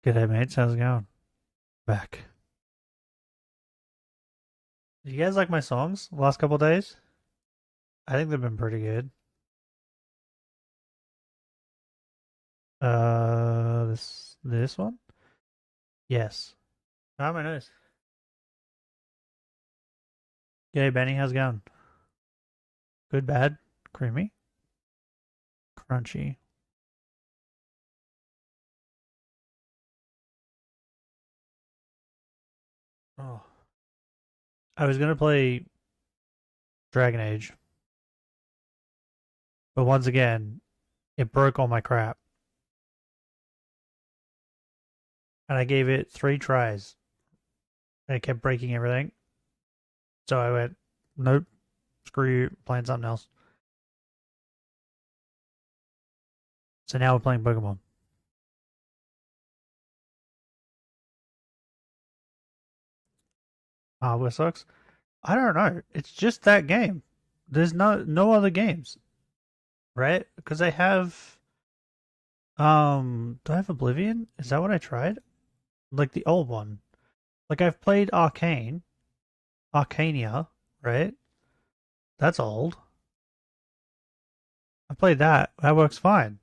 G'day mates, how's it going? Back. You guys like my songs the last couple of days? I think they've been pretty good. This one? Yes. How my nose? G'day Benny, how's it going? Good, bad, creamy, crunchy. Oh. I was gonna play Dragon Age, but once again, it broke all my crap. And I gave it 3 tries. And it kept breaking everything. So I went, nope, screw you, playing something else. So now we're playing Pokemon. What sucks? I don't know. It's just that game. There's no other games, right? Because I have do I have Oblivion? Is that what I tried? Like the old one. Like I've played Arcania, right? That's old. I played that. That works fine.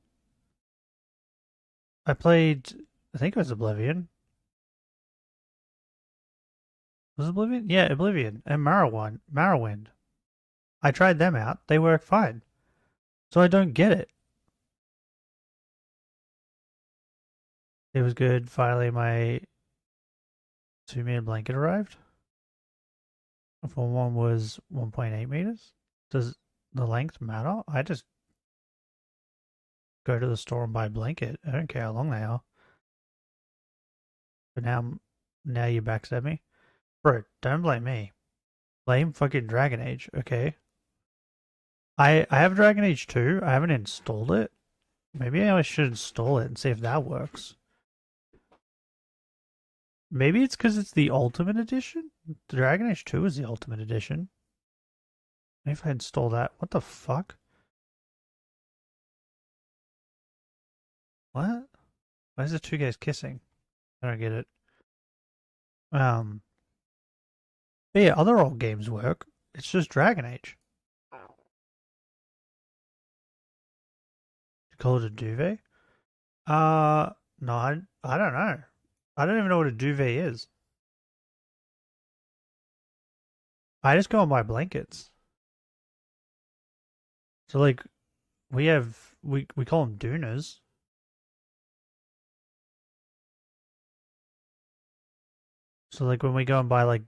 I think it was Oblivion. Was it Oblivion? Yeah, Oblivion and Morrowind. I tried them out. They work fine. So I don't get it. It was good. Finally, my 2-meter blanket arrived. For one was 1.8 meters. Does the length matter? I just go to the store and buy a blanket. I don't care how long they are. But now you backstab me. Bro, don't blame me. Blame fucking Dragon Age, okay? I have Dragon Age 2. I haven't installed it. Maybe I should install it and see if that works. Maybe it's because it's the Ultimate Edition? The Dragon Age 2 is the Ultimate Edition. Maybe if I install that. What the fuck? What? Why is the 2 guys kissing? I don't get it. But yeah, other old games work. It's just Dragon Age. You call it a duvet? No, I don't know. I don't even know what a duvet is. I just go on my blankets. So like, we call them doonas. So like when we go and buy like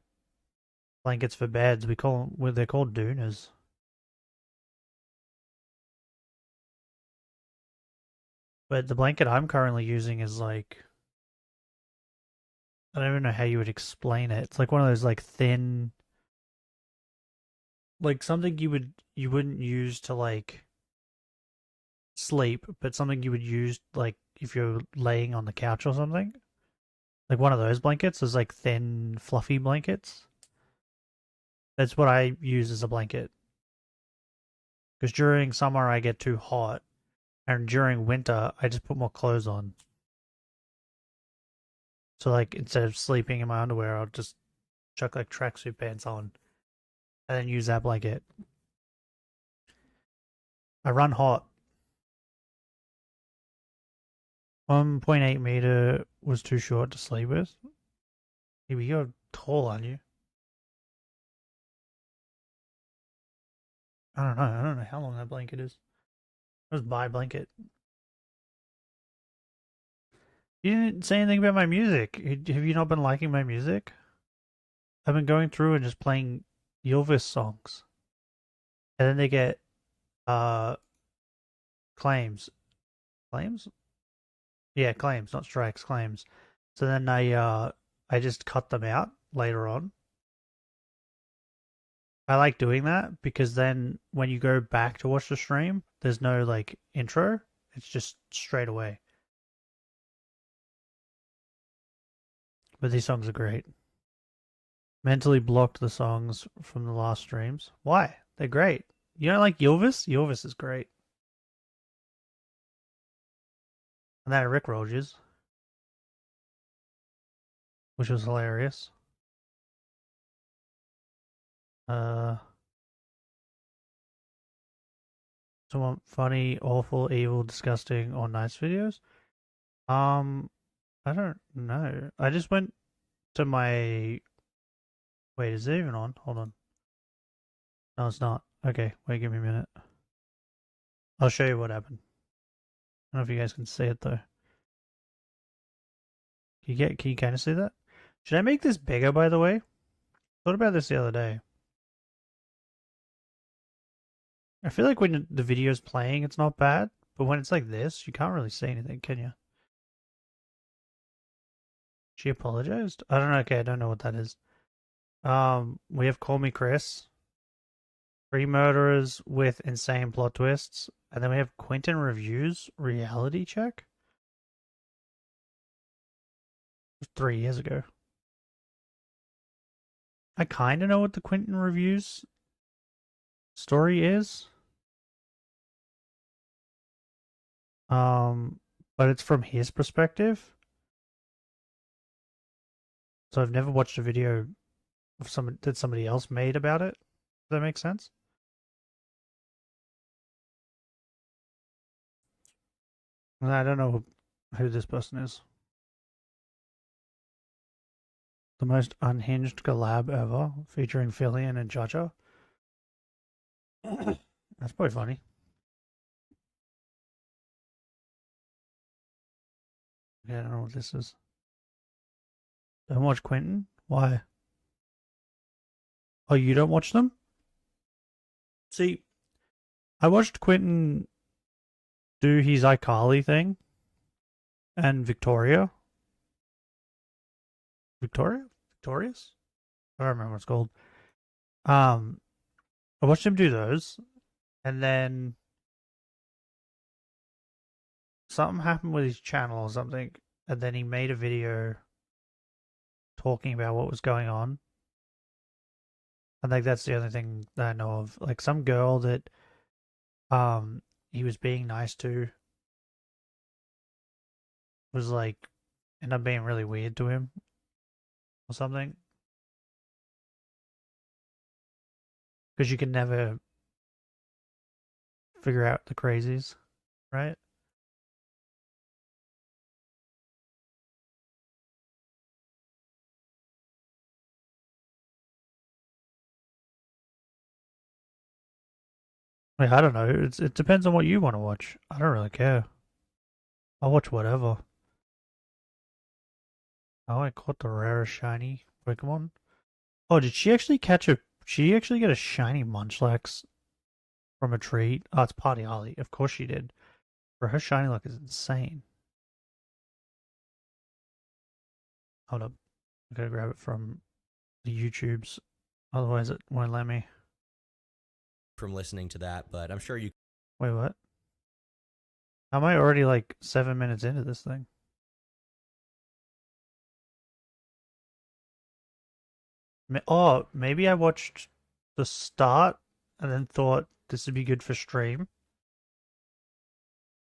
blankets for beds, they're called doonas. But the blanket I'm currently using is like, I don't even know how you would explain it. It's like one of those like thin, like something you wouldn't use to like sleep, but something you would use like if you're laying on the couch or something. Like one of those blankets is like thin, fluffy blankets. That's what I use as a blanket. Because during summer I get too hot, and during winter I just put more clothes on. So like instead of sleeping in my underwear, I'll just chuck like tracksuit pants on, and then use that blanket. I run hot. 1.8 meter was too short to sleep with. You're tall, aren't you? I don't know. I don't know how long that blanket is. Just buy a blanket. You didn't say anything about my music. Have you not been liking my music? I've been going through and just playing Ylvis songs. And then they get claims. Claims? Yeah, claims, not strikes, claims. So then I just cut them out later on. I like doing that because then when you go back to watch the stream, there's no like intro. It's just straight away. But these songs are great. Mentally blocked the songs from the last streams. Why? They're great. You don't like Ylvis? Ylvis is great. And then Rick Rogers, which was hilarious. Someone funny, awful, evil, disgusting, or nice videos? I don't know. I just went to my. Wait, is it even on? Hold on. No, it's not. Okay, wait, give me a minute. I'll show you what happened. I don't know if you guys can see it though. Can you kind of see that? Should I make this bigger, by the way? Thought about this the other day. I feel like when the video's playing, it's not bad, but when it's like this, you can't really see anything, can you? She apologized? I don't know. Okay, I don't know what that is. We have Call Me Chris. 3 murderers with insane plot twists. And then we have Quentin Reviews Reality Check. It was 3 years ago. I kind of know what the Quentin Reviews story is. But it's from his perspective. So I've never watched a video of somebody else made about it. Does that make sense? I don't know who this person is. The most unhinged collab ever, featuring Fillion and Jaja. That's probably funny. Yeah, I don't know what this is. Don't watch Quentin? Why? Oh, you don't watch them? See, I watched Quentin do his iCarly thing and Victorious? Victorious? I don't remember what it's called. I watched him do those, and then something happened with his channel or something, and then he made a video talking about what was going on. I think that's the only thing that I know of. Like some girl that he was being nice to was like ended up being really weird to him or something. Because you can never figure out the crazies, right? Like, I don't know. It depends on what you want to watch. I don't really care. I'll watch whatever. Oh, I caught the rarest shiny Pokemon. Oh, did she actually catch a? She actually get a shiny Munchlax from a tree? Oh, it's Party Holly. Of course she did. For her Shiylocke is insane. Hold up. I gotta grab it from the YouTubes. Otherwise it won't let me. From listening to that, but I'm sure you. Wait, what? Am I already like 7 minutes into this thing? Oh, maybe I watched the start and then thought this would be good for stream.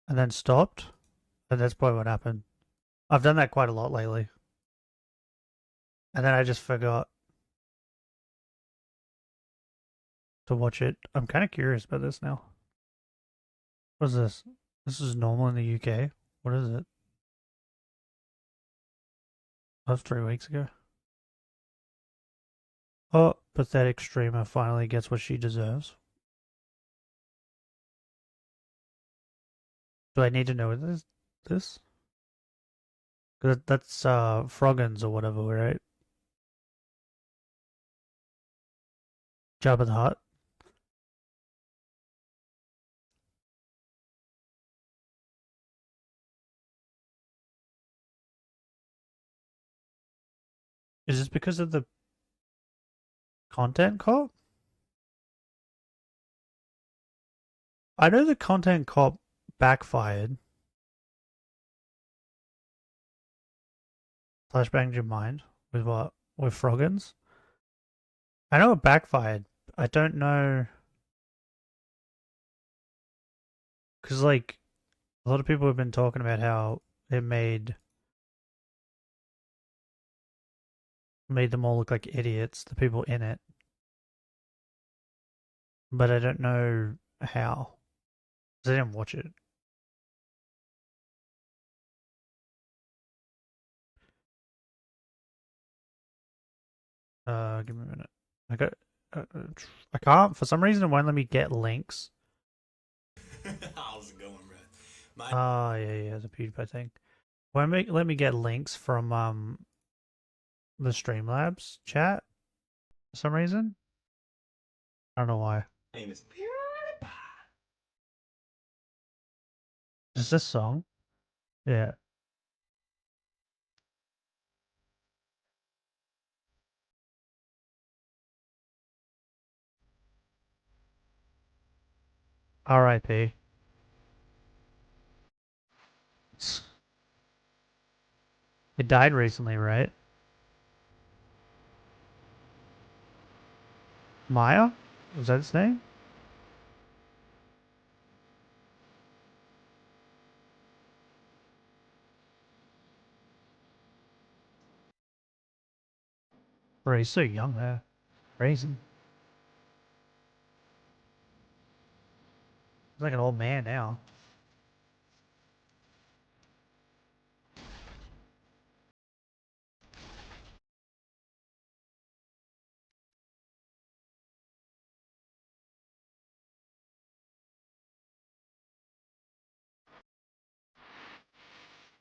And then stopped. And that's probably what happened. I've done that quite a lot lately. And then I just forgot to watch it. I'm kind of curious about this now. What is this? This is normal in the UK. What is it? That was 3 weeks ago. Oh, pathetic streamer finally gets what she deserves. Do I need to know this? Cause that's Froggins or whatever, right? Jabba the Hutt. Is this because of the content cop? I know the content cop backfired. Flashbanged your mind with what? With Froggins? I know it backfired. I don't know. because like a lot of people have been talking about how it made them all look like idiots, the people in it, but I don't know how. 'Cause I didn't watch it. Give me a minute. I got. I can't for some reason. It won't let me get links. How's it going, bro? Oh yeah, the PewDiePie thing. Won't let me get links from the Streamlabs chat for some reason. I don't know why. My name is PewDiePie. Is this song? Yeah. R.I.P. It died recently, right? Maya? Was that its name? Bro, he's so young there. Crazy. He's like an old man now.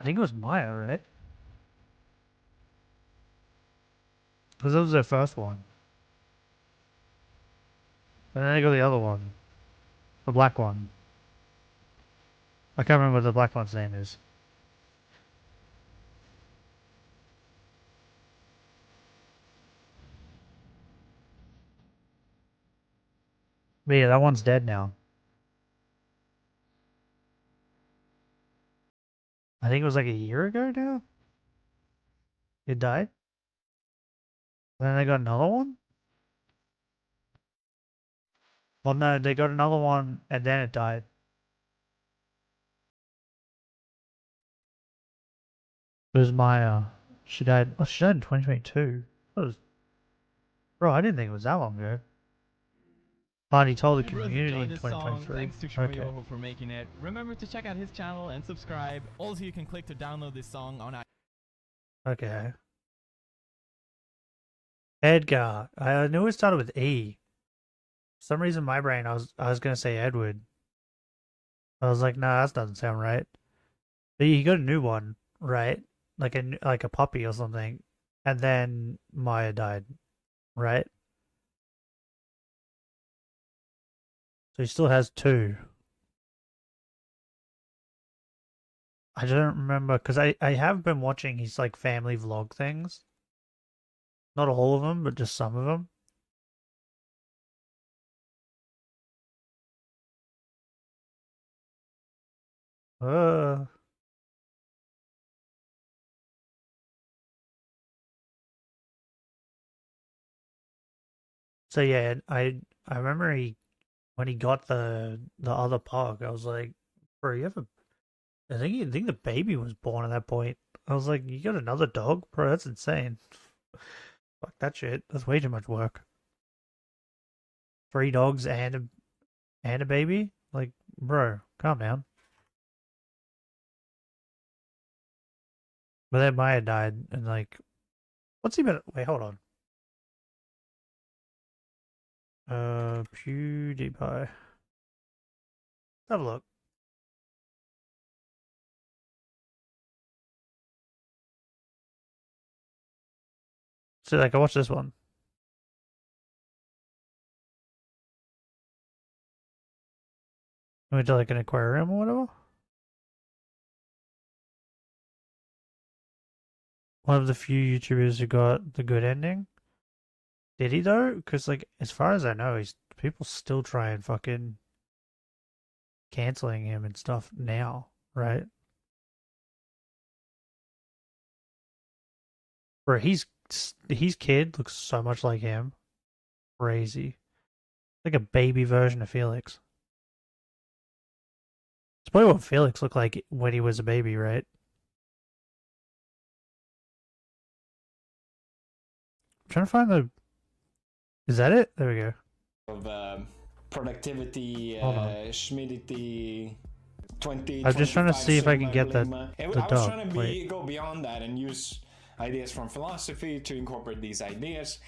I think it was Maya, right? Because that was their first one. And then they got the other one. The black one. I can't remember what the black one's name is. But yeah, that one's dead now. I think it was like a year ago now. It died. Then they got another one. Well, no, they got another one and then it died. It was Maya. She died. Oh, she died in 2022. That was, bro, I didn't think it was that long ago. He told the community in 2023. Thanks to Shiylocke for making it. Remember to check out his channel and subscribe. Also, you can click to download this song on. Okay. Edgar. I knew it started with E. For some reason, my brain, I was gonna say Edward. I was like, nah, that doesn't sound right. But he got a new one, right? Like a puppy or something, and then Maya died, right? So he still has two. I don't remember because I have been watching his like family vlog things. Not all of them, but just some of them. Uh. So yeah, I remember when he got the other pug, I was like, bro, you have a I think the baby was born at that point. I was like, you got another dog, bro? That's insane. Fuck that shit. That's way too much work. 3 dogs and a baby? Like, bro, calm down. But then Maya died, and like, what's he been? Wait, hold on. PewDiePie. Let's have a look. So like, I watched this one. I went to like an aquarium or whatever. One of the few YouTubers who got the good ending. Did he though? Because like, as far as I know, people still try and fucking canceling him and stuff now, right? Bro, his kid looks so much like him. Crazy. Like a baby version of Felix. It's probably what Felix looked like when he was a baby, right? I'm trying to find the. Is that it? There we go. Of productivity, Hold on. schmidity, 20. I'm just trying to see if I can get the I was dog. trying to Wait. go beyond that and use ideas from philosophy to incorporate these ideas.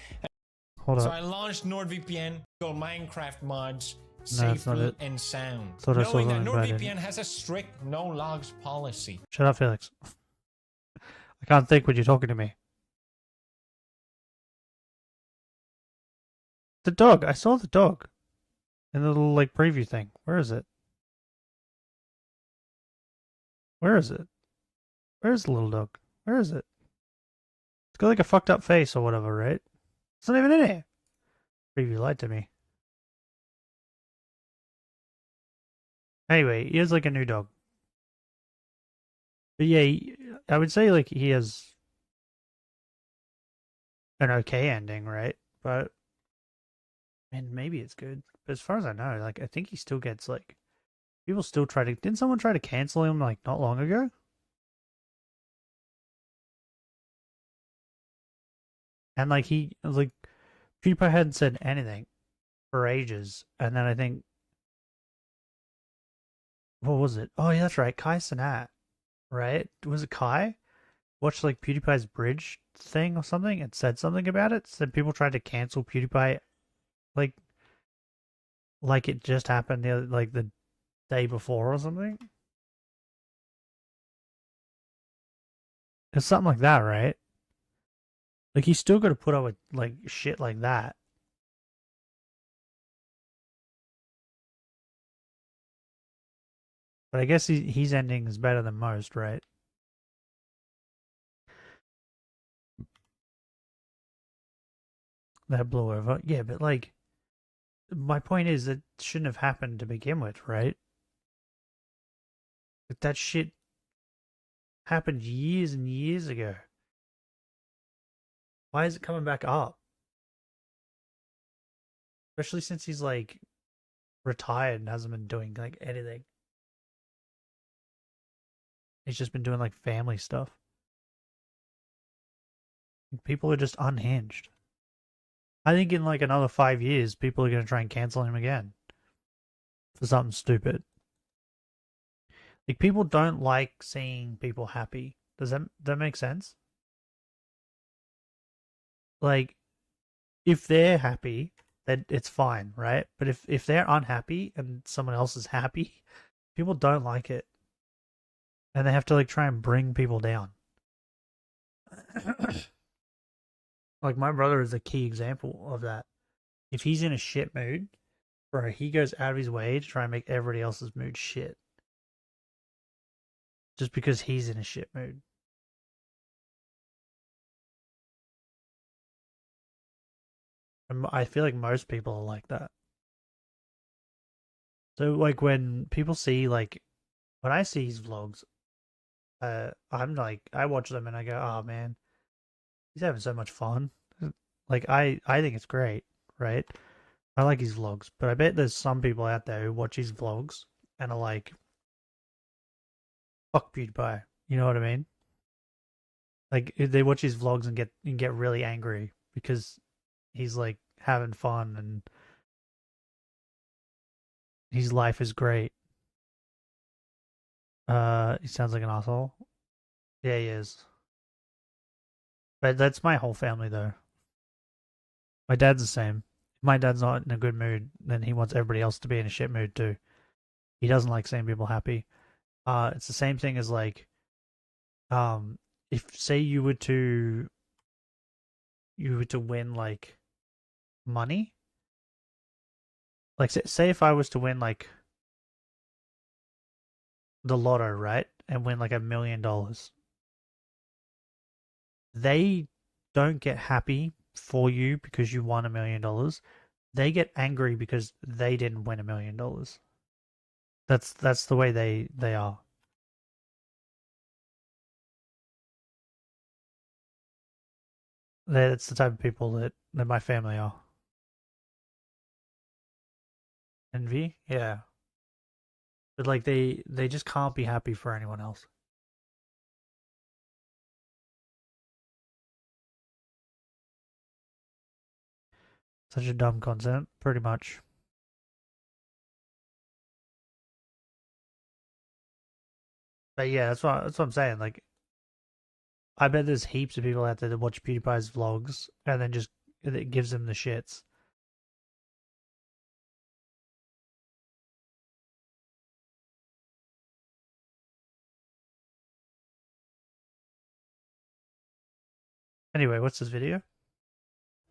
Hold So up. I launched NordVPN, called Minecraft mods, that's not safe it. and sound. Thought I saw Knowing that something bad in it. NordVPN has a strict no logs policy. Shut up, Felix. I can't think when you're talking to me. The dog. I saw the dog in the little like preview thing. Where is it? Where is it? Where's the little dog? Where is it? It's got like a fucked up face or whatever, right? It's not even in here. Preview lied to me. Anyway, he has like a new dog. But yeah, I would say like he has an okay ending, right? But and maybe it's good. But as far as I know, like I think he still gets like people still try to. Didn't someone try to cancel him like not long ago? And like PewDiePie hadn't said anything for ages, and then I think what was it? Oh yeah, that's right, Kai Cenat, right? Was it Kai? Watched like PewDiePie's bridge thing or something and said something about it. Said people tried to cancel PewDiePie, like it just happened the day before or something. It's something like that, right? Like he's still got to put up with like shit like that. But I guess he's ending is better than most, right? That blew over. Yeah, but like my point is that shouldn't have happened to begin with, right? That shit happened years and years ago. Why is it coming back up? Especially since he's like retired and hasn't been doing like anything. He's just been doing like family stuff. People are just unhinged. I think in like another 5 years, people are going to try and cancel him again for something stupid. Like people don't like seeing people happy. Does that make sense? Like if they're happy, then it's fine, right? But if they're unhappy and someone else is happy, people don't like it. And they have to like try and bring people down. Like my brother is a key example of that. If he's in a shit mood, bro, he goes out of his way to try and make everybody else's mood shit. Just because he's in a shit mood. And I feel like most people are like that. So like when people see like when I see his vlogs, I'm like I watch them and I go, oh man, he's having so much fun. Like I think it's great, right? I like his vlogs, but I bet there's some people out there who watch his vlogs and are like, fuck PewDiePie. You know what I mean? Like they watch his vlogs and get really angry because he's like having fun and his life is great. He sounds like an asshole. Yeah, he is. But that's my whole family though. My dad's the same. If my dad's not in a good mood, then he wants everybody else to be in a shit mood too. He doesn't like seeing people happy. It's the same thing as like, if say you were to win like money, like say if I was to win like the lotto, right, and win like $1 million, they don't get happy for you because you won $1 million. They get angry because they didn't win $1 million. That's the way they are. That's the type of people that my family are. Envy? Yeah. But like they just can't be happy for anyone else. Such a dumb concept, pretty much. But yeah, that's what I'm saying. Like, I bet there's heaps of people out there that watch PewDiePie's vlogs and then just it gives them the shits. Anyway, what's this video?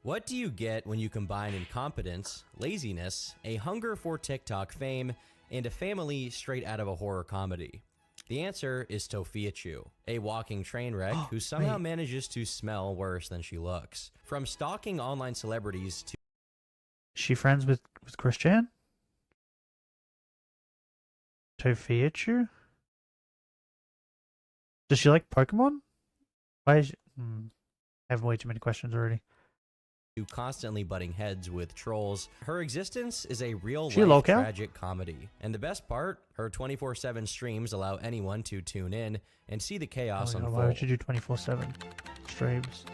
What do you get when you combine incompetence, laziness, a hunger for TikTok fame, and a family straight out of a horror comedy? The answer is Tofiachu, a walking train wreck who somehow manages to smell worse than she looks. From stalking online celebrities to... Is she friends with Christian? Tofiachu? Does she like Pokemon? Why is she... I have way too many questions already. Constantly butting heads with trolls, her existence is a real-life Shiylocke? tragic comedy. And the best part, her 24/7 streams allow anyone to tune in and see the chaos unfold. Why would you do 24/7 streams?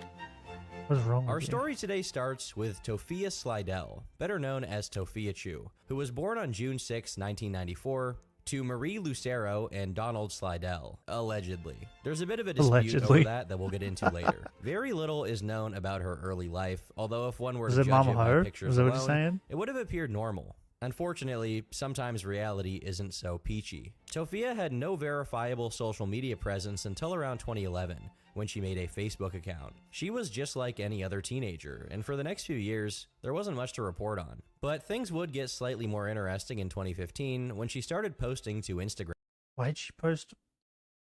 What's wrong Our with you? story today starts with Tofia Slidell, better known as Tofiachu, who was born on June 6, 1994, to Marie Lucero and Donald Slidell, allegedly. There's a bit of a dispute over that we'll get into later. Very little is known about her early life, although if one were to judge it by pictures alone, it would have appeared normal. Unfortunately, sometimes reality isn't so peachy. Tofia had no verifiable social media presence until around 2011, when she made a Facebook account. She was just like any other teenager, and for the next few years, there wasn't much to report on. But things would get slightly more interesting in 2015 when she started posting to Instagram. Why'd she post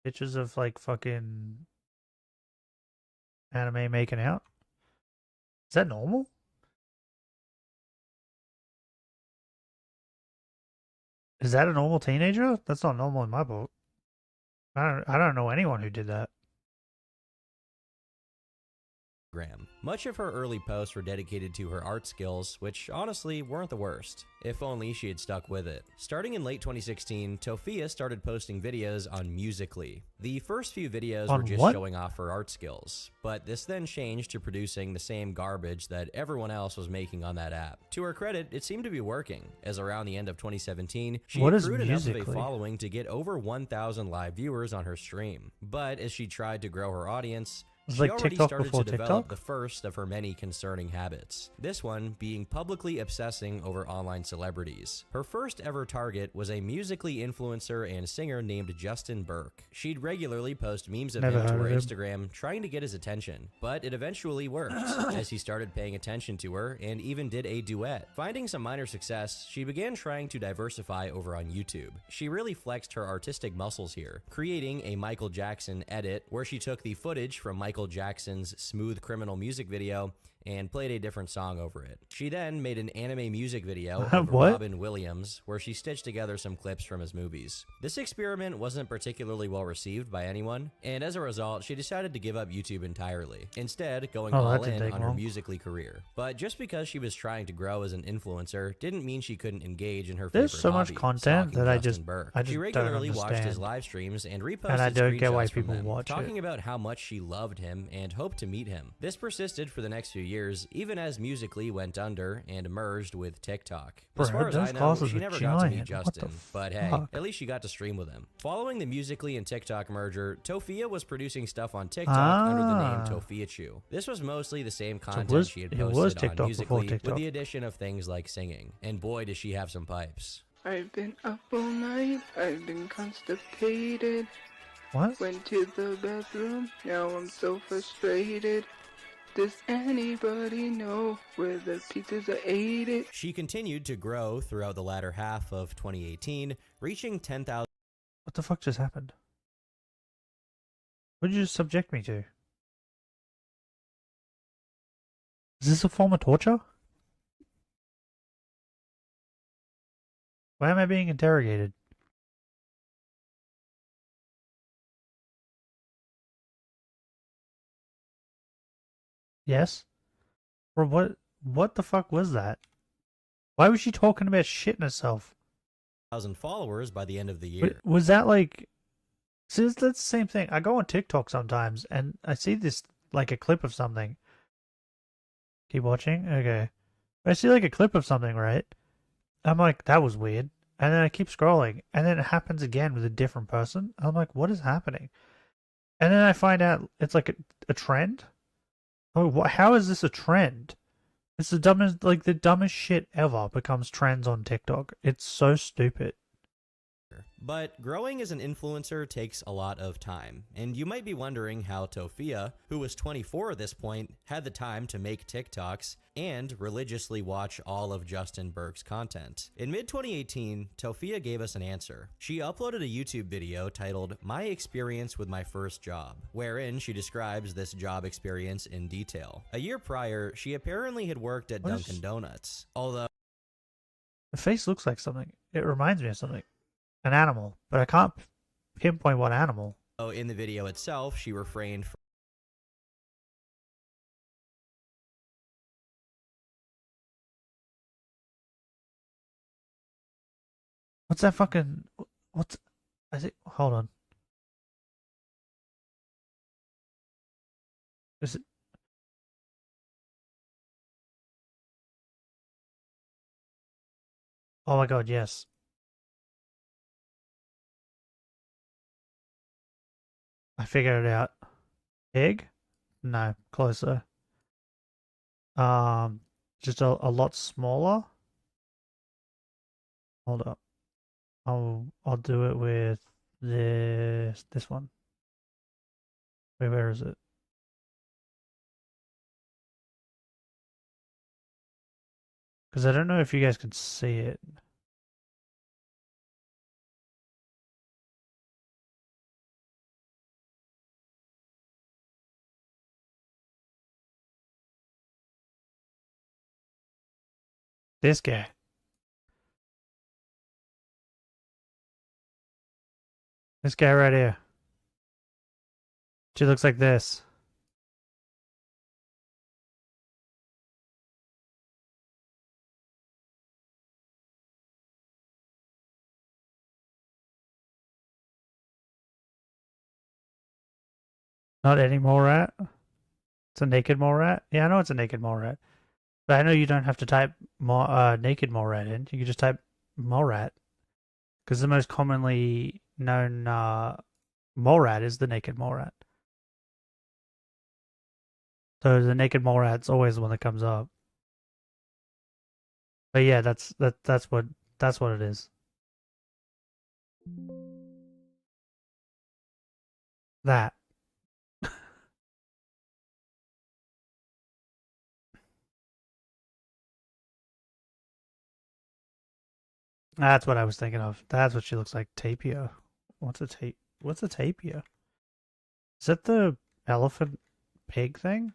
pictures of like fucking anime making out? Is that normal? Is that a normal teenager? That's not normal in my book. I don't know anyone who did that. Much of her early posts were dedicated to her art skills, which honestly weren't the worst, if only she had stuck with it. Starting in late 2016, Tofia started posting videos on Musical.ly. The first few videos were just showing off her art skills, but this then changed to producing the same garbage that everyone else was making on that app. To her credit, it seemed to be working, as around the end of 2017, she accrued enough of a following to get over 1,000 live viewers on her stream. But as she tried to grow her audience, she already started to develop the first of her many concerning habits. This one being publicly obsessing over online celebrities. Her first ever target was a Musical.ly influencer and singer named Justin Burke. She'd regularly post memes of him to her Instagram trying to get his attention, but it eventually worked as he started paying attention to her and even did a duet. Finding some minor success, she began trying to diversify over on YouTube. She really flexed her artistic muscles here, creating a Michael Jackson edit where she took the footage from Michael Jackson's Smooth Criminal music video and played a different song over it. She then made an anime music video of Robin Williams where she stitched together some clips from his movies. This experiment wasn't particularly well received by anyone, and as a result, she decided to give up YouTube entirely, instead going all in on her Musical.ly career. But just because she was trying to grow as an influencer didn't mean she couldn't engage in her favorite hobby, so much content that I just she regularly watched his live streams and reposted and I don't get why people people watch talking about how much she loved him and hoped to meet him. This persisted for the next few years, even as Musical.ly went under and merged with TikTok. As far as I know, she never got to meet Justin, but hey, at least she got to stream with him. Following the Musical.ly and TikTok merger, Tofia was producing stuff on TikTok under the name Tofiachu. This was mostly the same content she had posted on Musical.ly, with the addition of things like singing. And boy, does she have some pipes. I've been up all night, I've been constipated. What? Went to the bathroom, now I'm so frustrated. Does anybody know where the pizzas I ate it? She continued to grow throughout the latter half of 2018, reaching 10,000. What the fuck just happened? What did you just subject me to? Is this a form of torture? Why am I being interrogated? Yes? Or what the fuck was that? Why was she talking about shitting herself? followers by the end of the year. Was that like... See, that's the same thing. I go on TikTok sometimes and I see this, like a clip of something. Keep watching? Okay. I see like a clip of something, right? I'm like, that was weird. And then I keep scrolling and then it happens again with a different person. I'm like, what is happening? And then I find out it's like a trend. Oh, how is this a trend? It's the dumbest shit ever becomes trends on TikTok. It's so stupid. But growing as an influencer takes a lot of time, and you might be wondering how Tofia, who was 24 at this point, had the time to make TikToks and religiously watch all of Justin Burke's content. In mid-2018, Tofia gave us an answer. She uploaded a YouTube video titled My Experience with My First Job, wherein she describes this job experience in detail. A year prior, she apparently had worked at Dunkin' Donuts, although The face looks like something. It reminds me of something. An animal, but I can't pinpoint what animal. in the video itself, she refrained from What's that fucking... What's... I think... Hold on. Is it... Oh my god, yes. I figured it out. Egg? No, closer. Just a lot smaller. Hold up. I'll do it with this one. Wait, where is it? Because I don't know if you guys can see it. This guy. This guy right here. She looks like this. Not any mole rat. It's a naked mole rat. Yeah, I know it's a naked mole rat. But I know you don't have to type naked mole rat in. You can just type mole rat. Because the most commonly known mole rat is the naked mole rat. So the naked mole rat's always the one that comes up. But yeah, that's what it is. That. That's what I was thinking of. That's what she looks like. Tapir. What's a tapir? Is that the elephant pig thing?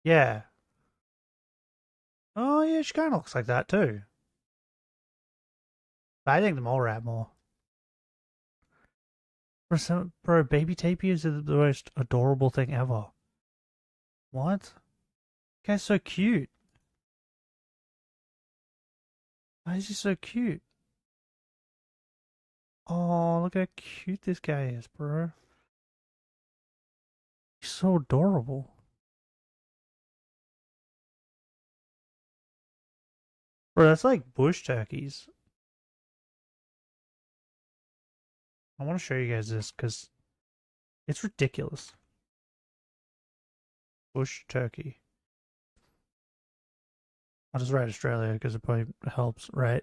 Yeah. Oh yeah, she kind of looks like that too. But I think the mole rat more. Bro, baby tapirs are the most adorable thing ever. What? This guy's so cute. Why is he so cute? Oh, look how cute this guy is, bro. He's so adorable. Bro, that's like bush turkeys. I want to show you guys this because it's ridiculous. Bush turkey. I'll just write Australia because it probably helps, right?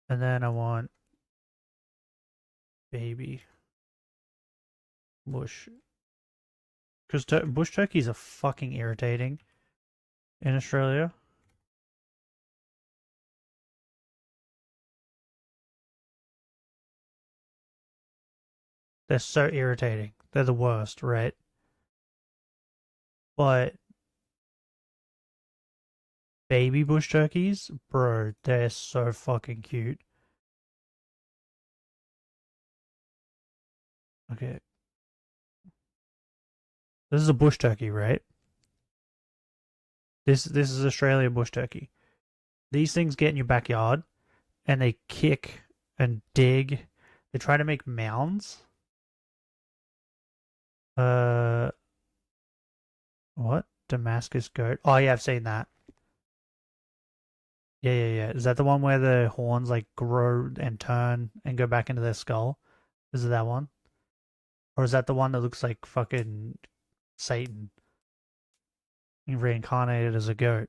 And then I want baby bush. Because bush turkeys are fucking irritating in Australia. They're so irritating. They're the worst, right? But baby bush turkeys, bro, they're so fucking cute. Okay. This is a bush turkey, right? This is Australian bush turkey. These things get in your backyard and they kick and dig. They try to make mounds. What? Damascus goat. Oh yeah, I've seen that. Yeah. Is that the one where the horns like grow and turn and go back into their skull? Is it that one? Or is that the one that looks like fucking Satan? Reincarnated as a goat.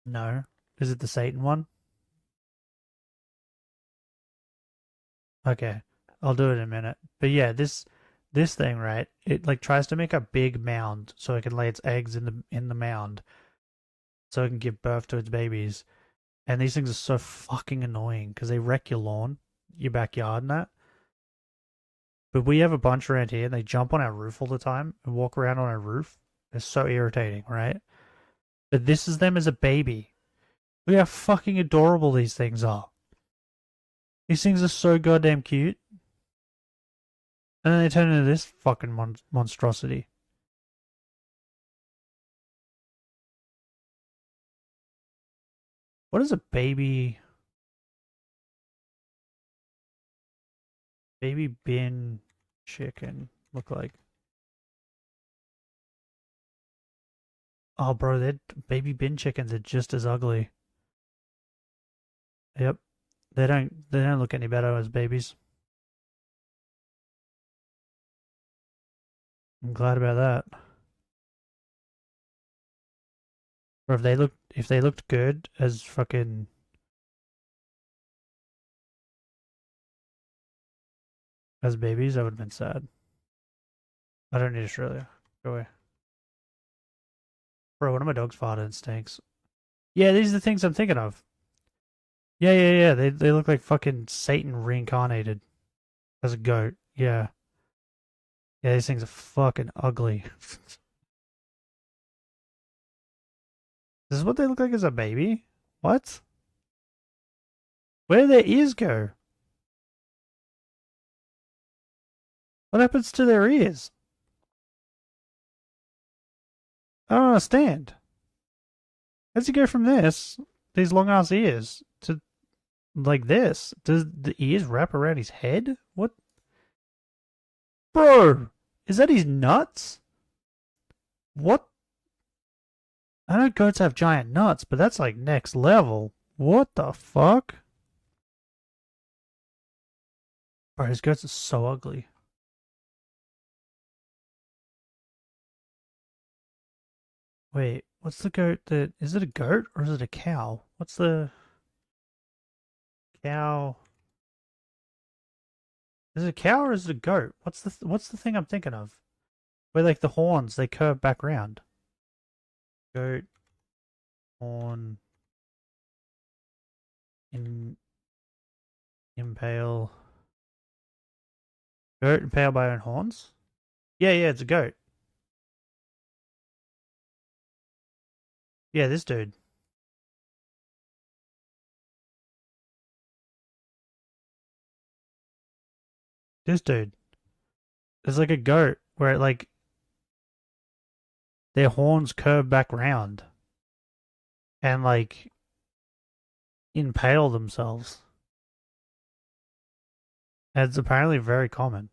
No. Is it the Satan one? Okay. I'll do it in a minute. But yeah, this thing, right? It like tries to make a big mound so it can lay its eggs in the mound. So it can give birth to its babies. And these things are so fucking annoying because they wreck your lawn, your backyard and that. But we have a bunch around here and they jump on our roof all the time and walk around on our roof. It's so irritating, right? But this is them as a baby. Look how fucking adorable these things are. These things are so goddamn cute. And then they turn into this fucking monstrosity. What is a baby bin chicken look like? Oh, bro, their baby bin chickens are just as ugly. Yep. They don't look any better as babies. I'm glad about that. Or if they looked good as fucking as babies, I would have been sad. I don't need Australia. Go away. Bro, one of my dogs farted and stinks. Yeah, these are the things I'm thinking of. Yeah. They look like fucking Satan reincarnated as a goat. Yeah. Yeah, these things are fucking ugly. This is what they look like as a baby? What? Where did their ears go? What happens to their ears? I don't understand. How does he go from these long ass ears, to like this? Does the ears wrap around his head? What? Bro, is that his nuts? What? I know goats have giant nuts, but that's like next level. What the fuck? Bro, his goats are so ugly. Wait, what's the goat that... Is it a goat or is it a cow? What's the... Cow... Is it a cow or is it a goat? What's the thing I'm thinking of? Where like the horns, they curve back round. Goat... Horn... Impale... Goat impaled by own horns? Yeah, it's a goat. Yeah, this dude. This dude. It's like a goat where it like their horns curve back round and like impale themselves. And it's apparently very common.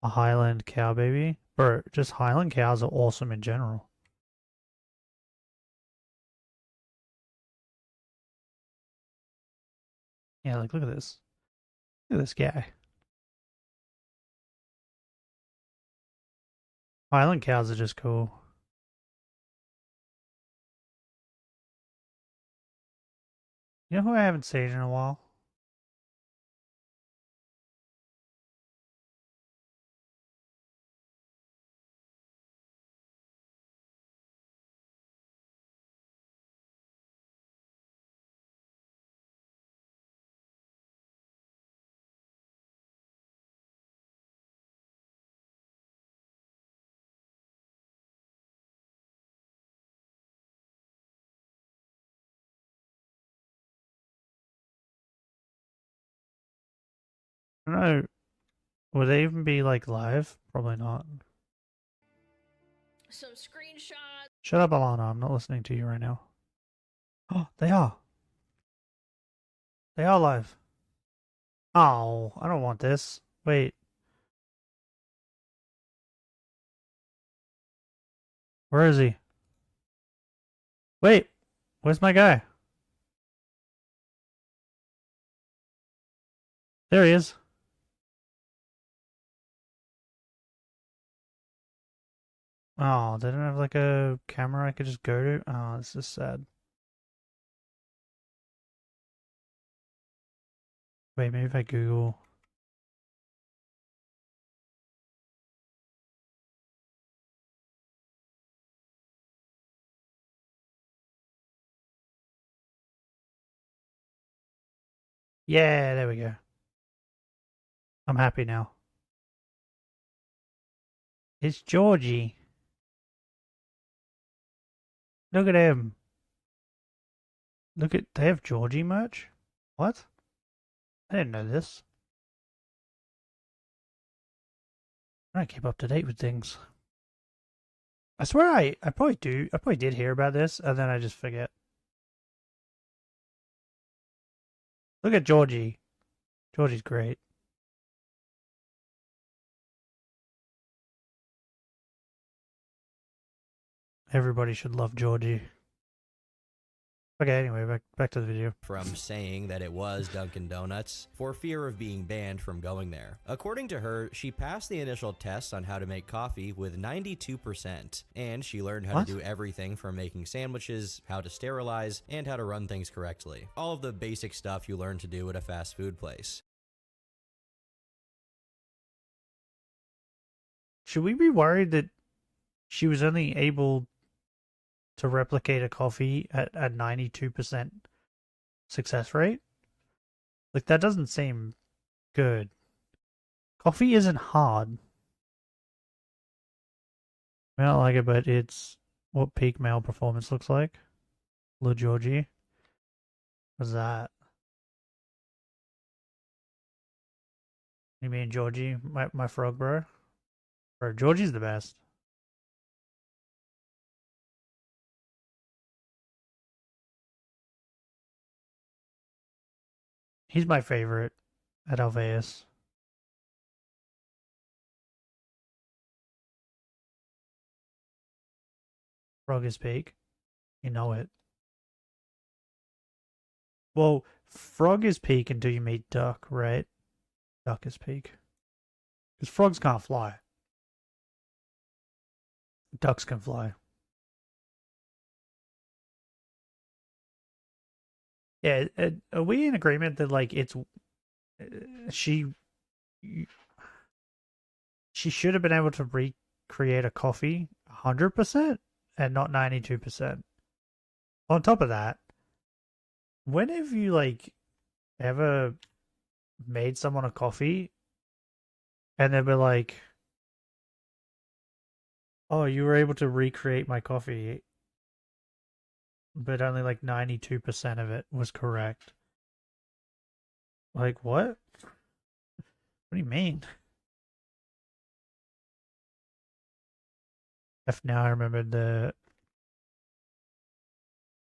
A Highland cow baby? Bro, just Highland cows are awesome in general. Yeah, like look at this. Look at this guy. Highland cows are just cool. You know who I haven't seen in a while? I don't know. Would they even be like live? Probably not. Some screenshots. Shut up, Alana. I'm not listening to you right now. Oh, they are. They are live. Oh, I don't want this. Wait. Where is he? Wait. Where's my guy? There he is. Oh, they don't have like a camera I could just go to? Oh, this is sad. Wait, maybe if I Google. Yeah, there we go. I'm happy now. It's Georgie. Look at him. Look at, they have Georgie merch? What? I didn't know this. I don't keep up to date with things. I swear I probably do. I probably did hear about this and then I just forget. Look at Georgie. Georgie's great. Everybody should love Georgie. Okay, anyway, back to the video. From saying that it was Dunkin' Donuts for fear of being banned from going there. According to her, she passed the initial tests on how to make coffee with 92%, and she learned how to do everything from making sandwiches, how to sterilize, and how to run things correctly. All of the basic stuff you learn to do at a fast food place. Should we be worried that she was only able to replicate a coffee at a 92% success rate? Like, that doesn't seem good. Coffee isn't hard. I don't like it, but it's what peak male performance looks like. Lil Georgie. What's that? You mean Georgie, my frog bro? Bro, Georgie's the best. He's my favorite at Alveus. Frog is peak. You know it. Well, frog is peak until you meet duck, right? Duck is peak. Because frogs can't fly. Ducks can fly. Yeah, are we in agreement that like it's she should have been able to recreate a coffee 100% and not 92%. On top of that, when have you like ever made someone a coffee and they'd be like, "Oh, you were able to recreate my coffee, but only like 92% of it was correct." Like, what? What do you mean? Now I remembered the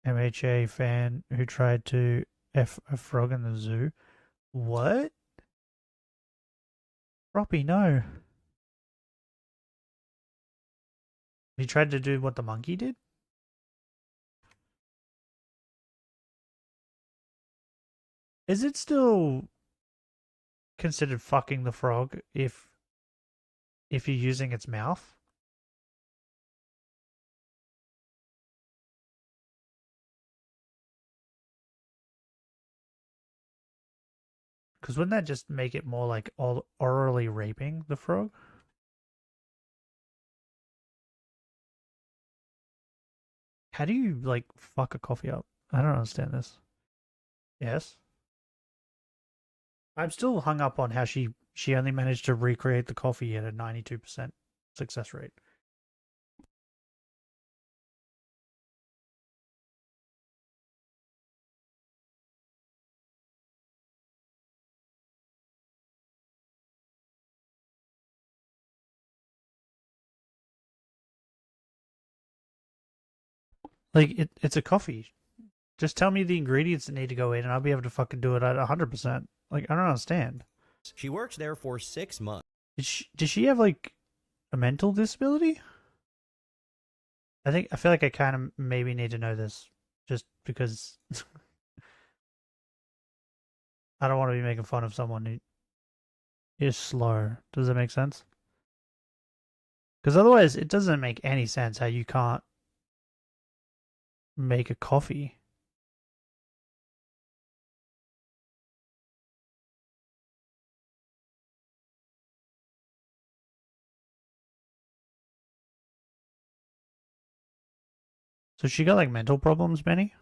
MHA fan who tried to F a frog in the zoo. What? Roppy, no. He tried to do what the monkey did? Is it still considered fucking the frog if you're using its mouth? Because wouldn't that just make it more like orally raping the frog? How do you like fuck a coffee up? I don't understand this. Yes. I'm still hung up on how she only managed to recreate the coffee at a 92% success rate. Like, it's a coffee. Just tell me the ingredients that need to go in, and I'll be able to fucking do it at 100%. Like, I don't understand. She worked there for 6 months. Does she have, like, a mental disability? I feel like I kind of maybe need to know this, just because I don't want to be making fun of someone who is slow. Does that make sense? Because otherwise, it doesn't make any sense how you can't make a coffee. So she got like mental problems, Benny?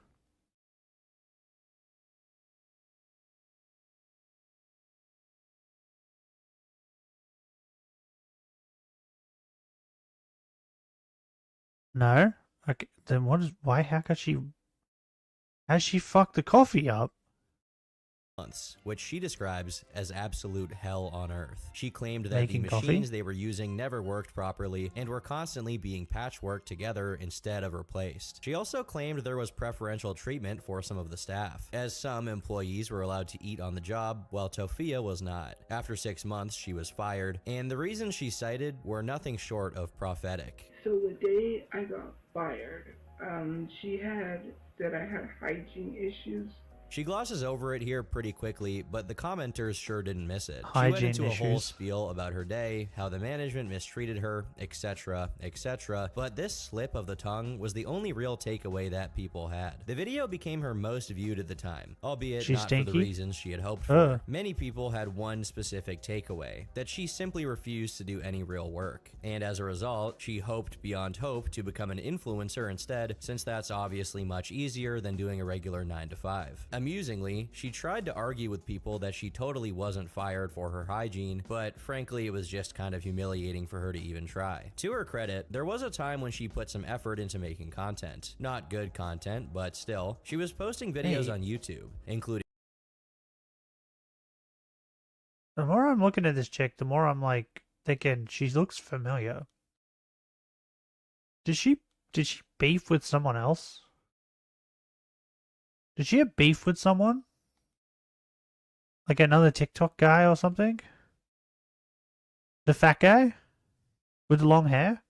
No? Okay, then why, how could she, how's she fucked the coffee up? Which she describes as absolute hell on earth. She claimed that Making the coffee? machines they were using never worked properly and were constantly being patchworked together instead of replaced. She also claimed there was preferential treatment for some of the staff, as some employees were allowed to eat on the job while Tofia was not. After 6 months, she was fired, and the reasons she cited were nothing short of prophetic. So the day I got fired, she had said I had hygiene issues. She glosses over it here pretty quickly, but the commenters sure didn't miss it. She Hygiene went into a whole issues. spiel about her day, how the management mistreated her, etc., etc., but this slip of the tongue was the only real takeaway that people had. The video became her most viewed at the time, albeit She's not for the stinky? reasons she had hoped for. Many people had one specific takeaway, that she simply refused to do any real work, and as a result, she hoped beyond hope to become an influencer instead, since that's obviously much easier than doing a regular 9-to-5. Amusingly, she tried to argue with people that she totally wasn't fired for her hygiene, but frankly it was just kind of humiliating for her to even try. To her credit, there was a time when she put some effort into making content. Not good content, but still, she was posting videos on YouTube, including The more I'm looking at this chick, the more I'm like thinking she looks familiar. Did she beef with someone else? Did she have beef with someone? Like another TikTok guy or something? The fat guy? With the long hair?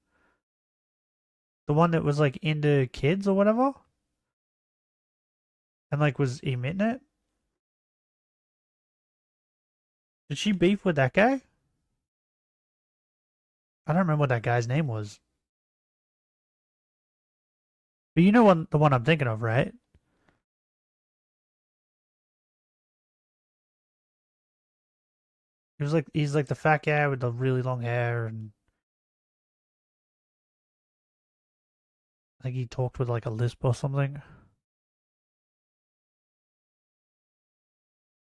The one that was like into kids or whatever? And like was emitting it? Did she beef with that guy? I don't remember what that guy's name was. But you know the one I'm thinking of, right? He's like the fat guy with the really long hair, and I think he talked with like a lisp or something.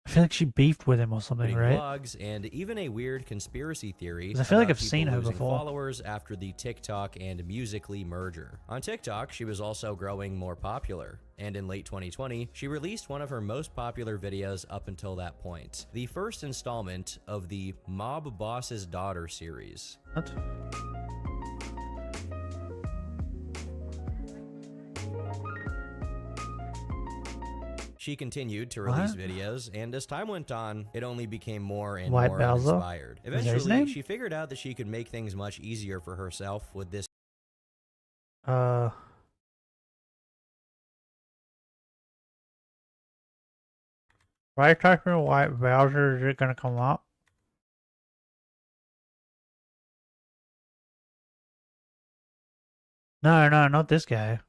I feel like she beefed with him or something, right? vlogs and even a weird conspiracy theory. 'Cause I feel like about I've seen people her losing before. Followers after the TikTok and Musical.ly merger. On TikTok, she was also growing more popular, and in late 2020, she released one of her most popular videos up until that point, the first installment of the Mob Boss's Daughter series. What? She continued to release What? videos, and as time went on, it only became more and White more Bowser? uninspired. Is that his Eventually, name? she figured out that she could make things much easier for herself with this Right type in white browser, is it gonna come up? No, not this guy.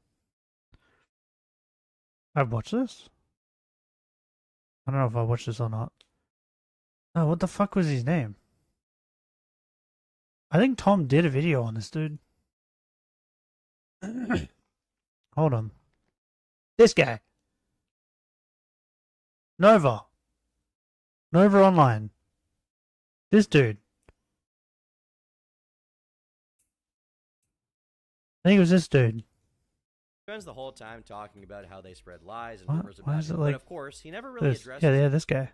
I've watched this? I don't know if I watched this or not. Oh, what the fuck was his name? I think Tom did a video on this dude. Hold on. This guy. Nova. Nova Online. This dude. I think it was this dude. spends the whole time talking about how they spread lies and What? rumors Why about is him, it but like of course, he never really This. addresses Yeah, this guy.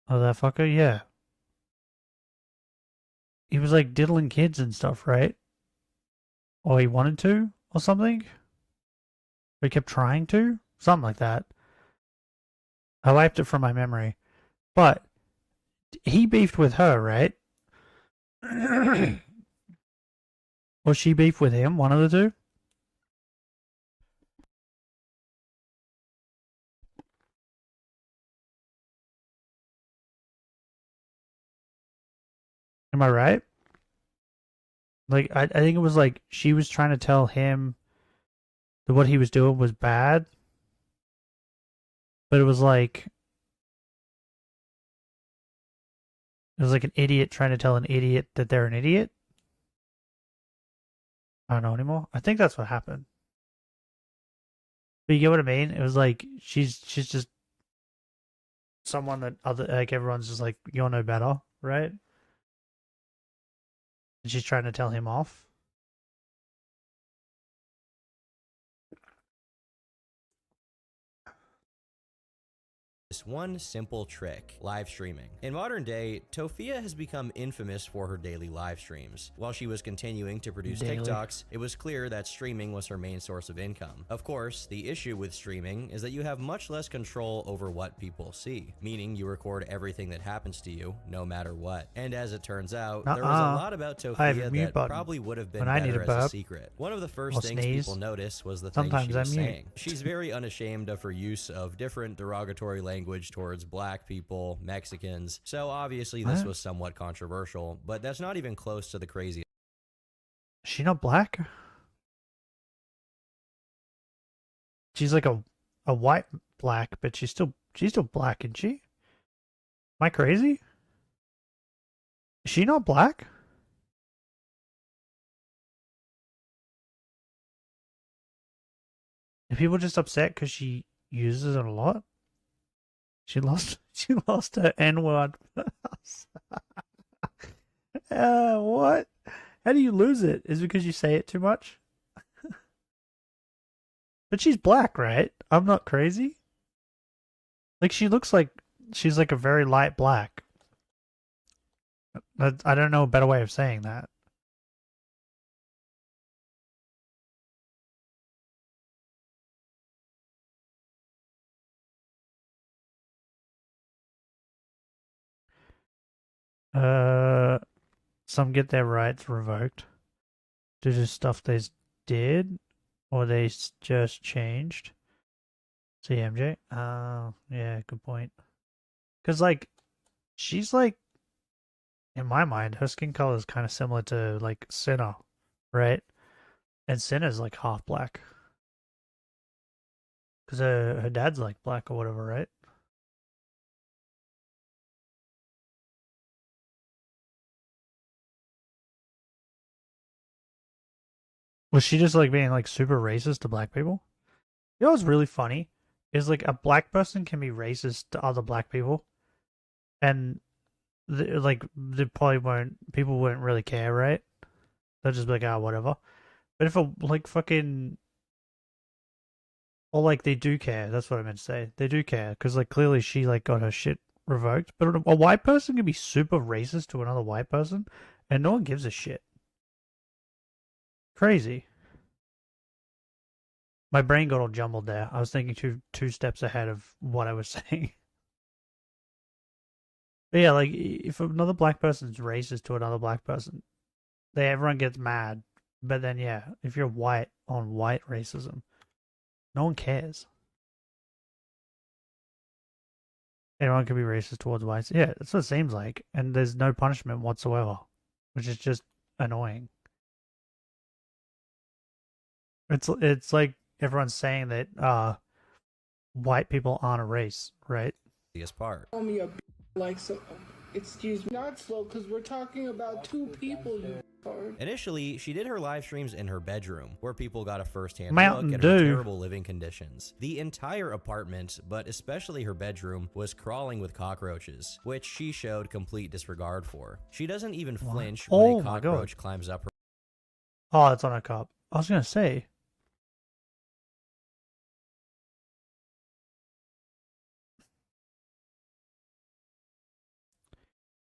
Oh, that fucker? Yeah. He was like diddling kids and stuff, right? or he wanted to, or something. Or he kept trying to, something like that. I wiped it from my memory, but he beefed with her, right? Or she beefed with him, one of the two. Am I right? Like, I think it was like she was trying to tell him that what he was doing was bad, but it was like an idiot trying to tell an idiot that they're an idiot. I don't know anymore. I think that's what happened. But you get what I mean? It was like she's just someone that everyone's just like, you'll know better, right? And she's trying to tell him off. This one simple trick, live streaming. In modern day, Tofia has become infamous for her daily live streams. While she was continuing to produce TikToks, it was clear that streaming was her main source of income. Of course, the issue with streaming is that you have much less control over what people see, meaning you record everything that happens to you, no matter what. And as it turns out, there was a lot about Tofia that probably would have been better as a secret. One of the first things people noticed was the things she was saying. She's very unashamed of her use of different derogatory language towards black people, Mexicans, so obviously this was somewhat controversial, but that's not even close to the crazy. Is she not black? She's like a white black, but she's still black, isn't she? Am I crazy? Is she not black? Are people just upset because she uses it a lot? She lost her N-word. What? How do you lose it? Is it because you say it too much? But she's black, right? I'm not crazy. Like, she looks like she's like a very light black. I don't know a better way of saying that. Some get their rights revoked due to stuff they did, or they just changed. CMJ? Yeah, good point. Because, like, she's like, in my mind, her skin color is kind of similar to, like, Sinner, right? And Sinner's, like, half black. Because her dad's, like, black or whatever, right? Was she just like being like super racist to black people? You know what's really funny is like a black person can be racist to other black people, and they probably won't. People won't really care, right? They'll just be like, ah, whatever. But if a like fucking or like they do care. That's what I meant to say. They do care because like clearly she like got her shit revoked. But a white person can be super racist to another white person, and no one gives a shit. Crazy. My brain got all jumbled there. I was thinking two steps ahead of what I was saying. But yeah, like if another black person's racist to another black person, everyone gets mad. But then yeah, if you're white on white racism, no one cares. Everyone can be racist towards whites. Yeah, that's what it seems like. And there's no punishment whatsoever, which is just annoying. It's like everyone's saying that white people aren't a race, right? Part. Call me a like so. Excuse me, not slow, because we're talking about two people. You Initially, she did her live streams in her bedroom, where people got a first-hand Mountain look at her terrible living conditions. The entire apartment, but especially her bedroom, was crawling with cockroaches, which she showed complete disregard for. She doesn't even flinch when a cockroach climbs up her. Oh, it's on a cup. I was gonna say.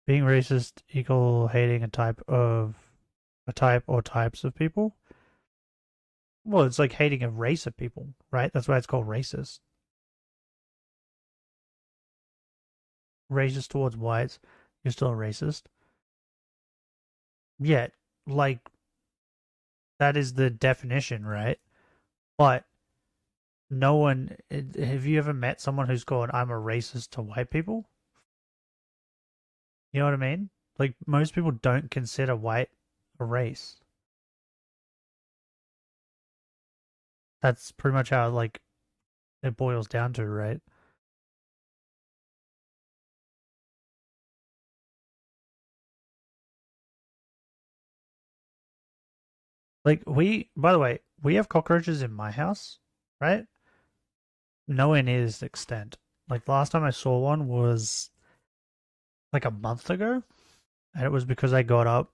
Being racist equal hating a type or types of people. Well, it's like hating a race of people, right? That's why it's called racist. Racist towards whites, you're still a racist. Yet, like, that is the definition, right? But no one. Have you ever met someone who's gone, I'm a racist to white people? You know what I mean? Like, most people don't consider white a race. That's pretty much how, like, it boils down to, right? Like, by the way, we have cockroaches in my house, right? Nowhere near this extent. Like, the last time I saw one was like a month ago, and it was because I got up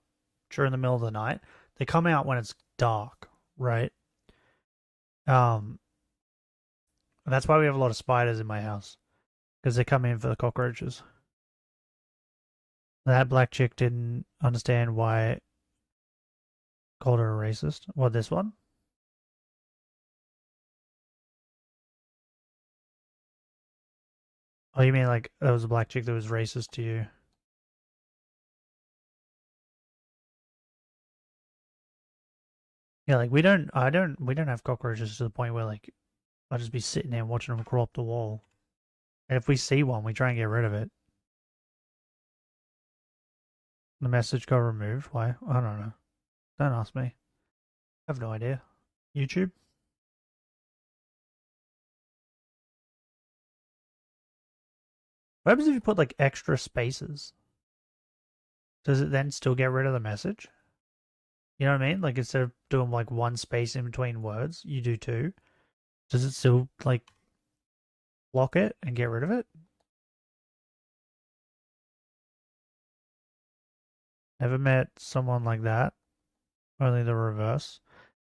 during the middle of the night. They come out when it's dark, right? That's why we have a lot of spiders in my house, because they come in for the cockroaches. That black chick didn't understand why I called her a racist. What, this one? Oh, you mean like that was a black chick that was racist to you? Yeah, like we don't have cockroaches to the point where like I'll just be sitting there watching them crawl up the wall. And if we see one, we try and get rid of it. The message got removed. Why? I don't know. Don't ask me. I have no idea. YouTube? What happens if you put like extra spaces? Does it then still get rid of the message? You know what I mean? Like instead of doing like one space in between words, you do two. Does it still like block it and get rid of it? Never met someone like that. Only the reverse.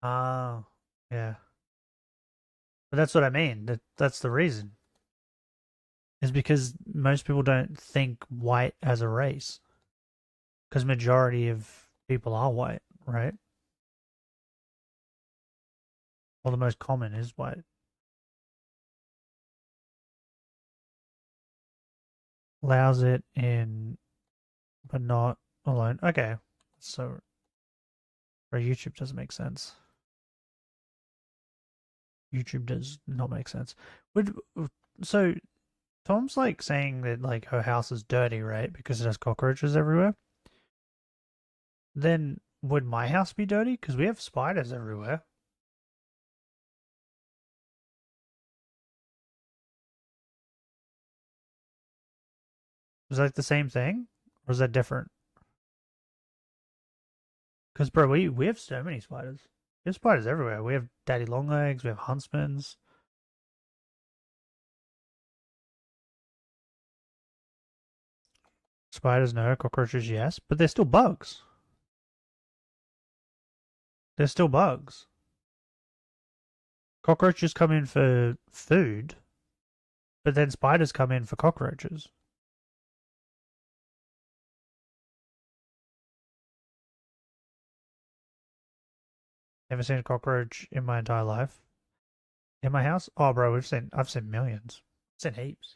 Oh, yeah. But that's what I mean. That's the reason. Is because most people don't think white as a race. Because majority of people are white, right? Well, the most common is white. Allows it in, but not alone. Okay. So, for YouTube doesn't make sense. YouTube does not make sense. So Tom's like saying that like her house is dirty, right? Because it has cockroaches everywhere. Then would my house be dirty? Because we have spiders everywhere. Is that the same thing? Or is that different? Because bro, we have so many spiders. We have spiders everywhere. We have daddy longlegs, we have huntsmans. Spiders no, cockroaches yes, but they're still bugs. They're still bugs. Cockroaches come in for food, but then spiders come in for cockroaches. Never seen a cockroach in my entire life. In my house? Oh, bro, I've seen millions. I've seen heaps.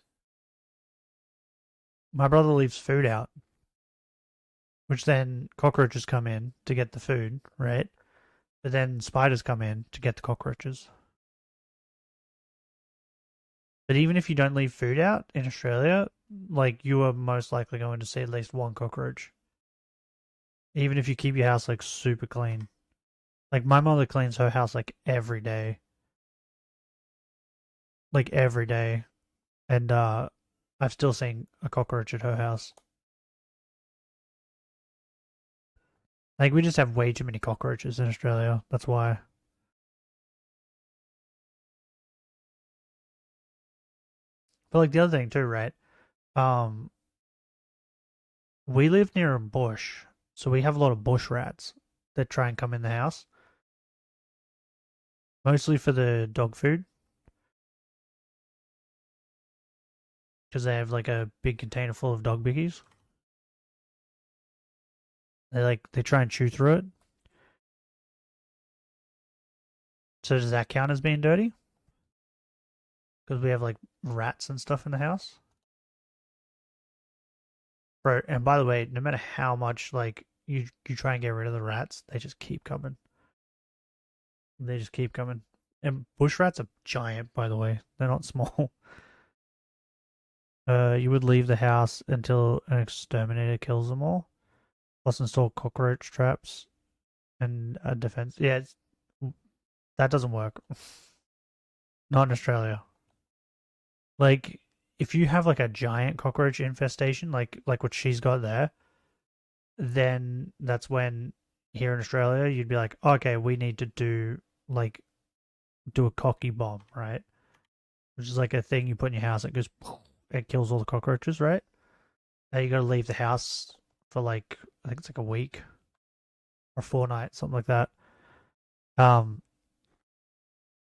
My brother leaves food out, which then cockroaches come in to get the food, right? But then spiders come in to get the cockroaches. But even if you don't leave food out in Australia, like you are most likely going to see at least one cockroach. Even if you keep your house like super clean. Like my mother cleans her house like every day. Like every day. And I've still seen a cockroach at her house. Like we just have way too many cockroaches in Australia. That's why. But like the other thing too, right? We live near a bush, so we have a lot of bush rats that try and come in the house. Mostly for the dog food. Because they have like a big container full of dog bickies. They try and chew through it. So does that count as being dirty? Because we have like rats and stuff in the house. Bro, and by the way, no matter how much like you try and get rid of the rats, they just keep coming. They just keep coming. And bush rats are giant, by the way. They're not small. You would leave the house until an exterminator kills them all. Plus install cockroach traps and a defense. Yeah, that doesn't work. Not in Australia. Like, if you have like a giant cockroach infestation, like what she's got there, then that's when here in Australia you'd be like, okay, we need to do a cocky bomb, right? Which is like a thing you put in your house that goes, it kills all the cockroaches, right? Now you got to leave the house for like, I think it's like a week or 4 nights, something like that.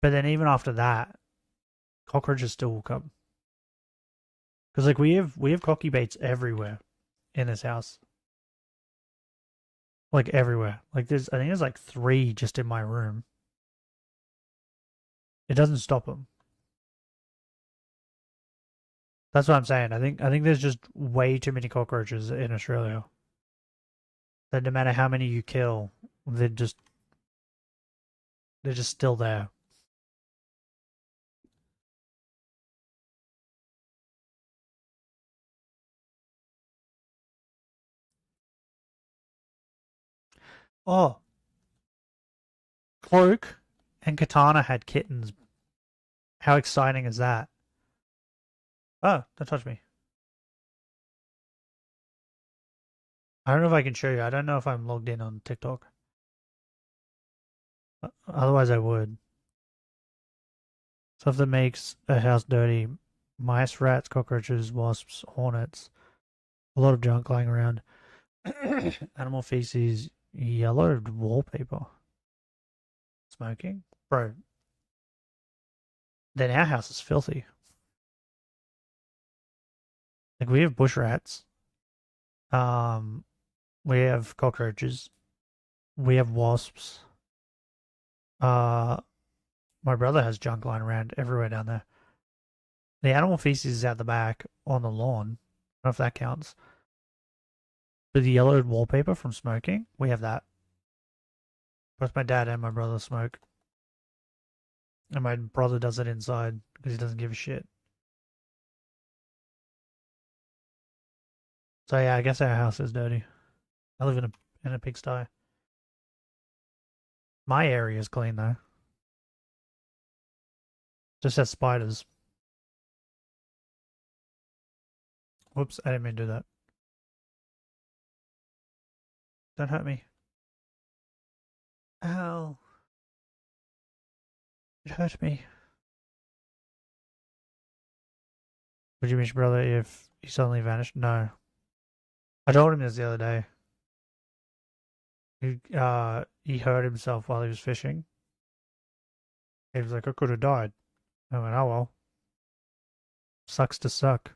But then even after that, cockroaches still will come. Because like we have cocky baits everywhere in this house. Like everywhere. Like I think there's like 3 just in my room. It doesn't stop them. That's what I'm saying. I think there's just way too many cockroaches in Australia. That no matter how many you kill, they're just still there. Oh, Cloak and Katana had kittens. How exciting is that? Oh, don't touch me. I don't know if I can show you. I don't know if I'm logged in on TikTok. Otherwise, I would. Stuff that makes a house dirty. Mice, rats, cockroaches, wasps, hornets. A lot of junk lying around. Animal feces, yellowed wallpaper. Smoking? Bro. Then our house is filthy. Like, we have bush rats. We have cockroaches. We have wasps. My brother has junk lying around everywhere down there. The animal feces is out the back on the lawn. I don't know if that counts. But the yellowed wallpaper from smoking, we have that. Both my dad and my brother smoke. And my brother does it inside because he doesn't give a shit. So yeah, I guess our house is dirty. I live in a pigsty. My area is clean though. Just has spiders. Whoops, I didn't mean to do that. Don't hurt me. Ow. It hurt me. Would you miss your brother if he suddenly vanished? No. I told him this the other day. He hurt himself while he was fishing. He was like, I could have died. I went, oh well. Sucks to suck.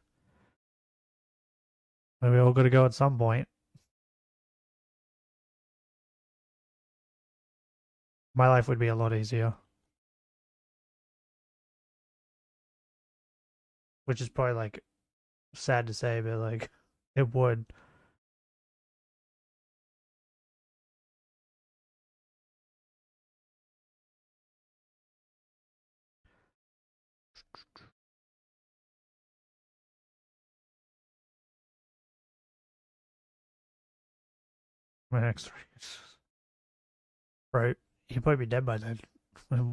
We all got to go at some point. My life would be a lot easier. Which is probably like sad to say, but like it would. My next three. Right. He'd probably be dead by then.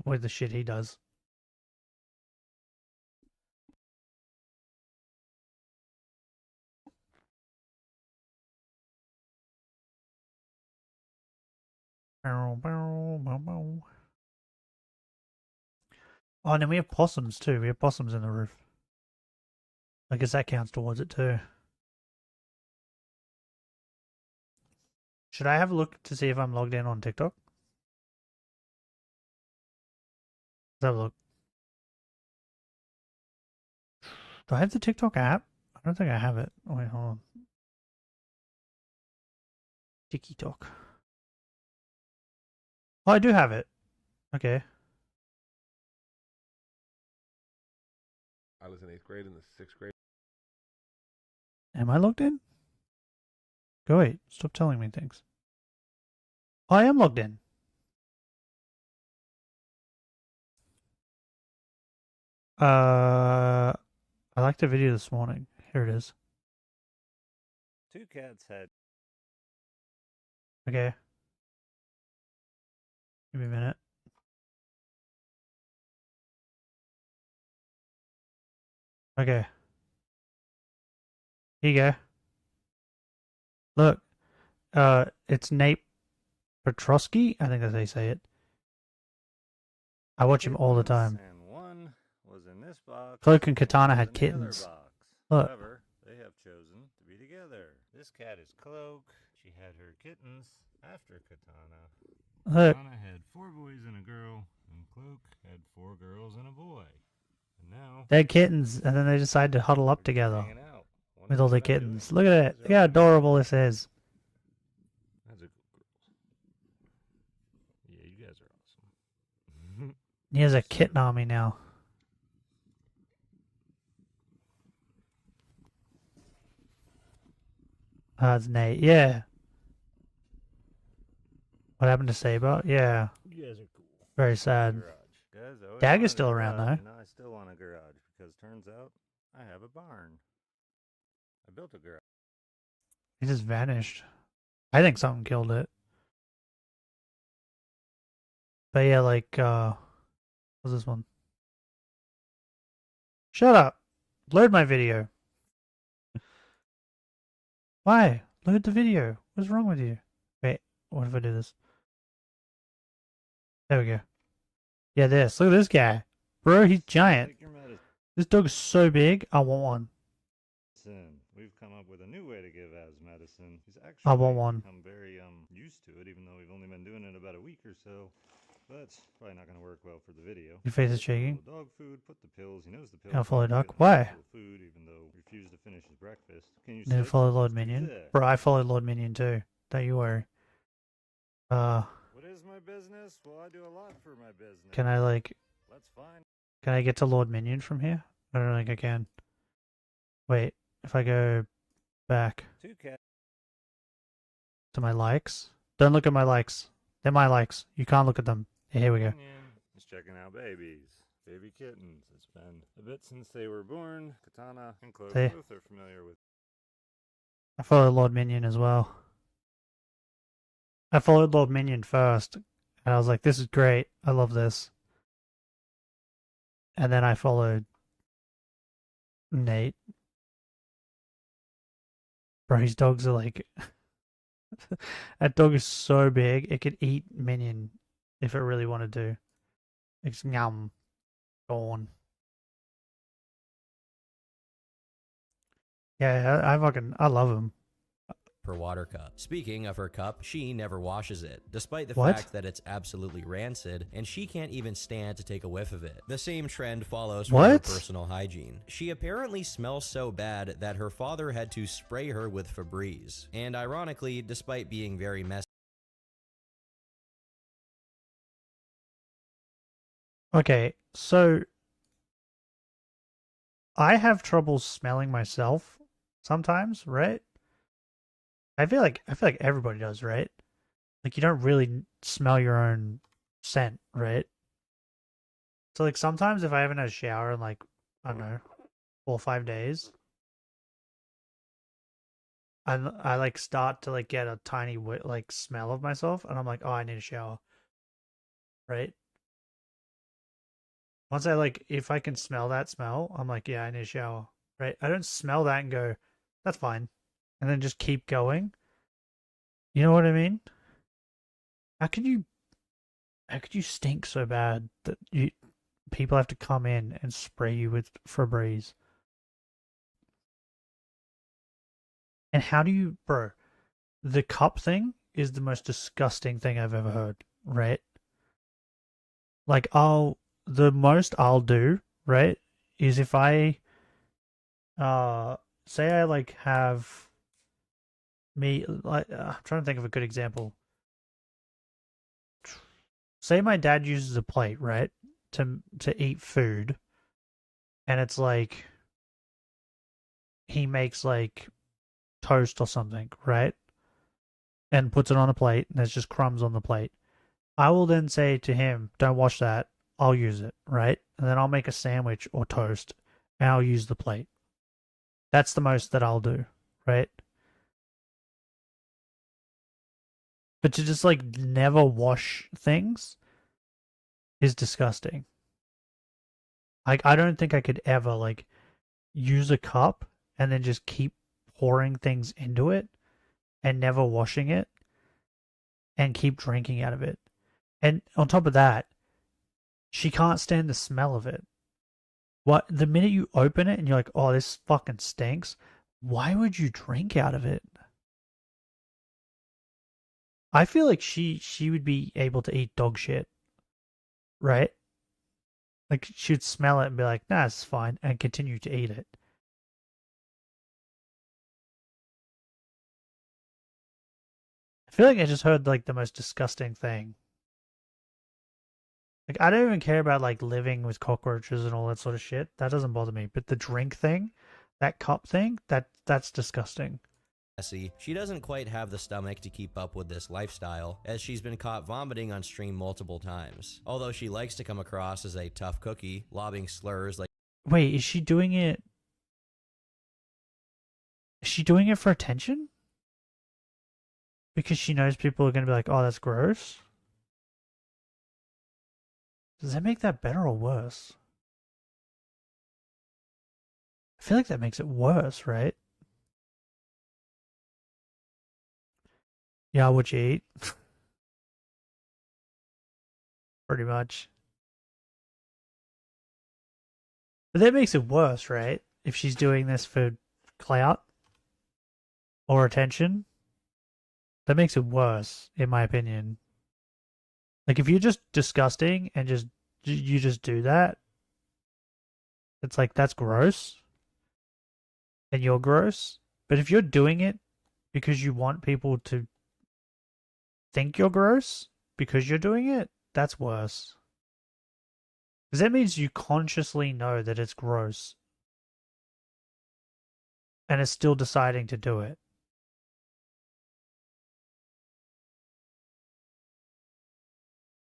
With the shit he does. Oh, and then we have possums too. We have possums in the roof. I guess that counts towards it too. Should I have a look to see if I'm logged in on TikTok? Let's have a look. Do I have the TikTok app? I don't think I have it. Oh, wait, hold on. TikTok. Oh, I do have it. Okay. grade and the 6th grade. Am I logged in? Go wait. Stop telling me things. Oh, I am logged in. I liked a video this morning. Here it is. Two cats had. Okay. Give me a minute. Okay. Here you go. Look. It's Nate Petrosky. I think that's how you say it. I watch him all the time. And one was in this box. Cloak and Katana had in the other kittens. box. Look. However, they have chosen to be together. This cat is Cloak. She had her kittens after Katana. Look. Katana had 4 boys and a girl, and Cloak had 4 girls and a boy. And now They're kittens, and then they decide to huddle up together hanging out. One with of all them their I'm doing kittens. Look at it. is Look how our- adorable this is. That's a good girl. Yeah, you guys are awesome. He has a kitten army now. That's Nate. Yeah. What happened to Saber? Yeah. You guys are cool. Very sad. Garage. Guys, I always Dagger's wanted a still around, garage, though. and now I still want a garage because turns out I have a barn. I built a garage. He just vanished. I think something killed it. But yeah, like, what's this one? Shut up. Load my video. Why? Load the video. What's wrong with you? Wait, what if I do this? There we go. Yeah, this. Look at this guy. Bro, he's giant. Take your medicine. This dog is so big, I want one. We've come up with a new way to give Az medicine. He's actually I want one. become very used to it, even though we've only been doing it about a week or so. But it's probably not going to work well for the video. Your face is Put a shaking. little dog food, put the pills. He knows the pills. I'll follow aren't Doc. good Why? actual food, even though he refused to finish his breakfast. Can you Didn't sit? follow Lord Let's do Minion. that. Bro, I follow Lord Minion too. Don't you worry. What is my business? Well, I do a lot for my business. Can I like... Let's find. Can I get to Lord Minion from here? I don't think I can. Wait, if I go back Two cats. to my likes. Don't look at my likes. They're my likes. You can't look at them. Yeah, here we go. He's checking out babies. Baby kittens. It's been a bit since they were born. Katana and Cloak See? both are familiar with. I followed Lord Minion as well. I followed Lord Minion first. And I was like, this is great. I love this. And then I followed Nate. Bro, his dogs are like... That dog is so big, it could eat Minion if it really wanted to. It's gone. Yeah, I love him. Per water cup. Speaking of her cup, she never washes it, despite the What? fact that it's absolutely rancid, and she can't even stand to take a whiff of it. The same trend follows for her What? personal hygiene. She apparently smells so bad that her father had to spray her with Febreze. And ironically, despite being very messy, Okay, so I have trouble smelling myself sometimes, right? I feel like everybody does, right? Like you don't really smell your own scent, right? So like sometimes if I haven't had a shower in like I don't know 4 or 5 days, I like start to like get a tiny like smell of myself, and I'm like, oh, I need a shower, right? Once I like, if I can smell that smell, I'm like, yeah, I need a shower, right? I don't smell that and go, that's fine, and then just keep going. You know what I mean? How could you stink so bad that people have to come in and spray you with Febreze? And how do you, bro? The cup thing is the most disgusting thing I've ever heard, right? Like, the most I'll do, right, is if I, say I like have me, like, I'm trying to think of a good example. Say my dad uses a plate, right, to eat food, and it's like he makes like toast or something, right? And puts it on a plate, and there's just crumbs on the plate. I will then say to him, don't wash that, I'll use it, right? And then I'll make a sandwich or toast, and I'll use the plate. That's the most that I'll do, right? But to just like never wash things is disgusting. Like, I don't think I could ever like use a cup and then just keep pouring things into it and never washing it and keep drinking out of it. And on top of that, she can't stand the smell of it. What, the minute you open it and you're like, oh, this fucking stinks, why would you drink out of it? I feel like she would be able to eat dog shit, right? Like, she'd smell it and be like, nah, it's fine, and continue to eat it. I feel like I just heard, like, the most disgusting thing. Like, I don't even care about, like, living with cockroaches and all that sort of shit. That doesn't bother me. But the drink thing, that cup thing, that's disgusting. She doesn't quite have the stomach to keep up with this lifestyle, as she's been caught vomiting on stream multiple times. Although she likes to come across as a tough cookie, lobbing slurs like, Wait, is she doing it? Is she doing it for attention? Because she knows people are going to be like, oh, that's gross? Does that make that better or worse? I feel like that makes it worse, right? Yeah, what you eat? Pretty much. But that makes it worse, right? If she's doing this for clout or attention, that makes it worse, in my opinion. Like, if you're just disgusting and you just do that, it's like, that's gross. And you're gross. But if you're doing it because you want people to think you're gross because you're doing it, that's worse. Because that means you consciously know that it's gross and is still deciding to do it.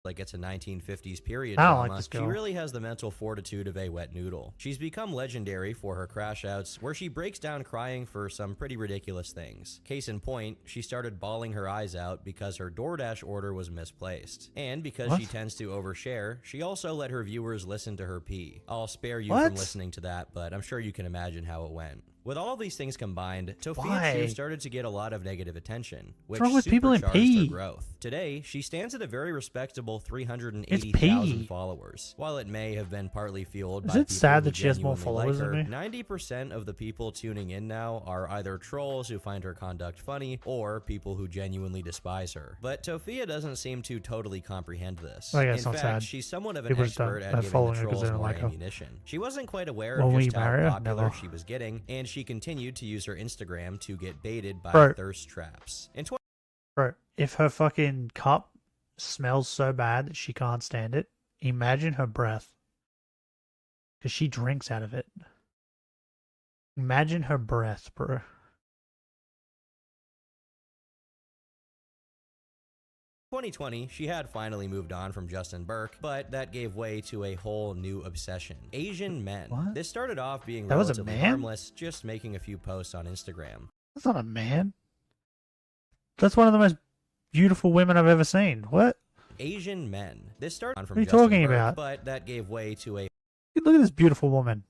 like it's a 1950s period I don't drama, like this she girl. really has the mental fortitude of a wet noodle. She's become legendary for her crash outs, where she breaks down crying for some pretty ridiculous things. Case in point, she started bawling her eyes out because her DoorDash order was misplaced. And because she tends to overshare, she also let her viewers listen to her pee. I'll spare you from listening to that, but I'm sure you can imagine how it went. With all of these things combined, Tofia started to get a lot of negative attention, which supercharged her growth. Today, she stands at a very respectable 380,000 followers. While it may have been partly fueled by people sad who that she has more genuinely followers like than her, me? 90% of the people tuning in now are either trolls who find her conduct funny, or people who genuinely despise her. But Tofia doesn't seem to totally comprehend this. I guess In it's not fact, sad. she's somewhat of an People just expert don't- at they're giving the following her 'cause trolls they don't more like her. ammunition. She wasn't quite aware Will of we just how marry her? popular Never. she was getting, and she continued to use her Instagram to get baited by Bro. thirst traps. In Bro, if her fucking cup smells so bad that she can't stand it, imagine her breath. Because she drinks out of it. Imagine her breath, bro. In 2020, she had finally moved on from Justin Burke, but that gave way to a whole new obsession: Asian men. What? This started off being That was a relatively man? harmless, just making a few posts on Instagram. That's not a man. That's one of the most beautiful women I've ever seen. What? Asian men. This started from What are you Justin talking Burke, about? but that gave way to a Look at this beautiful woman.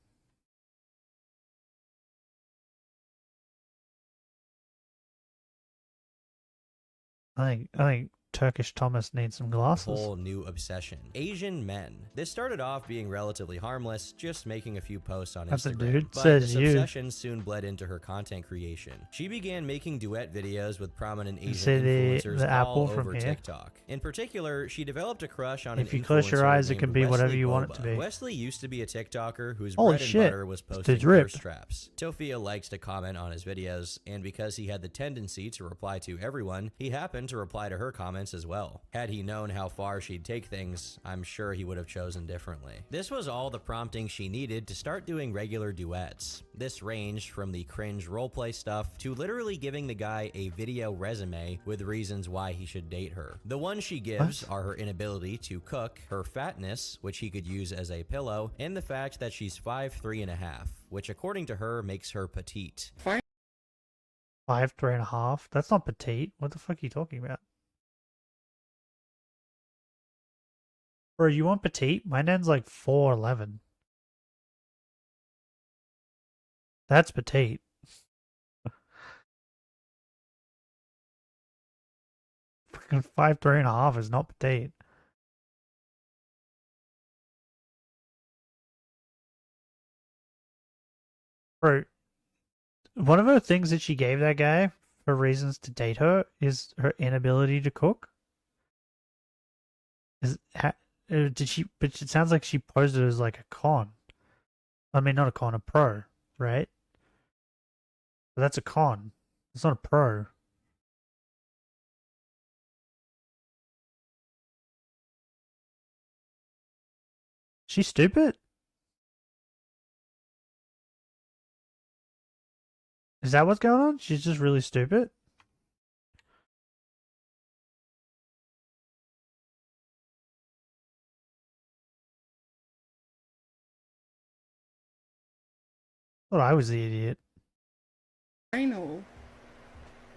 I think Turkish Thomas needs some glasses. whole new obsession: Asian men. This started off being relatively harmless, just making a few posts on That's a Instagram. dude. But Says this you. obsession soon bled into her content creation. She began making duet videos with prominent You Asian see influencers the apple all from over here? TikTok. In particular, she developed a crush on If an you close your influencer eyes, it named can be whatever Wesley you want it Boba. to be. Wesley used to be a TikToker whose Holy bread and shit. butter was It's the posting drip. thirst traps. Tofia likes to comment on his videos, and because he had the tendency to reply to everyone, he happened to reply to her comment comments as well. Had he known how far she'd take things, I'm sure he would have chosen differently. This was all the prompting she needed to start doing regular duets. This ranged from the cringe roleplay stuff to literally giving the guy a video resume with reasons why he should date her. The ones she gives are her inability to cook, her fatness, which he could use as a pillow, and the fact that she's 5'3.5", which according to her makes her petite. 5'3.5"? That's not petite. What the fuck are you talking about? Bro, you want petite? My nan's like 4'11". That's petite. Fucking 5'3.5" is not petite. Bro, one of the things that she gave that guy for reasons to date her is her inability to cook. Did she? But it sounds like she posed it as like a con. I mean, not a con, a pro, right? But that's a con. It's not a pro. She's stupid? Is that what's going on? She's just really stupid? Thought I was the idiot. Final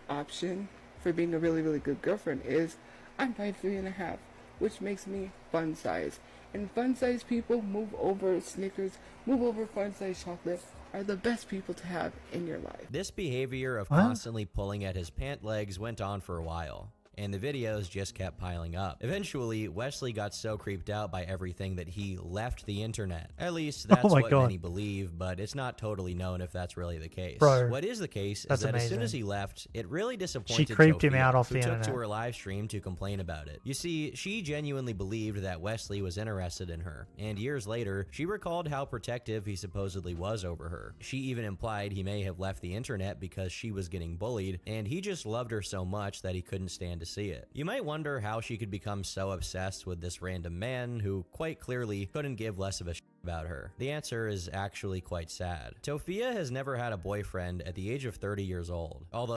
option for being a really, really good girlfriend is I'm 5'3.5", which makes me fun size. And fun size people move over Snickers, move over fun size chocolate, are the best people to have in your life. This behavior of constantly pulling at his pant legs went on for a while, and the videos just kept piling up. Eventually, Wesley got so creeped out by everything that he left the internet. At least that's what many believe, but it's not totally known if that's really the case. Bro, what is the case is that as soon as he left, it really disappointed she creeped him Sophia, out off who the took internet. to her live stream to complain about it. You see, she genuinely believed that Wesley was interested in her, and years later, she recalled how protective he supposedly was over her. She even implied he may have left the internet because she was getting bullied, and he just loved her so much that he couldn't stand to see it. You might wonder how she could become so obsessed with this random man who quite clearly couldn't give less of a shit about her. The answer is actually quite sad. Sophia has never had a boyfriend at the age of 30 years old, although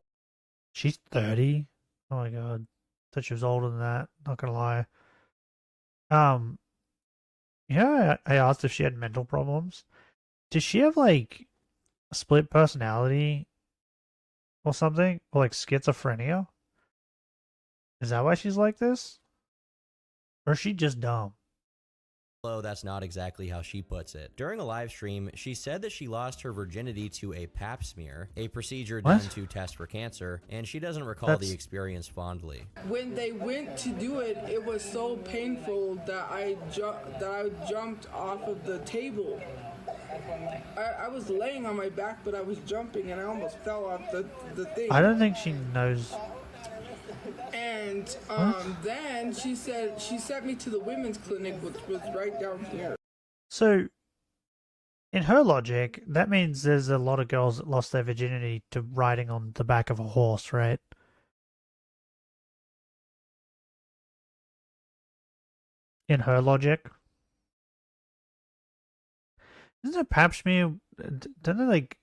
she's 30? Oh my god. I thought she was older than that, not gonna lie. Yeah, I asked if she had mental problems. Does she have like a split personality or something? Or like schizophrenia? Is that why she's like this? Or is she just dumb? that's not exactly how she puts it. During a live stream, she said that she lost her virginity to a pap smear, a procedure done to test for cancer, and she doesn't recall the experience fondly. When they went to do it, it was so painful that I jumped off of the table. I was laying on my back, but I was jumping, and I almost fell off the thing. I don't think she knows. And then she said she sent me to the women's clinic, which was right down here. So, in her logic, that means there's a lot of girls that lost their virginity to riding on the back of a horse, right? In her logic. Isn't it pap smear? Don't they like?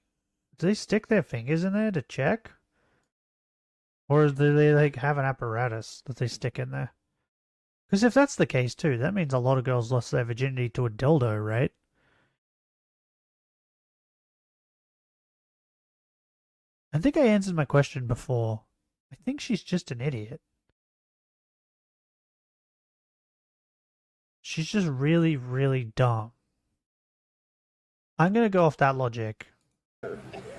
Do they stick their fingers in there to check? Or do they like have an apparatus that they stick in there? Because if that's the case too, that means a lot of girls lost their virginity to a dildo, right? I think I answered my question before. I think she's just an idiot. She's just really, really dumb. I'm going to go off that logic.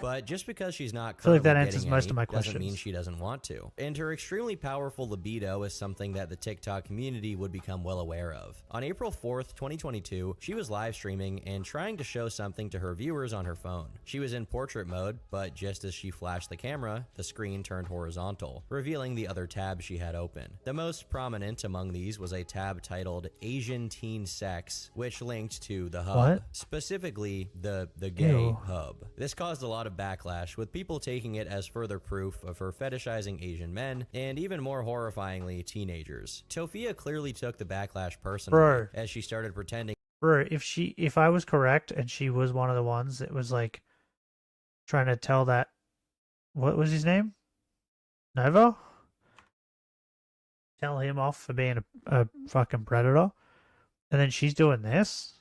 But just because she's not I feel like that currently answers getting most any of my doesn't mean questions. she doesn't want to. And her extremely powerful libido is something that the TikTok community would become well aware of. On April 4th, 2022, she was live streaming and trying to show something to her viewers on her phone. She was in portrait mode, but just as she flashed the camera, the screen turned horizontal, revealing the other tabs she had open. The most prominent among these was a tab titled Asian Teen Sex, which linked to the hub, specifically the gay hub. This caused a lot of of backlash, with people taking it as further proof of her fetishizing Asian men, and even more horrifyingly, teenagers. Tophia clearly took the backlash personally, as she started pretending. Bro, if I was correct and she was one of the ones that was like trying to tell that, what was his name? Nova? Tell him off for being a fucking predator. And then she's doing this?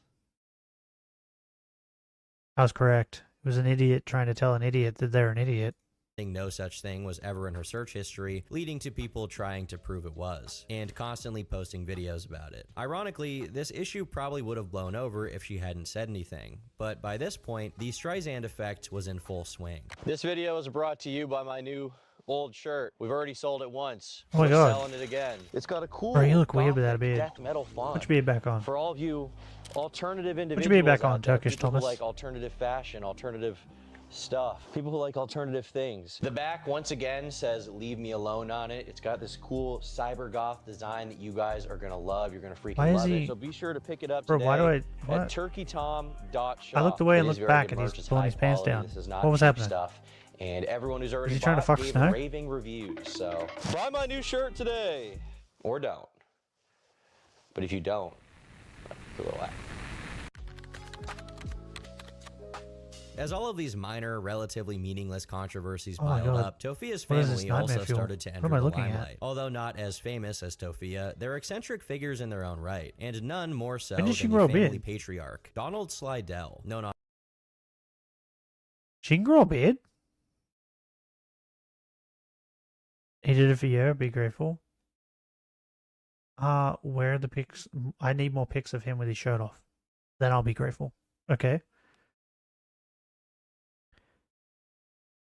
I was correct. It was an idiot trying to tell an idiot that they're an idiot. No such thing was ever in her search history, leading to people trying to prove it was, and constantly posting videos about it. Ironically, this issue probably would have blown over if she hadn't said anything, but by this point, the Streisand effect was in full swing. This video is brought to you by my new old shirt. We've already sold it once. Oh my We're god. selling it again. It's got a cool Bro, you look weird with that beard. death metal font. Put your beard back on. For all of you alternative individuals Put your beard back on, out there, Turkish people Thomas. who like alternative fashion, alternative stuff, people who like alternative things. The back once again says "Leave me alone" on it. It's got this cool cyber goth design that you guys are gonna love. You're gonna freaking love it. So be sure to pick it up today. Bro, why do I? At What? turkeytom.shop. I looked away and It is looked very back good and he's merch. It's pulling his high pants quality. down. This is not What was cheap happening? stuff. And everyone who's already he trying to bought fuck gave Snow? raving reviews. So buy my new shirt today, or don't. But if you don't, it's a little act. As all of these minor, relatively meaningless controversies Oh my piled God. up, Tophia's What is this family nightmare also fuel? started to What enter am I the looking at? limelight. Although not as famous as Tophia, they're eccentric figures in their own right, and none more so When than did she the grow a family beard? patriarch, Donald Slidell, known on She can grow a beard? He did it for you, be grateful. Where are the pics? I need more pics of him with his shirt off. Then I'll be grateful. Okay.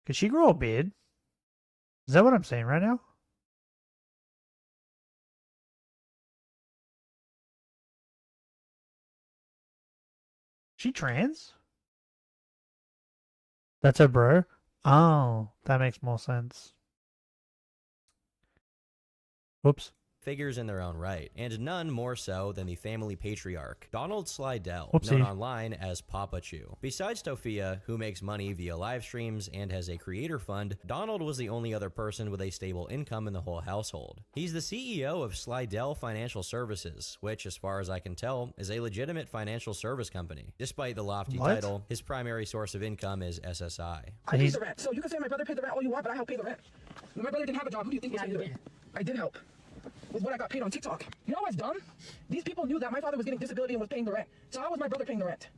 Could she grow a beard? Is that what I'm saying right now? She trans? That's her bro? Oh, that makes more sense. Whoops. figures in their own right, and none more so than the family patriarch, Donald Slidell, Whoopsie. known online as Papa Chew. Besides Tophia, who makes money via live streams and has a creator fund, Donald was the only other person with a stable income in the whole household. He's the CEO of Slidell Financial Services, which, as far as I can tell, is a legitimate financial service company. Despite the lofty What? title, his primary source of income is SSI. I paid the rent. So you can say my brother paid the rent all you want, but I helped pay the rent. When my brother didn't have a job, who do you think was going to do it? I did help. With what I got paid on TikTok. You know what's dumb? These people knew that my father was getting disability and was paying the rent. So how was my brother paying the rent?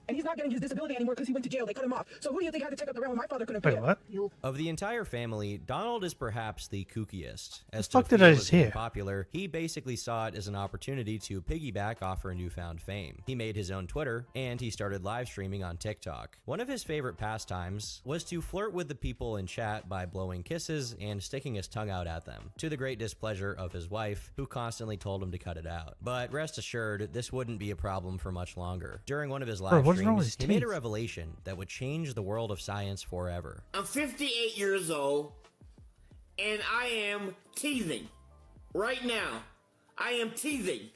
And he's not getting his disability anymore because he went to jail. They cut him off. So who do you think had to take up the rent when my father couldn't pay Wait, it? what? Of the entire family, Donald is perhaps the kookiest. As The fuck did Tophia I was just getting hear? popular, he basically saw it as an opportunity to piggyback off her newfound fame. He made his own Twitter, and he started live streaming on TikTok. One of his favorite pastimes was to flirt with the people in chat by blowing kisses and sticking his tongue out at them, to the great displeasure of his wife, who constantly told him to cut it out. But rest assured, this wouldn't be a problem for much longer. During one of his live what's wrong with streams, his he made a teeth? revelation that would change the world of science forever. I'm 58 years old, and I am teething. Right now, I am teething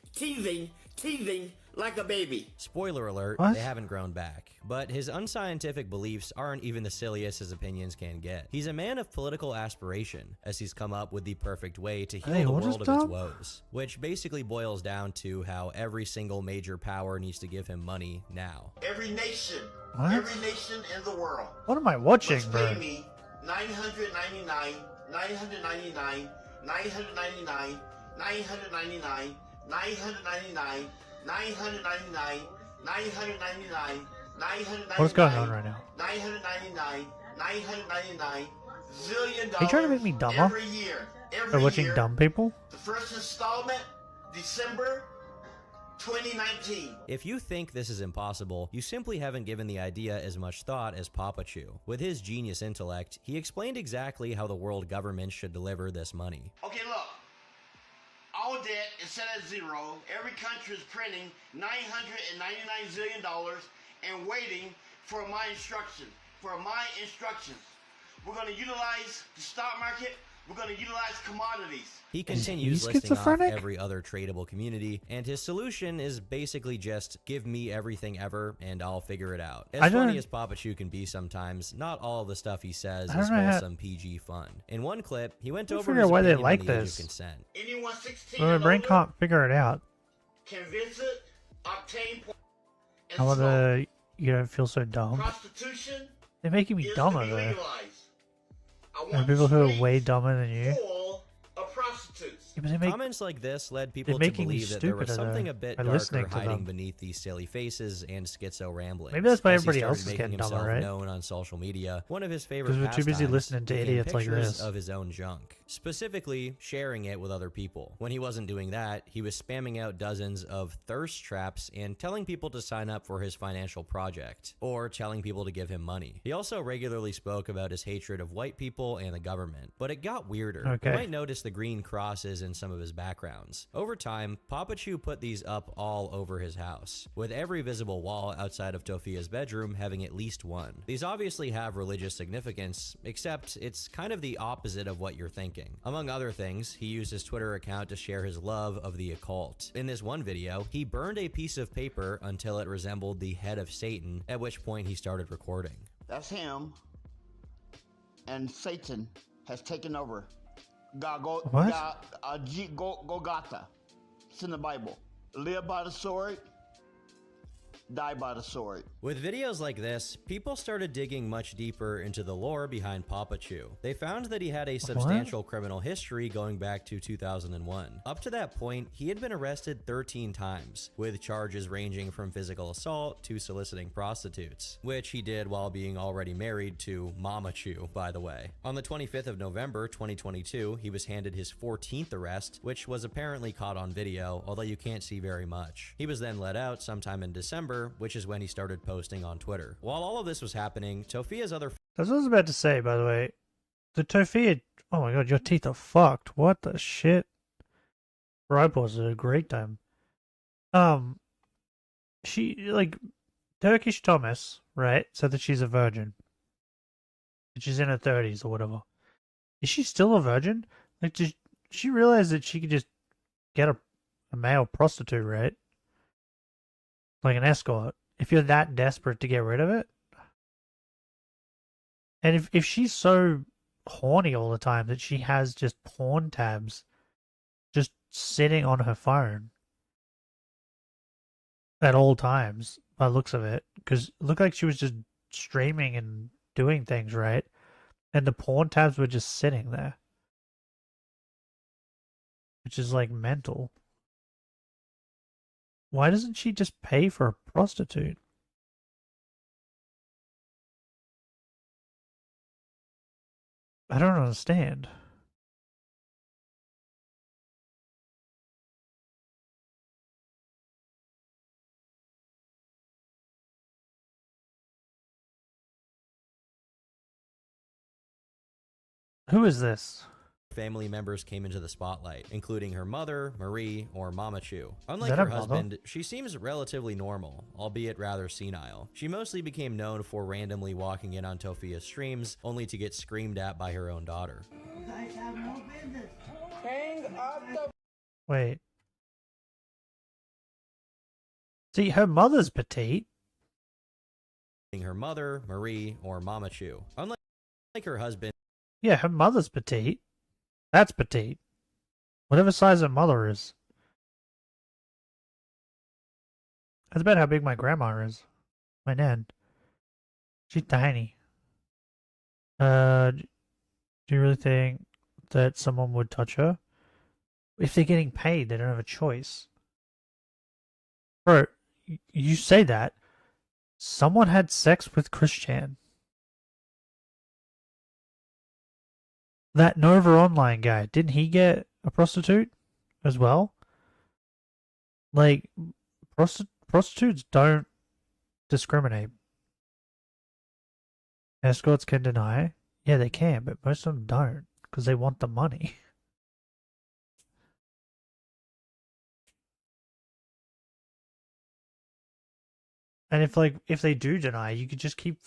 like a baby. Spoiler alert, What? they haven't grown back. But his unscientific beliefs aren't even the silliest his opinions can get. He's a man of political aspiration, as he's come up with the perfect way to heal Hey, the what is world of its dumb? woes. Which basically boils down to how every single major power needs to give him money now. Every nation, What? every nation in the world What am I watching, must bro? pay me $999, $999, $999, $999, $999, $999, $999, $999. What's going on right now? $999, $999, zillion Are you trying to make me dumber? every year. By watching year. dumb people? The first installment, December 2019. If you think this is impossible, you simply haven't given the idea as much thought as Papa Chew. With his genius intellect, he explained exactly how the world government should deliver this money. Okay, look. All debt is set at zero. Every country is printing $999 zillion and waiting for my instructions. We're going to utilize the stock market. We're going to utilize commodities. He Is continues he listing off schizophrenic? every other tradable community, and his solution is basically just give me everything ever and I'll figure it out. I As funny don't- as Papachu can be sometimes, not all of the stuff he says I is don't know how- wholesome PG fun. In one clip, he went I don't over figure his out why they opinion like on the age of this. consent. Anyone 16 Well, my and brain older can't figure it out. can visit, obtain, and I want smoke. to, you don't feel so dumb. Prostitution They're making me is dumber to be though. legalized. I There are want people who are streets way dumber than you. full of prostitutes. Yeah, but they make, Comments like this led people to making me believe that there was stupider, something though, a bit by darker listening to hiding them. beneath these silly faces and schizo ramblings. Maybe that's why As he everybody started else is making getting dumber, himself right? known on social media. One of his favorite 'Cause we're too busy pastimes listening to became idiots like pictures this. of his own junk, specifically sharing it with other people. When he wasn't doing that, he was spamming out dozens of thirst traps and telling people to sign up for his financial project, or telling people to give him money. He also regularly spoke about his hatred of white people and the government, but it got weirder. Okay. You might notice the green crosses in some of his backgrounds. Over time, Papachu put these up all over his house, with every visible wall outside of Tofia's bedroom having at least one. These obviously have religious significance, except it's kind of the opposite of what you're thinking. Among other things, he used his Twitter account to share his love of the occult. In this one video, he burned a piece of paper until it resembled the head of Satan, at which point he started recording. That's him. And Satan has taken over. What? Golgotha. It's in the Bible. Live by the sword, die by the sword. With videos like this, people started digging much deeper into the lore behind Papachu. They found that he had a substantial criminal history going back to 2001. Up to that point, he had been arrested 13 times, with charges ranging from physical assault to soliciting prostitutes, which he did while being already married to Mamachu, by the way. On the 25th of November 2022, he was handed his 14th arrest, which was apparently caught on video, although you can't see very much. He was then let out sometime in December, which is when he started posting on Twitter. While all of this was happening, Tofia's other That's what I was about to say, by the way. The Tofia, oh my god, your teeth are fucked. What the shit? Ripos are a great time. She, like, Turkish Thomas, right, said that she's a virgin. And she's in her 30s or whatever. Is she still a virgin? Like, did she realize that she could just get a male prostitute, right? Like an escort. If you're that desperate to get rid of it. And if she's so horny all the time that she has just porn tabs just sitting on her phone at all times, by the looks of it, because it looked like she was just streaming and doing things, right? And the porn tabs were just sitting there. Which is like mental. Why doesn't she just pay for a prostitute? I don't understand. Who is this? family members came into the spotlight, including her mother, Marie, or Mamachu. Unlike that her her mother? husband, she seems relatively normal, albeit rather senile. She mostly became known for randomly walking in on Tofia's streams, only to get screamed at by her own daughter. Hang up the Wait. See, her mother's petite. Her mother, Marie, or Mamachu. Unlike her husband, Yeah, her mother's petite. That's petite. Whatever size her mother is. That's about how big my grandma is. My nan. She's tiny. Do you really think that someone would touch her? If they're getting paid, they don't have a choice. Bro, you say that. Someone had sex with Christian. That Nova Online guy, didn't he get a prostitute as well? Like, prostitutes don't discriminate. Escorts can deny. Yeah, they can, but most of them don't because they want the money. And if they do deny, you could just keep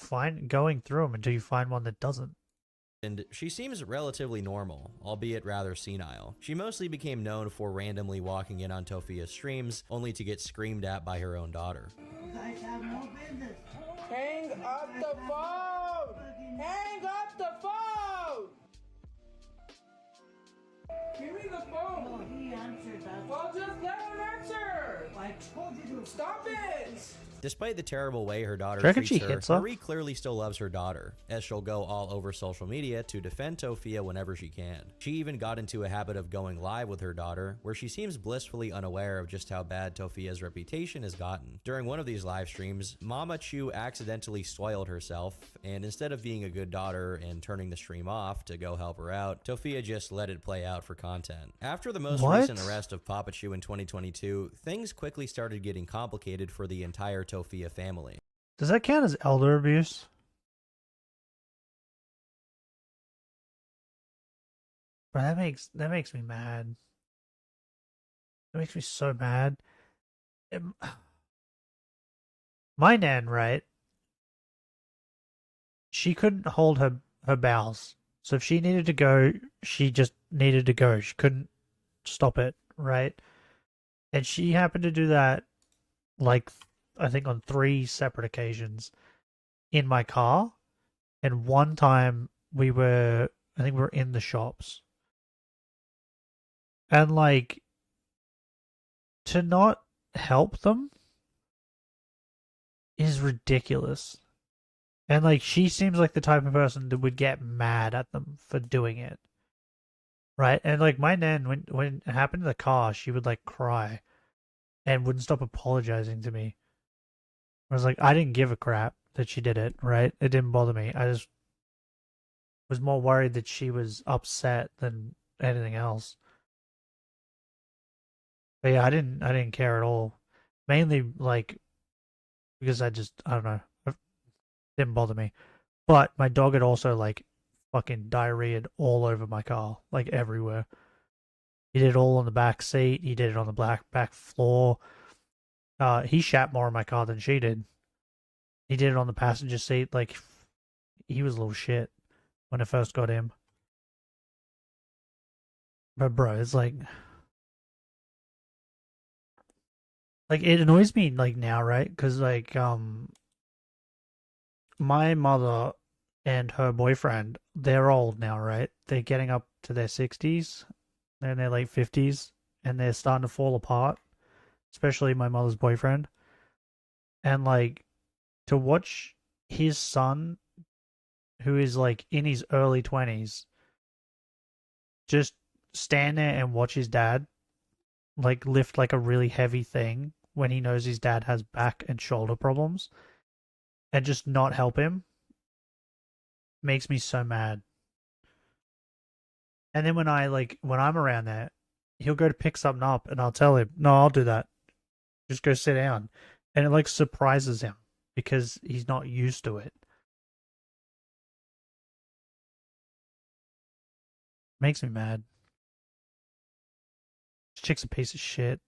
going through them until you find one that doesn't. and she seems relatively normal, albeit rather senile. She mostly became known for randomly walking in on Tofia's streams, only to get screamed at by her own daughter. Hang up the phone! Hang up the phone! Give me the phone! No, he answered that. Well, just let him answer! I told you to stop it! Despite the terrible way her daughter Do you reckon treats she her, hits her? Marie clearly still loves her daughter, as she'll go all over social media to defend Tofia whenever she can. She even got into a habit of going live with her daughter, where she seems blissfully unaware of just how bad Tofia's reputation has gotten. During one of these live streams, Mama Chu accidentally soiled herself, and instead of being a good daughter and turning the stream off to go help her out, Tofia just let it play out for content. After the most recent arrest of Papa Chu in 2022, things quickly started getting complicated for the entire Tofia family. Does that count as elder abuse? Bro, that makes me mad. That makes me so mad. My nan, right? She couldn't hold her bowels. So if she needed to go, she just needed to go. She couldn't stop it, right? And she happened to do that, like, I think on 3 separate occasions in my car. And one time I think we were in the shops. And, like, to not help them is ridiculous. And, like, she seems like the type of person that would get mad at them for doing it. Right? And, like, my nan, when it happened in the car, she would, like, cry and wouldn't stop apologizing to me. I was like, I didn't give a crap that she did it, right? It didn't bother me. I just was more worried that she was upset than anything else. But yeah, I didn't care at all. Mainly, like, because I don't know. It didn't bother me. But my dog had also, like, fucking diarrheaed all over my car. Like, everywhere. He did it all on the back seat. He did it on the back floor. He shat more in my car than she did. He did it on the passenger seat. Like, he was a little shit when I first got him. But bro, it's like it annoys me, like, now, right? Because, like, my mother and her boyfriend, they're old now, right? They're getting up to their 60s. They're in their late 50s. And they're starting to fall apart. Especially my mother's boyfriend. And, like, to watch his son, who is, like, in his early 20s, just stand there and watch his dad, like, lift, like, a really heavy thing when he knows his dad has back and shoulder problems, and just not help him, makes me so mad. And then when I'm around there, he'll go to pick something up, and I'll tell him, no, I'll do that. Just go sit down. And it, like, surprises him because he's not used to it. Makes me mad. This chick's a piece of shit.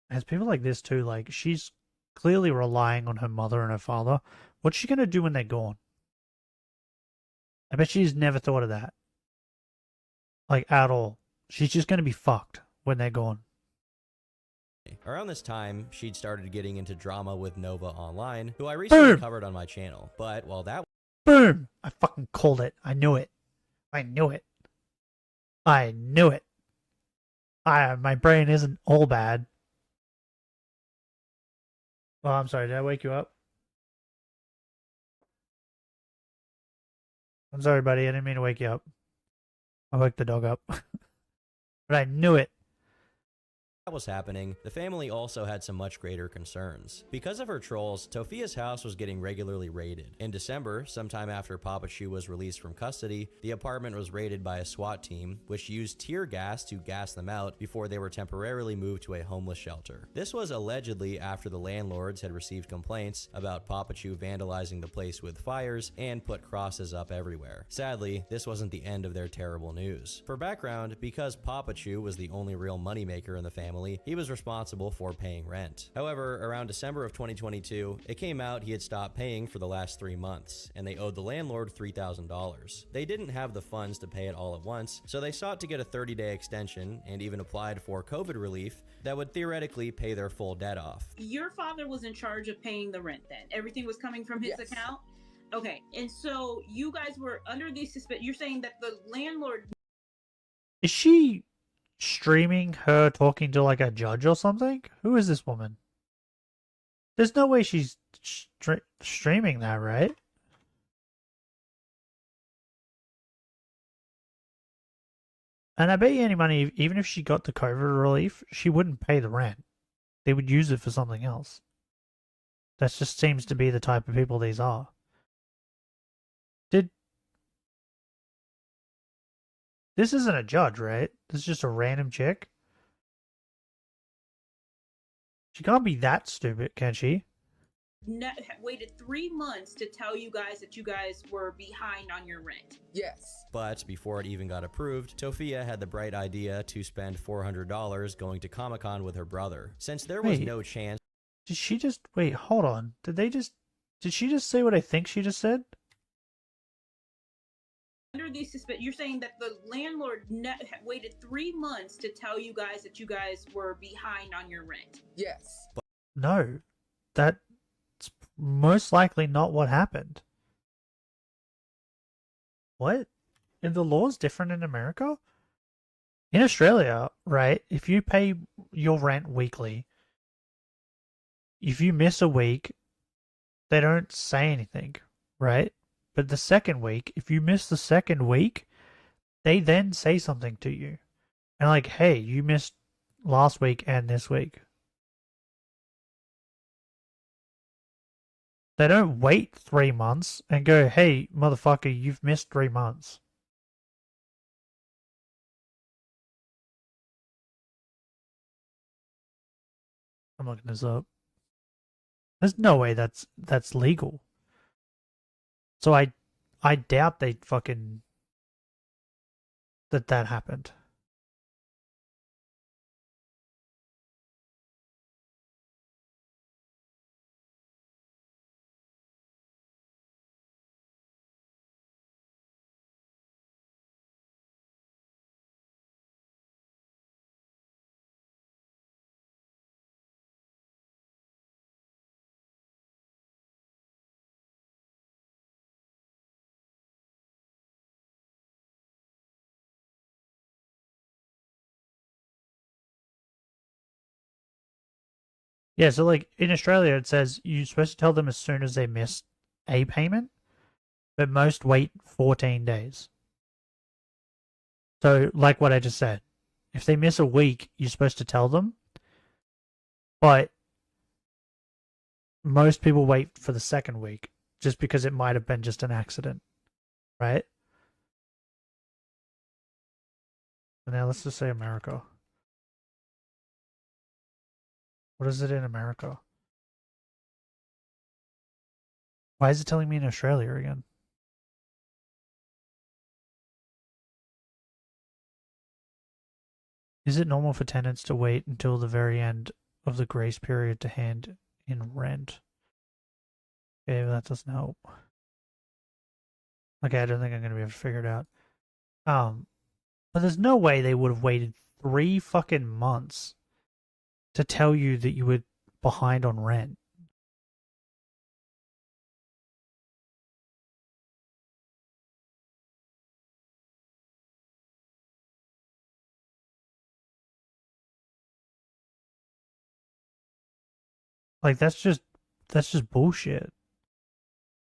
There's people like this too, like, she's clearly relying on her mother and her father. What's she gonna do when they're gone? I bet she's never thought of that. Like, at all. She's just gonna be fucked when they're gone. Around this time, she'd started getting into drama with Nova Online, who I recently covered on my channel. But while that... Boom! I fucking called it. I knew it. I knew it. I knew it. My brain isn't all bad. Oh, I'm sorry. Did I wake you up? I'm sorry, buddy. I didn't mean to wake you up. I woke the dog up. But I knew it. That was happening, the family also had some much greater concerns. Because of her trolls, Tofia's house was getting regularly raided. In December, sometime after Papa Chu was released from custody, the apartment was raided by a SWAT team, which used tear gas to gas them out before they were temporarily moved to a homeless shelter. This was allegedly after the landlords had received complaints about Papa Chu vandalizing the place with fires and put crosses up everywhere. Sadly, this wasn't the end of their terrible news. For background, because Papa Chu was the only real moneymaker in the family, family, he was responsible for paying rent. However, around December of 2022, it came out he had stopped paying for the last 3 months, and they owed the landlord $3,000. They didn't have the funds to pay it all at once, so they sought to get a 30-day extension and even applied for COVID relief that would theoretically pay their full debt off. Your father was in charge of paying the rent then? Everything was coming from his account? Okay, and so you guys were under the suspicion. You're saying that the landlord... Is she streaming her talking to like a judge or something? Who is this woman? There's no way she's streaming that, right? And I bet you any money, even if she got the COVID relief, she wouldn't pay the rent. They would use it for something else. That just seems to be the type of people these are. This isn't a judge, right? This is just a random chick. She can't be that stupid, can she? Waited 3 months to tell you guys that you guys were behind on your rent. Yes. But before it even got approved, Tofia had the bright idea to spend $400 going to Comic-Con with her brother. Since there was no chance... Did she just... Wait, hold on. Did she just say what I think she just said? Under the suspicion, you're saying that the landlord waited 3 months to tell you guys that you guys were behind on your rent. Yes. No. That's most likely not what happened. What? Are the laws different in America? In Australia, right, if you pay your rent weekly, if you miss a week, they don't say anything, right? But the second week, if you miss the second week, they then say something to you. And like, hey, you missed last week and this week. They don't wait 3 months and go, hey, motherfucker, you've missed 3 months. I'm looking this up. There's no way that's legal. So I doubt they fucking that happened. Yeah, so like in Australia it says you're supposed to tell them as soon as they miss a payment, but most wait 14 days. So like what I just said, if they miss a week, you're supposed to tell them, but most people wait for the second week just because it might have been just an accident, right? And now let's just say America. What is it in America? Why is it telling me in Australia again? Is it normal for tenants to wait until the very end of the grace period to hand in rent? Okay, well, that doesn't help. Okay, I don't think I'm going to be able to figure it out. But there's no way they would have waited 3 fucking months to tell you that you were behind on rent. Like that's just bullshit.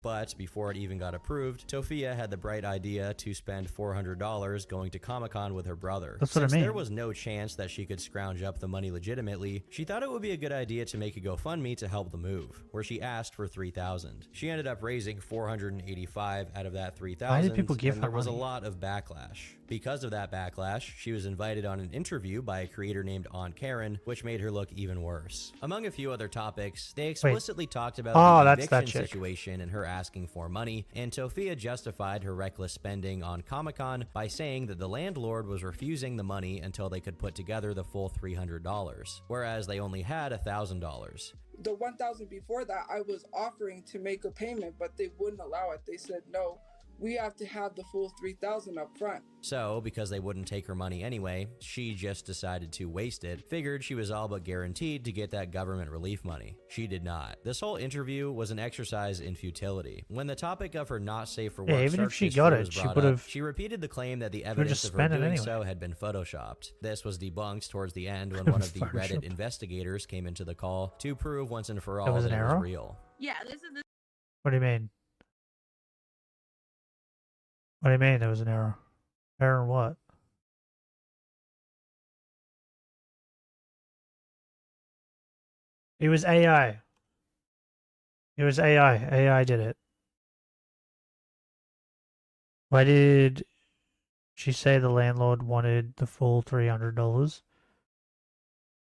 But before it even got approved, Tofia had the bright idea to spend $400 going to Comic-Con with her brother. That's what I mean. Since there was no chance that she could scrounge up the money legitimately, she thought it would be a good idea to make a GoFundMe to help the move, where she asked for $3,000. She ended up raising $485 out of that $3,000. Why did people give and her there was a money? lot of backlash. Because of that backlash, she was invited on an interview by a creator named Aunt Karen, which made her look even worse. Among a few other topics, they explicitly talked about the that's that eviction chick. situation and her asking for money, and Tofia justified her reckless spending on Comic-Con by saying that the landlord was refusing the money until they could put together the full $300, whereas they only had $1,000. The 1,000 before that, I was offering to make a payment, but they wouldn't allow it. They said, no, we have to have the full 3,000 up front. So, because they wouldn't take her money anyway, she just decided to waste it, figured she was all but guaranteed to get that government relief money. She did not. This whole interview was an exercise in futility. When the topic of her not safe for work even if search she history got it, was she brought would up, have. she repeated the claim that the evidence of her doing so had been photoshopped. This was debunked towards the end when one of the Reddit investigators came into the call to prove once and for all that it was real. Yeah, this is the. What do you mean? What do you mean there was an error? Error in what? It was AI. It was AI. AI did it. Why did she say the landlord wanted the full $300?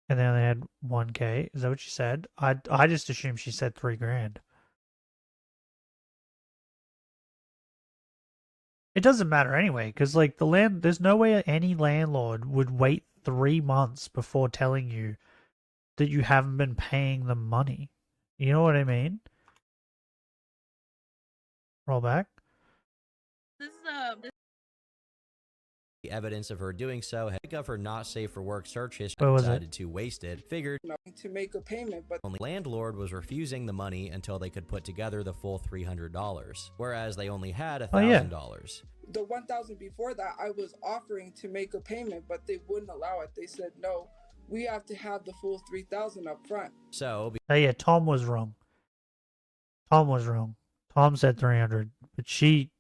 And they only had 1K? Is that what she said? I just assumed she said $3,000. It doesn't matter anyway, because like there's no way any landlord would wait 3 months before telling you that you haven't been paying them money. You know what I mean? Roll back. This is The evidence of her doing so had of her not safe for work search history decided to waste it, figured to make a payment, but only landlord was refusing the money until they could put together the full $300, whereas they only had $1,000. The 1,000 before that, I was offering to make a payment, but they wouldn't allow it. They said, no, we have to have the full 3,000 up front. So, oh yeah, Tom was wrong. Tom was wrong. Tom said 300, but she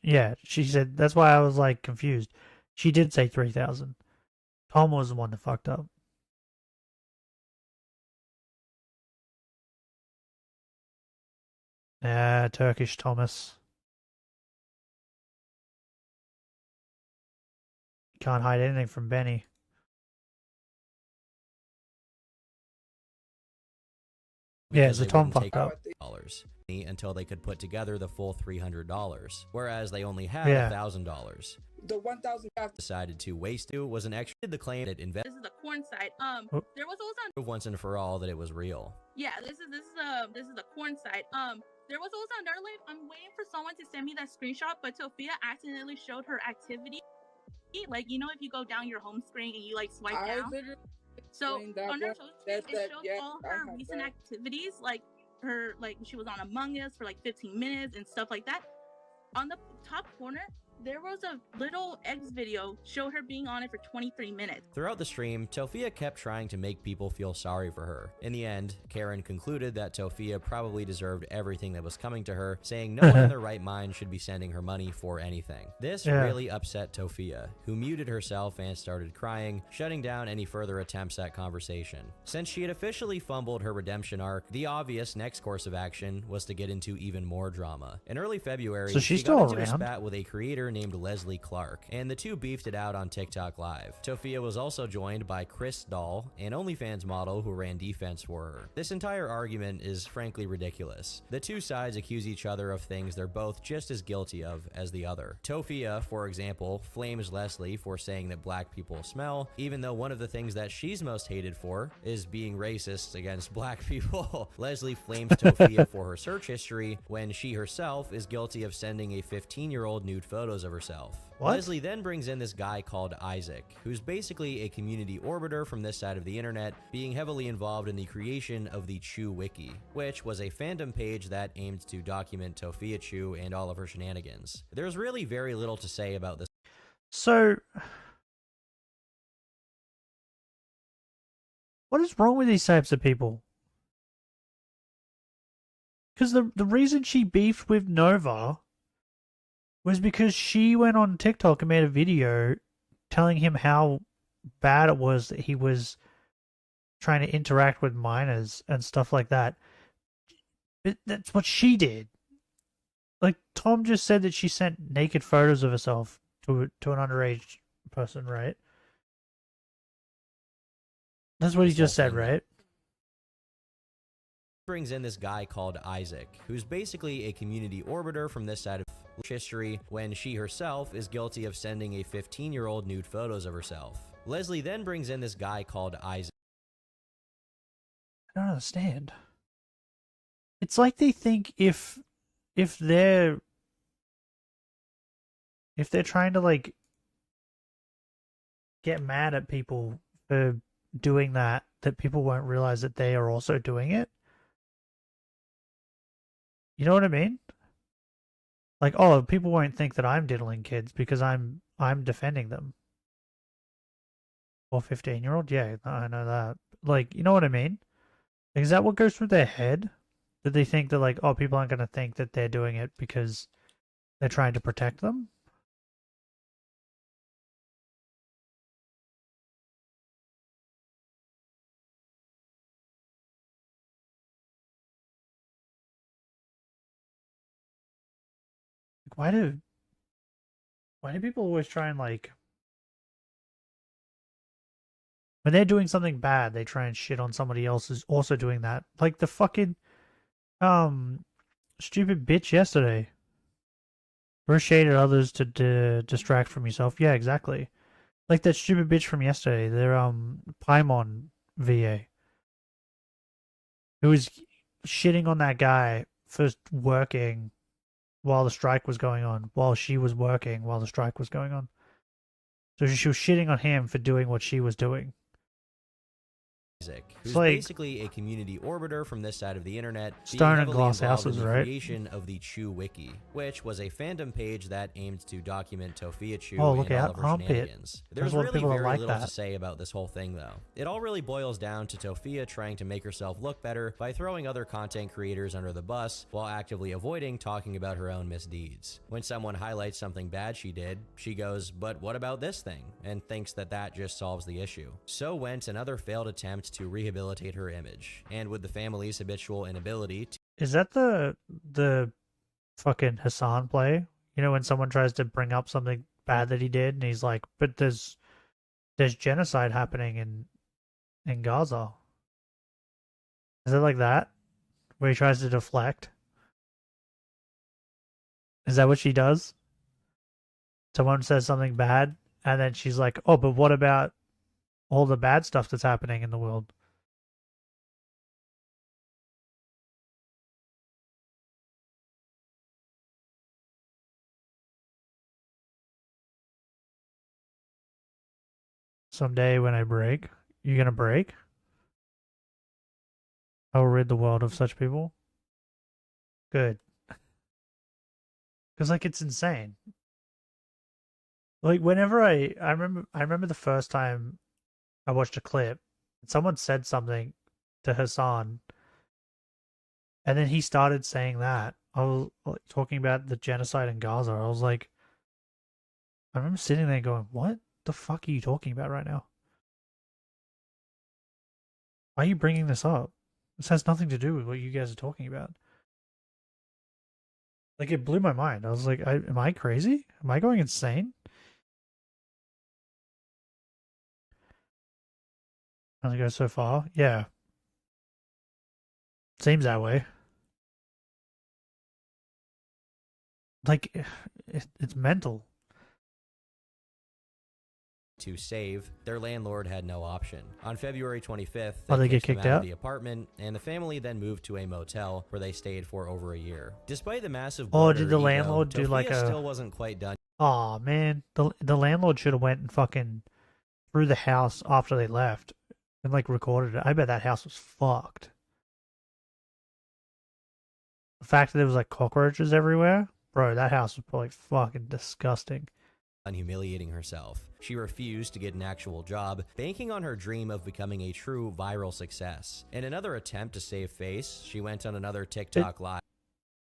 said, that's why I was like confused. She did say 3,000. Tom was the one that fucked up. Turkish Thomas. Can't hide anything from Benny. Yeah, so Tom fucked up. Until they could put together the full $300, whereas they only had $1,000. The 1,000 decided to waste it was an extra. The claim that This is the corn side. There was also prove once and for all that it was real. Yeah, this is the corn side. There was also another link. I'm waiting for someone to send me that screenshot, but Tofia accidentally showed her activity. Like, you know, if you go down your home screen and you like swipe down. So on her social it shows all her recent activities, like her, like she was on Among Us for like 15 minutes and stuff like that. On the top corner, there was a little X video showed her being on it for 23 minutes. Throughout the stream, Tofia kept trying to make people feel sorry for her. In the end, Karen concluded that Tofia probably deserved everything that was coming to her, saying no one in their right mind should be sending her money for anything. This really upset Tofia, who muted herself and started crying, shutting down any further attempts at conversation. Since she had officially fumbled her redemption arc, the obvious next course of action was to get into even more drama. In early February, so she got into a spat with a creator named Leslie Clark, and the two beefed it out on TikTok Live. Tofia was also joined by Chris Doll, an OnlyFans model who ran defense for her. This entire argument is frankly ridiculous. The two sides accuse each other of things they're both just as guilty of as the other. Tofia, for example, flames Leslie for saying that black people smell, even though one of the things that she's most hated for is being racist against black people. Leslie flames Tofia for her search history when she herself is guilty of sending a 15-year-old nude photos of herself. What? Leslie then brings in this guy called Isaac, who's basically a community orbiter from this side of the internet, being heavily involved in the creation of the Chew Wiki, which was a fandom page that aimed to document Tofia Chew and all of her shenanigans. There's really very little to say about this. So, what is wrong with these types of people? Because the reason she beefed with Nova was because she went on TikTok and made a video telling him how bad it was that he was trying to interact with minors and stuff like that. But that's what she did. Like, Tom just said that she sent naked photos of herself to an underage person, right? That's what he just said, right? Brings in this guy called Isaac, who's basically a community orbiter from this side of history, when she herself is guilty of sending a 15-year-old nude photos of herself. Leslie then brings in this guy called Isaac. I don't understand. It's like they think if they're trying to like get mad at people for doing that people won't realize that they are also doing it. You know what I mean? Like, oh, people won't think that I'm diddling kids because I'm defending them. Or 15-year-old? Yeah, I know that. Like, you know what I mean? Is that what goes through their head? That they think that, like, oh, people aren't going to think that they're doing it because they're trying to protect them? Why do people always try and like when they're doing something bad, they try and shit on somebody else who's also doing that? Like the fucking stupid bitch yesterday. Throw shade at others to distract from yourself. Yeah, exactly. Like that stupid bitch from yesterday. They're Paimon VA. Who was shitting on that guy for working while the strike was going on, while she was working while the strike was going on. So she was shitting on him for doing what she was doing. Who's like, basically a community orbiter from this side of the internet, Stone being and glass heavily involved houses, in the right? creation of the Chew Wiki, which was a fandom page that aimed to document Tofia Chew Oh, look and all at of her armpit. shenanigans. There's There's a lot of really people that very like little that. to say about this whole thing, though. It all really boils down to Tofia trying to make herself look better by throwing other content creators under the bus while actively avoiding talking about her own misdeeds. When someone highlights something bad she did, she goes, "But what about this thing?" and thinks that that just solves the issue. So went another failed attempt to rehabilitate her image, and with the family's habitual inability to Is that the fucking Hassan play? You know, when someone tries to bring up something bad that he did, and he's like, "But there's genocide happening in Gaza." Is it like that, where he tries to deflect? Is that what she does? Someone says something bad, and then she's like, "Oh, but what about all the bad stuff that's happening in the world?" Someday when I break, you gonna break? I will rid the world of such people. Good. Because like it's insane. Like whenever I remember the first time I watched a clip, someone said something to Hassan, and then he started saying that. I was like, talking about the genocide in Gaza. I was like, I remember sitting there going, "What the fuck are you talking about right now? Why are you bringing this up? This has nothing to do with what you guys are talking about." Like it blew my mind. I was like, am I crazy? Am I going insane? Only go so far? Yeah. Seems that way. Like, it's mental. to save, their landlord had no option. On February 25th, They get kicked them kicked out out? of the apartment, and the family then moved to a motel where they stayed for over a year. Despite the massive Oh, blunder did the ego, landlord do like Tofia a? still wasn't quite done. Oh man, the landlord should have went and fucking through the house after they left and like recorded it. I bet that house was fucked. The fact that there was like cockroaches everywhere, bro, that house was probably fucking disgusting. On humiliating herself. She refused to get an actual job, banking on her dream of becoming a true viral success. In another attempt to save face, she went on another TikTok live.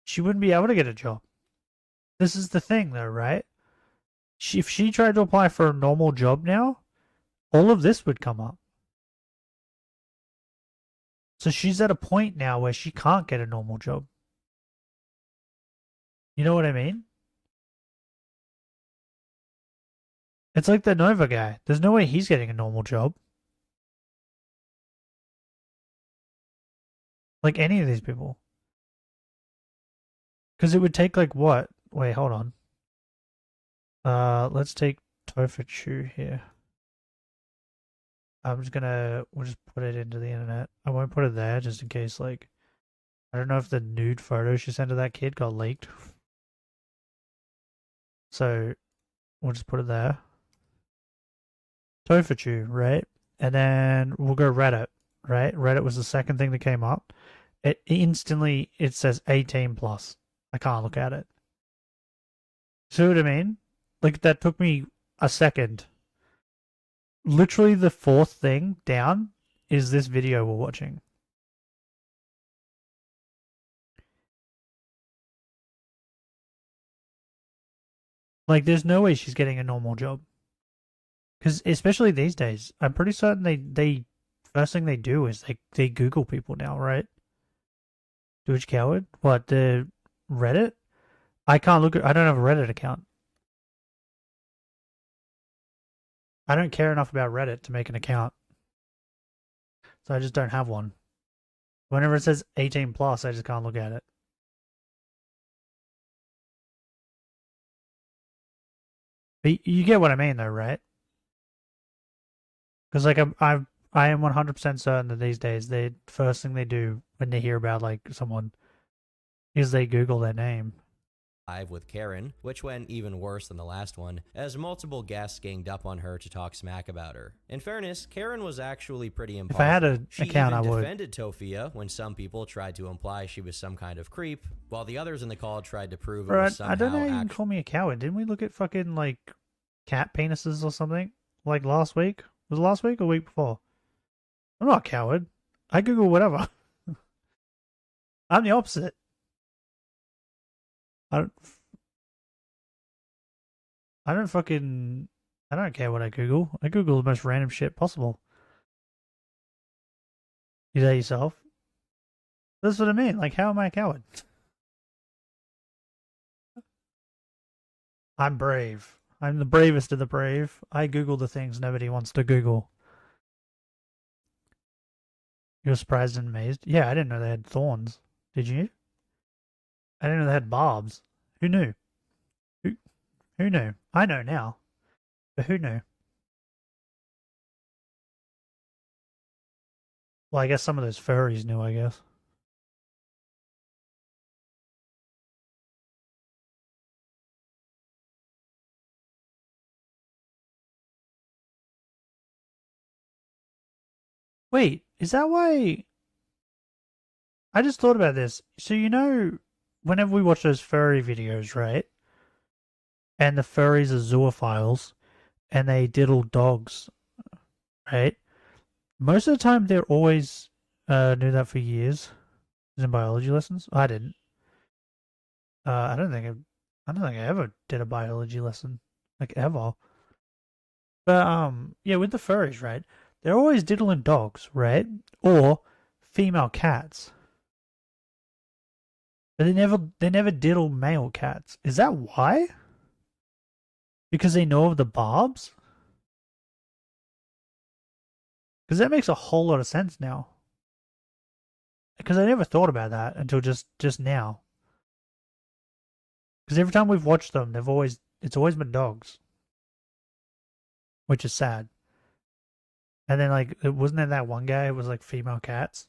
She wouldn't be able to get a job. This is the thing though, right? If she tried to apply for a normal job now, all of this would come up. So she's at a point now where she can't get a normal job. You know what I mean? It's like the Nova guy. There's no way he's getting a normal job. Like any of these people. Because it would take like what? Wait, hold on. Let's take Tofuchu here. We'll just put it into the internet. I won't put it there just in case, like, I don't know if the nude photo she sent to that kid got leaked. So, we'll just put it there. Tofuchu, right? And then we'll go Reddit, right? Reddit was the second thing that came up. It says 18 plus. I can't look at it. See what I mean? Like, that took me a second. Literally the fourth thing down is this video we're watching. Like, there's no way she's getting a normal job. Because especially these days, I'm pretty certain they first thing they do is they Google people now, right? Doge Coward? What, the Reddit? I can't look at, I don't have a Reddit account. I don't care enough about Reddit to make an account. So I just don't have one. Whenever it says 18 plus, I just can't look at it. But you get what I mean though, right? Because like I am 100% certain that these days the first thing they do when they hear about like someone is they Google their name. With Karen, which went even worse than the last one, as multiple guests ganged up on her to talk smack about her. In fairness, Karen was actually pretty impartial. If I had an account, I would. She defended Tofia when some people tried to imply she was some kind of creep, while the others in the call tried to prove it was somehow I don't know how you can call me a coward. Didn't we look at fucking like cat penises or something? Like last week? Was it last week or week before? I'm not a coward. I Google whatever. I'm the opposite. I don't care what I Google. I Google the most random shit possible. You that yourself? That's what I mean. Like, how am I a coward? I'm brave. I'm the bravest of the brave. I Google the things nobody wants to Google. You're surprised and amazed? Yeah, I didn't know they had thorns. Did you? I didn't know they had barbs. Who knew? Who knew? I know now. But who knew? Well, I guess some of those furries knew, I guess. Wait, is that why... I just thought about this. So, you know, whenever we watch those furry videos, right? And the furries are zoophiles, and they diddle dogs, right? Most of the time, they're always knew that for years. In biology lessons, I didn't. I don't think I ever did a biology lesson, like ever. But yeah, with the furries, right? They're always diddling dogs, right? Or female cats. But they never diddle male cats. Is that why? Because they know of the barbs? Because that makes a whole lot of sense now. Because I never thought about that until just now. Because every time we've watched them, it's always been dogs. Which is sad. And then like, wasn't there that one guy who was like female cats?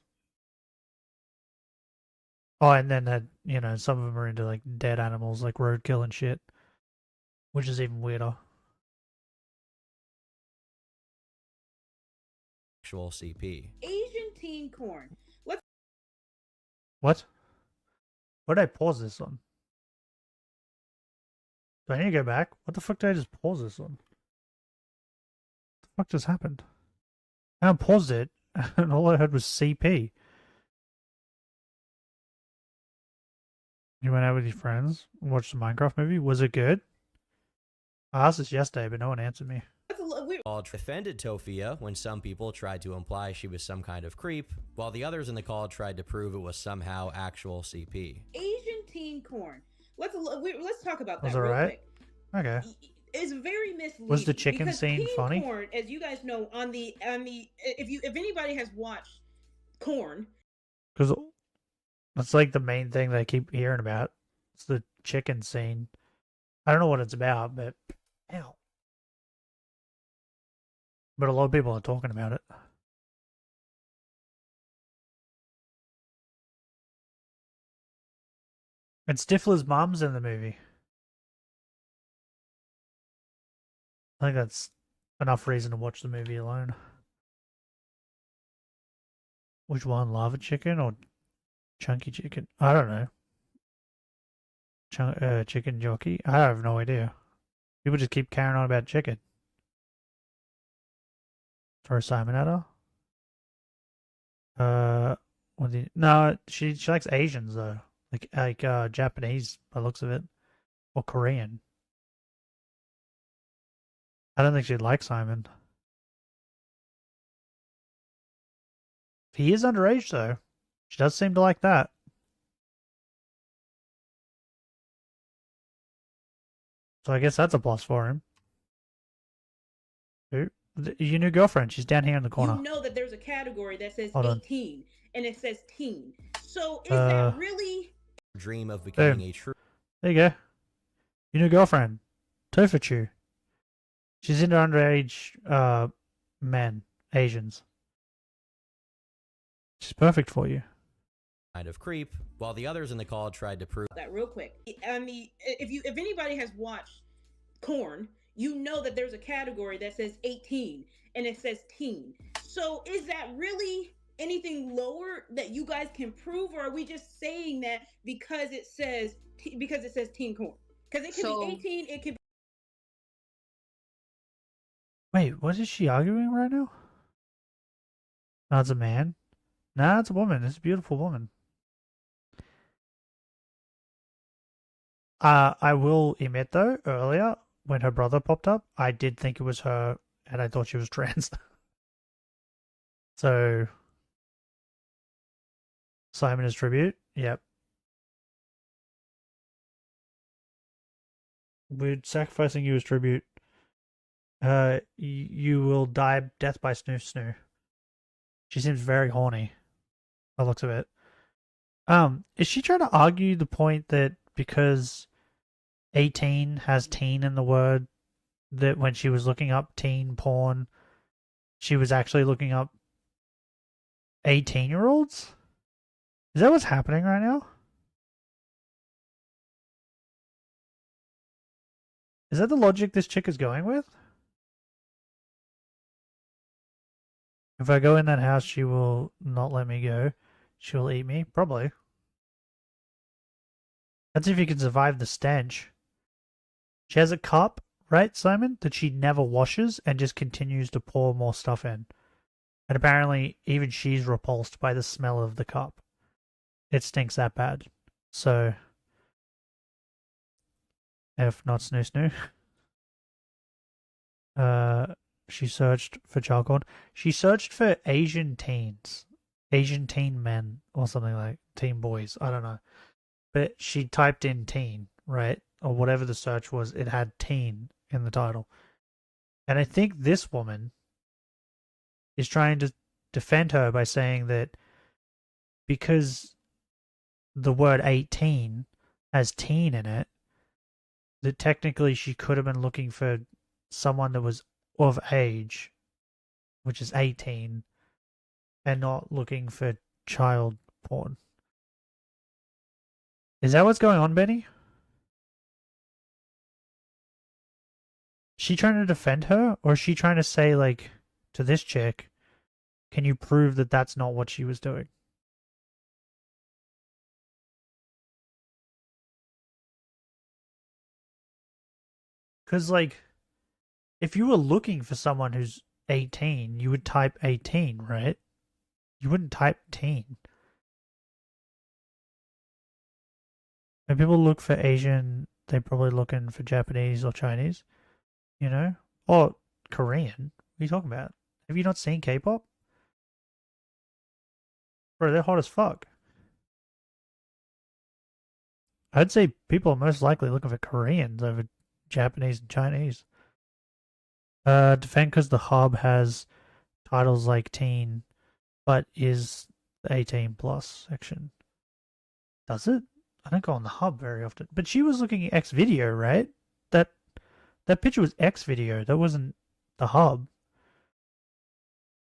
Oh, and then you know, some of them are into like dead animals, like roadkill and shit. Which is even weirder. Actual CP. Asian teen corn. What? What did I pause this on? Do I need to go back? What the fuck did I just pause this on? What the fuck just happened? I paused it, and all I heard was CP. You went out with your friends, watched the Minecraft movie. Was it good? I asked this yesterday, but no one answered me. All defended Tofia when some people tried to imply she was some kind of creep, while the others in the call tried to prove it was somehow actual CP. Asian teen corn. Let's talk about that. Was it real right? quick. Okay. It's very misleading. Was the chicken because scene teen funny? Corn, as you guys know, if anybody has watched Corn, because That's like the main thing they keep hearing about. It's the chicken scene. I don't know what it's about, but ow. But a lot of people are talking about it. And Stifler's mum's in the movie. I think that's enough reason to watch the movie alone. Which one, lava chicken or chunky chicken? I don't know. Chicken jockey? I have no idea. People just keep carrying on about chicken. Throw Simon at her. No, she likes Asians though, like Japanese by the looks of it, or Korean. I don't think she'd like Simon. He is underage though. She does seem to like that. So I guess that's a plus for him. Who? Your new girlfriend. She's down here in the corner. You know that there's a category that says Hold on. 18 and it says teen. So is that really? Dream of becoming a true. There you go. Your new girlfriend, Tofuchu. She's into underage men, Asians. She's perfect for you. Kind of creep, while the others in the call tried to prove That real quick. I mean, if anybody has watched Corn, you know that there's a category that says 18 and it says teen. So is that really anything lower that you guys can prove, or are we just saying that because it says teen corn? Because it could be 18, it could be. Wait, what is she arguing right now? No, it's a man. Nah, it's a woman. It's a beautiful woman. I will admit though, earlier when her brother popped up, I did think it was her, and I thought she was trans. So, Simon is tribute. Yep. We're sacrificing you as tribute. You will die death by snoo snoo. She seems very horny. By the looks of it. Is she trying to argue the point that because 18 has teen in the word, that when she was looking up teen porn, she was actually looking up 18-year-olds? Is that what's happening right now? Is that the logic this chick is going with? If I go in that house, she will not let me go. She will eat me? Probably. That's if you can survive the stench. She has a cup, right, Simon, that she never washes and just continues to pour more stuff in. And apparently, even she's repulsed by the smell of the cup. It stinks that bad. So, if not snoo snoo. She searched for child. She searched for Asian teens. Asian teen men or something like teen boys. I don't know. But she typed in teen, right? Or whatever the search was, it had teen in the title. And I think this woman is trying to defend her by saying that because the word 18 has teen in it, that technically she could have been looking for someone that was of age, which is 18, and not looking for child porn. Is that what's going on, Benny? Is she trying to defend her, or is she trying to say, like, to this chick, can you prove that that's not what she was doing? Because, like, if you were looking for someone who's 18, you would type 18, right? You wouldn't type teen. When people look for Asian, they're probably looking for Japanese or Chinese, you know? Or Korean. What are you talking about? Have you not seen K-pop? Bro, they're hot as fuck. I'd say people are most likely looking for Koreans over Japanese and Chinese. Defend because the hub has titles like teen, but is the 18 plus section. Does it? I don't go on the hub very often. But she was looking at X video, right? That that picture was X video. That wasn't the hub.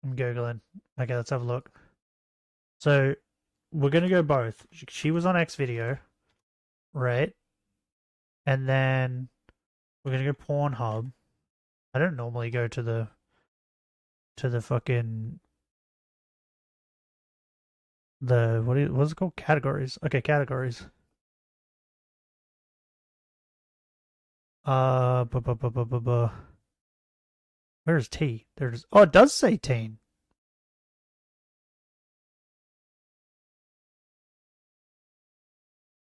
I'm googling. Okay, let's have a look. So we're gonna go both. She was on X video, right? And then we're gonna go Pornhub. I don't normally go to the fucking what's it called? Categories. Okay, categories. Where's T? There's oh, it does say teen.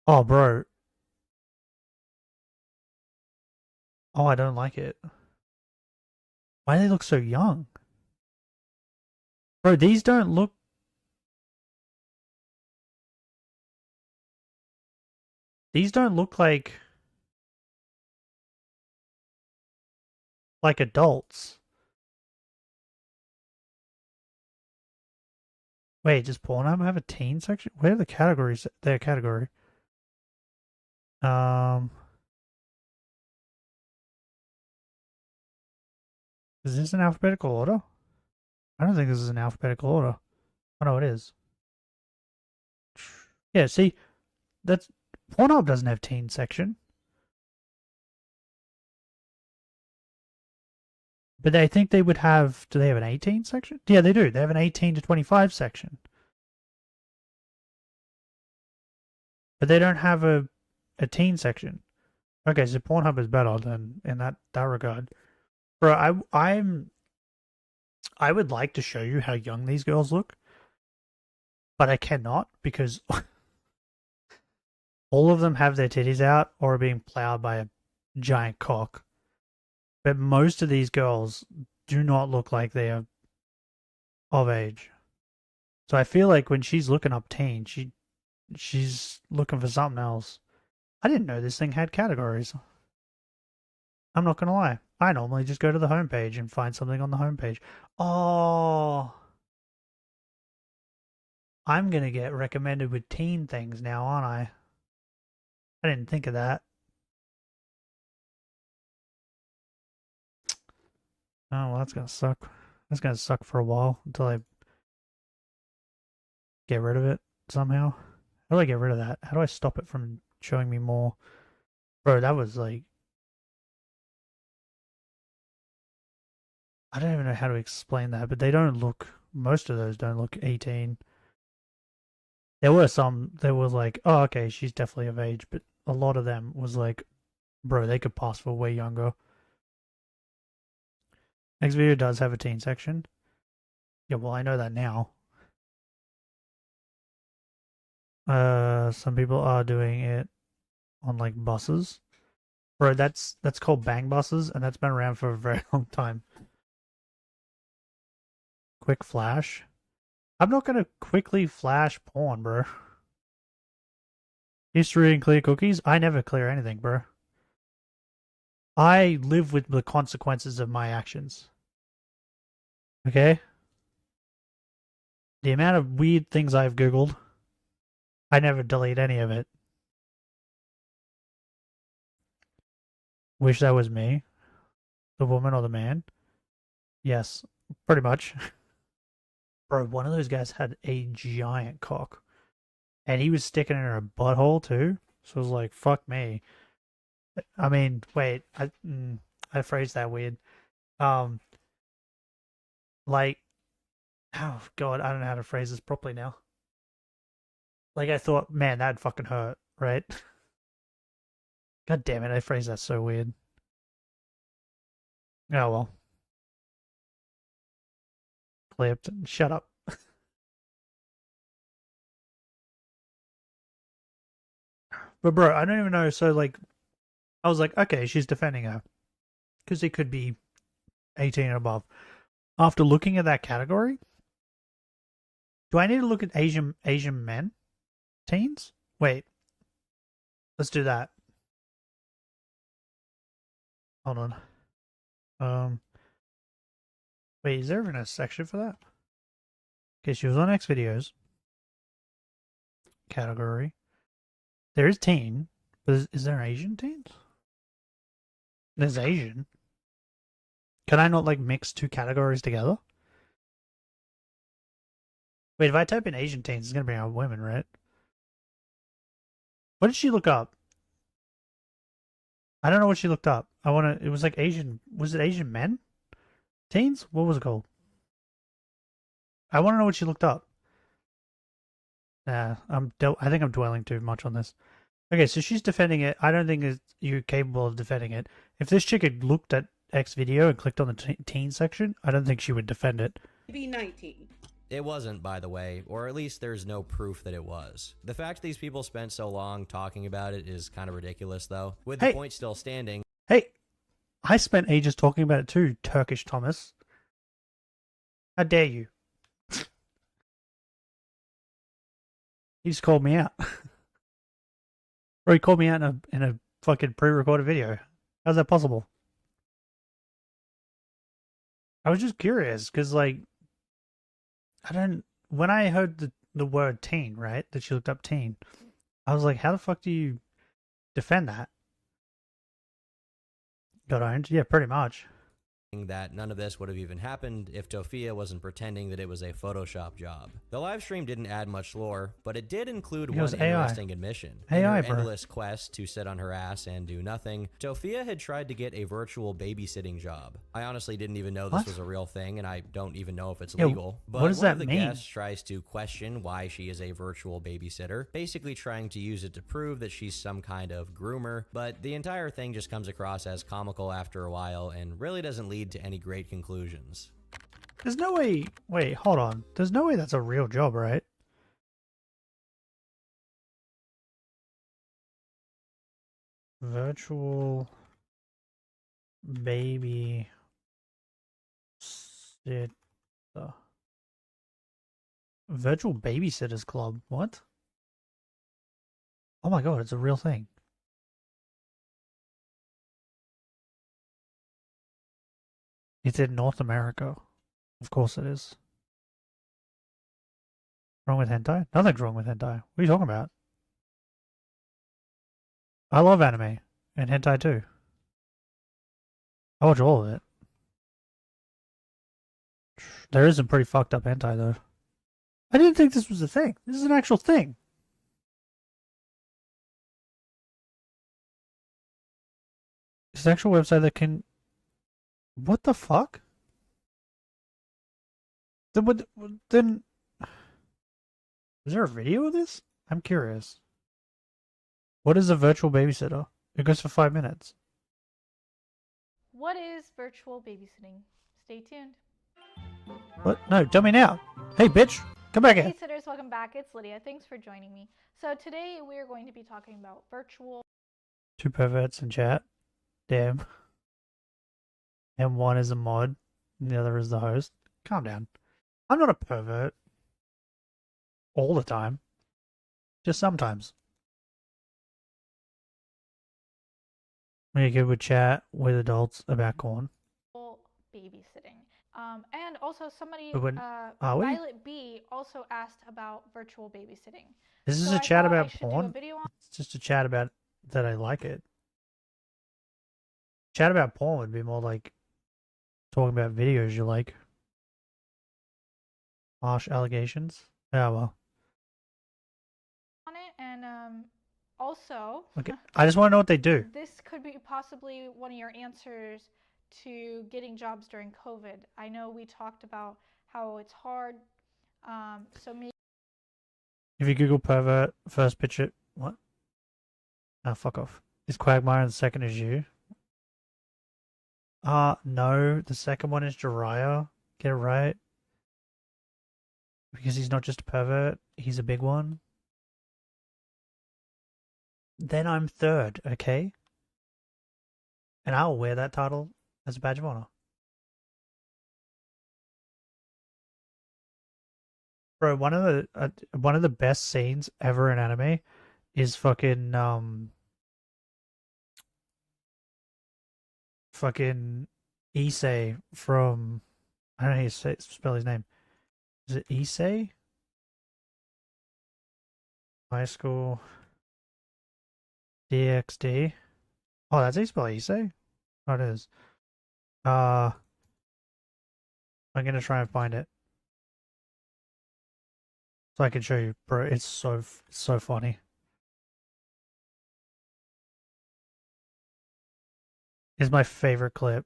Oh, bro. Oh, I don't like it. Why do they look so young? Bro, these don't look... These don't look like adults. Wait, does Pornhub have a teen section? Where are the categories? Their category. Is this an alphabetical order? I don't think this is an alphabetical order. Oh no, it is. Yeah, see, that's Pornhub doesn't have teen section. But I think they would have. Do they have an 18 section? Yeah, they do. They have an 18 to 25 section. But they don't have a teen section. Okay, so Pornhub is better than in that regard. Bro, I would like to show you how young these girls look, but I cannot because all of them have their titties out or are being plowed by a giant cock. But most of these girls do not look like they are of age. So I feel like when she's looking up teen, she's looking for something else. I didn't know this thing had categories. I'm not gonna lie. I normally just go to the homepage and find something on the homepage. Oh, I'm gonna get recommended with teen things now, aren't I? I didn't think of that. Oh, well, that's gonna suck. That's gonna suck for a while until I get rid of it somehow. How do I get rid of that? How do I stop it from showing me more? Bro, that was like... I don't even know how to explain that, but they don't look... Most of those don't look 18. There were some that was like, oh, okay, she's definitely of age, but a lot of them was like, bro, they could pass for way younger. Next video does have a teen section. Yeah, well, I know that now. Some people are doing it on like buses. Bro, that's called bang buses, and that's been around for a very long time. Quick flash. I'm not gonna quickly flash porn, bro. History and clear cookies? I never clear anything, bro. I live with the consequences of my actions. Okay? The amount of weird things I've Googled, I never delete any of it. Wish that was me. The woman or the man? Yes, pretty much. Bro, one of those guys had a giant cock. And he was sticking in her butthole too. So it was like, fuck me. I mean, wait, I phrased that weird. Like, oh god, I don't know how to phrase this properly now. Like I thought, man, that'd fucking hurt, right? God damn it, I phrased that so weird. Oh well. Clipped. Shut up. But bro, I don't even know. So like, I was like, okay, she's defending her because it could be 18 and above. After looking at that category, do I need to look at Asian men, teens? Wait, let's do that. Hold on. Wait, is there even a section for that? Okay, she was on X videos. Category. There is teen, but is there Asian teens? There's Asian. Can I not like mix two categories together? Wait, if I type in Asian teens, it's gonna bring out women, right? What did she look up? I don't know what she looked up. It was like Asian, was it Asian men? Teens? What was it called? I want to know what she looked up. Nah, I think I'm dwelling too much on this. Okay, so she's defending it. I don't think you're capable of defending it. If this chick had looked at X video and clicked on the teen section, I don't think she would defend it. Be 19. It wasn't, by the way, or at least there's no proof that it was. The fact these people spent so long talking about it is kind of ridiculous, though. With the point still standing. Hey, I spent ages talking about it too, Turkish Thomas. How dare you? He just called me out. Or he called me out in a fucking pre-recorded video. How's that possible? I was just curious, because, like, when I heard the word teen, right, that she looked up teen, I was like, how the fuck do you defend that? Got owned? Yeah, pretty much. That none of this would have even happened if Tofia wasn't pretending that it was a Photoshop job. The live stream didn't add much lore, but it did include one interesting admission. In her endless quest to sit on her ass and do nothing, Tofia had tried to get a virtual babysitting job. I honestly didn't even know this was a real thing, and I don't even know if it's legal. But what does that mean? One of the guests tries to question why she is a virtual babysitter, basically trying to use it to prove that she's some kind of groomer, but the entire thing just comes across as comical after a while and really doesn't lead to any great conclusions. There's no way... Wait, hold on. There's no way that's a real job, right? Virtual baby sitter. Virtual babysitters club. What? Oh my god, it's a real thing. It's in North America. Of course it is. Wrong with hentai? Nothing's wrong with hentai. What are you talking about? I love anime. And hentai too. I watch all of it. There is some pretty fucked up hentai though. I didn't think this was a thing. This is an actual thing. It's an actual website that can... What the fuck? Then... Is there a video of this? I'm curious. What is a virtual babysitter? It goes for 5 minutes. What is virtual babysitting? Stay tuned. What? No, tell me now. Hey, bitch. Come back here. Babysitters, welcome back. It's Lydia. Thanks for joining me. So today we are going to be talking about virtual... Two perverts in chat. Damn. And one is a mod, and the other is the host. Calm down. I'm not a pervert. All the time. Just sometimes. We could chat with adults about corn. Babysitting. And also somebody, Violet B also asked about virtual babysitting. This is a chat about porn? It's just a chat about that I like it. Chat about porn would be more like talking about videos you like. Harsh allegations. Yeah, well. On it, and also... Okay, I just want to know what they do. This could be possibly one of your answers to getting jobs during COVID. I know we talked about how it's hard, so maybe... If you Google pervert, first picture... What? Ah, fuck off. Is Quagmire and the second is you? No. The second one is Jiraiya. Get it right. Because he's not just a pervert. He's a big one. Then I'm third, okay? And I'll wear that title as a badge of honor. Bro, one of the best scenes ever in anime is fucking Issei from, I don't know how you spell his name. Is it Issei? High School DXD. Oh, that's how you spell Issei? Oh, it is. I'm gonna try and find it. So I can show you, bro. It's so funny. It's my favorite clip.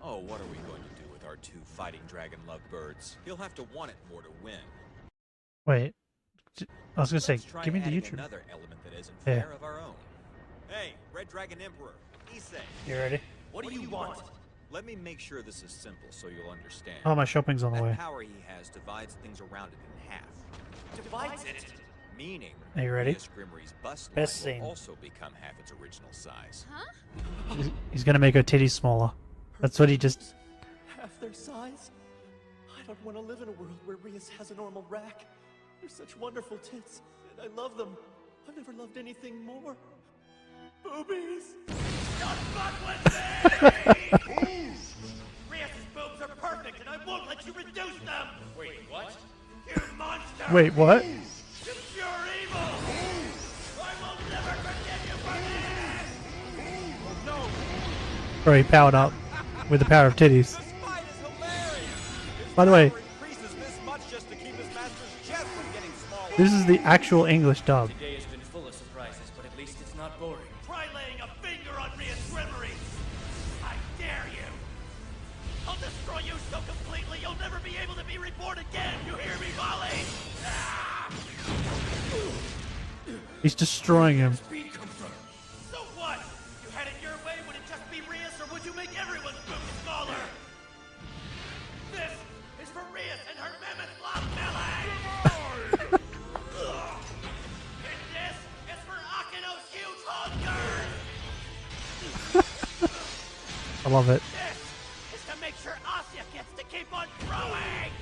Oh, what are we going to do with our two fighting dragon lovebirds? He'll have to want it more to win. Wait. I was gonna say, Let's try give me the adding YouTube. another element that isn't Yeah. fair of our own. Hey, Red Dragon Emperor, Issei. You ready? What do you want? Let me make sure this is simple so you'll understand. Oh, my shopping's on the That way. power he has divides things around it in half. Divides it? Meaning, Are you ready? Miss Grimmery's bust Best line scene. will also become half its original size. He's gonna make her titties smaller. That's what he just. Half their size? I don't want to live in a world where Rias has a normal rack. They're such wonderful tits, and I love them. I've never loved anything more. Boobies! Don't fuck with me! Rias's boobs are perfect, and I won't let you reduce them! Wait, what? You monster! Wait, what? You pure evil! I will never forgive you for this! No! Bro, he powered up with the power of titties. By the way, this is the actual English dub. Today has been full of surprises, but at least it's not boring. Try laying a finger on Rias Grimmery! I dare you! I'll destroy you so completely you'll never be able to be reborn again! You hear me, Molly? He's destroying him. So what? You had it your way, would it just be Rias, or would you make everyone's boobs smaller? This is for Rias and her mammoth love belly! And this is for Akino's huge hunger! I love it. This is to make sure Asya gets to keep on growing!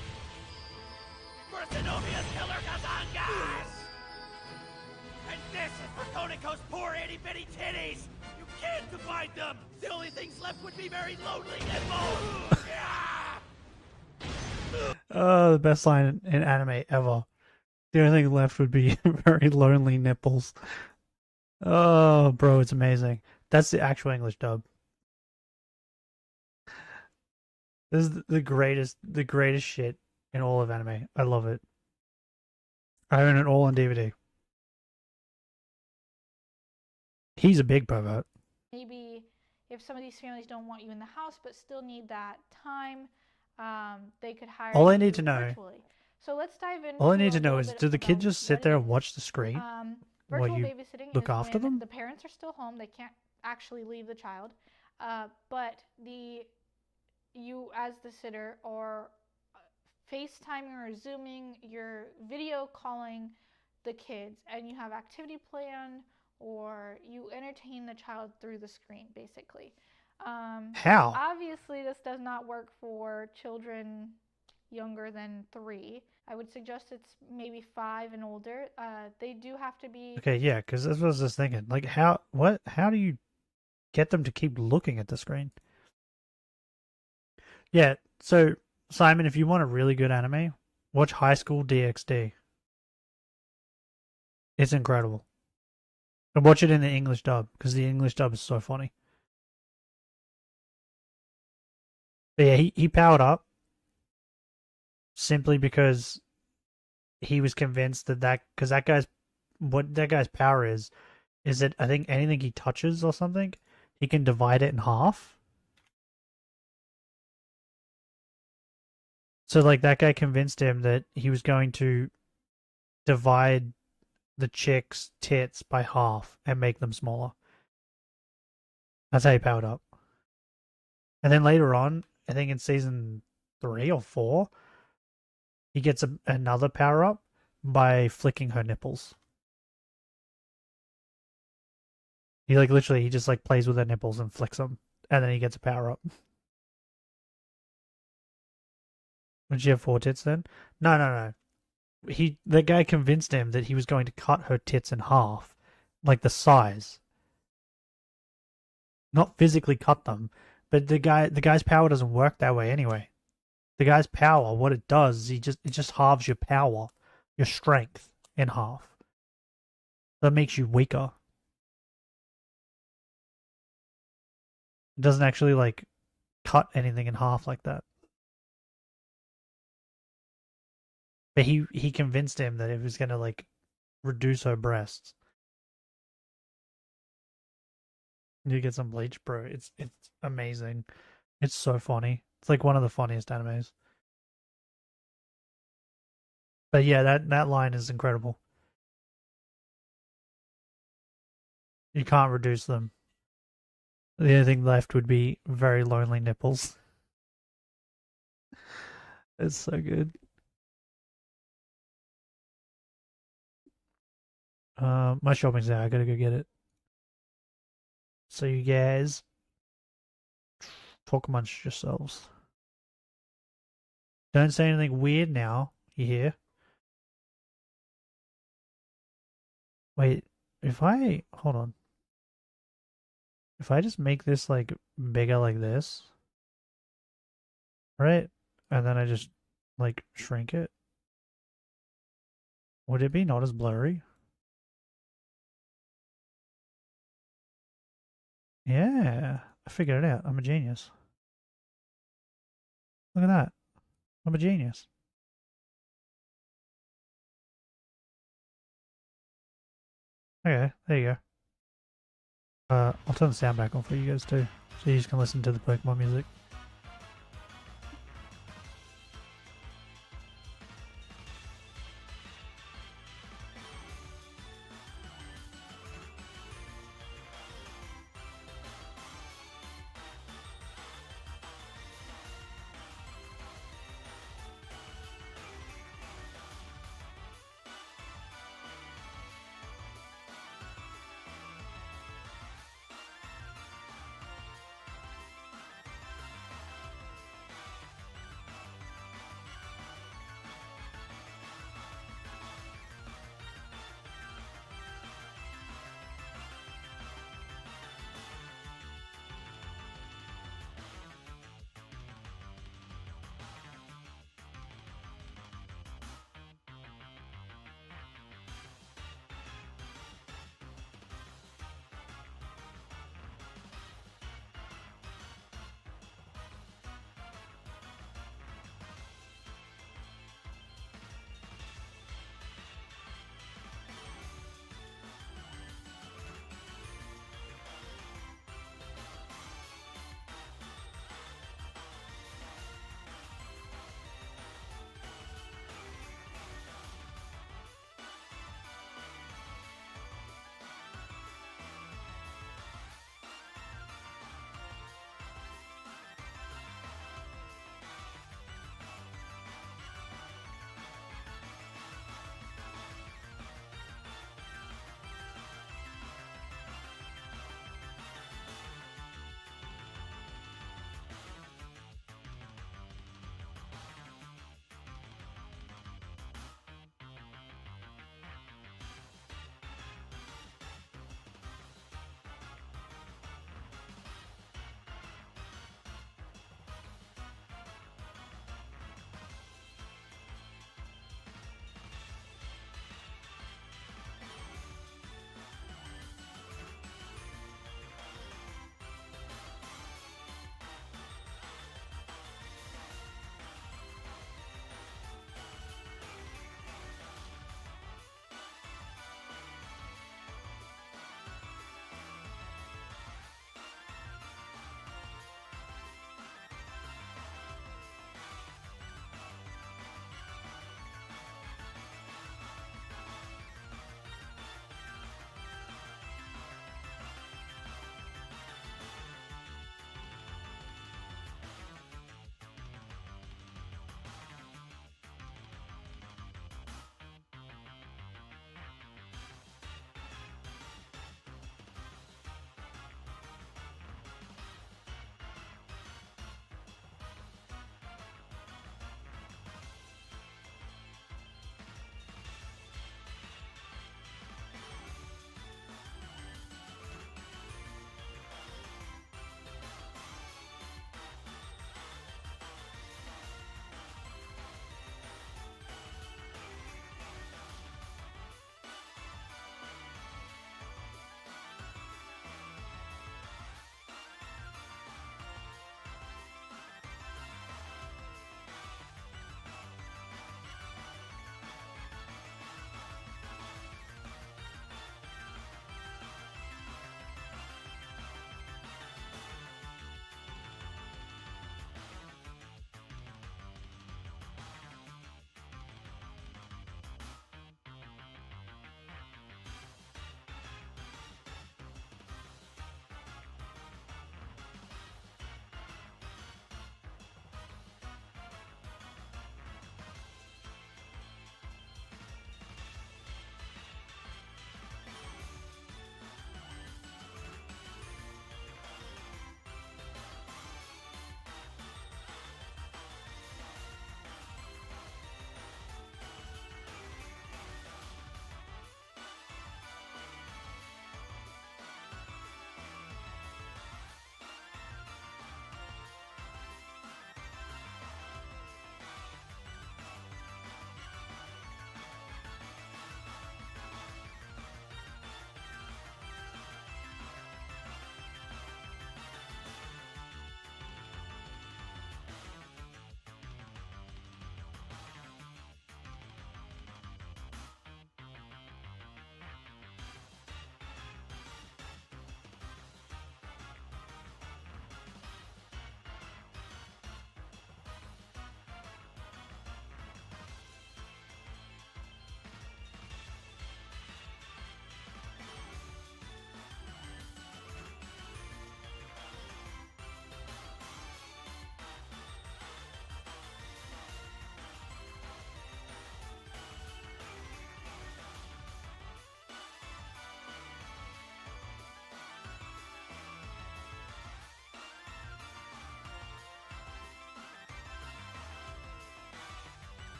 For Zenobia's killer Kazangas! And this is for Koniko's poor itty-bitty titties! You can't divide them! The only things left would be very lonely nipples! The best line in anime ever. The only thing left would be very lonely nipples. Oh, bro, it's amazing. That's the actual English dub. This is the greatest shit in all of anime. I love it. I own it all on DVD. He's a big pervert. Maybe if some of these families don't want you in the house but still need that time, they could hire All I you need to know. virtually. So let's dive in. All I need to know is, do the kids just sit there and watch the screen while Virtual you babysitting look is after when them? the parents are still home. They can't actually leave the child, but you as the sitter are FaceTiming or Zooming, you're video calling the kids, and you have activity plan, or you entertain the child through the screen, basically. How? Obviously, this does not work for children younger than 3. I would suggest it's maybe 5 and older. They do have to be... Okay, yeah, because that's what I was just thinking. Like, how do you get them to keep looking at the screen? Yeah, so, Simon, if you want a really good anime, watch High School DxD. It's incredible. And watch it in the English dub, because the English dub is so funny. But yeah, he powered up simply because he was convinced because that guy's power is that I think anything he touches or something, he can divide it in half. So like that guy convinced him that he was going to divide the chick's tits by half and make them smaller. That's how he powered up. And then later on, I think in season 3 or 4, he gets another power up by flicking her nipples. He he just plays with her nipples and flicks them, and then he gets a power up. Would she have 4 tits then? No. the guy convinced him that he was going to cut her tits in half, like the size. Not physically cut them, but the guy's power doesn't work that way anyway. The guy's power, what it does, is it just halves your power, your strength in half. That makes you weaker. It doesn't actually like cut anything in half like that. But he convinced him that it was gonna like reduce her breasts. You get some bleach, bro. It's amazing. It's so funny. It's like one of the funniest animes. But yeah, that line is incredible. You can't reduce them. The only thing left would be very lonely nipples. It's so good. My shopping's out. I gotta go get it. So you guys talk amongst yourselves. Don't say anything weird now. You hear? Wait, hold on. If I just make this like bigger like this, right? And then I just like shrink it, would it be not as blurry? Yeah, I figured it out. I'm a genius. Look at that. I'm a genius. Okay, there you go. I'll turn the sound back on for you guys too, so you just can listen to the Pokemon music.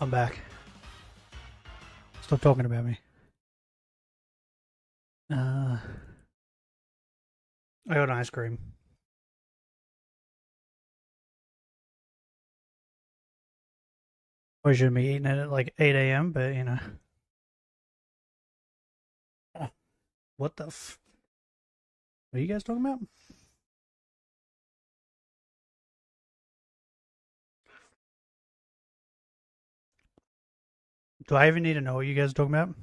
I'm back. Stop talking about me. I got an ice cream. We shouldn't be eating it at like 8 a.m., but you know. What the f... What are you guys talking about? Do I even need to know what you guys are talking about?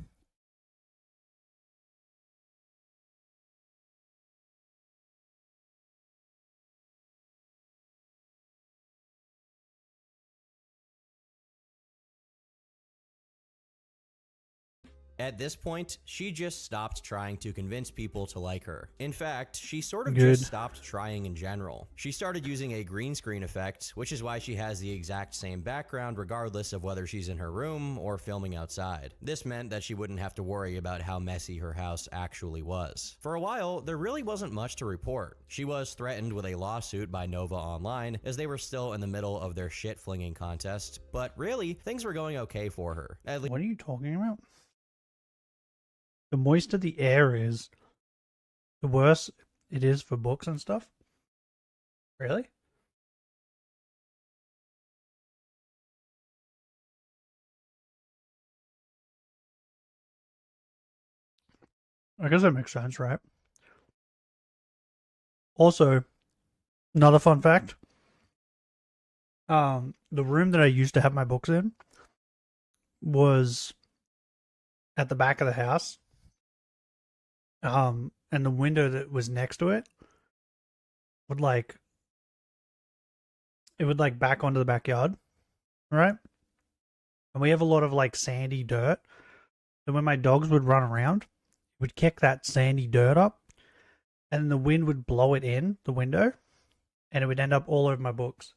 At this point, she just stopped trying to convince people to like her. In fact, she sort of Good. just stopped trying in general. She started using a green screen effect, which is why she has the exact same background regardless of whether she's in her room or filming outside. This meant that she wouldn't have to worry about how messy her house actually was. For a while, there really wasn't much to report. She was threatened with a lawsuit by Nova Online as they were still in the middle of their shit-flinging contest, but really, things were going okay for her. What are you talking about? The moister the air is, the worse it is for books and stuff? Really? I guess that makes sense, right? Also, another fun fact. The room that I used to have my books in was at the back of the house. And the window that was next to it would back onto the backyard, right? And we have a lot of like sandy dirt. And when my dogs would run around, it would kick that sandy dirt up, and the wind would blow it in the window, and it would end up all over my books.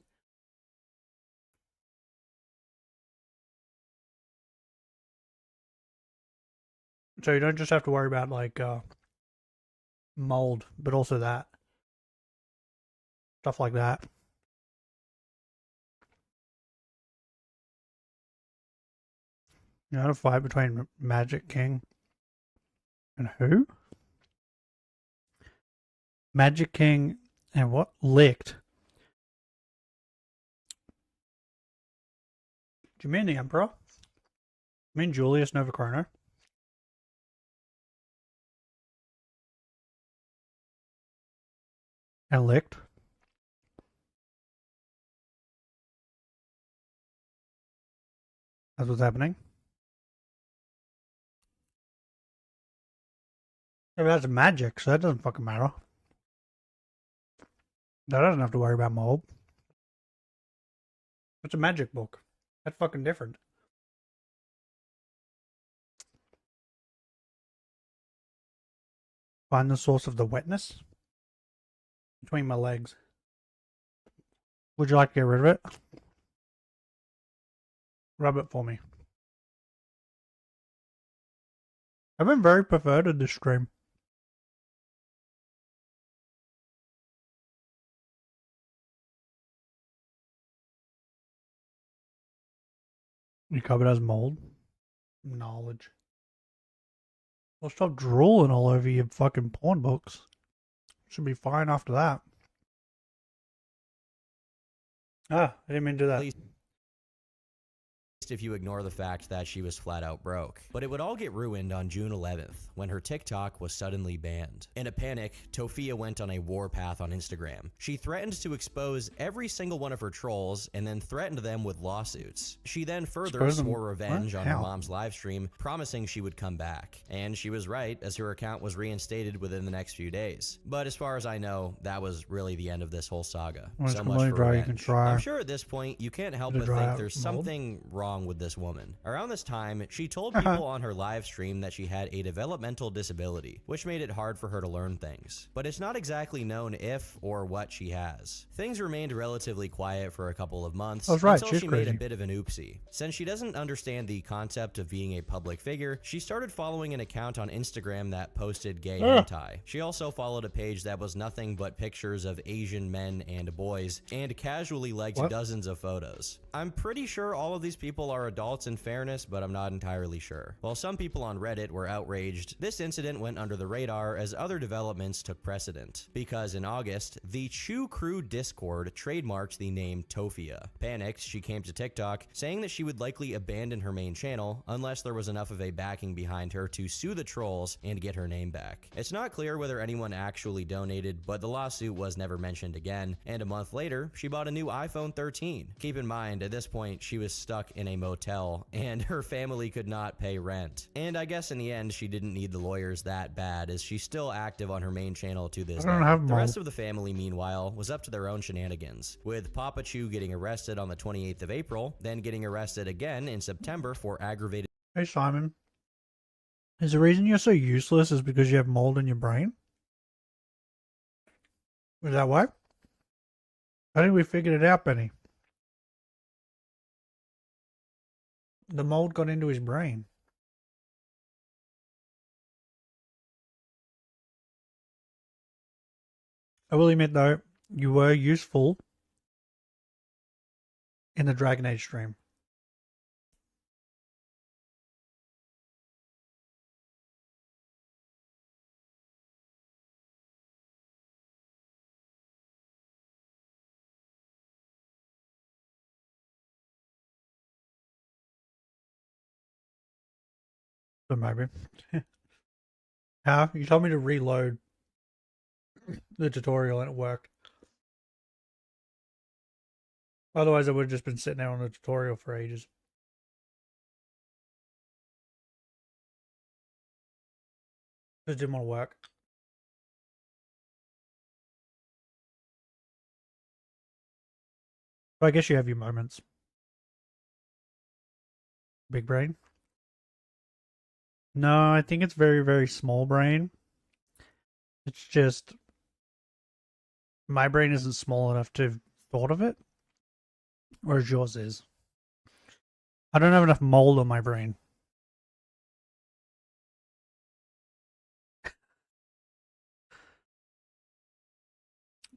So you don't just have to worry about like mold, but also that stuff like that. You had a fight between Magic King and who? Magic King and what? Licked. Do you mean the Emperor? I mean Julius Novachrono? And licked. That's what's happening. Yeah, that's magic, so that doesn't fucking matter. That doesn't have to worry about mold. It's a magic book. That's fucking different. Find the source of the wetness between my legs. Would you like to get rid of it? Rub it for me. I've been very preferred in this stream. You covered as mold? Knowledge. Well, stop drooling all over your fucking porn books. Should be fine after that. Ah, I didn't mean to do that. If you ignore the fact that she was flat out broke. But it would all get ruined on June 11th, when her TikTok was suddenly banned. In a panic, Tofia went on a warpath on Instagram. She threatened to expose every single one of her trolls, and then threatened them with lawsuits. She then further swore revenge on her mom's livestream, promising she would come back. And she was right, as her account was reinstated within the next few days. But as far as I know, that was really the end of this whole saga. Well, so much for dry, revenge. you can try. I'm sure at this point, you can't help but think there's something wrong with this woman. Around this time, she told people on her live stream that she had a developmental disability, which made it hard for her to learn things. But it's not exactly known if or what she has. Things remained relatively quiet for a couple of months until she made a bit of an oopsie. Since she doesn't understand the concept of being a public figure, she started following an account on Instagram that posted gay hentai. She also followed a page that was nothing but pictures of Asian men and boys, and casually liked dozens of photos. I'm pretty sure all of these people all are adults in fairness, but I'm not entirely sure. While some people on Reddit were outraged, this incident went under the radar as other developments took precedent. Because in August, the Chew Crew Discord trademarked the name Tofia. Panicked, she came to TikTok, saying that she would likely abandon her main channel unless there was enough of a backing behind her to sue the trolls and get her name back. It's not clear whether anyone actually donated, but the lawsuit was never mentioned again, and a month later, she bought a new iPhone 13. Keep in mind, at this point, she was stuck in a motel, and her family could not pay rent. And I guess in the end, she didn't need the lawyers that bad, as she's still active on her main channel to this day. The rest of the family, meanwhile, was up to their own shenanigans, with Papa Chew getting arrested on the 28th of April, then getting arrested again in September for aggravated... Hey Simon, is the reason you're so useless is because you have mold in your brain? Is that why? I think we figured it out, Benny. The mold got into his brain. I will admit though, you were useful in the Dragon Age stream. So maybe. How? You told me to reload the tutorial and it worked. Otherwise I would have just been sitting there on the tutorial for ages. Just didn't want to work. But I guess you have your moments. Big brain? No, I think it's very, very small brain. It's just my brain isn't small enough to have thought of it, whereas yours is. I don't have enough mold on my brain.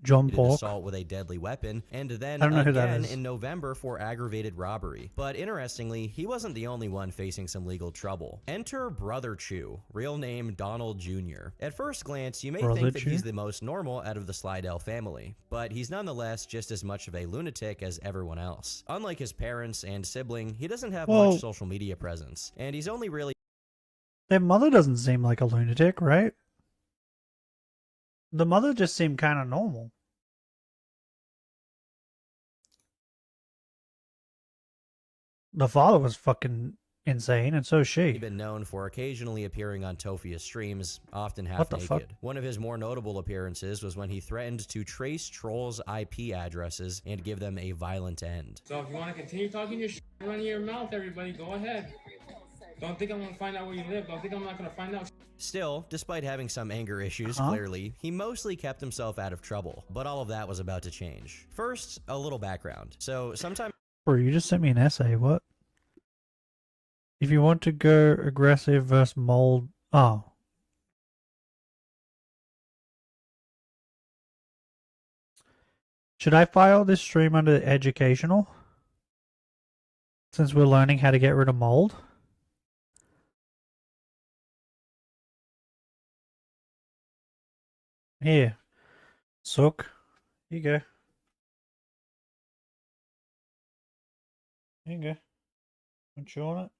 John Pork. Assault with a deadly weapon, and then I don't know who that again is. in November for aggravated robbery. But interestingly, he wasn't the only one facing some legal trouble. Enter Brother Chew, real name Donald Jr. At first glance, you may Brother think that Chew? he's the most normal out of the Slidell family, but he's nonetheless just as much of a lunatic as everyone else. Unlike his parents and sibling, he doesn't have much social media presence, and he's only really... Their mother doesn't seem like a lunatic, right? The mother just seemed kind of normal. The father was fucking insane, and so is she. been known for occasionally appearing on Tofia's streams, often half What the fuck? naked. One of his more notable appearances was when he threatened to trace trolls' IP addresses and give them a violent end. So if you want to continue talking your shit, running your mouth, everybody, go ahead. Don't think I'm going to find out where you live. Don't think I'm not going to find out. Still, despite having some anger issues, Uh-huh. clearly, he mostly kept himself out of trouble, but all of that was about to change. First, a little background. So, sometime... Bro, you just sent me an essay, what? If you want to go aggressive versus mold... Oh. Should I file this stream under educational? Since we're learning how to get rid of mold? Here. Sook. Here you go. Here you go. Want you on it?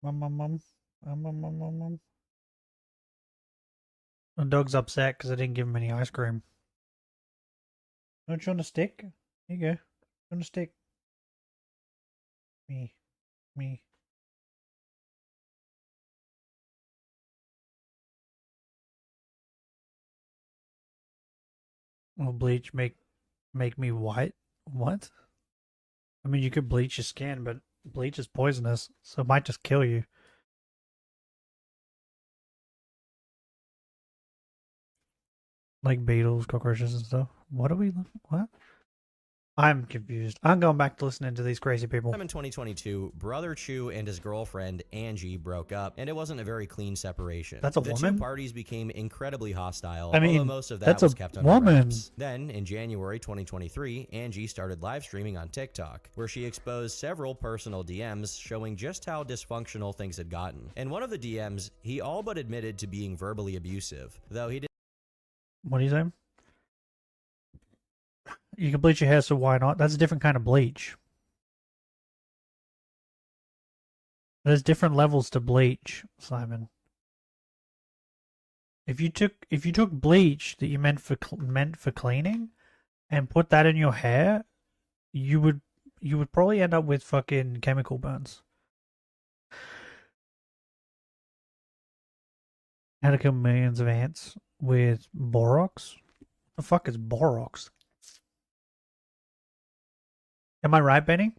Mum. The dog's upset because I didn't give him any ice cream. Don't you want a stick? Here you go. Want a stick? Me. Will bleach make me white? What? I mean, you could bleach your skin, but bleach is poisonous, so it might just kill you. Like beetles, cockroaches, and stuff. What are we? What? I'm confused. I'm going back to listening to these crazy people. In 2022, Brother Chu and his girlfriend Angie broke up, and it wasn't a very clean separation. That's a the woman? two parties became incredibly hostile, I mean, although most of that that's was a kept under woman. wraps. Then, in January 2023, Angie started live streaming on TikTok, where she exposed several personal DMs showing just how dysfunctional things had gotten. In one of the DMs, he all but admitted to being verbally abusive, though he did. What are you saying? You can bleach your hair, so why not? That's a different kind of bleach. There's different levels to bleach, Simon. If you took bleach that you meant for cleaning and put that in your hair, you would probably end up with fucking chemical burns. How to kill millions of ants with Borox? What the fuck is Borox? Am I right, Benny?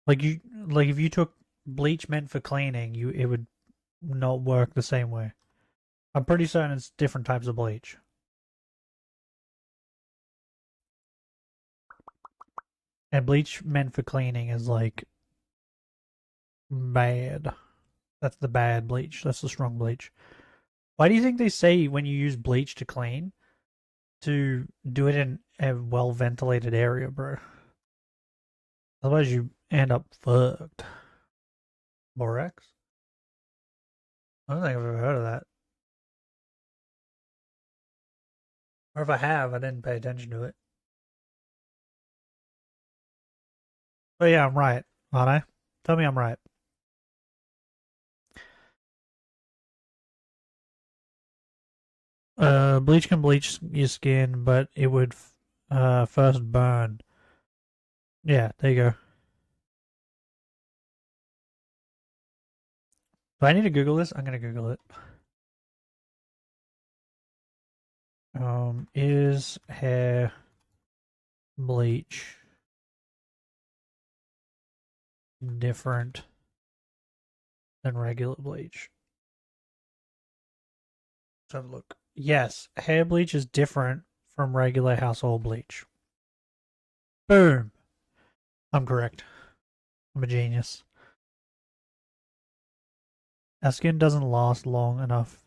Like if you took bleach meant for cleaning, it would not work the same way. I'm pretty certain it's different types of bleach. And bleach meant for cleaning is like bad. That's the bad bleach. That's the strong bleach. Why do you think they say when you use bleach to clean, to do it in a well-ventilated area, bro? Otherwise you end up fucked. Borax? I don't think I've ever heard of that. Or if I have, I didn't pay attention to it. But yeah, I'm right, aren't I? Tell me I'm right. Bleach can bleach your skin, but it would first burn. Yeah, there you go. Do I need to Google this? I'm gonna Google it. Is hair bleach different than regular bleach? Let's have a look. Yes, hair bleach is different from regular household bleach. Boom. I'm correct. I'm a genius. Our skin doesn't last long enough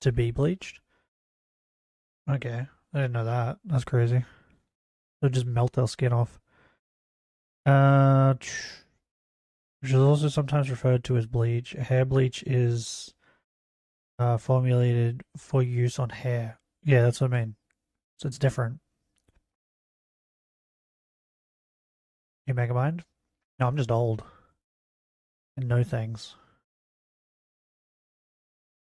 to be bleached. Okay, I didn't know that. That's crazy. They'll just melt our skin off. Which is also sometimes referred to as bleach. Hair bleach is formulated for use on hair. Yeah, that's what I mean. So it's different. You make a mind? No, I'm just old. And know things.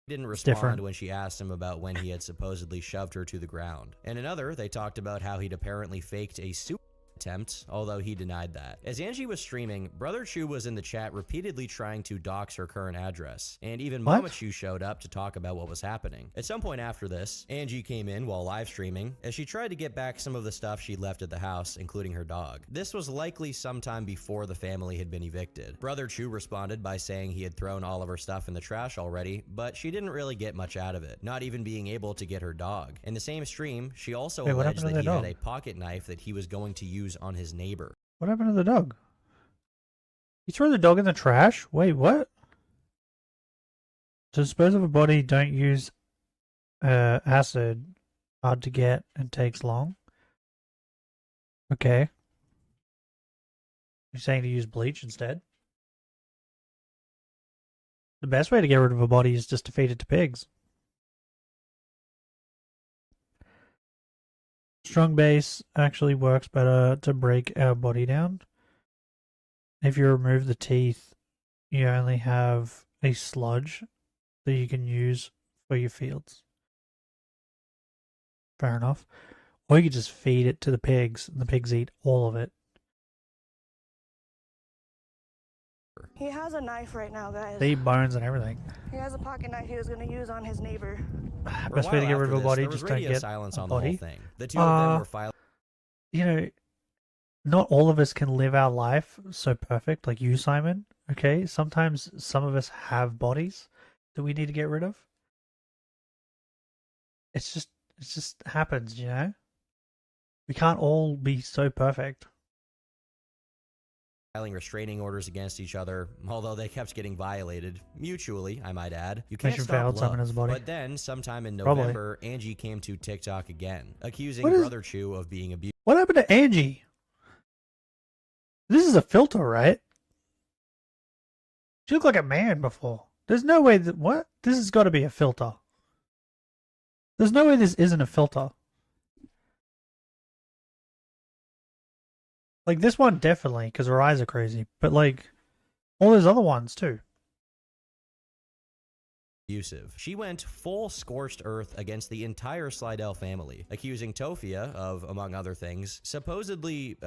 Didn't respond when she asked him about when he had supposedly shoved her to the ground. In another, they talked about how he'd apparently faked a suicide attempt, although he denied that. As Angie was streaming, Brother Chu was in the chat repeatedly trying to dox her current address, and even Mama Chu showed up to talk about what was happening. At some point after this, Angie came in while live streaming as she tried to get back some of the stuff she'd left at the house, including her dog. This was likely sometime before the family had been evicted. Brother Chu responded by saying he had thrown all of her stuff in the trash already, but she didn't really get much out of it, not even being able to get her dog. In the same stream, she also alleged that he had a pocket knife that he was going to use on his neighbor. What happened to the dog? You throw the dog in the trash? Wait, what? To dispose of a body, don't use acid. Hard to get and takes long. Okay. You're saying to use bleach instead? The best way to get rid of a body is just to feed it to pigs. Strong base actually works better to break our body down. If you remove the teeth, you only have a sludge that you can use for your fields. Fair enough. Or you could just feed it to the pigs, and the pigs eat all of it. He has a knife right now, guys. They eat bones and everything. He has a pocket knife he was going to use on his neighbor. Best way to get rid of a body, just don't get silence a on body. The whole thing. The two of them were filing. You know, not all of us can live our life so perfect like you, Simon. Okay, sometimes some of us have bodies that we need to get rid of. It just happens, you know. We can't all be so perfect. Filing restraining orders against each other, although they kept getting violated, mutually, I might add. You can't Mission stop failed, summon love. his body. But then, sometime in Probably. November, Angie came to TikTok again, accusing What is- Brother Chu of being abusive. What happened to Angie? This is a filter, right? She looked like a man before. There's no way that... What? This has got to be a filter. There's no way this isn't a filter. Like, this one definitely, because her eyes are crazy. But, like, all those other ones, too. She went full scorched earth against the entire Slidell family, accusing Tofia of, among other things, supposedly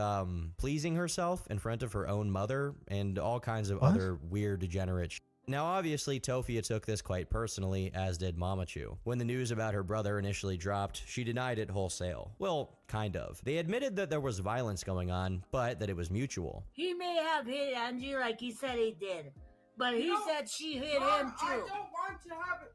pleasing herself in front of her own mother and all kinds of other weird degenerate shit. Now, obviously, Tofia took this quite personally, as did Mama Chu. When the news about her brother initially dropped, she denied it wholesale. Well, kind of. They admitted that there was violence going on, but that it was mutual. He may have hit Angie like he said he did, but he said she hit him too. I don't want to have it.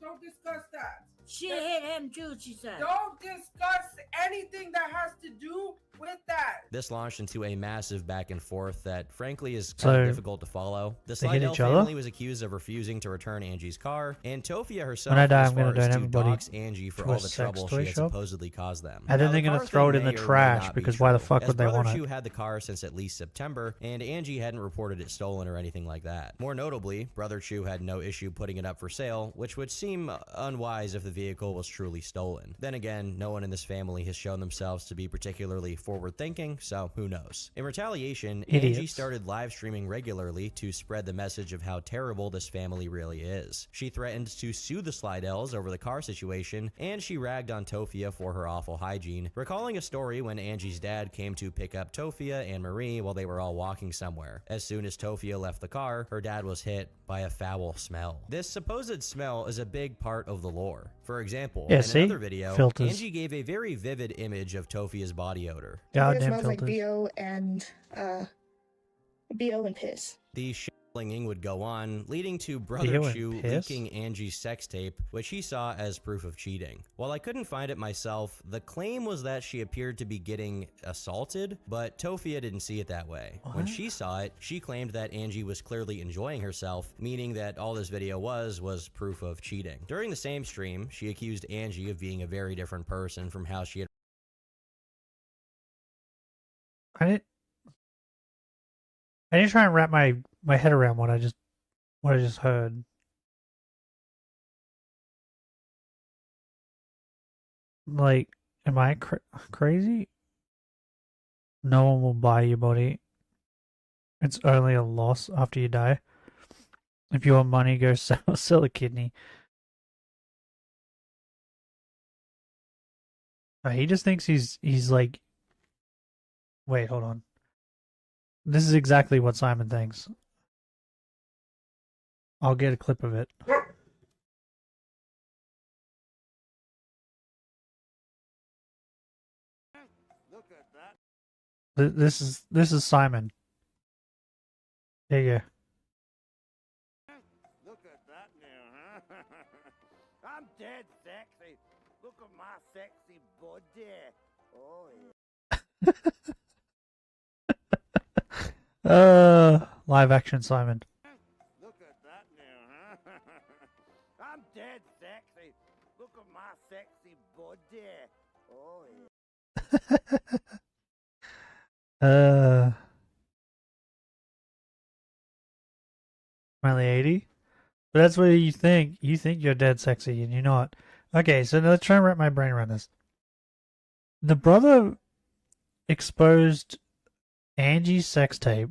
Don't discuss that. She hit him too, she said. Don't discuss anything that has to do with that. This launched into a massive back and forth that, frankly, is kind So, of difficult to follow. The they hit Slidell each other? family was accused of refusing to return Angie's car, and Tofia herself When I die, was I'm gonna forced donate to everybody dox Angie for to all a the sex trouble toy she had shop. supposedly caused them. And then Now, they're the gonna car throw it thing in the may or may trash not be because why the true, fuck as would they Brother want it? Chu had the car since at least September, and Angie hadn't reported it stolen or anything like that. More notably, Brother Chu had no issue putting it up for sale, which would seem unwise if the vehicle was truly stolen. Then again, no one in this family has shown themselves to be particularly forward-thinking, so who knows. In retaliation, Angie Idiots. started live streaming regularly to spread the message of how terrible this family really is. She threatened to sue the Slidells over the car situation, and she ragged on Tofia for her awful hygiene, recalling a story when Angie's dad came to pick up Tofia and Marie while they were all walking somewhere. As soon as Tofia left the car, her dad was hit by a foul smell. This supposed smell is a big part of the lore. For example, Yeah, in see? another video, Filters. Angie gave a very vivid image of Tofia's body odor. It smells like BO and piss. The flinging would go on, leading to Brother Ew and Chu piss? leaking Angie's sex tape, which he saw as proof of cheating. While I couldn't find it myself, the claim was that she appeared to be getting assaulted, but Tofia didn't see it that way. When she saw it, she claimed that Angie was clearly enjoying herself, meaning that all this video was proof of cheating. During the same stream, she accused Angie of being a very different person from how she had I need to try and wrap my head around what I just heard. Like, am I crazy? No one will buy your body. It's only a loss after you die. If you want money, go sell a kidney. He just thinks he's like. Wait, hold on. This is exactly what Simon thinks. I'll get a clip of it. Look at that. This is Simon. There you go. Look at that now, huh? I'm dead sexy. Look at my sexy body. Oh yeah. Live action Simon. Look at that now, huh? I'm dead sexy. Look at my sexy body. Oh yeah. Only 80? But that's what you think. You think you're dead sexy and you're not. Okay, so let's try and wrap my brain around this. The brother exposed Angie's sex tape,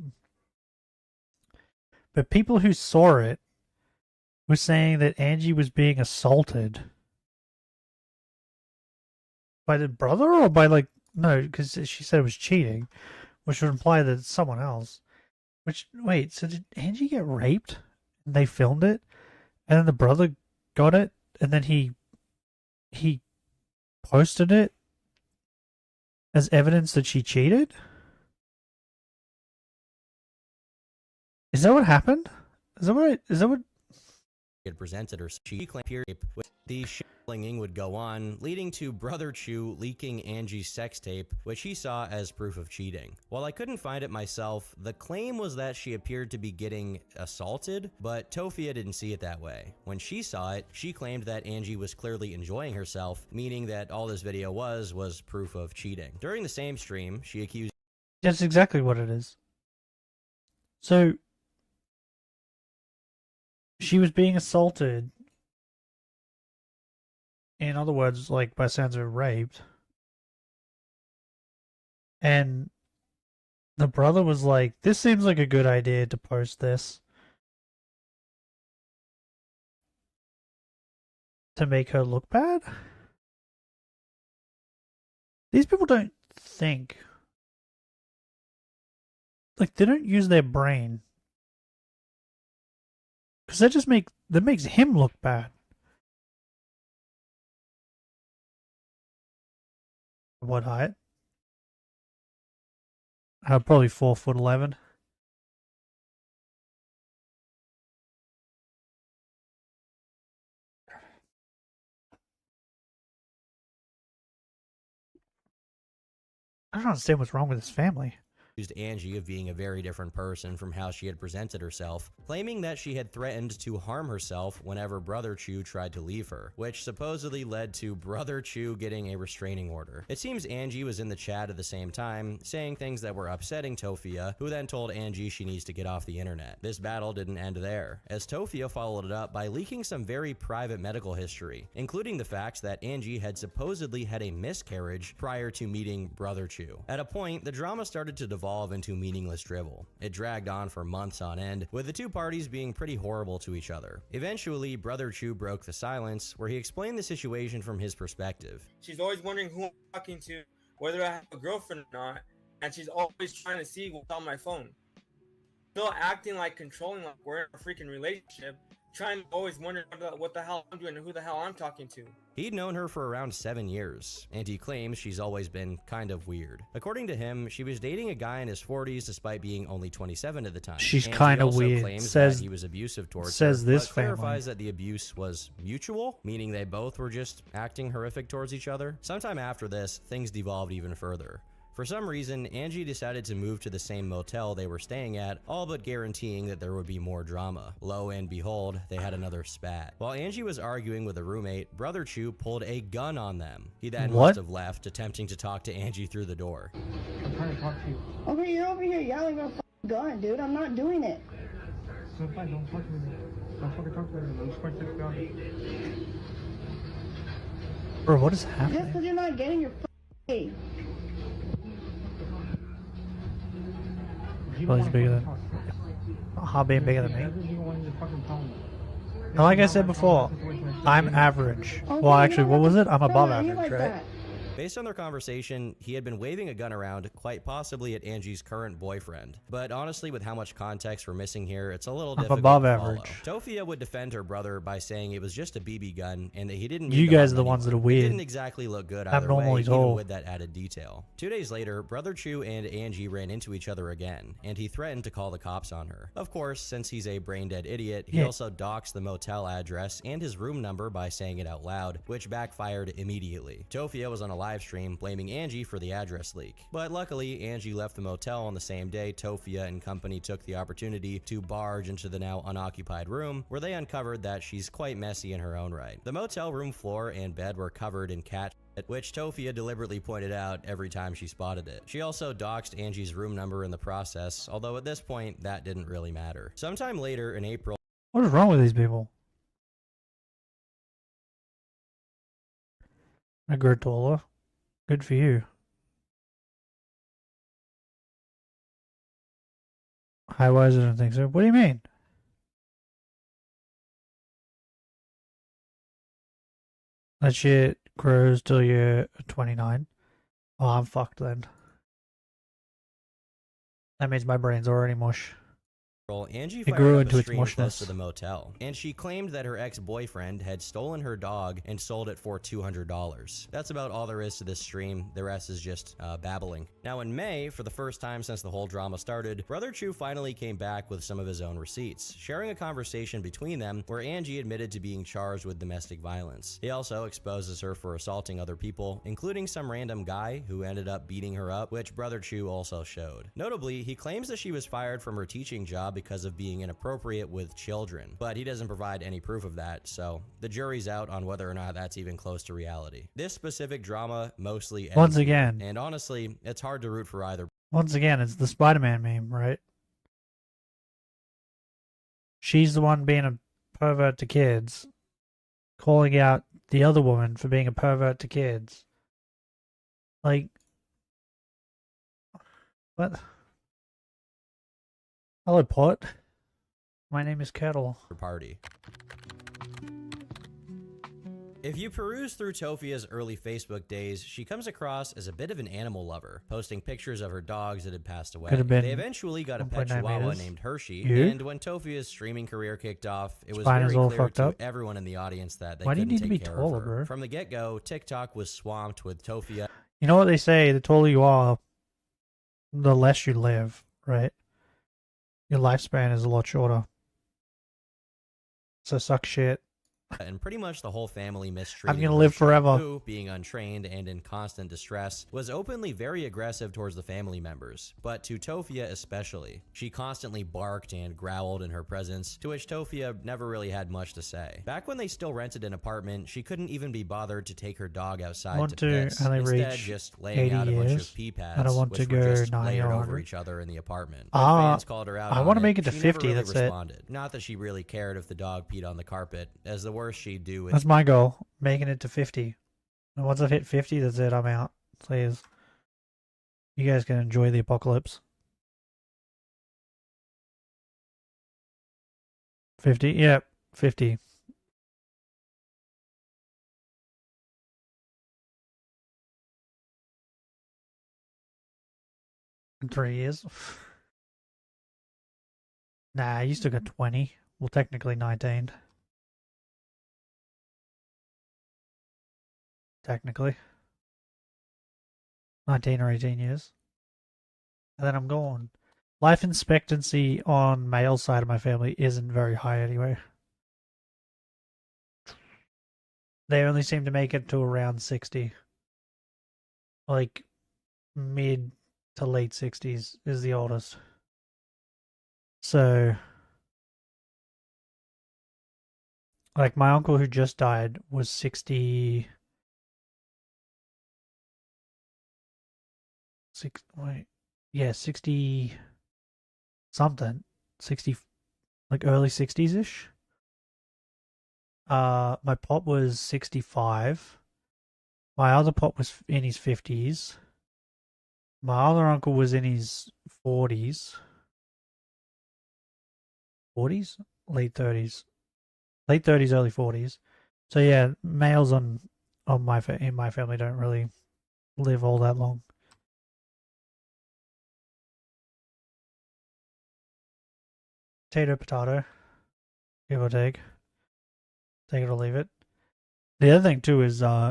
but people who saw it were saying that Angie was being assaulted by the brother, or by no, because she said it was cheating, which would imply that it's someone else. Which, wait, so did Angie get raped and they filmed it, and then the brother got it, and then he posted it as evidence that she cheated? Is that what happened? Is that what presented her. She claimed rape. The flinging would go on, leading to Brother Chu leaking Angie's sex tape, which he saw as proof of cheating. While I couldn't find it myself, the claim was that she appeared to be getting assaulted, but Tofia didn't see it that way. When she saw it, she claimed that Angie was clearly enjoying herself, meaning that all this video was proof of cheating. During the same stream, she accused... That's exactly what it is. So, she was being assaulted. In other words, like, by sounds of raped. And the brother was like, this seems like a good idea to post this. To make her look bad? These people don't think. Like, they don't use their brain. Because that makes him look bad. What height? Probably 4'11". I don't understand what's wrong with his family. Accused Angie of being a very different person from how she had presented herself, claiming that she had threatened to harm herself whenever Brother Chu tried to leave her, which supposedly led to Brother Chu getting a restraining order. It seems Angie was in the chat at the same time, saying things that were upsetting Tofia, who then told Angie she needs to get off the internet. This battle didn't end there, as Tofia followed it up by leaking some very private medical history, including the fact that Angie had supposedly had a miscarriage prior to meeting Brother Chu. At a point, the drama started to devolve into meaningless drivel. It dragged on for months on end, with the two parties being pretty horrible to each other. Eventually, Brother Chu broke the silence, where he explained the situation from his perspective. She's always wondering who I'm talking to, whether I have a girlfriend or not, and she's always trying to see what's on my phone. Still acting like controlling, like we're in a freaking relationship, trying to always wonder what the hell I'm doing and who the hell I'm talking to. He'd known her for around 7 years, and he claims she's always been kind of weird. According to him, she was dating a guy in his 40s despite being only 27 at the time. She's kind of weird. Claims says that he was abusive towards says her, this but family clarifies that the abuse was mutual, meaning they both were just acting horrific towards each other. Sometime after this, things devolved even further. For some reason, Angie decided to move to the same motel they were staying at, all but guaranteeing that there would be more drama. Lo and behold, they had another spat. While Angie was arguing with a roommate, Brother Chu pulled a gun on them. He then must have left, attempting to talk to Angie through the door. I'm trying to talk to you. Okay, you're over here yelling about a gun, dude. I'm not doing it. So fine, don't talk to me. Don't fucking talk to me. I'm just going to take Bro, what is happening? Just because you're not getting your pay. Well, he's bigger than... How being bigger than me? Like I said before, I'm average. Well, actually, what was it? I'm above average, right? Based on their conversation, he had been waving a gun around, quite possibly at Angie's current boyfriend. But honestly, with how much context we're missing here, it's a little difficult above to average. follow. Tofia would defend her brother by saying it was just a BB gun and that he didn't. You guys are the ones that are weird. It didn't exactly look good either way, even with that added detail. 2 days later, Brother Chu and Angie ran into each other again, and he threatened to call the cops on her. Of course, since he's a brain-dead idiot, he also doxed the motel address and his room number by saying it out loud, which backfired immediately. Tofia was on a live stream blaming Angie for the address leak. But luckily, Angie left the motel on the same day Tofia and company took the opportunity to barge into the now unoccupied room, where they uncovered that she's quite messy in her own right. The motel room floor and bed were covered in cat shit, which Tofia deliberately pointed out every time she spotted it. She also doxed Angie's room number in the process, although at this point, that didn't really matter. Sometime later in April... What is wrong with these people? I grew taller. Good for you. High-wise, I don't think so. What do you mean? That shit grows till you're 29. Oh, I'm fucked then. That means my brain's already mush. Angie It fired grew up into a its stream close mushness. to the motel, and she claimed that her ex-boyfriend had stolen her dog and sold it for $200. That's about all there is to this stream. The rest is just babbling. Now in May, for the first time since the whole drama started, Brother Chu finally came back with some of his own receipts, sharing a conversation between them where Angie admitted to being charged with domestic violence. He also exposes her for assaulting other people, including some random guy who ended up beating her up, which Brother Chu also showed. Notably, he claims that she was fired from her teaching job because of being inappropriate with children, but he doesn't provide any proof of that, so the jury's out on whether or not that's even close to reality. This specific drama mostly ends Once here, again. and honestly, it's hard to root for either. Once again, it's the Spider-Man meme, right? She's the one being a pervert to kids, calling out the other woman for being a pervert to kids. Like, what? Hello, Pot. My name is Kettle. Party. If you peruse through Tofia's early Facebook days, she comes across as a bit of an animal lover, posting pictures of her dogs that had passed away. Could have been They eventually got a 1.9 pet chihuahua meters. named Hershey, You? and when Tofia's streaming career kicked off, it was Spine is very all clear fucked to up. everyone in the audience that they Why do you couldn't need to take be care taller, of her. bro? From the get-go, TikTok was swamped with Tofia. You know what they say, the taller you are, the less you live, right? Your lifespan is a lot shorter. So suck shit. And pretty much the whole family mistreated I'm gonna live Hershey, forever. who, being untrained and in constant distress, was openly very aggressive towards the family members, but to Tofia especially. She constantly barked and growled in her presence, to which Tofia never really had much to say. Back when they still rented an apartment, she couldn't even be bothered to take her dog outside want to to piss, only instead reach just laying 80 out a bunch years. of pee I don't pads, want which to were go just 90 layered or over 100. each other in the apartment. When Ah, fans called her out I on want to it, make it to she 50, never really that's it. responded. Not that she really cared if the dog peed on the carpet, as the worst she'd do is That's my goal, making it to 50. And once I've hit 50, that's it, I'm out. Please. You guys can enjoy the apocalypse. 50? Yep, 50. In 3 years? Nah, you still got 20. Well, technically 19. Technically. 19 or 18 years. And then I'm gone. Life expectancy on male side of my family isn't very high anyway. They only seem to make it to around 60. Like, mid to late 60s is the oldest. So, like, my uncle who just died was 60... Wait, yeah, 60 something, 60, like early 60s ish. My pop was 65. My other pop was in his 50s. My other uncle was in his 40s. 40s, late 30s, late 30s, early 40s. So yeah, males in my family don't really live all that long. Potato, give or take. Take it or leave it. The other thing too is there's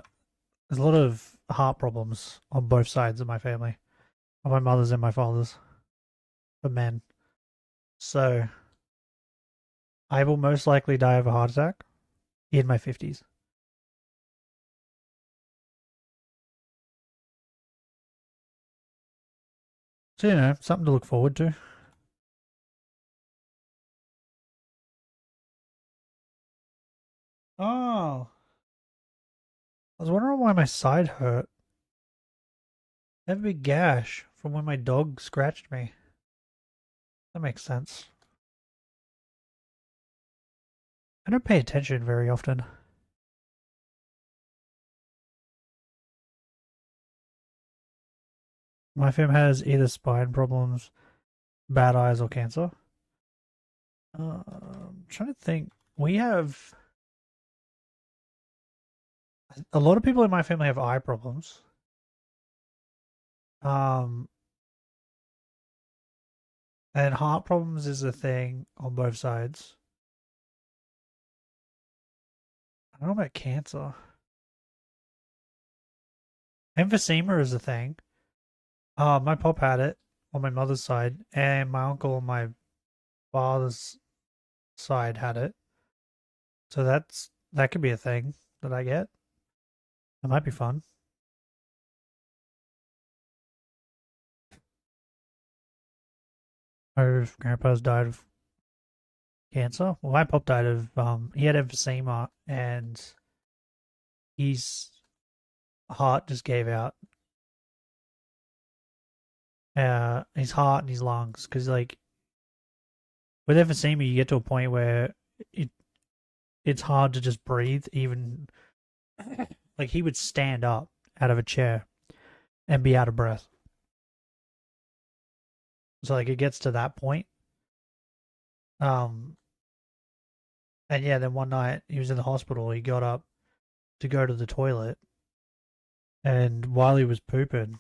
a lot of heart problems on both sides of my family, on my mother's and my father's, for men. So I will most likely die of a heart attack in my 50s. So, you know, something to look forward to. Oh. I was wondering why my side hurt. I have a big gash from when my dog scratched me. That makes sense. I don't pay attention very often. My fam has either spine problems, bad eyes, or cancer. I'm trying to think. We have... A lot of people in my family have eye problems. And heart problems is a thing on both sides. I don't know about cancer. Emphysema is a thing. My pop had it on my mother's side, and my uncle on my father's side had it. So that could be a thing that I get. That might be fun. Our grandpa's died of cancer. Well, my pop died of he had emphysema, and his heart just gave out. His heart and his lungs, because like with emphysema, you get to a point where it's hard to just breathe. Even like he would stand up out of a chair and be out of breath. So like it gets to that point. And yeah, then one night he was in the hospital. He got up to go to the toilet, and while he was pooping,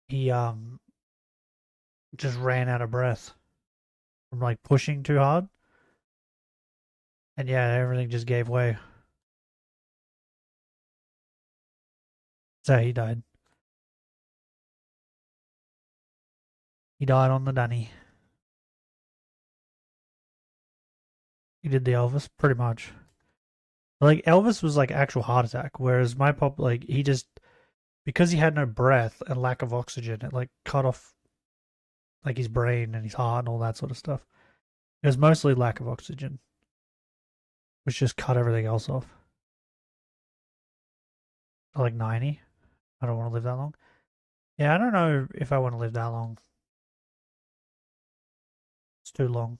he just ran out of breath from like pushing too hard. And yeah, everything just gave way. So he died. He died on the dunny. He did the Elvis, pretty much. Like, Elvis was like actual heart attack, whereas my pop, like, he just, because he had no breath and lack of oxygen, it like cut off like his brain and his heart and all that sort of stuff. It was mostly lack of oxygen, which just cut everything else off. Like 90. I don't want to live that long. Yeah, I don't know if I want to live that long. It's too long.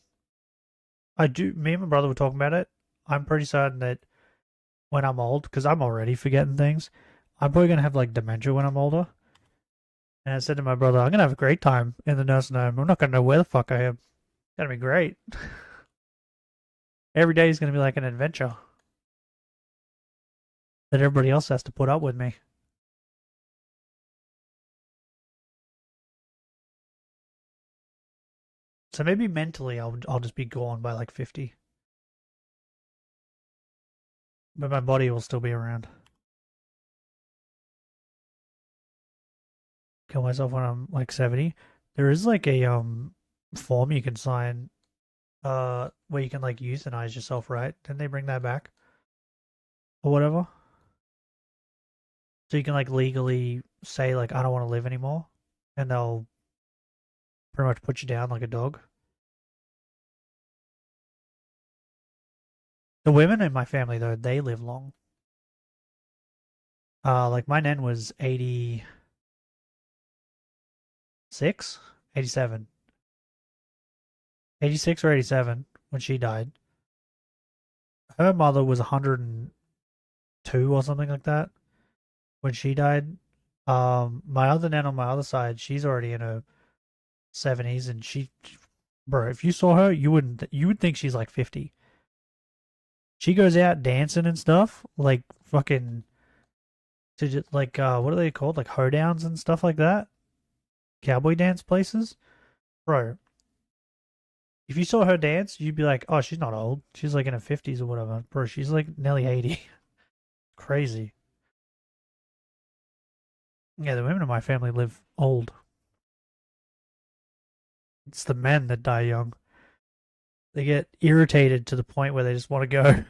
Me and my brother were talking about it. I'm pretty certain that when I'm old, because I'm already forgetting things, I'm probably going to have like dementia when I'm older. And I said to my brother, I'm going to have a great time in the nursing home. I'm not going to know where the fuck I am. It's going to be great. Every day is going to be like an adventure that everybody else has to put up with me. So maybe mentally I'll just be gone by like 50. But my body will still be around. Kill myself when I'm like 70. There is like a form you can sign where you can like euthanize yourself, right? Didn't they bring that back? Or whatever. So you can like legally say like I don't want to live anymore, and they'll pretty much put you down like a dog. The women in my family though, they live long. Like my nan was 86, 87. 86 or 87 when she died. Her mother was 102 or something like that when she died. My other nan on my other side, she's already in her 70s, and bro, if you saw her, you would think she's like 50. She goes out dancing and stuff, like fucking, to just, like, what are they called? Like hoedowns and stuff like that? Cowboy dance places? Bro, if you saw her dance, you'd be like, oh, she's not old. She's like in her 50s or whatever. Bro, she's like nearly 80. Crazy. Yeah, the women in my family live old. It's the men that die young. They get irritated to the point where they just want to go.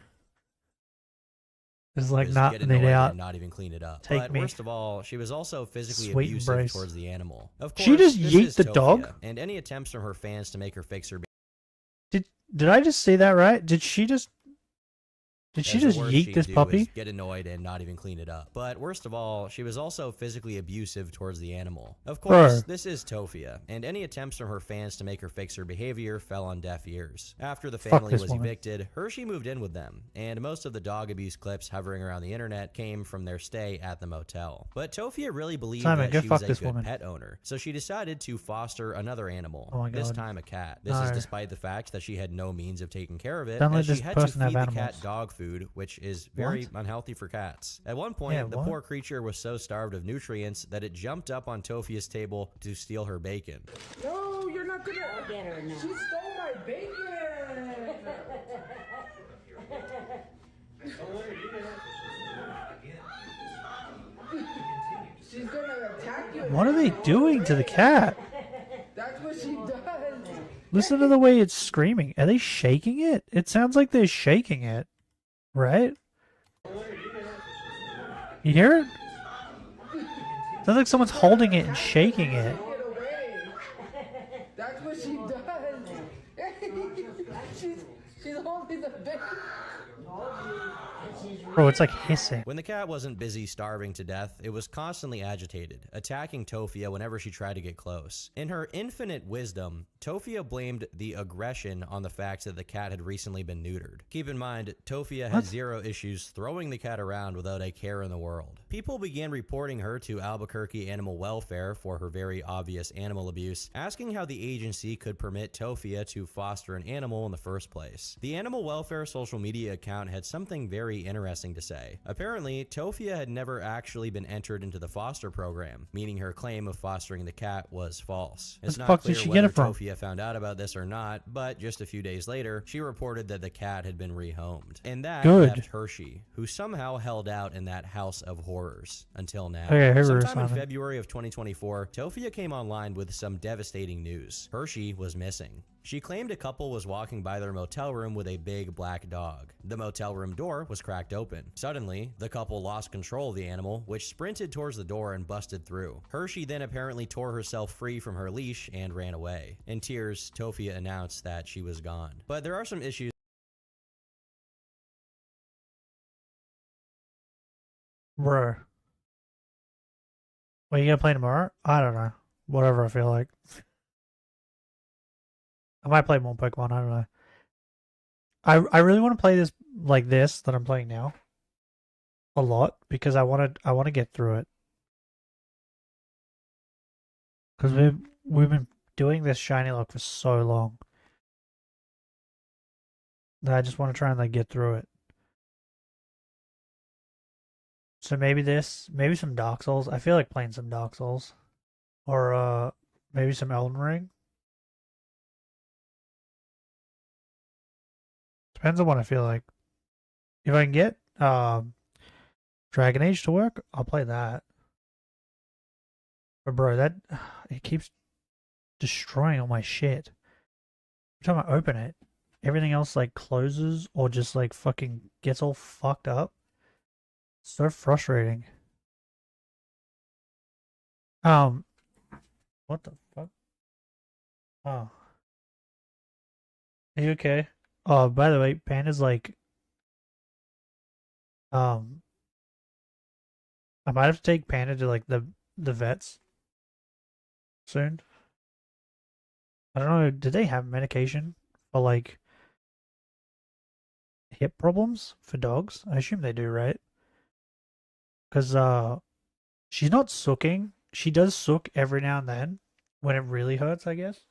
It's like not get need annoyed out. and not even clean it up. Take But me. worst of all, she was also physically Sweet abusive embrace. towards the animal. Of course, She just this yeet is the Tofia, dog? and any attempts from her fans to make her fix her Did I just see that right? Did she just yeet this puppy? Get annoyed and not even clean it up. But worst of all, she was also physically abusive towards the animal. Of course, this is Tofia, and any attempts from her fans to make her fix her behavior fell on deaf ears. After the family this was woman. evicted, Hershey moved in with them, and most of the dog abuse clips hovering around the internet came from their stay at the motel. But Tofia really believed Simon, go that she was fuck a this good woman. pet owner, so she decided to foster another animal, Oh my this God. time a cat. This No. is despite the fact that she had no means of taking care of it, Don't let as she this had to person have feed the animals. cat dog food, which is very What? unhealthy for cats. At one point, Yeah, the what? poor creature was so starved of nutrients that it jumped up on Tofia's table to steal her bacon. No, you're not gonna get her now. She stole my bacon. She's gonna attack you. What are they doing to the cat? That's what she does. Listen to the way it's screaming. Are they shaking it? It sounds like they're shaking it. Right? You hear it? Sounds like someone's holding it and shaking it. That's what she does. she's holding the bacon. Bro, it's like hissing. When the cat wasn't busy starving to death, it was constantly agitated, attacking Tofia whenever she tried to get close. In her infinite wisdom, Tofia blamed the aggression on the fact that the cat had recently been neutered. Keep in mind, Tofia had zero issues throwing the cat around without a care in the world. People began reporting her to Albuquerque Animal Welfare for her very obvious animal abuse, asking how the agency could permit Tofia to foster an animal in the first place. The Animal Welfare social media account had something very interesting to say. Apparently, Tofia had never actually been entered into the foster program, meaning her claim of fostering the cat was false. It's not clear whether Tofia found out about this or not, but just a few days later, she reported that the cat had been rehomed. And that left Hershey, who somehow held out in that house of horrors until now. Sometime in February of 2024, Tofia came online with some devastating news. Hershey was missing. She claimed a couple was walking by their motel room with a big black dog. The motel room door was cracked open. Suddenly, the couple lost control of the animal, which sprinted towards the door and busted through. Hershey then apparently tore herself free from her leash and ran away. In tears, Tofia announced that she was gone. But there are some issues. Bro. What, you gonna play tomorrow? I don't know. Whatever I feel like. I might play more Pokemon, I don't know. I really want to play this like this that I'm playing now a lot because I want to get through it. Because we've been doing this Shinylocke for so long that I just want to try and like get through it. So maybe some Dark Souls. I feel like playing some Dark Souls. Or maybe some Elden Ring. Depends on what I feel like. If I can get Dragon Age to work, I'll play that. But bro, it keeps destroying all my shit. Every time I open it, everything else like closes or just like fucking gets all fucked up. So frustrating. What the fuck? Oh. Are you okay? Oh, by the way, Panda's like, I might have to take Panda to like the vets soon. I don't know, did they have medication for like hip problems for dogs? I assume they do, right? Because she's not sooking. She does sook every now and then when it really hurts, I guess.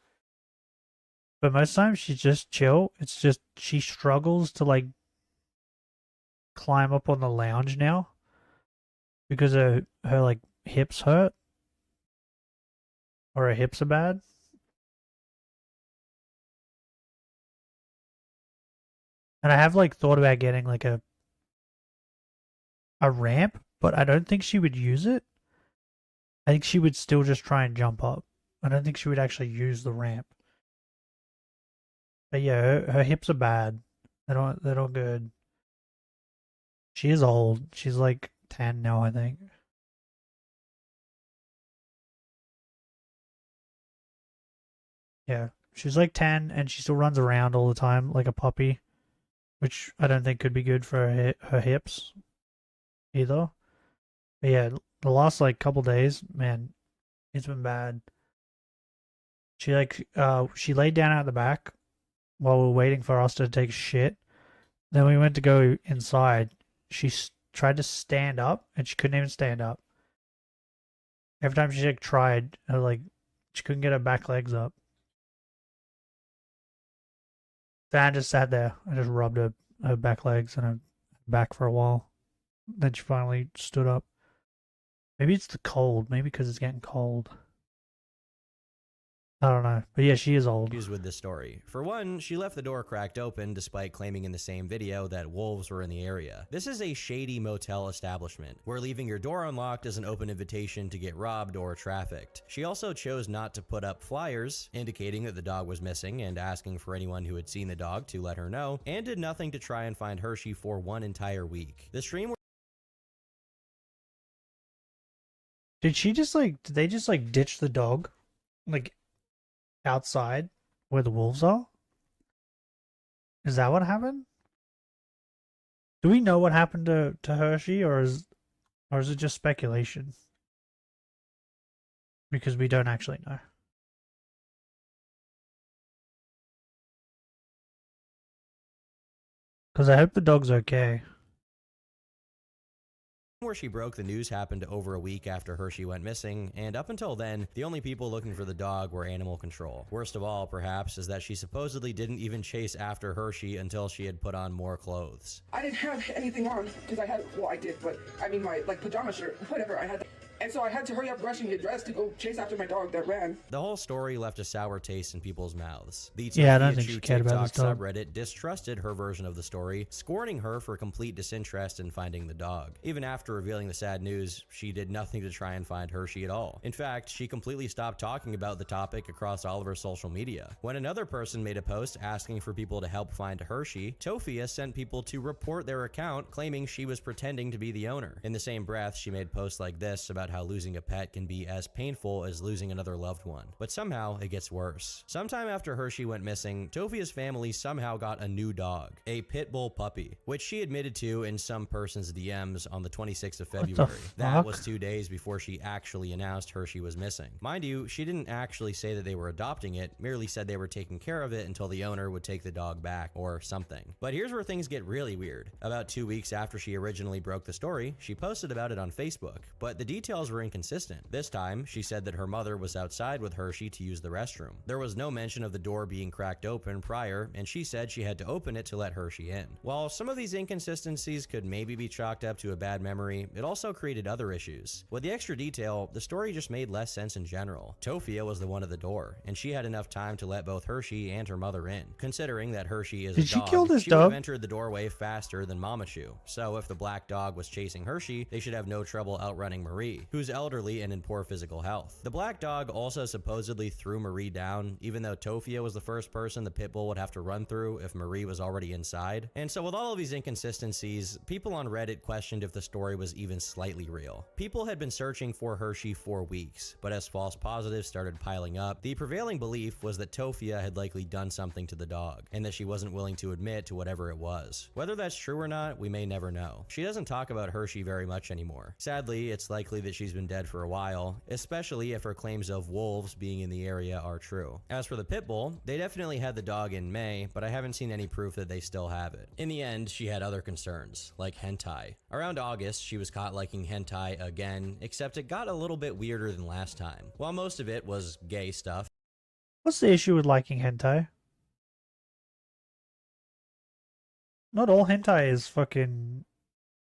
But most times she's just chill. It's just she struggles to like climb up on the lounge now because her like hips hurt or her hips are bad. And I have like thought about getting like a ramp, but I don't think she would use it. I think she would still just try and jump up. I don't think she would actually use the ramp. But yeah, her hips are bad. They're not good. She is old. She's like 10 now, I think. Yeah, she's like 10 and she still runs around all the time like a puppy, which I don't think could be good for her hips either. But yeah, the last like couple days, man, it's been bad. She laid down out the back while we were waiting for us to take shit. Then we went to go inside. She tried to stand up and she couldn't even stand up. Every time she like tried, she couldn't get her back legs up. Then I just sat there. I just rubbed her back legs and her back for a while. Then she finally stood up. Maybe it's the cold. Maybe because it's getting cold. I don't know. But yeah, she is old. With this story. For one, she left the door cracked open despite claiming in the same video that wolves were in the area. This is a shady motel establishment, where leaving your door unlocked is an open invitation to get robbed or trafficked. She also chose not to put up flyers indicating that the dog was missing and asking for anyone who had seen the dog to let her know, and did nothing to try and find Hershey for one entire week. The stream Did she just like, did they just like ditch the dog? Like outside where the wolves are? Is that what happened? Do we know what happened to Hershey, or is it just speculation? Because we don't actually know. Because I hope the dog's okay. where she broke the news happened over a week after Hershey went missing, and up until then, the only people looking for the dog were animal control. Worst of all, perhaps, is that she supposedly didn't even chase after Hershey until she had put on more clothes. I didn't have anything on because I had, well, I did, but I mean my like pajama shirt, whatever. I had, and so I had to hurry up, rush and get dressed to go chase after my dog that ran. The whole story left a sour taste in people's mouths. The I don't think she cared about this dog. subreddit distrusted her version of the story, scorning her for complete disinterest in finding the dog. Even after revealing the sad news, she did nothing to try and find Hershey at all. In fact, she completely stopped talking about the topic across all of her social media. When another person made a post asking for people to help find Hershey, Tofia sent people to report their account, claiming she was pretending to be the owner. In the same breath, she made posts like this about how losing a pet can be as painful as losing another loved one. But somehow, it gets worse. Sometime after Hershey went missing, Tofia's family somehow got a new dog, a pit bull puppy, which she admitted to in some person's DMs on the 26th of February. That was 2 days before she actually announced Hershey was missing. Mind you, she didn't actually say that they were adopting it, merely said they were taking care of it until the owner would take the dog back or something. But here's where things get really weird. About 2 weeks after she originally broke the story, she posted about it on Facebook, but the details were inconsistent. This time, she said that her mother was outside with Hershey to use the restroom. There was no mention of the door being cracked open prior, and she said she had to open it to let Hershey in. While some of these inconsistencies could maybe be chalked up to a bad memory, it also created other issues. With the extra detail, the story just made less sense in general. Tofia was the one at the door, and she had enough time to let both Hershey and her mother in. Considering that Hershey is a dog, she kill this she dog? would have entered the doorway faster than Mamachu. So if the black dog was chasing Hershey, they should have no trouble outrunning Marie, who's elderly and in poor physical health. The black dog also supposedly threw Marie down, even though Tofia was the first person the pit bull would have to run through if Marie was already inside. And so with all of these inconsistencies, people on Reddit questioned if the story was even slightly real. People had been searching for Hershey for weeks, but as false positives started piling up, the prevailing belief was that Tofia had likely done something to the dog, and that she wasn't willing to admit to whatever it was. Whether that's true or not, we may never know. She doesn't talk about Hershey very much anymore. Sadly, it's likely that she's been dead for a while, especially if her claims of wolves being in the area are true. As for the pit bull, they definitely had the dog in May, but I haven't seen any proof that they still have it. In the end, she had other concerns, like hentai. Around August, she was caught liking hentai again, except it got a little bit weirder than last time. While most of it was gay stuff. What's the issue with liking hentai? Not all hentai is fucking...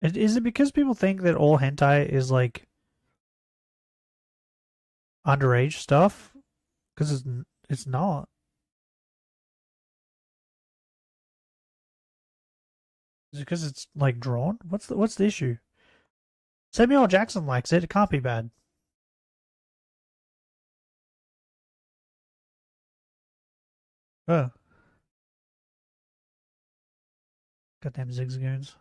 Is it because people think that all hentai is like underage stuff? Because it's not. Is it because it's like drawn? What's the issue? Samuel L. Jackson likes it. It can't be bad. Oh. Goddamn zigzagoons.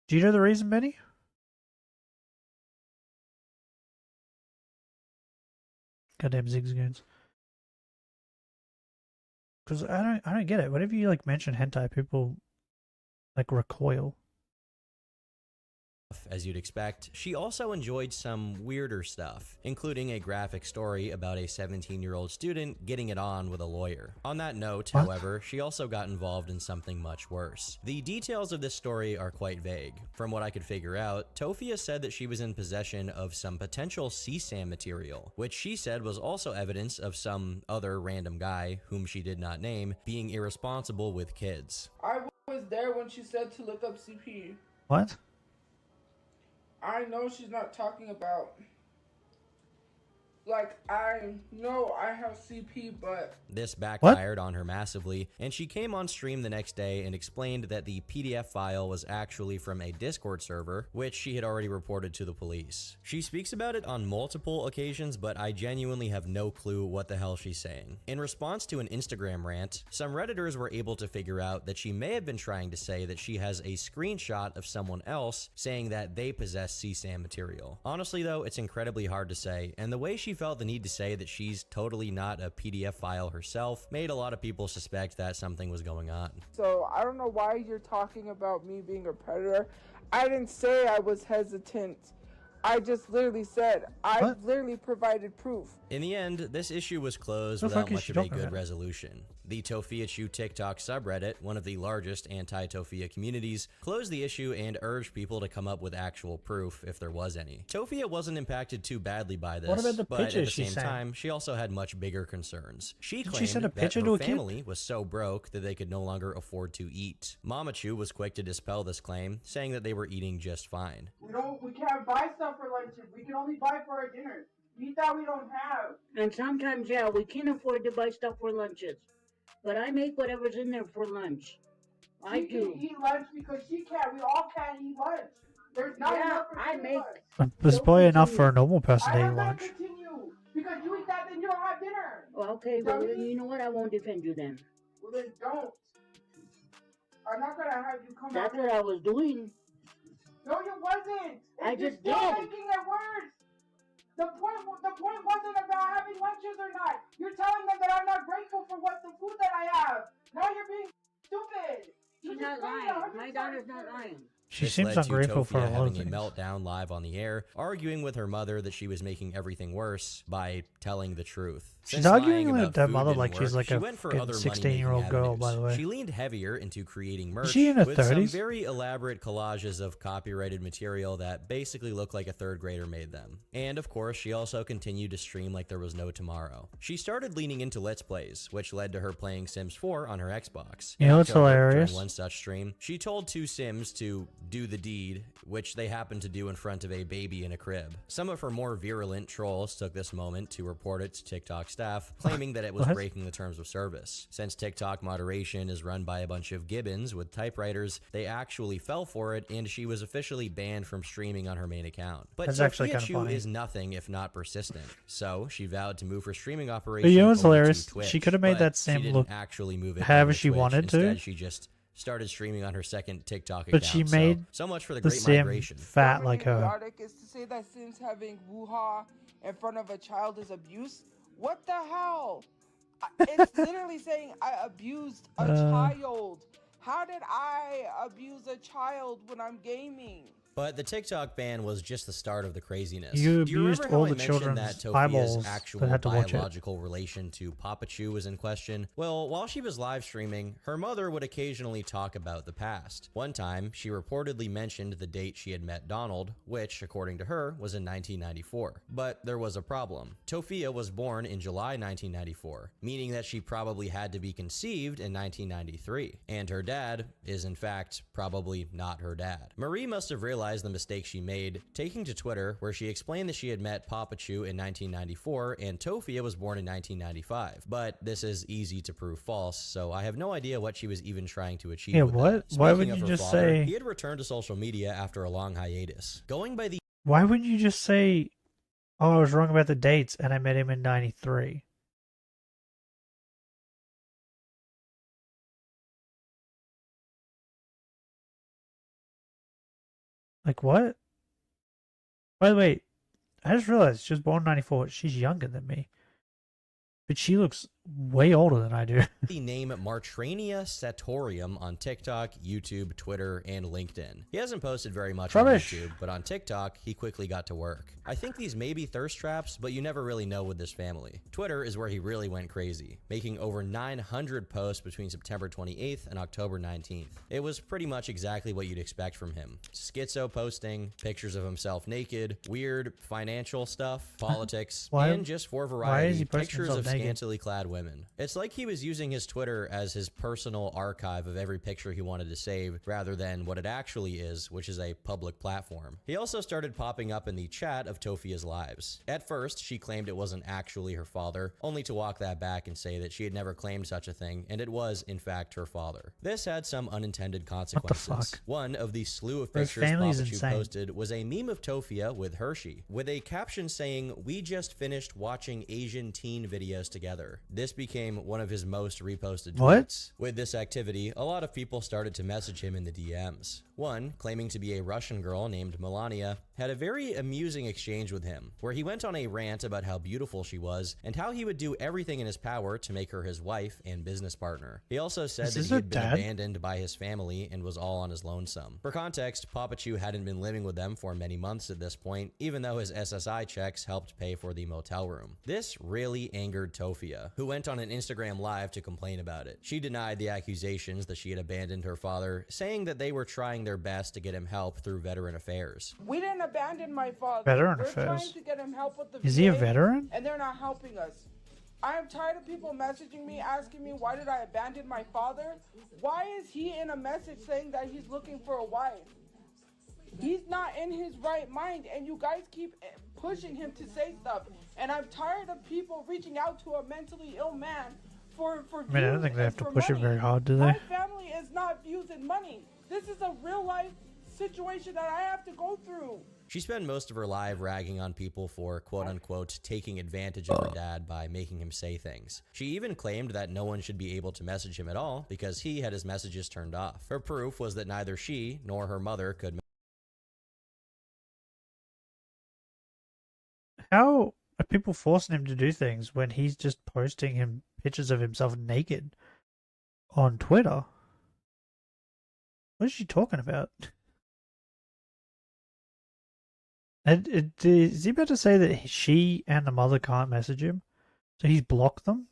Do you know the reason, Benny? Goddamn zigzagoons. Because I don't get it. Whenever you like mention hentai, people like recoil. As you'd expect, she also enjoyed some weirder stuff, including a graphic story about a 17-year-old student getting it on with a lawyer. On that note, however, she also got involved in something much worse. The details of this story are quite vague. From what I could figure out, Tofia said that she was in possession of some potential CSAM material, which she said was also evidence of some other random guy, whom she did not name, being irresponsible with kids. I was there when she said to look up CP. What? I know she's not talking about Like, I know I have CP, but... This backfired on her massively, and she came on stream the next day and explained that the PDF file was actually from a Discord server, which she had already reported to the police. She speaks about it on multiple occasions, but I genuinely have no clue what the hell she's saying. In response to an Instagram rant, some Redditors were able to figure out that she may have been trying to say that she has a screenshot of someone else saying that they possess CSAM material. Honestly though, it's incredibly hard to say, and the way she felt the need to say that she's totally not a PDF file herself made a lot of people suspect that something was going on. So I don't know why you're talking about me being a predator. I didn't say I was hesitant. I just literally said I literally provided proof. In the end, this issue was closed without much of a good resolution. The Tofiachu TikTok subreddit, one of the largest anti-Tofia communities, closed the issue and urged people to come up with actual proof if there was any. Tofia wasn't impacted too badly by this, What about the but at picture the she same sent? time, she also had much bigger concerns. She Did she claimed send a that picture her to a kid? family was so broke that they could no longer afford to eat. Mamachu was quick to dispel this claim, saying that they were eating just fine. We can't buy stuff for lunches. We can only buy for our dinners. Eat that we don't have. And sometimes, yeah, we can afford to buy stuff for lunches. But I make whatever's in there for lunch. I She do. can eat lunch because she can't. We all can't eat lunch. There's not enough for I make. There's probably enough for a normal person to eat I'm gonna lunch. continue because you eat that, then you don't have dinner. Well, okay, well, then you know what? I won't defend you then. Well, then don't. I'm not gonna have you come That's out what I was doing. No, you wasn't. I You're just still did. making it worse. The point wasn't about having lunches or not. You're telling them that I'm not grateful for the food that I have. Now you're being stupid. She's not lying. My daughter's not lying. She This seems led to ungrateful for a Tofia lot of having a things. meltdown live on the air, arguing with her mother that she was making everything worse by telling the truth. She's Since arguing lying with about her food mother didn't like she's work, like she a went for fucking other 16-year-old money-making girl, by the avenues. way. She leaned heavier into creating merch she in her with some 30s? very elaborate collages of copyrighted material that basically look like a third grader made them. And of course, she also continued to stream like there was no tomorrow. She started leaning into Let's Plays, which led to her playing Sims 4 on her Xbox. You In know what's October, hilarious? During one such stream, she told two Sims to do the deed, which they happened to do in front of a baby in a crib. Some of her more virulent trolls took this moment to report it to TikTok staff, claiming that it was What? breaking the terms of service. Since TikTok moderation is run by a bunch of gibbons with typewriters, they actually fell for it, and she was officially banned from streaming on her main account. But That's actually Sophia kinda Chu funny. is nothing if not persistent, so she vowed to move her streaming But operation you know what's over to hilarious? Twitch, She could have made but that she Sim didn't look actually move it however over she Twitch. wanted to. Instead, she just started streaming on her second TikTok account. But she made so much for the the great Sim migration. fat like her. Idiotic is to say that Sims having woo-ha in front of a child is abuse. What the hell? It's literally saying I abused a child. How did I abuse a child when I'm gaming? But the TikTok ban was just the start of the craziness. You Do you abused remember how all I the mentioned children's that Tofia's eyeballs actual that had to watch it? biological relation to Papachu was in question? Well, while she was live streaming, her mother would occasionally talk about the past. One time, she reportedly mentioned the date she had met Donald, which, according to her, was in 1994. But there was a problem. Tofia was born in July 1994, meaning that she probably had to be conceived in 1993. And her dad is, in fact, probably not her dad. Marie must have realized the mistake she made, taking to Twitter, where she explained that she had met Papachu in 1994 and Tofia was born in 1995. But this is easy to prove false, so I have no idea what she was even trying to achieve. Yeah, with what? that. Why Speaking wouldn't of you her just father, say- he had returned to social media after a long hiatus. Going by the Why wouldn't you just say, "Oh, I was wrong about the dates, and I met him in '93"? Like what? By the way, I just realized she was born in '94. She's younger than me, but she looks way older than I do. the name Martrania Satorium on TikTok, YouTube, Twitter, and LinkedIn. He hasn't posted very much Rubbish. on YouTube, but on TikTok, he quickly got to work. I think these may be thirst traps, but you never really know with this family. Twitter is where he really went crazy, making over 900 posts between September 28th and October 19th. It was pretty much exactly what you'd expect from him. Schizo posting, pictures of himself naked, weird financial stuff, politics, Why- and just for why is variety, he posting pictures himself of naked? scantily clad women. women. It's like he was using his Twitter as his personal archive of every picture he wanted to save, rather than what it actually is, which is a public platform. He also started popping up in the chat of Tofia's lives. At first, she claimed it wasn't actually her father, only to walk that back and say that she had never claimed such a thing, and it was, in fact, her father. This had some unintended consequences. What the fuck? One of the slew of His pictures family's Papachu insane. posted was a meme of Tofia with Hershey, with a caption saying, "We just finished watching Asian teen videos together." This became one of his most reposted What? tweets. With this activity, a lot of people started to message him in the DMs. One, claiming to be a Russian girl named Melania, had a very amusing exchange with him, where he went on a rant about how beautiful she was and how he would do everything in his power to make her his wife and business partner. He also said Is that this he her had been dad? abandoned by his family and was all on his lonesome. For context, Papachu hadn't been living with them for many months at this point, even though his SSI checks helped pay for the motel room. This really angered Tofia, who went on an Instagram live to complain about it. She denied the accusations that she had abandoned her father, saying that they were trying their best to get him help through veteran affairs. We didn't abandon my father. Veteran We're affairs. trying to get him help with the Is he a VA, veteran? And they're not helping us. I am tired of people messaging me, asking me why did I abandon my father? Why is he in a message saying that he's looking for a wife? He's not in his right mind, and you guys keep pushing him to say stuff. And I'm tired of people reaching out to a mentally ill man for I mean, I don't views think they and have to for push it money. very hard, do My they? family is not views and money. This is a real life situation that I have to go through. She spent most of her life ragging on people for quote-unquote taking advantage of her dad by making him say things. She even claimed that no one should be able to message him at all because he had his messages turned off. Her proof was that neither she nor her mother could. How are people forcing him to do things when he's just posting him pictures of himself naked on Twitter? What is she talking about? And is he about to say that she and the mother can't message him? So he's blocked them?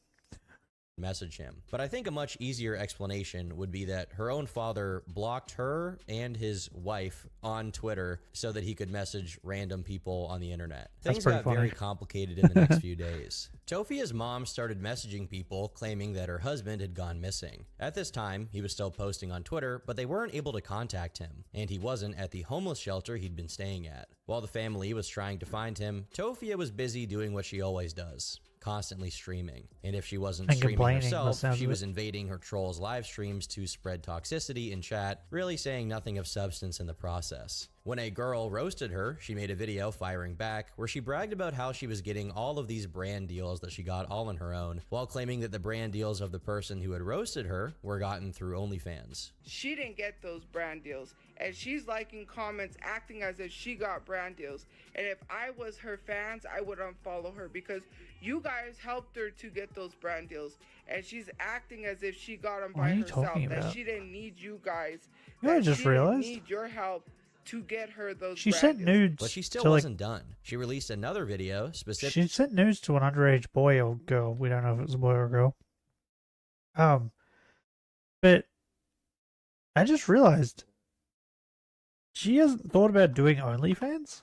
Message him. But I think a much easier explanation would be that her own father blocked her and his wife on Twitter so that he could message random people on the internet. That's Things pretty got funny. very complicated in the next few days. Tofia's mom started messaging people claiming that her husband had gone missing. At this time, he was still posting on Twitter, but they weren't able to contact him, and he wasn't at the homeless shelter he'd been staying at. While the family was trying to find him, Tofia was busy doing what she always does. Constantly streaming. And if she wasn't And streaming complaining, herself, that sounds she of was it. invading her trolls' live streams to spread toxicity in chat, really saying nothing of substance in the process. When a girl roasted her, she made a video firing back where she bragged about how she was getting all of these brand deals that she got all on her own, while claiming that the brand deals of the person who had roasted her were gotten through OnlyFans. She didn't get those brand deals, and she's liking comments acting as if she got brand deals. And if I was her fans, I would unfollow her because you guys helped her to get those brand deals, and she's acting as if she got them What by are you herself. talking That about? she didn't need you guys. You know what I that just she realized? didn't need your help to get her those. She brand sent deals. nudes. But she still to, like, wasn't done. She released another video specifically. She sent nudes to an underage boy or girl. We don't know if it was a boy or a girl. But I just realized she hasn't thought about doing OnlyFans.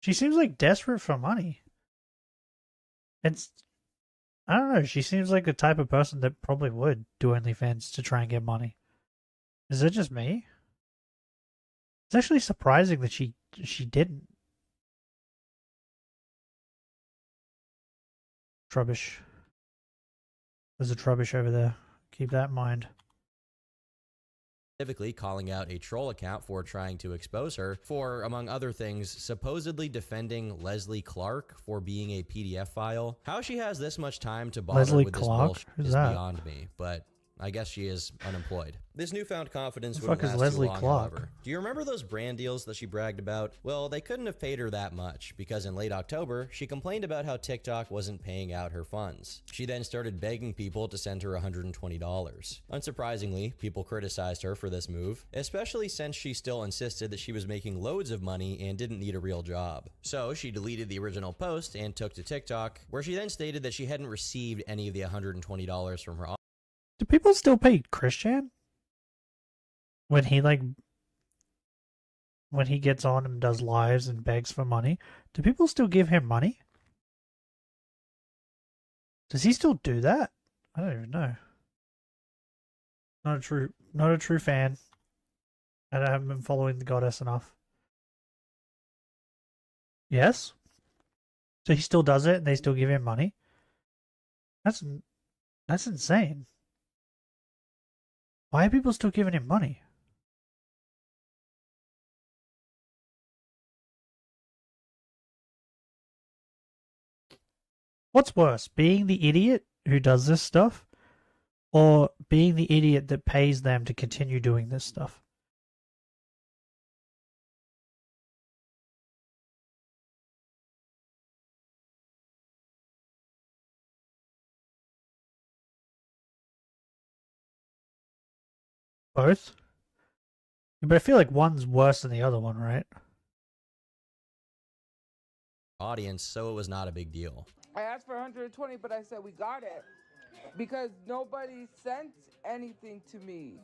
She seems like desperate for money. It's, I don't know. She seems like the type of person that probably would do OnlyFans to try and get money. Is it just me? It's actually surprising that she didn't. Trubbish. There's a Trubbish over there. Keep that in mind. Specifically calling out a troll account for trying to expose her for, among other things, supposedly defending Leslie Clark for being a PDF file. How she has this much time to bother Leslie with Clark? this bullshit Who's is that? beyond me, but I guess she is unemployed. This newfound confidence The wouldn't fuck is last Leslie too long, Clark? however. Do you remember those brand deals that she bragged about? Well, they couldn't have paid her that much, because in late October, she complained about how TikTok wasn't paying out her funds. She then started begging people to send her $120. Unsurprisingly, people criticized her for this move, especially since she still insisted that she was making loads of money and didn't need a real job. So she deleted the original post and took to TikTok, where she then stated that she hadn't received any of the $120 from her. Do people still pay Christian? When he gets on and does lives and begs for money, do people still give him money? Does he still do that? I don't even know. Not a true fan. And I haven't been following the goddess enough. Yes? So he still does it and they still give him money? That's insane. Why are people still giving him money? What's worse, being the idiot who does this stuff, or being the idiot that pays them to continue doing this stuff? Both? But I feel like one's worse than the other one, right? Audience, so it was not a big deal. I asked for 120, but I said we got it because nobody sent anything to me.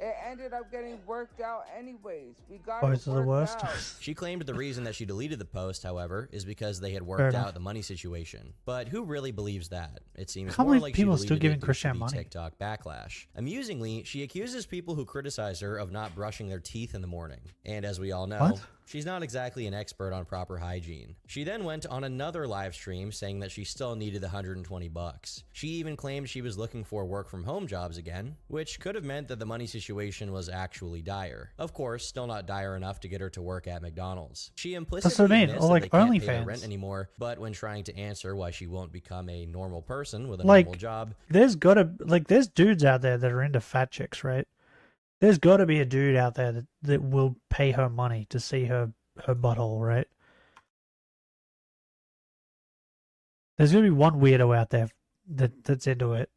It ended up getting worked out anyways. We got Both are the worst. She claimed the reason that she deleted the post, however, is because they had worked out the money situation. But who really believes that? It seems more like she deleted it due to the TikTok backlash. Amusingly, she accuses people who criticize her of not brushing their teeth in the morning. And as we all know, she's not exactly an expert on proper hygiene. She then went on another live stream saying that she still needed the $120. She even claimed she was looking for work from home jobs again, which could have meant that the money situation was actually dire. Of course, still not dire enough to get her to work at McDonald's. She implicitly admits that they can't pay their rent anymore, but when trying to answer why she won't become a normal person with a normal job, there's dudes out there that are into fat chicks, right? There's got to be a dude out there that will pay her money to see her butthole, right? There's going to be one weirdo out there that's into it.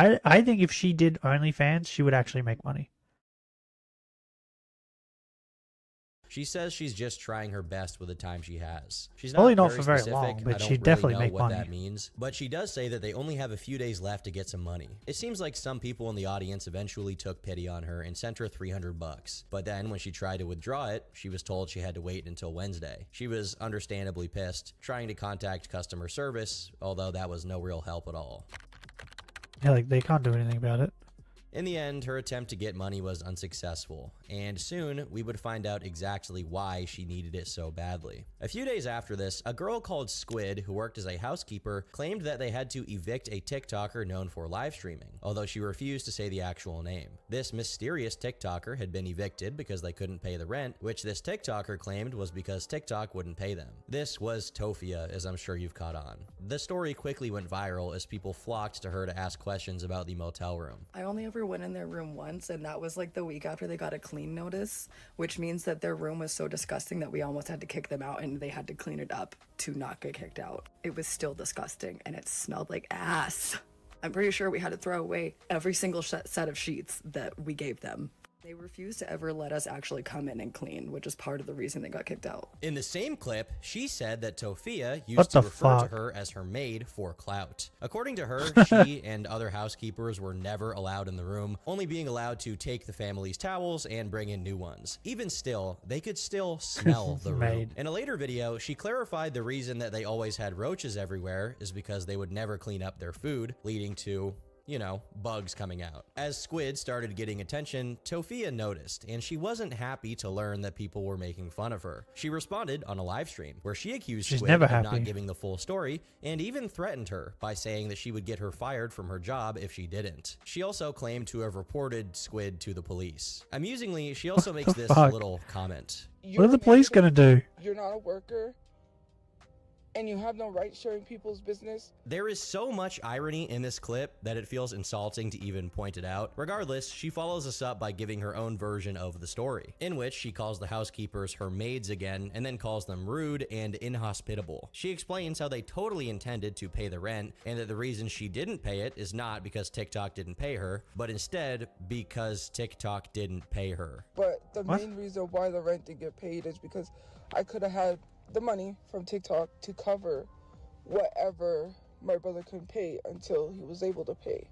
I think if she did OnlyFans, she would actually make money. she says she's just trying her best with the time she has. She's Probably not not for very long, but she'd definitely make what money. That means, but she does say that they only have a few days left to get some money. It seems like some people in the audience eventually took pity on her and sent her $300. But then when she tried to withdraw it, she was told she had to wait until Wednesday. She was understandably pissed, trying to contact customer service, although that was no real help at all. Yeah, like they can't do anything about it. In the end, her attempt to get money was unsuccessful, and soon we would find out exactly why she needed it so badly. A few days after this, a girl called Squid, who worked as a housekeeper, claimed that they had to evict a TikToker known for live streaming, although she refused to say the actual name. This mysterious TikToker had been evicted because they couldn't pay the rent, which this TikToker claimed was because TikTok wouldn't pay them. This was Tofia, as I'm sure you've caught on. The story quickly went viral as people flocked to her to ask questions about the motel room. I only ever went in their room once, and that was like the week after they got a clean notice, which means that their room was so disgusting that we almost had to kick them out, and they had to clean it up to not get kicked out. It was still disgusting, and it smelled like ass. I'm pretty sure we had to throw away every single set of sheets that we gave them. They refused to ever let us actually come in and clean, which is part of the reason they got kicked out. In the same clip, she said that Tofia used to refer to her as her maid for clout. According to her, she and other housekeepers were never allowed in the room, only being allowed to take the family's towels and bring in new ones. Even still, they could still smell the room. In a later video, she clarified the reason that they always had roaches everywhere is because they would never clean up their food, leading to, you know, bugs coming out. As Squid started getting attention, Tofia noticed, and she wasn't happy to learn that people were making fun of her. She responded on a live stream, where she accused Squid of not giving the full story, and even threatened her by saying that she would get her fired from her job if she didn't. She also claimed to have reported Squid to the police. Amusingly, she also makes this little comment. What are the police gonna do? You're not a worker, and you have no right sharing people's business. There is so much irony in this clip that it feels insulting to even point it out. Regardless, she follows us up by giving her own version of the story, in which she calls the housekeepers her maids again and then calls them rude and inhospitable. She explains how they totally intended to pay the rent and that the reason she didn't pay it is not because TikTok didn't pay her, but instead because TikTok didn't pay her. But the main reason why the rent didn't get paid is because I could have had the money from TikTok to cover whatever my brother couldn't pay until he was able to pay.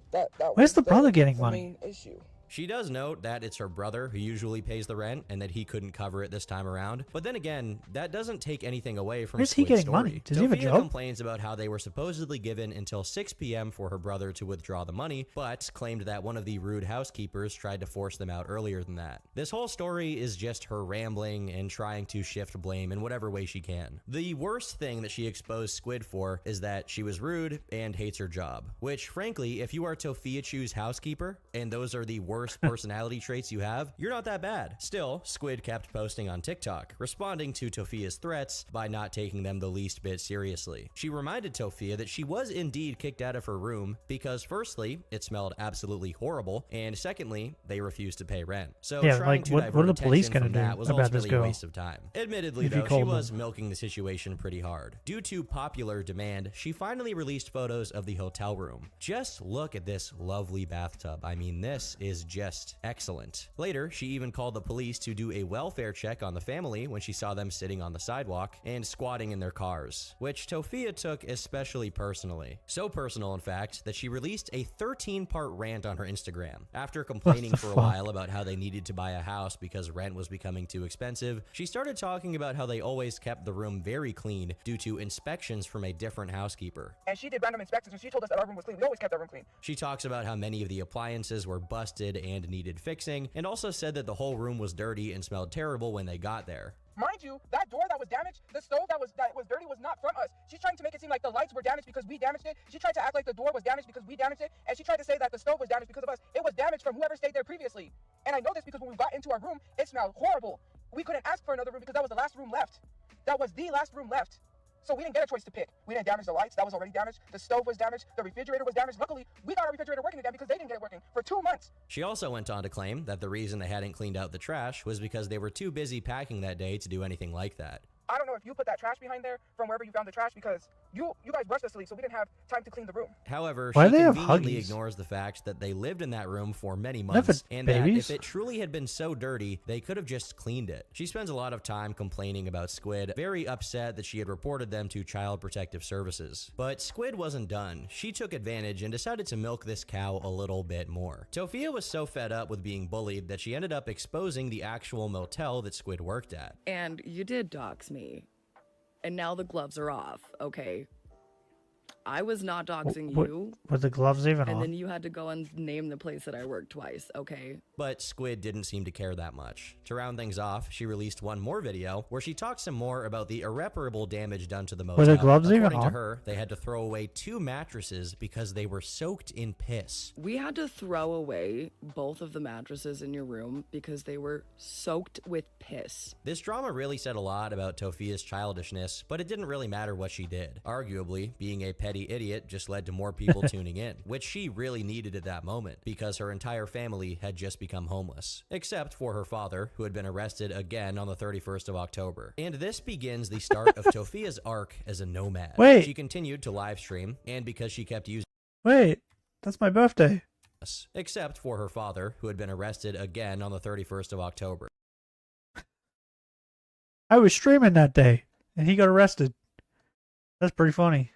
That Where's the brother getting the money? main issue. She does note that it's her brother who usually pays the rent and that he couldn't cover it this time around. But then again, that doesn't take anything away from Where's he Squid's getting story. money? Does he have a Tophia job? complains about how they were supposedly given until 6 p.m. for her brother to withdraw the money, but claimed that one of the rude housekeepers tried to force them out earlier than that. This whole story is just her rambling and trying to shift blame in whatever way she can. The worst thing that she exposed Squid for is that she was rude and hates her job, which frankly, if you are Tophia Chu's housekeeper and those are the worst personality traits you have, you're not that bad. Still, Squid kept posting on TikTok, responding to Tophia's threats by not taking them the least bit seriously. She reminded Tophia that she was indeed kicked out of her room because firstly, it smelled absolutely horrible, and secondly, they refused to pay rent. So Yeah, trying like, to what divert are the police attention gonna from do that was about this ultimately a girl? waste of time. Admittedly, If you though, she called was them. milking the situation pretty hard. Due to popular demand, she finally released photos of the hotel room. Just look at this lovely bathtub. I mean, this is just excellent. Later, she even called the police to do a welfare check on the family when she saw them sitting on the sidewalk and squatting in their cars, which Tophia took especially personally. So personal, in fact, that she released a 13-part rant on her Instagram. After complaining for a while about how they needed to buy a house because rent was becoming too expensive, she started talking about how they always kept the room very clean due to inspections from a different housekeeper. And she did random inspections and she told us that our room was clean. We always kept our room clean. She talks about how many of the appliances were busted and needed fixing, and also said that the whole room was dirty and smelled terrible when they got there. Mind you, that door that was damaged, the stove that was dirty was not from us. She's trying to make it seem like the lights were damaged because we damaged it. She tried to act like the door was damaged because we damaged it, and she tried to say that the stove was damaged because of us. It was damaged from whoever stayed there previously. And I know this because when we got into our room, it smelled horrible. We couldn't ask for another room because that was the last room left. That was the last room left. So we didn't get a choice to pick. We didn't damage the lights. That was already damaged. The stove was damaged. The refrigerator was damaged. Luckily, we got our refrigerator working again because they didn't get it working for 2 months. She also went on to claim that the reason they hadn't cleaned out the trash was because they were too busy packing that day to do anything like that. I don't know if you put that trash behind there from wherever you found the trash because you guys rushed us to leave, so we didn't have time to clean the room. However, Why she do they have conveniently Huggies? ignores the fact that they lived in that room for many Never months, and that babies? if it truly had been so dirty, they could have just cleaned it. She spends a lot of time complaining about Squid, very upset that she had reported them to Child Protective Services. But Squid wasn't done. She took advantage and decided to milk this cow a little bit more. Tophia was so fed up with being bullied that she ended up exposing the actual motel that Squid worked at. And you did dox me. And now the gloves are off, okay? I was not doxing you. Were the gloves even And on? then you had to go and name the place that I worked twice, okay? But Squid didn't seem to care that much. To round things off, she released one more video where she talks some more about the irreparable damage done to the motel. Were the gloves even According to on? her, they had to throw away 2 mattresses because they were soaked in piss. We had to throw away both of the mattresses in your room because they were soaked with piss. This drama really said a lot about Tophia's childishness, but it didn't really matter what she did. Arguably, being a petty idiot just led to more people tuning in, which she really needed at that moment because her entire family had just become homeless, except for her father, who had been arrested again on the 31st of October. And this begins the start of Tophia's arc as a nomad. Wait. She continued to live stream, and because she kept using Wait, that's my birthday. except for her father, who had been arrested again on the 31st of October. I was streaming that day, and he got arrested. That's pretty funny.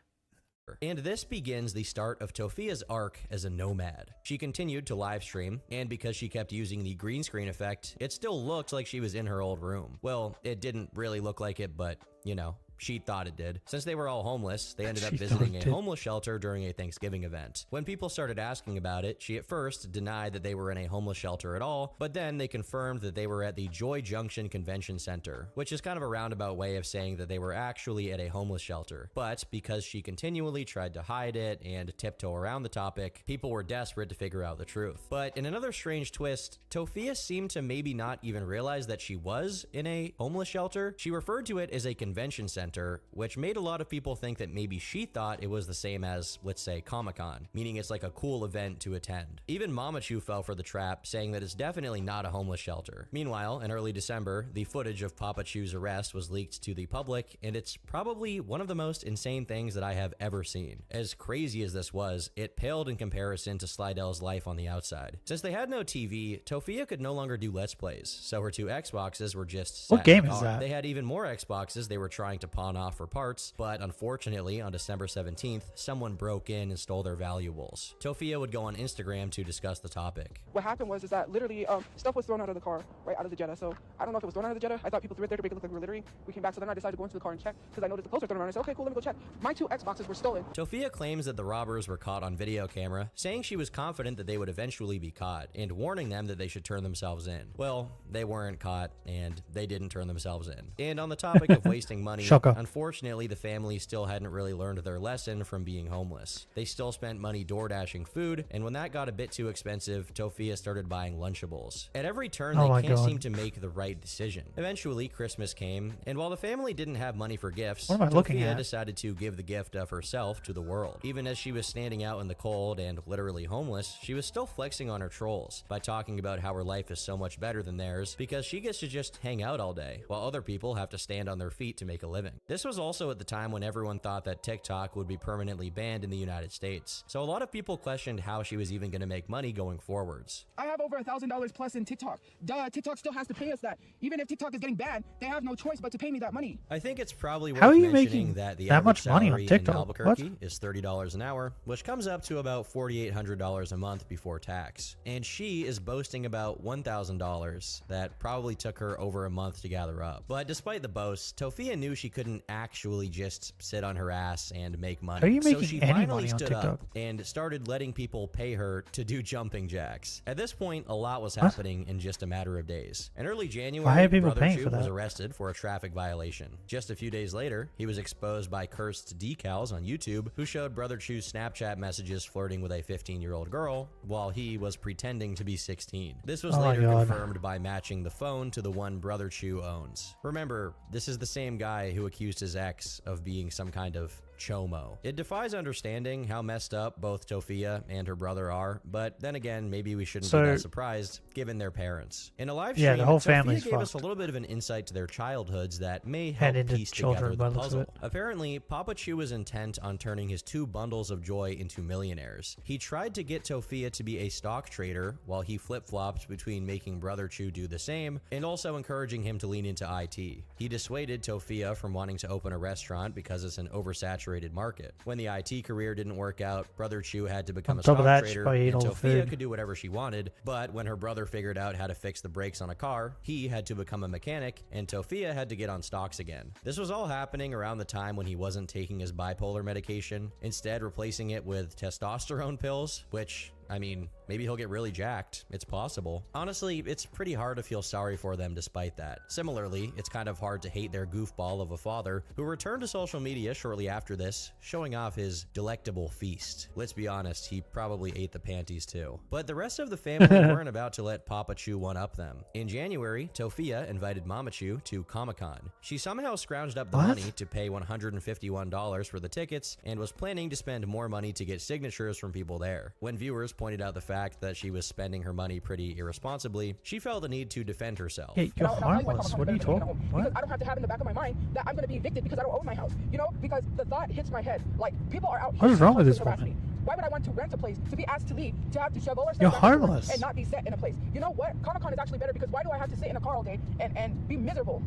And this begins the start of Tophia's arc as a nomad. She continued to live stream, and because she kept using the green screen effect, it still looked like she was in her old room. Well, it didn't really look like it, but, you know, she thought it did. Since they were all homeless, they ended up She thought visiting it a did. homeless shelter during a Thanksgiving event. When people started asking about it, she at first denied that they were in a homeless shelter at all, but then they confirmed that they were at the Joy Junction Convention Center, which is kind of a roundabout way of saying that they were actually at a homeless shelter. But because she continually tried to hide it and tiptoe around the topic, people were desperate to figure out the truth. But in another strange twist, Tophia seemed to maybe not even realize that she was in a homeless shelter. She referred to it as a convention center, which made a lot of people think that maybe she thought it was the same as, let's say, Comic-Con, meaning it's like a cool event to attend. Even Mama Chu fell for the trap, saying that it's definitely not a homeless shelter. Meanwhile, in early December, the footage of Papa Chu's arrest was leaked to the public, and it's probably one of the most insane things that I have ever seen. As crazy as this was, it paled in comparison to Slidell's life on the outside. Since they had no TV, Tophia could no longer do Let's Plays, so her 2 Xboxes were just sat What game in the is car. that? They had even more Xboxes they were trying to pawn off for parts, but unfortunately, on December 17th, someone broke in and stole their valuables. Tofia would go on Instagram to discuss the topic. What happened was that literally stuff was thrown out of the car, right out of the Jetta. So I don't know if it was thrown out of the Jetta. I thought people threw it there to make it look like we were littering. We came back, so then I decided to go into the car and check because I noticed the clothes were thrown around. I said, okay, cool, let me go check. My 2 Xboxes were stolen. Tofia claims that the robbers were caught on video camera, saying she was confident that they would eventually be caught, and warning them that they should turn themselves in. Well, they weren't caught, and they didn't turn themselves in. And on the topic of wasting money, unfortunately, the family still hadn't really learned their lesson from being homeless. They still spent money door dashing food, and when that got a bit too expensive, Tofia started buying Lunchables. At every turn, they can't seem to make the right decision. Eventually, Christmas came, and while the family didn't have money for gifts, Tofia decided to give the gift of herself to the world. Even as she was standing out in the cold and literally homeless, she was still flexing on her trolls by talking about how her life is so much better than theirs because she gets to just hang out all day, while other people have to stand on their feet to make a living. This was also at the time when everyone thought that TikTok would be permanently banned in the United States, so a lot of people questioned how she was even going to make money going forwards. I have over $1,000 plus in TikTok. Duh, TikTok still has to pay us that. Even if TikTok is getting banned, they have no choice but to pay me that money. I think it's probably How are worth you mentioning making that the that average much money on salary TikTok? in Albuquerque is $30 an hour, which comes up to about $4,800 a month before tax. And she is boasting about $1,000 that probably took her over a month to gather up. But despite the boasts, Tofia knew she couldn't actually just sit on her ass and make money. How are you So making she any finally money on stood TikTok? up and started letting people pay her to do jumping jacks. At this point, a lot was happening in just a matter of days. In early January, Why are people Brother paying Chu for was that? arrested for a traffic violation. Just a few days later, he was exposed by cursed decals on YouTube who showed Brother Chu's Snapchat messages flirting with a 15-year-old girl while he was pretending to be 16. This was later confirmed by matching the phone to the one Brother Chu owns. Remember, this is the same guy who accused his ex of being some kind of chomo. It defies understanding how messed up both Tofia and her brother are, but then again, maybe we shouldn't be that surprised given their parents. In a live stream, the whole Tofia family's gave us a fucked. little bit of an insight to their childhoods that may help Head into piece children together by the the looks of puzzle. Apparently, Papa Chu was intent on turning his 2 bundles of joy into millionaires. He tried to get Tofia to be a stock trader while he flip-flopped between making Brother Chu do the same and also encouraging him to lean into IT. He dissuaded Tofia from wanting to open a restaurant because it's an oversaturated market. When the IT career didn't work out, Brother Chu had to become a stock trader, and Tofia could do whatever she wanted, but when her brother figured out how to fix the brakes on a car, he had to become a mechanic, and Tofia had to get on stocks again. This was all happening around the time when he wasn't taking his bipolar medication, instead replacing it with testosterone pills, which, I mean, maybe he'll get really jacked. It's possible. Honestly, it's pretty hard to feel sorry for them despite that. Similarly, it's kind of hard to hate their goofball of a father who returned to social media shortly after this, showing off his delectable feast. Let's be honest, he probably ate the panties too. But the rest of the family weren't about to let Papa Chu one-up them. In January, Tofia invited Mama Chu to Comic-Con. She somehow scrounged up the money to pay $151 for the tickets and was planning to spend more money to get signatures from people there. When viewers pointed out the fact that she was spending her money pretty irresponsibly, she felt the need to defend herself. Hey, you're harmless. What are you talking about? Because I don't have to have in the back of my mind that I'm going to be evicted because I don't own my house. You know, because the thought hits my head. Like, people are out here. What is wrong with this harass woman? me. Why would I want to rent a place, to be asked to leave, to have to shovel or You're stuff harmless. and not be set in a place? You know what? Comic-Con is actually better because why do I have to sit in a car all day and be miserable?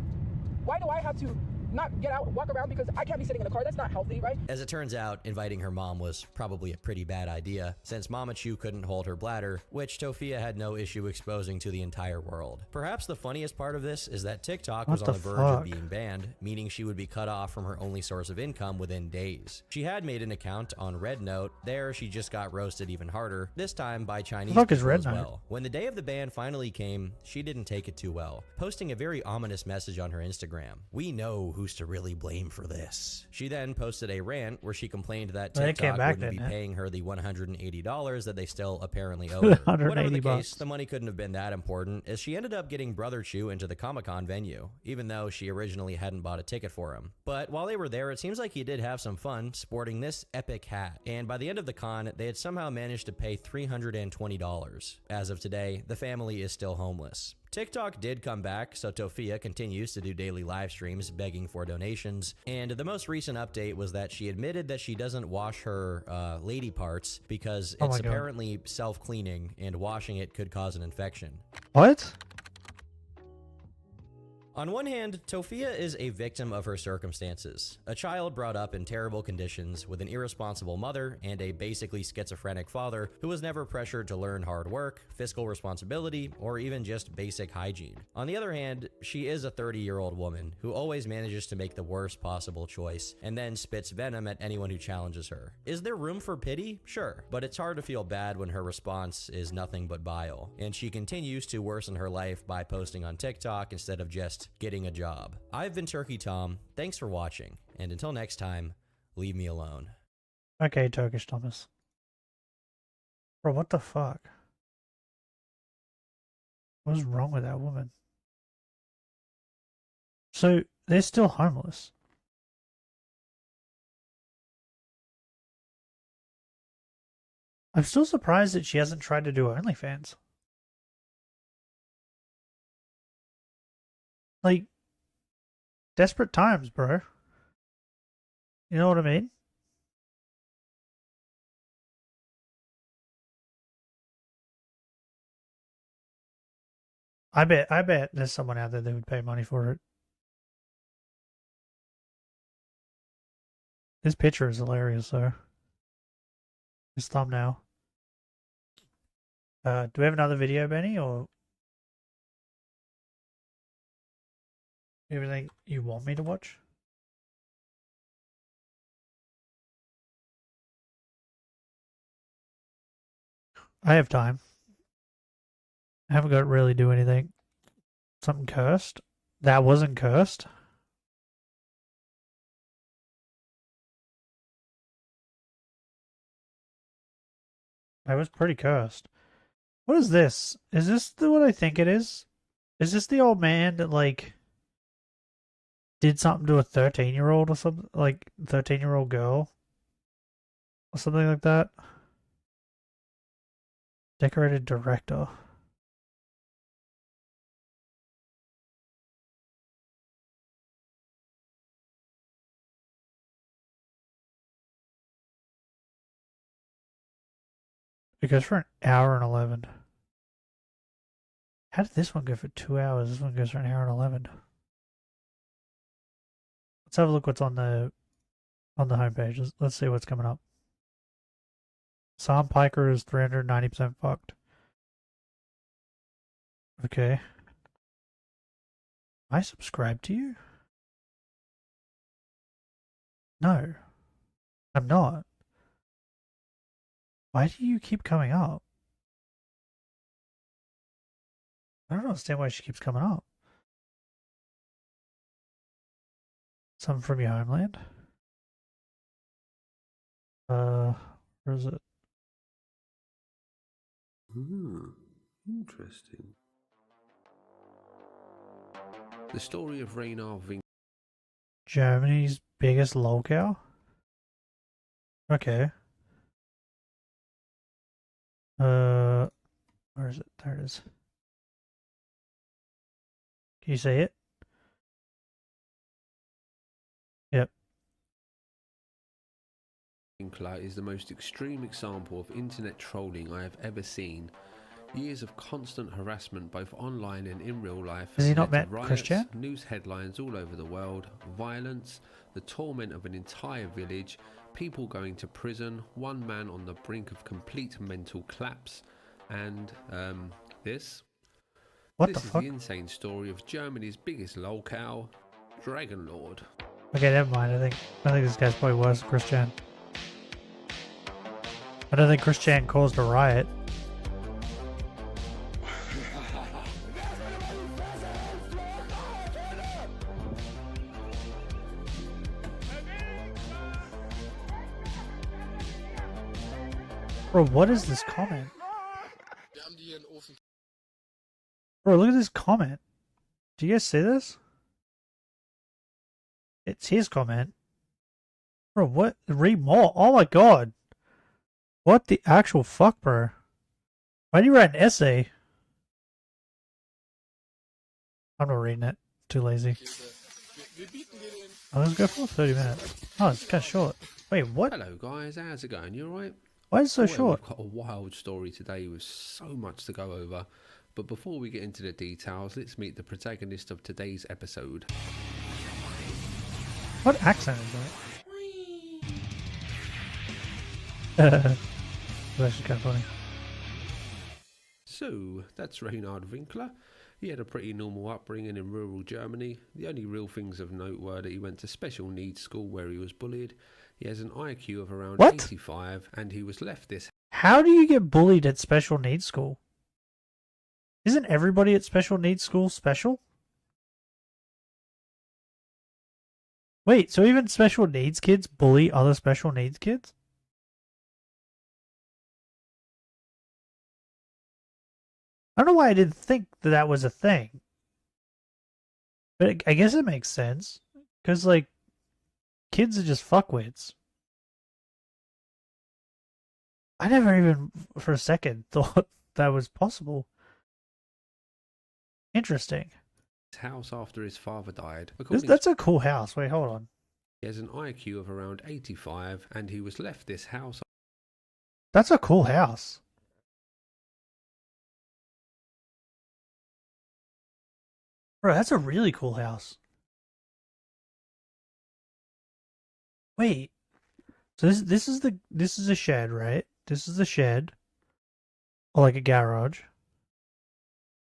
Why do I have to not get out, walk around because I can't be sitting in a car? That's not healthy, right? As it turns out, inviting her mom was probably a pretty bad idea, since Mama Chu couldn't hold her bladder, which Tofia had no issue exposing to the entire world. Perhaps the funniest part of this is that TikTok was on the verge of being banned, meaning she would be cut off from her only source of income within days. She had made an account on Red Note. There, she just got roasted even harder, this time by Chinese people as well. When the day of the ban finally came, she didn't take it too well, posting a very ominous message on her Instagram. "We know who's to really blame for this." She then posted a rant where she complained that TikTok wouldn't be paying her the $180 that they still apparently owe her. Whatever the case, the money couldn't have been that important, as she ended up getting Brother Chu into the Comic-Con venue, even though she originally hadn't bought a ticket for him. But while they were there, it seems like he did have some fun sporting this epic hat, and by the end of the con, they had somehow managed to pay $320. As of today, the family is still homeless. TikTok did come back, so Tofia continues to do daily live streams begging for donations, and the most recent update was that she admitted that she doesn't wash her lady parts because it's apparently self-cleaning and washing it could cause an infection. What? On one hand, Tofia is a victim of her circumstances, a child brought up in terrible conditions with an irresponsible mother and a basically schizophrenic father who was never pressured to learn hard work, fiscal responsibility, or even just basic hygiene. On the other hand, she is a 30-year-old woman who always manages to make the worst possible choice and then spits venom at anyone who challenges her. Is there room for pity? Sure, but it's hard to feel bad when her response is nothing but bile, and she continues to worsen her life by posting on TikTok instead of just getting a job. I've been Turkey Tom, thanks for watching, and until next time, leave me alone. Okay, Turkish Thomas. Bro, what the fuck? What's wrong with that woman? So, they're still homeless. I'm still surprised that she hasn't tried to do OnlyFans. Like, desperate times, bro. You know what I mean? I bet there's someone out there that would pay money for it. This picture is hilarious, though. This thumbnail. Do we have another video, Benny, or everything you want me to watch? I have time. I haven't got to really do anything. Something cursed? That wasn't cursed. That was pretty cursed. What is this? Is this what I think it is? Is this the old man that, like, did something to a 13-year-old or something? Like, 13-year-old girl? Or something like that? Decorated director. It goes for an hour and 11. How did this one go for 2 hours? This one goes for an hour and 11. Let's have a look what's on the homepage. Let's see what's coming up. Sam Piker is 390% fucked. Okay. I subscribe to you? No. I'm not. Why do you keep coming up? I don't understand why she keeps coming up. Something from your homeland? Where is it? Interesting. The story of Ragnar Ving. Germany's biggest lolcow? Okay. Where is it? There it is. Can you see it? Yep. Winkler is the most extreme example of internet trolling I have ever seen. Years of constant harassment both online and in real life has he not led to met riots, Christian? news headlines all over the world, violence, the torment of an entire village, people going to prison, one man on the brink of complete mental collapse, and this. What this the is fuck? the insane story of Germany's biggest lolcow, Dragon Lord. Okay, never mind. I think this guy's probably worse than Christian. I don't think Christian caused a riot. Bro, what is this comment? Bro, look at this comment. Do you guys see this? It's his comment. Bro, what? Read more. Oh my god. What the actual fuck, bro? Why do you write an essay? I'm not reading it. Too lazy. Oh, let's go for 30 minutes. Oh, it's kind of short. Wait, what? Hello guys, how's it going? You alright? Why is it so short? We've got a wild story today with so much to go over. But before we get into the details, let's meet the protagonist of today's episode. What accent is that? That's just kind of funny. So, that's Reinhard Winkler. He had a pretty normal upbringing in rural Germany. The only real things of note were that he went to special needs school where he was bullied. He has an IQ of around 85, and he was left this. How do you get bullied at special needs school? Isn't everybody at special needs school special? Wait, so even special needs kids bully other special needs kids? I don't know why I didn't think that that was a thing. But I guess it makes sense. Because, like, kids are just fuckwits. I never even, for a second, thought that was possible. Interesting. House after his father died. That's a cool house. Wait, hold on. He has an IQ of around 85, and he was left this house. That's a cool house. Bro, that's a really cool house. Wait. So this is a shed, right? This is the shed. Or like a garage.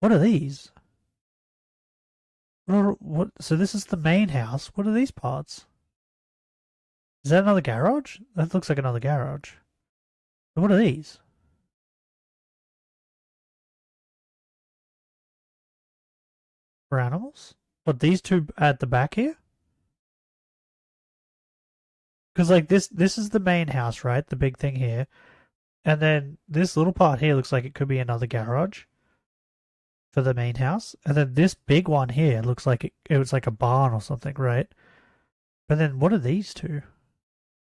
What are these? What? So this is the main house. What are these parts? Is that another garage? That looks like another garage. What are these? For animals? But these two at the back here? Because like this is the main house, right? The big thing here. And then this little part here looks like it could be another garage for the main house. And then this big one here looks like it was like a barn or something, right? But then what are these two?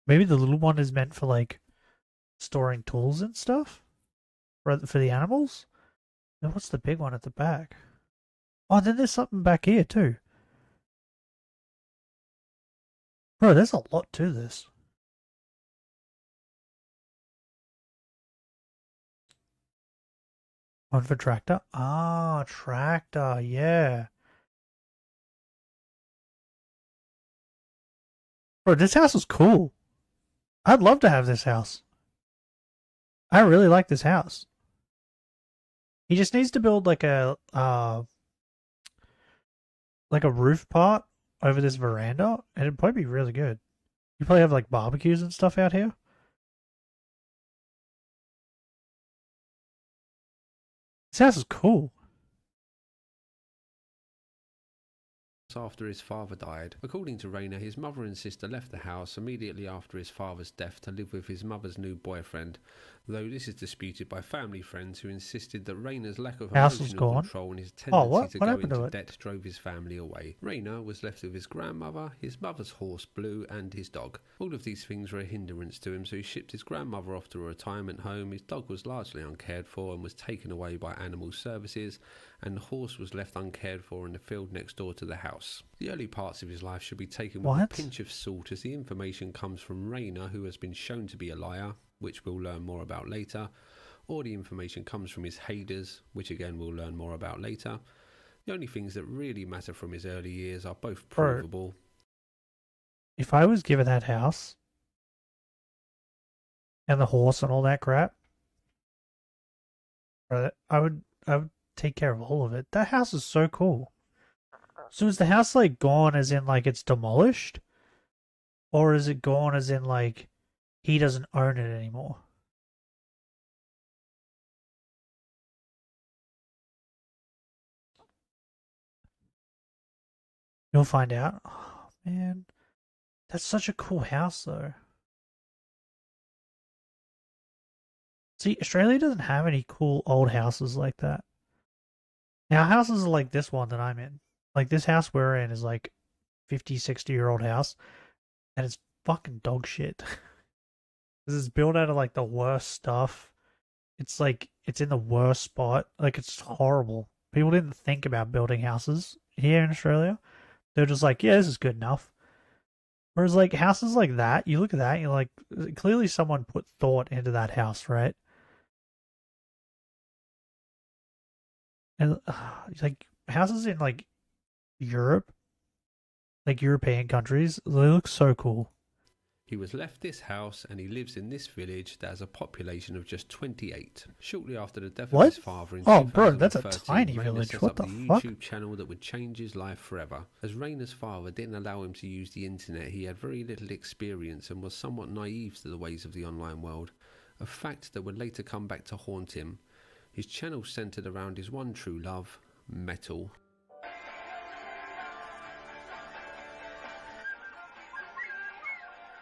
Maybe the little one is meant for like storing tools and stuff? For the animals? And what's the big one at the back? Oh, then there's something back here too. Bro, there's a lot to this. One for tractor? Ah, tractor, yeah. Bro, this house is cool. I'd love to have this house. I really like this house. He just needs to build like a roof part over this veranda, and it'd probably be really good. You probably have like barbecues and stuff out here. This house is cool. After his father died. According to Rainer, his mother and sister left the house immediately after his father's death to live with his mother's new boyfriend, though this is disputed by family friends who insisted that Rainer's lack of emotional control and his tendency to go into debt drove his family away. Rainer was left with his grandmother, his mother's horse Blue, and his dog. All of these things were a hindrance to him, so he shipped his grandmother off to a retirement home. His dog was largely uncared for and was taken away by animal services, and the horse was left uncared for in the field next door to the house. The early parts of his life should be taken with a pinch of salt, as the information comes from Rainer, who has been shown to be a liar, which we'll learn more about later, or the information comes from his haters, which again we'll learn more about later. The only things that really matter from his early years are both provable. If I was given that house and the horse and all that crap, I would take care of all of it. That house is so cool. So is the house like gone as in like it's demolished? Or is it gone as in like he doesn't own it anymore? You'll find out. Oh, man. That's such a cool house though. See, Australia doesn't have any cool old houses like that. Now, houses are like this one that I'm in. Like, this house we're in is like 50, 60-year-old house. And it's fucking dog shit. This is built out of like the worst stuff. It's like, it's in the worst spot. Like, it's horrible. People didn't think about building houses here in Australia. They're just like, yeah, this is good enough. Whereas like houses like that, you look at that and you're like, clearly someone put thought into that house, right? And like houses in like Europe, like European countries, they look so cool. He was left this house and he lives in this village that has a population of just 28. Shortly after the death What? of his father in Oh, bro, that's a 2013, tiny Rainer village. set What up the the fuck? YouTube channel that would change his life forever. As Rainer's father didn't allow him to use the internet, he had very little experience and was somewhat naive to the ways of the online world, a fact that would later come back to haunt him. His channel centered around his one true love, metal.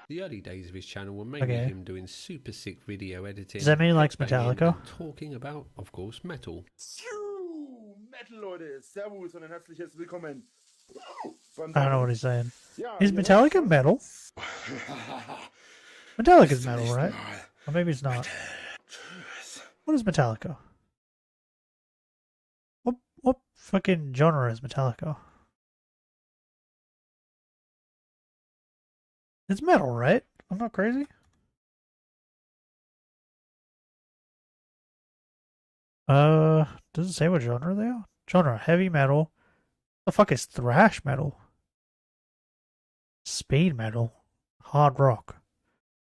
The early days of his channel were mainly Okay. him doing super sick video editing. Does that mean he likes headbanging, Metallica? and talking about, of course, metal. Metal, Leute. Servus und ein herzliches Willkommen. I don't know what he's saying. Ja, Is ihr Metallica metal? Metallica's metal, nächsten right? Mal. Or maybe it's not. What is Metallica? What fucking genre is Metallica? It's metal, right? I'm not crazy. Does it say what genre they are? Genre, heavy metal. The fuck is thrash metal? Speed metal. Hard rock.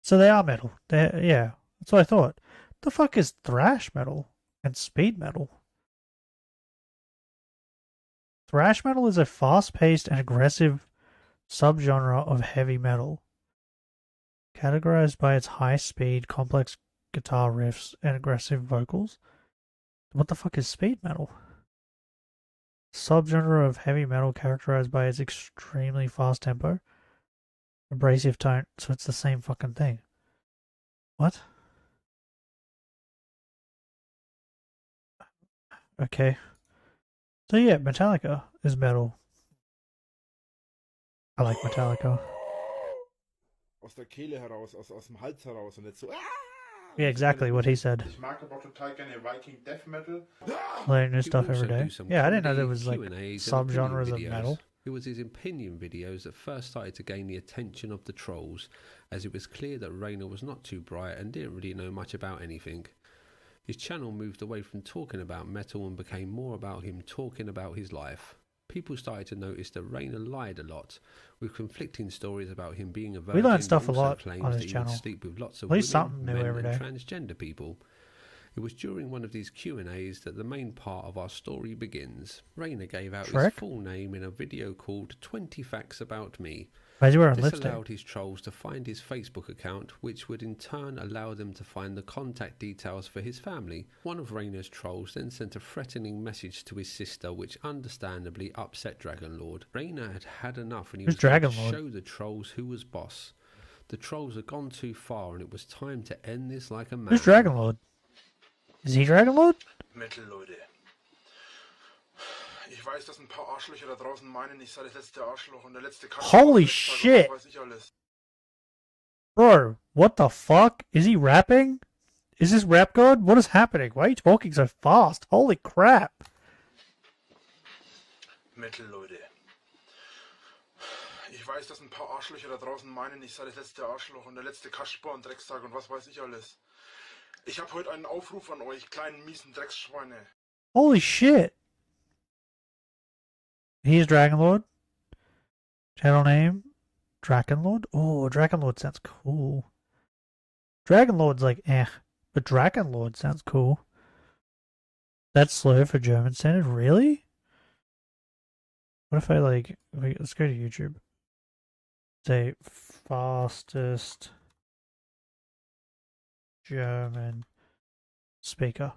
So they are metal. Yeah, that's what I thought. The fuck is thrash metal and speed metal? Thrash metal is a fast-paced and aggressive subgenre of heavy metal, categorized by its high-speed, complex guitar riffs and aggressive vocals. What the fuck is speed metal? Subgenre of heavy metal characterized by its extremely fast tempo, abrasive tone. So it's the same fucking thing. What? Okay. So yeah, Metallica is metal. I like Metallica. Aus der Kehle heraus, aus dem Hals heraus und jetzt so. Yeah, exactly what he said. Ich mag aber auch total gerne Viking Death Metal. Learning new He stuff would every also day. do some Yeah, I didn't know there comedy, was like Q&As and subgenres of opinion metal. videos. It was his opinion videos that first started to gain the attention of the trolls, as it was clear that Rainer was not too bright and didn't really know much about anything. His channel moved away from talking about metal and became more about him talking about his life. People started to notice that Rainer lied a lot, with conflicting stories about him being a virgin. We learn stuff a also lot claims on that his he would channel. sleep with lots of At least women, something new men every and day. transgender people. It was during one of these Q&As that the main part of our story begins. Rainer gave out Shrek? his full name in a video called 20 Facts About Me. Why is he wearing This lipstick? allowed his trolls to find his Facebook account, which would in turn allow them to find the contact details for his family. One of Rainer's trolls then sent a threatening message to his sister, which understandably upset Dragonlord. Rainer had had enough and he Who's was going to Dragonlord? show the trolls who was boss. The trolls had gone too far and it was time to end this like a man. Who's Dragonlord? Is he Dragonlord? Metal, Leute. Ich weiß, dass ein paar Arschlöcher da draußen meinen, ich sei das letzte Arschloch und der letzte Kack. Holy shit! Was weiß ich alles. Bro, what the fuck? Is he rapping? Is this rap god? What is happening? Why are you talking so fast? Holy crap. Metal, Leute. Ich weiß, dass ein paar Arschlöcher da draußen meinen, ich sei das letzte Arschloch und der letzte Kasper und Dreckstag und was weiß ich alles. Ich habe heute einen Aufruf an euch, kleinen miesen Drecksschweine. Holy shit. He's Dragonlord. Channel name? Dragonlord? Oh, Dragonlord sounds cool. Dragonlord's like eh, but Dragonlord sounds cool. That's slow for German standard? Really? What if I like, wait, let's go to YouTube. Say fastest German speaker.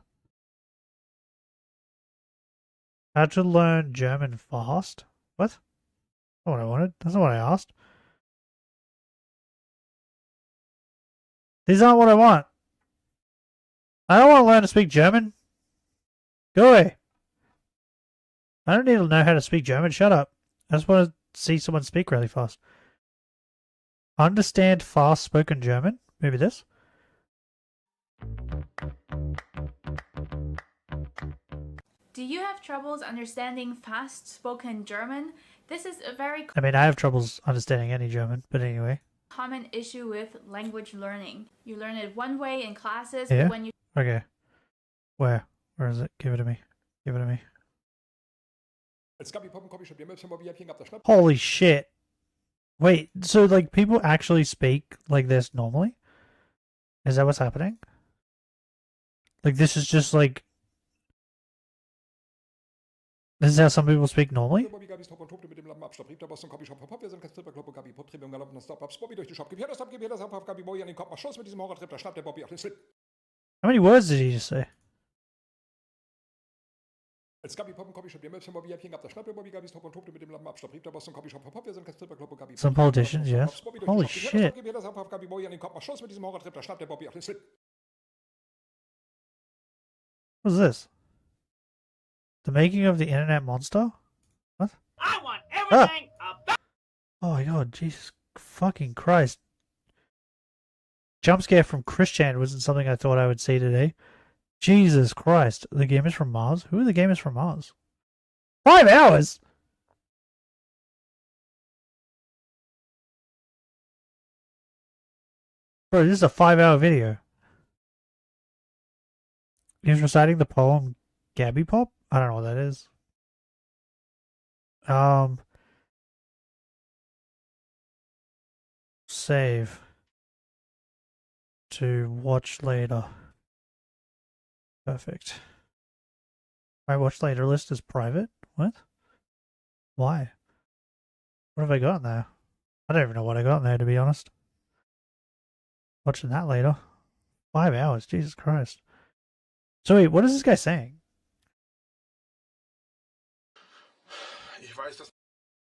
How to learn German fast? What? That's not what I wanted. That's not what I asked. These aren't what I want. I don't want to learn to speak German. Go away. I don't need to know how to speak German. Shut up. I just want to see someone speak really fast. Understand fast spoken German? Maybe this? Do you have troubles understanding fast-spoken German? This is a very I mean, I have troubles understanding any German, but anyway. common issue with language learning. You learn it one way in classes, Yeah? but when you Okay. Where? Where is it? Give it to me. Give it to me. Holy shit. Wait, so like people actually speak like this normally? Is that what's happening? Like this is just like... This is how some people speak normally? How many words did he just say? Some politicians, yes. Holy shit. What's this? The making of the internet monster? What? I want everything about. Oh my god, Jesus fucking Christ. Jump scare from Christian wasn't something I thought I would see today. Jesus Christ. The game is from Mars? Who are the gamers from Mars? 5 hours? Bro, this is a 5-hour video. He's reciting the poem Gabby Pop? I don't know what that is. Save. To watch later. Perfect. My watch later list is private? What? Why? What have I got in there? I don't even know what I got in there, to be honest. Watching that later. 5 hours, Jesus Christ. So wait, what is this guy saying?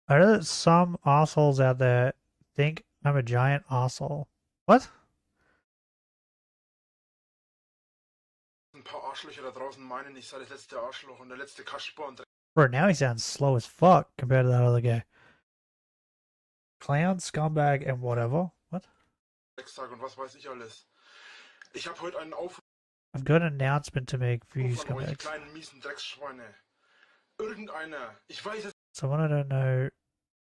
I know that some assholes out there think I'm a giant asshole. What? Bro, now he sounds slow as fuck compared to that other guy. Clown, scumbag, and whatever. What? I've got an announcement to make for you scumbags. Someone I don't know.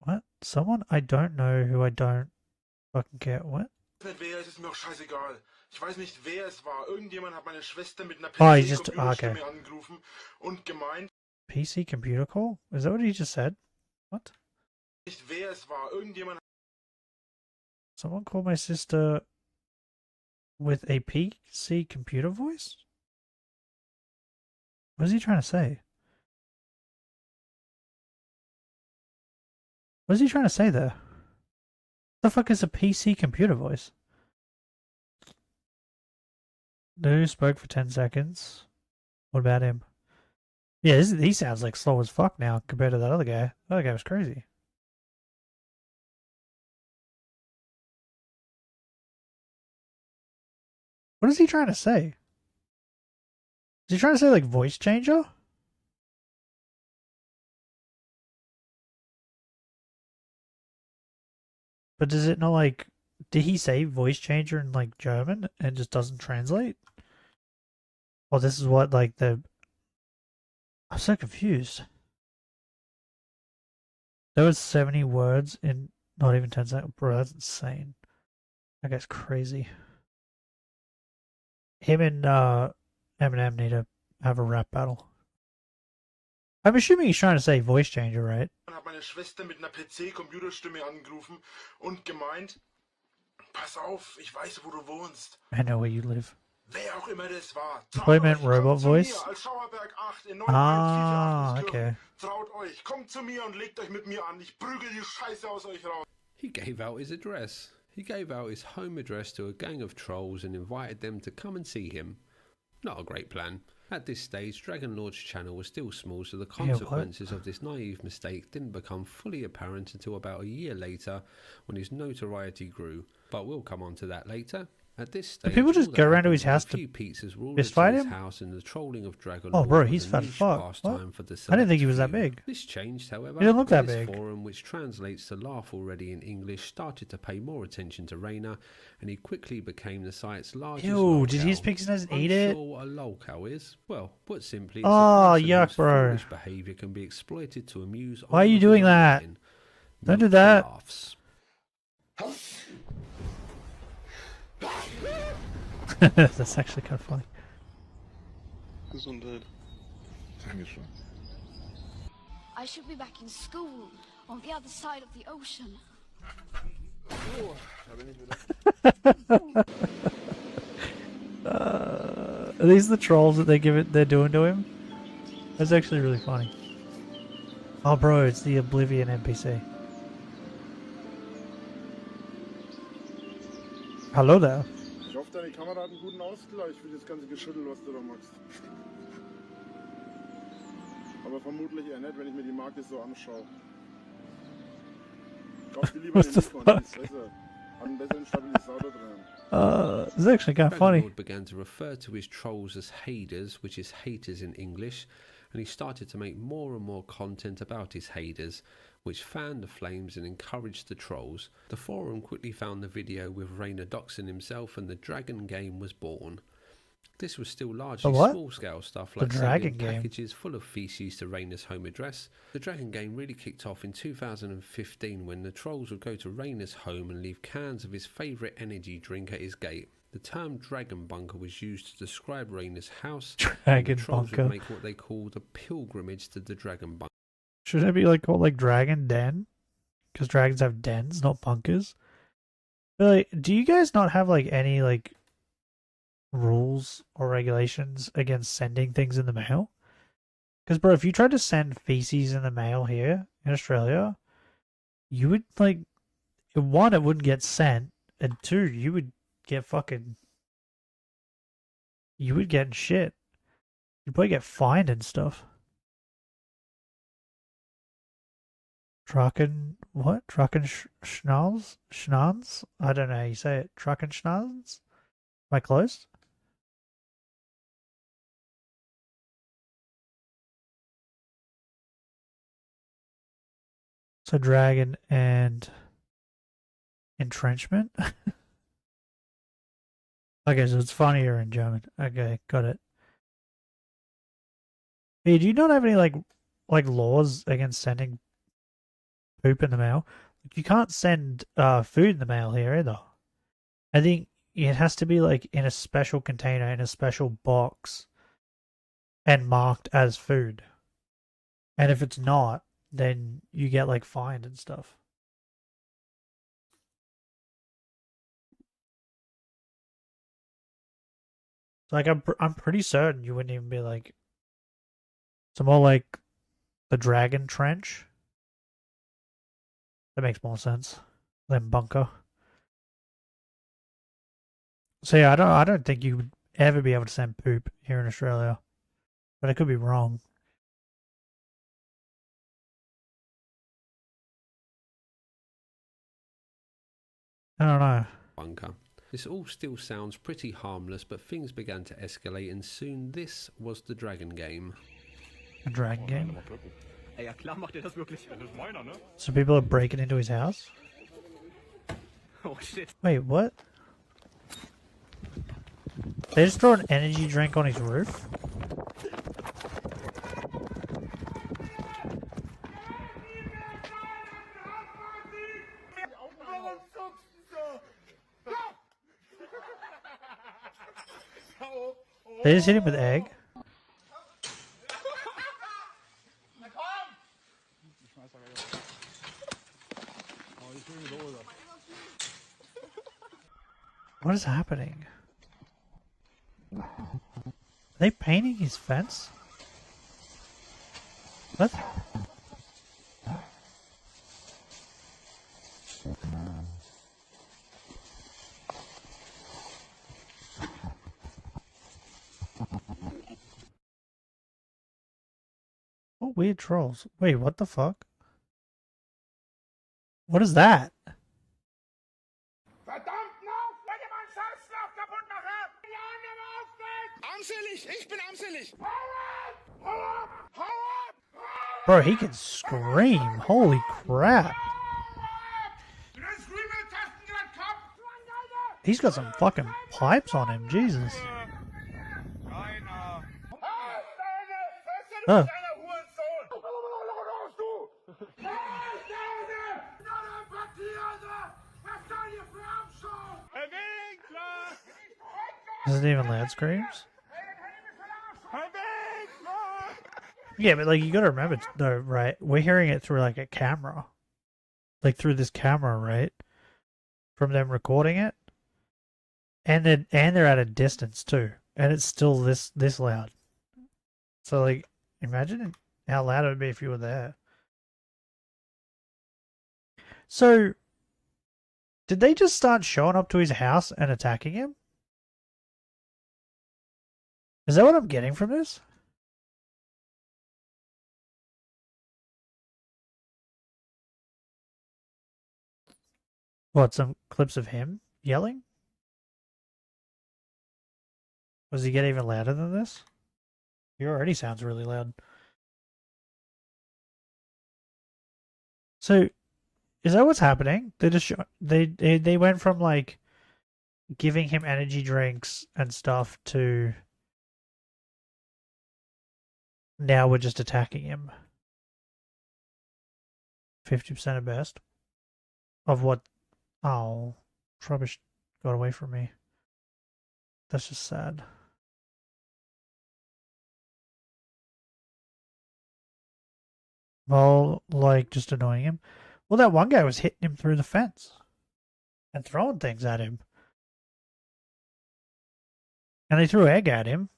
What? Someone I don't know who I don't fucking care. What? Oh, he just... okay. PC computer call? Is that what he just said? What? Someone called my sister with a PC computer voice? What is he trying to say? What is he trying to say there? What the fuck is a PC computer voice? Who spoke for 10 seconds? What about him? Yeah, he sounds like slow as fuck now compared to that other guy. The other guy was crazy. What is he trying to say? Is he trying to say like voice changer? But does it not like... Did he say voice changer in like German and just doesn't translate? Or this is what like the... I'm so confused. There was 70 words in not even 10 seconds. Bro, that's insane. That guy's crazy. Him and Eminem need to have a rap battle. I'm assuming he's trying to say voice changer, right? I know where you live. Employment robot voice? Ah, okay. He gave out his address. He gave out his home address to a gang of trolls and invited them to come and see him. Not a great plan. At this stage, Dragon Lord's channel was still small, so the consequences of this naive mistake didn't become fully apparent until about a year later, when his notoriety grew. But we'll come on to that later. At this stage, do people just go around to his house to fist fight him? House and the trolling of Dragon oh, Lord bro, he's fat fuck. What? I didn't think he was that big. This changed, however. He didn't look that this big. Forum, which translates to laugh already in English, started to pay more attention to Reina, and he quickly became the site's largest. Ew, did he just pick his nose and eat it? Unsure what a lolcow is? Well, put simply, it's oh, a person yuck, whose bro. foolish behaviour can be exploited to amuse. Why are you doing that? Don't do that. Laughs. That's actually kind of funny. Gesundheit. Dankeschön. I should be back in school on the other side of the ocean. Are these the trolls that they're doing to him? That's actually really funny. Oh bro, it's the Oblivion NPC. Hallo da. Ich hoffe, deine Kamera hat einen guten Ausgleich für das ganze Geschüttel, was du da machst. Aber vermutlich eher nicht, wenn ich mir die Marke so anschaue. Kauf dir lieber den Nikon, die ist besser. Hat einen besseren Stabilisator drin. It's actually kind of funny. Dragonlord began to refer to his trolls as haders, which is haters in English, and he started to make more and more content about his haders, which fanned the flames and encouraged the trolls. The forum quickly found the video with Rainer doxing himself, and the Dragon game was born. This was still largely small-scale stuff like sending packages full of feces to Rainer's home address. The Dragon game really kicked off in 2015 when the trolls would go to Rainer's home and leave cans of his favourite energy drink at his gate. The term Dragon Bunker was used to describe Rainer's house. Dragon the trolls Bunker. would make what they called a pilgrimage to the Dragon Bunker. Shouldn't it be like called like Dragon Den? Because dragons have dens, not bunkers. But like, do you guys not have like any like rules or regulations against sending things in the mail? Because bro, if you tried to send feces in the mail here in Australia, you would like, one, it wouldn't get sent, and two, you would get shit. You'd probably get fined and stuff. Schnanz? I don't know how you say it. Schnanz? Am I close? So dragon and entrenchment. Okay, so it's funnier in German. Okay, got it. Hey, do you not have any like laws against sending poop in the mail? You can't send food in the mail here either. I think it has to be like in a special container, in a special box, and marked as food. And if it's not, then you get like fined and stuff. So, like I'm pretty certain you wouldn't even be like. It's more like the Dragon Trench. That makes more sense than bunker. So yeah, I don't think you would ever be able to send poop here in Australia, but I could be wrong. I don't know. Bunker. This all still sounds pretty harmless, but things began to escalate, and soon this was the Dragon game. A Dragon game? Ey, ja klar macht ihr das wirklich. Das ist meiner, ne? So people are breaking into his house? Oh shit. Wait, what? They just throw an energy drink on his roof? They just hit him with egg? What is happening? Are they painting his fence? What? What weird trolls. Wait, what the fuck? What is that? Bro, he can scream. Holy crap. He's got some fucking pipes on him. Jesus. Oh. Is it even loud screams? Yeah, but like you gotta remember though, right? We're hearing it through like a camera. Like through this camera, right? From them recording it. And they're at a distance too. And it's still this loud. So like imagine how loud it would be if you were there. So did they just start showing up to his house and attacking him? Is that what I'm getting from this? What, some clips of him yelling? Does he get even louder than this? He already sounds really loud. So, is that what's happening? They just they went from like giving him energy drinks and stuff to now we're just attacking him. 50% at best. Of what? Oh, rubbish got away from me. That's just sad. Well, like just annoying him. Well, that one guy was hitting him through the fence and throwing things at him. And they threw egg at him.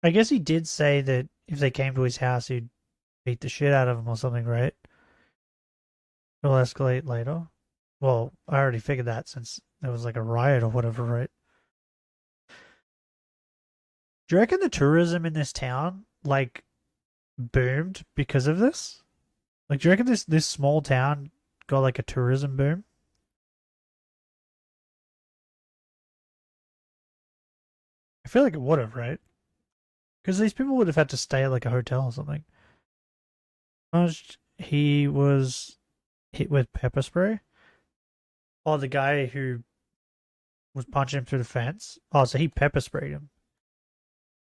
I guess he did say that if they came to his house, he'd beat the shit out of them or something, right? It'll escalate later. Well, I already figured that since there was like a riot or whatever, right? Do you reckon the tourism in this town, like, boomed because of this? Like, do you reckon this small town got like a tourism boom? I feel like it would have, right? Because these people would have had to stay at like a hotel or something. He was hit with pepper spray. Oh, the guy who was punching him through the fence. Oh, so he pepper sprayed him.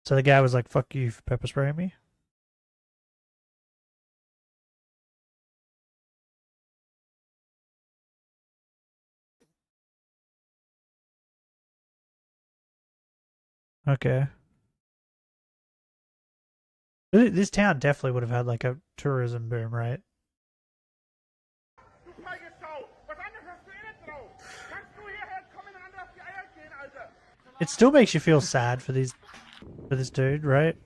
So the guy was like, "Fuck you for pepper spraying me." Okay. This town definitely would have had like a tourism boom, right? It still makes you feel sad for this dude, right?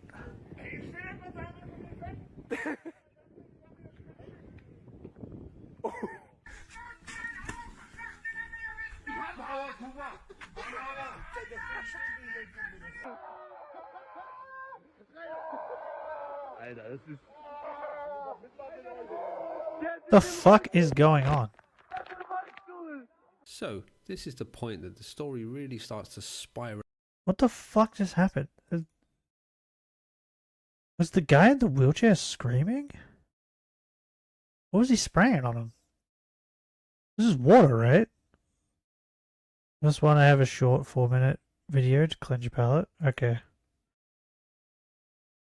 The fuck is going on? So, this is the point that the story really starts to spiral. What the fuck just happened? Was the guy in the wheelchair screaming? What was he spraying on him? This is water, right? This one I have a short 4-minute video to cleanse your palate. Okay.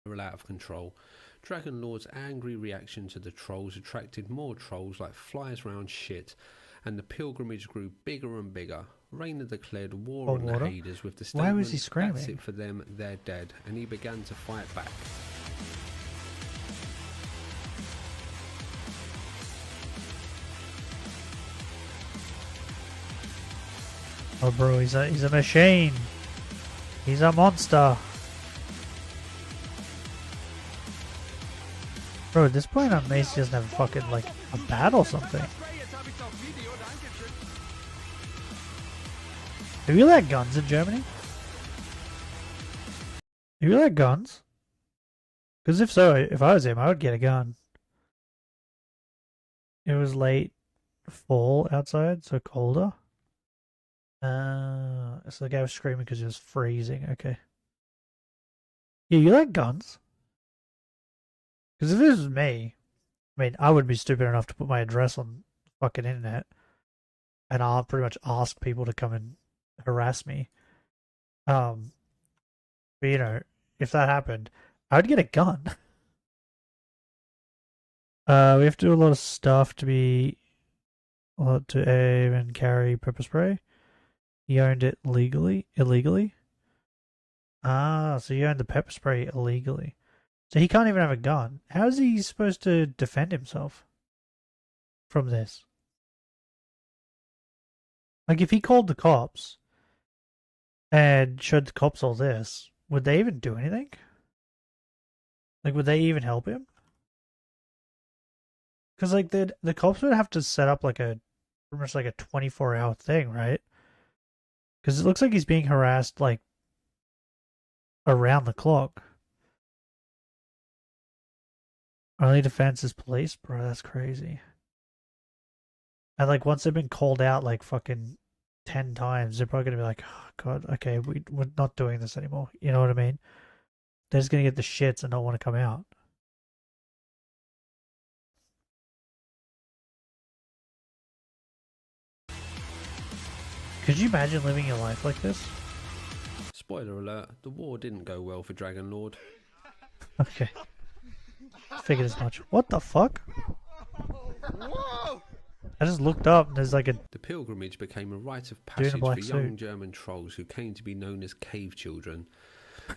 Out of control. Dragon Lord's angry reaction to the trolls attracted more trolls like flies round shit, and the pilgrimage grew bigger and bigger. Rainer declared war on the Haders with the statement, "Why was he screaming? That's it for them, they're dead," and he began to fight back. Oh, bro, he's a machine. He's a monster. Bro, at this point, Macy doesn't have fucking like a bat or something. Do you like guns in Germany? Do you like guns? Because if so, if I was him, I would get a gun. It was late fall outside, so colder. So the guy was screaming because he was freezing. Okay. Yeah, you like guns? Because if this was me, I mean, I would be stupid enough to put my address on the fucking internet, and I'll pretty much ask people to come and harass me. But you know, if that happened, I would get a gun. We have to do a lot of stuff to be allowed to aim and carry pepper spray. He owned it illegally. Ah, so he owned the pepper spray illegally. So he can't even have a gun. How is he supposed to defend himself from this? Like, if he called the cops and showed the cops all this, would they even do anything? Like, would they even help him? Because, like, the cops would have to set up, like, pretty much like a 24-hour thing, right? Because it looks like he's being harassed, like, around the clock. Only defense is police? Bro, that's crazy. And, like, once they've been called out, like, fucking 10 times, they're probably going to be like, oh, God, okay, we're not doing this anymore. You know what I mean? They're just going to get the shits and not want to come out. Could you imagine living your life like this? Spoiler alert, the war didn't go well for Dragon Lord. Okay. Figured as much. What the fuck? Whoa! I just looked up and there's like a... The pilgrimage became a rite of Dude in a passage black for young suit. German trolls who came to be known as cave children.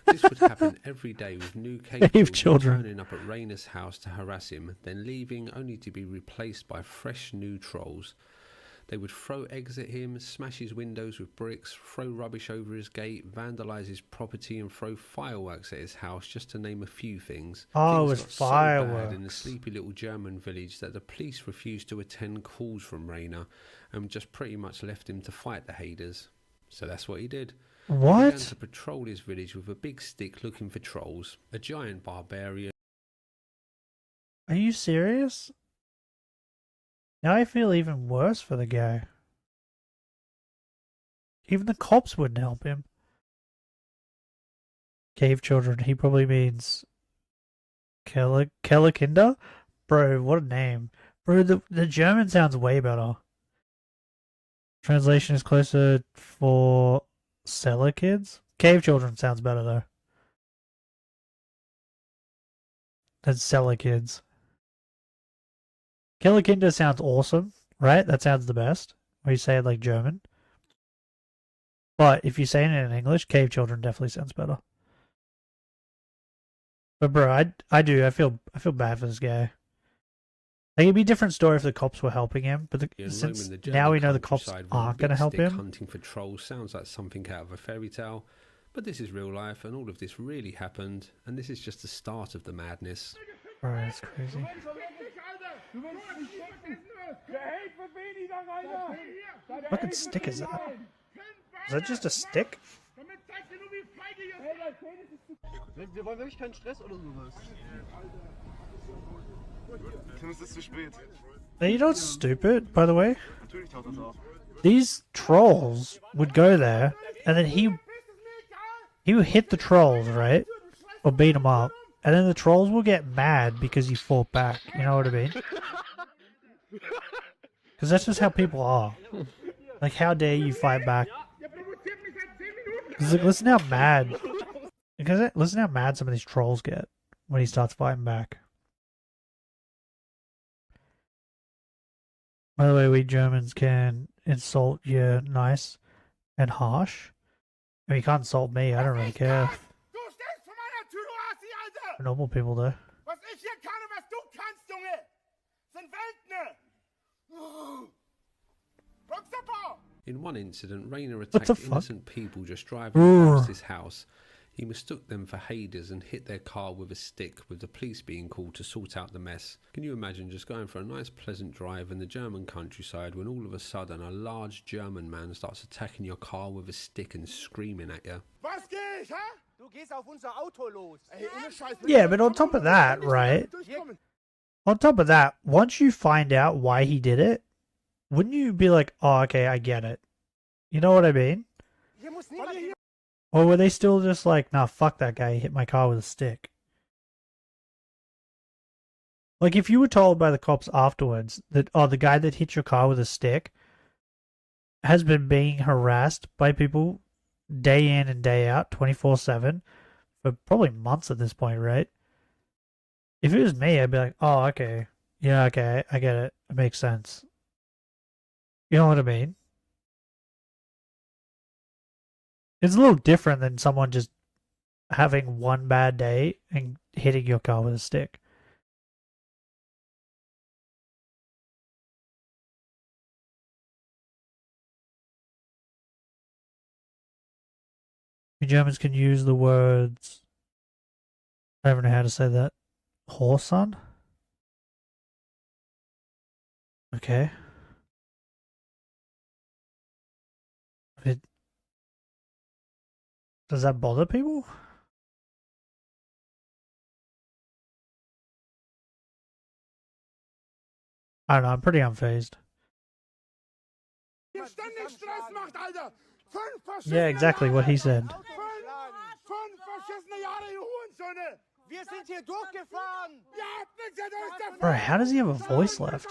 This would happen every day with new cave children turning up at Rainer's house to harass him, then leaving only to be replaced by fresh new trolls. They would throw eggs at him, smash his windows with bricks, throw rubbish over his gate, vandalise his property and throw fireworks at his house, just to name a few things. Oh, it Things was got so bad in the fireworks. sleepy little German village that the police refused to attend calls from Rainer and just pretty much left him to fight the haters. So that's what he did. He What? began to patrol his village with a big stick looking for trolls. A giant barbarian. Are you serious? Now I feel even worse for the guy. Even the cops wouldn't help him. Cave children, he probably means Kellerkinder? Bro, what a name. Bro, the German sounds way better. Translation is closer for cellar kids. Cave children sounds better though. Than cellar kids. Kellerkinder sounds awesome, right? That sounds the best. When you say it like German. But if you're saying it in English, cave children definitely sounds better. But bro, I feel bad for this guy. Like, it'd be a different story if the cops were helping him, but since now we know the cops aren't going to help him. Hunting for trolls sounds like something out of a fairy tale, but this is real life, and all of this really happened, and this is just the start of the madness. Bro, that's crazy. What fucking stick is that? Is that just a stick? Wir wollen wirklich keinen Stress oder sowas. Tim, es ist zu spät. Now, you know what's stupid, by the way? Natürlich taucht das auf. These trolls would go there, and then he would hit the trolls, right? Or beat them up. And then the trolls will get mad because you fought back. You know what I mean? Because that's just how people are. Like, how dare you fight back? Because like, listen how mad. Because listen how mad some of these trolls get when he starts fighting back. By the way, we Germans can insult you nice and harsh. I mean, you can't insult me. I don't really care. Normal people though. Was ich hier kann und was du kannst, Junge, sind Welten. In one incident, Rainer What the attacked fuck? innocent people just driving Ooh. past his house. He mistook them for haters and hit their car with a stick, with the police being called to sort out the mess. Can you imagine just going for a nice pleasant drive in the German countryside when all of a sudden a large German man starts attacking your car with a stick and screaming at you? Was geht, hä? Du gehst auf unser Auto los. Ey, ohne Scheiß. Yeah, but on top of that, right? On top of that, once you find out why he did it, wouldn't you be like, oh, okay, I get it. You know what I mean? Hier muss niemand hier. Or were they still just like, nah, fuck that guy, he hit my car with a stick? Like, if you were told by the cops afterwards that, oh, the guy that hit your car with a stick has been being harassed by people day in and day out, 24/7, for probably months at this point, right? If it was me, I'd be like, oh, okay, Yeah, okay, I get it. It makes sense. You know what I mean? It's a little different than someone just having one bad day and hitting your car with a stick. You Germans can use the words. I don't know how to say that. Whoreson? Okay. Does that bother people? I don't know, I'm pretty unfazed. Yeah, exactly what he said. Bro, how does he have a voice left?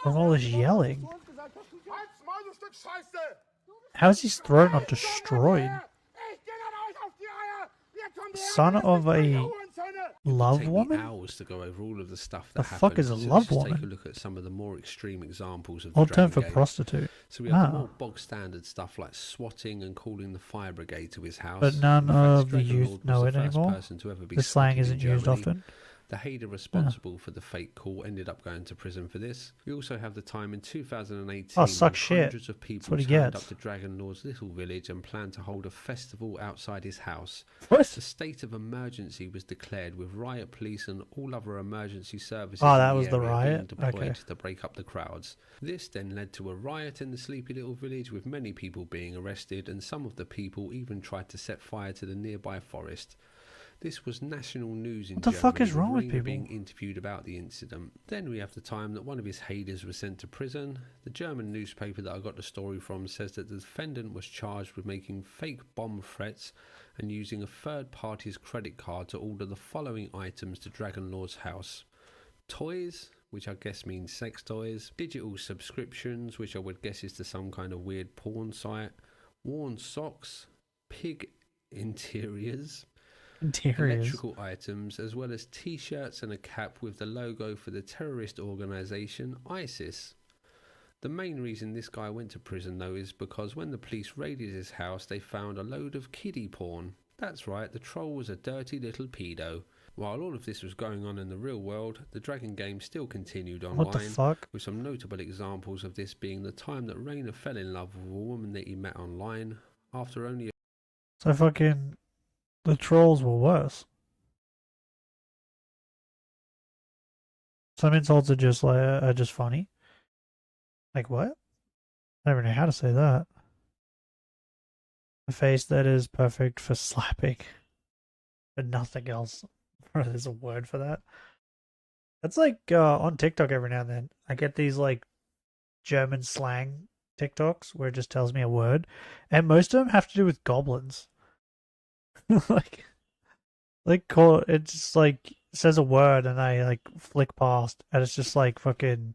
From all this yelling. How is his throat not destroyed? Son of a love woman? Hours to go over all of the stuff that The fuck is a happened, so love let's just woman? take a look at some of the more extreme examples of the Old term Dragon for game. prostitute. So we have the Ah. more bog standard stuff like swatting and calling the fire brigade to his house. But none In fact, of the Dragon youth Lord was know the it first anymore. person to ever be The slang spotted in isn't used Germany. often. The hater responsible for the fake call ended up going to prison for this. We also have the time in 2018 Oh, suck when shit. hundreds of That's people what he turned gets. up to Dragon Lord's little village and planned to hold a festival outside his house. What? The state of emergency was declared with riot police and all other emergency services Oh, that in was the area riot? being deployed Okay. to break up the crowds. This then led to a riot in the sleepy little village with many people being arrested, and some of the people even tried to set fire to the nearby forest. This was national news in What the Germany, fuck is wrong with Rainer people? being interviewed about the incident. Then we have the time that one of his haters was sent to prison. The German newspaper that I got the story from says that the defendant was charged with making fake bomb threats and using a third party's credit card to order the following items to Dragon Lord's house: toys, which I guess means sex toys; digital subscriptions, which I would guess is to some kind of weird porn site; worn socks; pig interiors; electrical items, as well as t-shirts and a cap with the logo for the terrorist organisation ISIS. The main reason this guy went to prison though is because when the police raided his house they found a load of kiddie porn. That's right, the troll was a dirty little pedo. While all of this was going on in the real world, the Dragon game still continued online, What the fuck? with some notable examples of this being the time that Rainer fell in love with a woman that he met online after only So fucking the trolls were worse. Some insults are just funny. Like what? I don't even know how to say that. A face that is perfect for slapping, but nothing else. There's a word for that. That's like on TikTok every now and then. I get these like German slang TikToks where it just tells me a word, and most of them have to do with goblins. call it just like says a word and I like flick past and it's just like fucking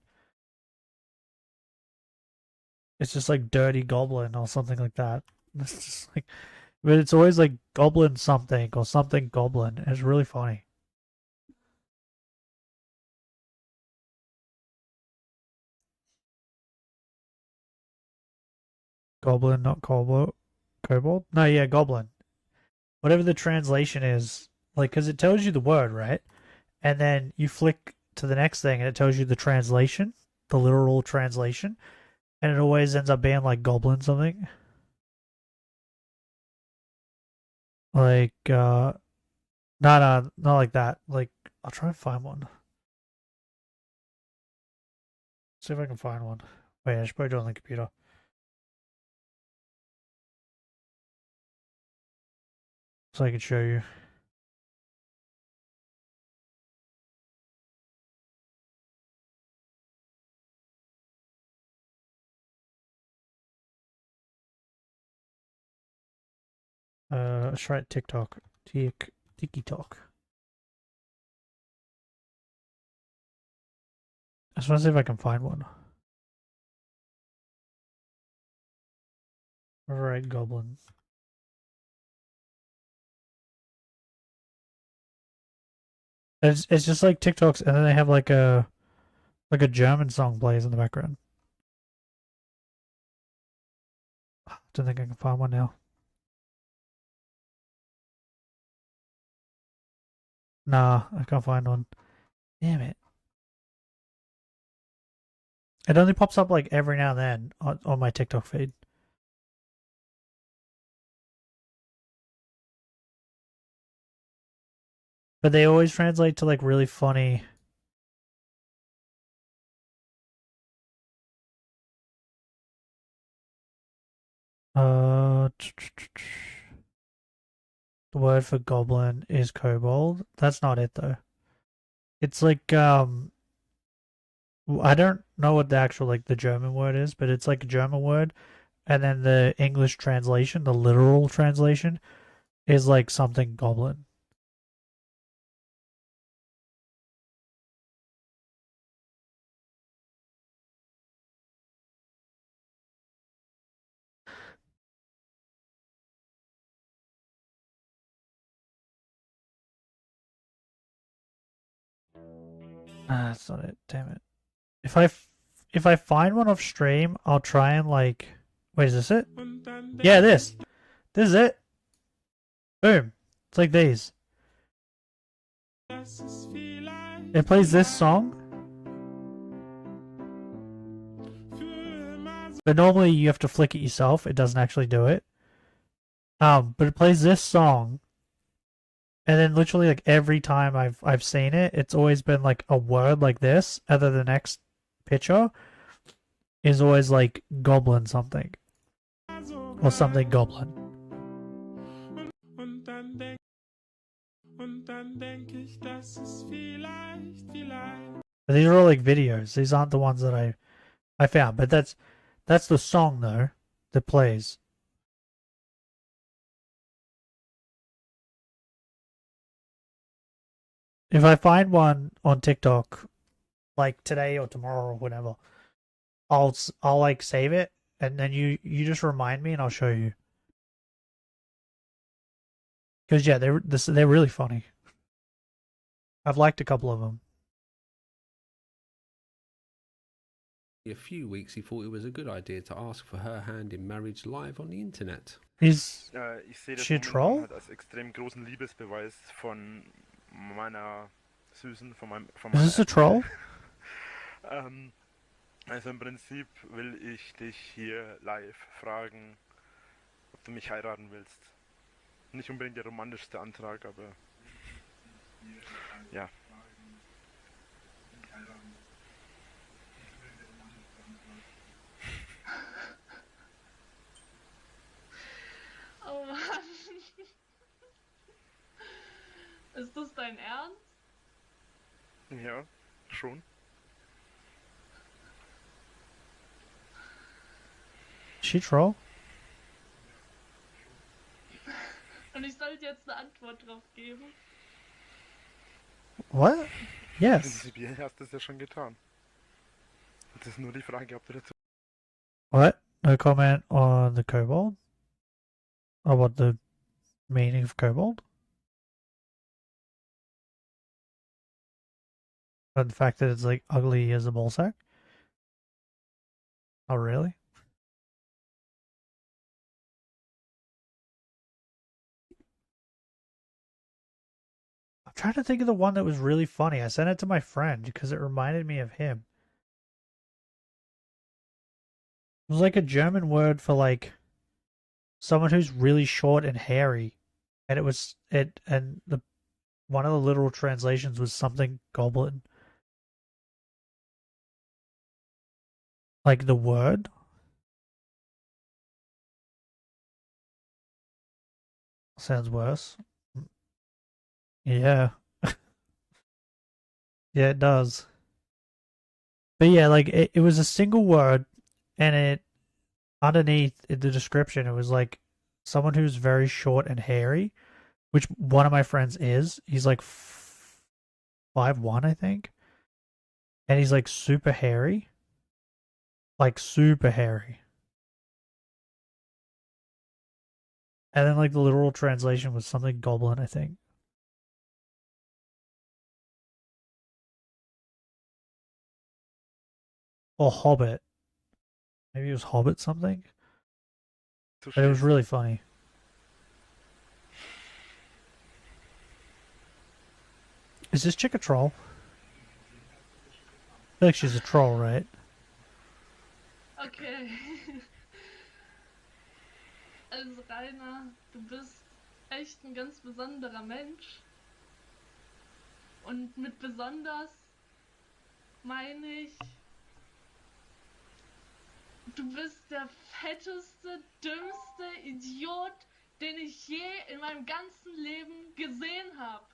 it's just like dirty goblin or something like that. It's just like but it's always like goblin something or something goblin. It's really funny. Goblin, not kobold. Kobold? No, yeah, goblin. Whatever the translation is, like, because it tells you the word, right? And then you flick to the next thing and it tells you the translation, the literal translation. And it always ends up being like goblin something. Like, no, not like that. Like, I'll try and find one. See if I can find one. Wait, I should probably do it on the computer. So I can show you. Let's try it TikTok. TikTok. I just want to see if I can find one. Alright, goblin. It's just like TikToks, and then they have like a German song plays in the background. Don't think I can find one now. Nah, I can't find one. Damn it. It only pops up like every now and then on my TikTok feed. But they always translate to like really funny. The word for goblin is kobold. That's not it though. It's like I don't know what the actual like the German word is, but it's like a German word, and then the English translation, the literal translation, is like something goblin. That's not it. Damn it. If I find one off stream, I'll try and like. Wait, is this it? Yeah, this. This is it. Boom. It's like these. It plays this song. But normally you have to flick it yourself. It doesn't actually do it. But it plays this song. And then literally like every time I've seen it, it's always been like a word like this, and then the next picture is always like goblin something. Or something goblin. But these are all like videos. These aren't the ones that I found. But that's the song though that plays. If I find one on TikTok, like today or tomorrow or whatever, I'll like save it, and then you just remind me and I'll show you. Because yeah, they're really funny. I've liked a couple of them. A few weeks, he thought it was a good idea to ask for her hand in marriage live on the internet. Is ich sehe das she a troll? halt als extrem großen Liebesbeweis von meiner Süßen, von meinem Is this a troll? Also im Prinzip will ich dich hier live fragen, ob du mich heiraten willst. Nicht unbedingt der romantischste Antrag, aber ja. Oh Mann. Ist das dein Ernst? Ja, schon. She troll? Und ich sollte jetzt eine Antwort drauf geben? What? Yes. Prinzipiell hast du es ja schon getan. Es ist nur die Frage, ob du dazu... What? No comment on the kobold? Or what the meaning of kobold? Or the fact that it's like ugly as a ballsack? Oh really? I'm trying to think of the one that was really funny. I sent it to my friend because it reminded me of him. It was like a German word for like someone who's really short and hairy, and it was one of the literal translations was something goblin. Like the word. Sounds worse. Yeah. Yeah, it does. But yeah, like it was a single word, and it underneath in the description it was like someone who's very short and hairy, which one of my friends is. He's like 5'1", I think, and he's like super hairy, like super hairy. And then like the literal translation was something goblin, I think. Or Hobbit. Maybe it was Hobbit something. But it was really funny. Is this chick a troll? I feel like she's a troll, right? Okay. Also Rainer, du bist echt ein ganz besonderer Mensch. Und mit besonders meine ich, du bist der fetteste, dümmste Idiot, den ich je in meinem ganzen Leben gesehen habe.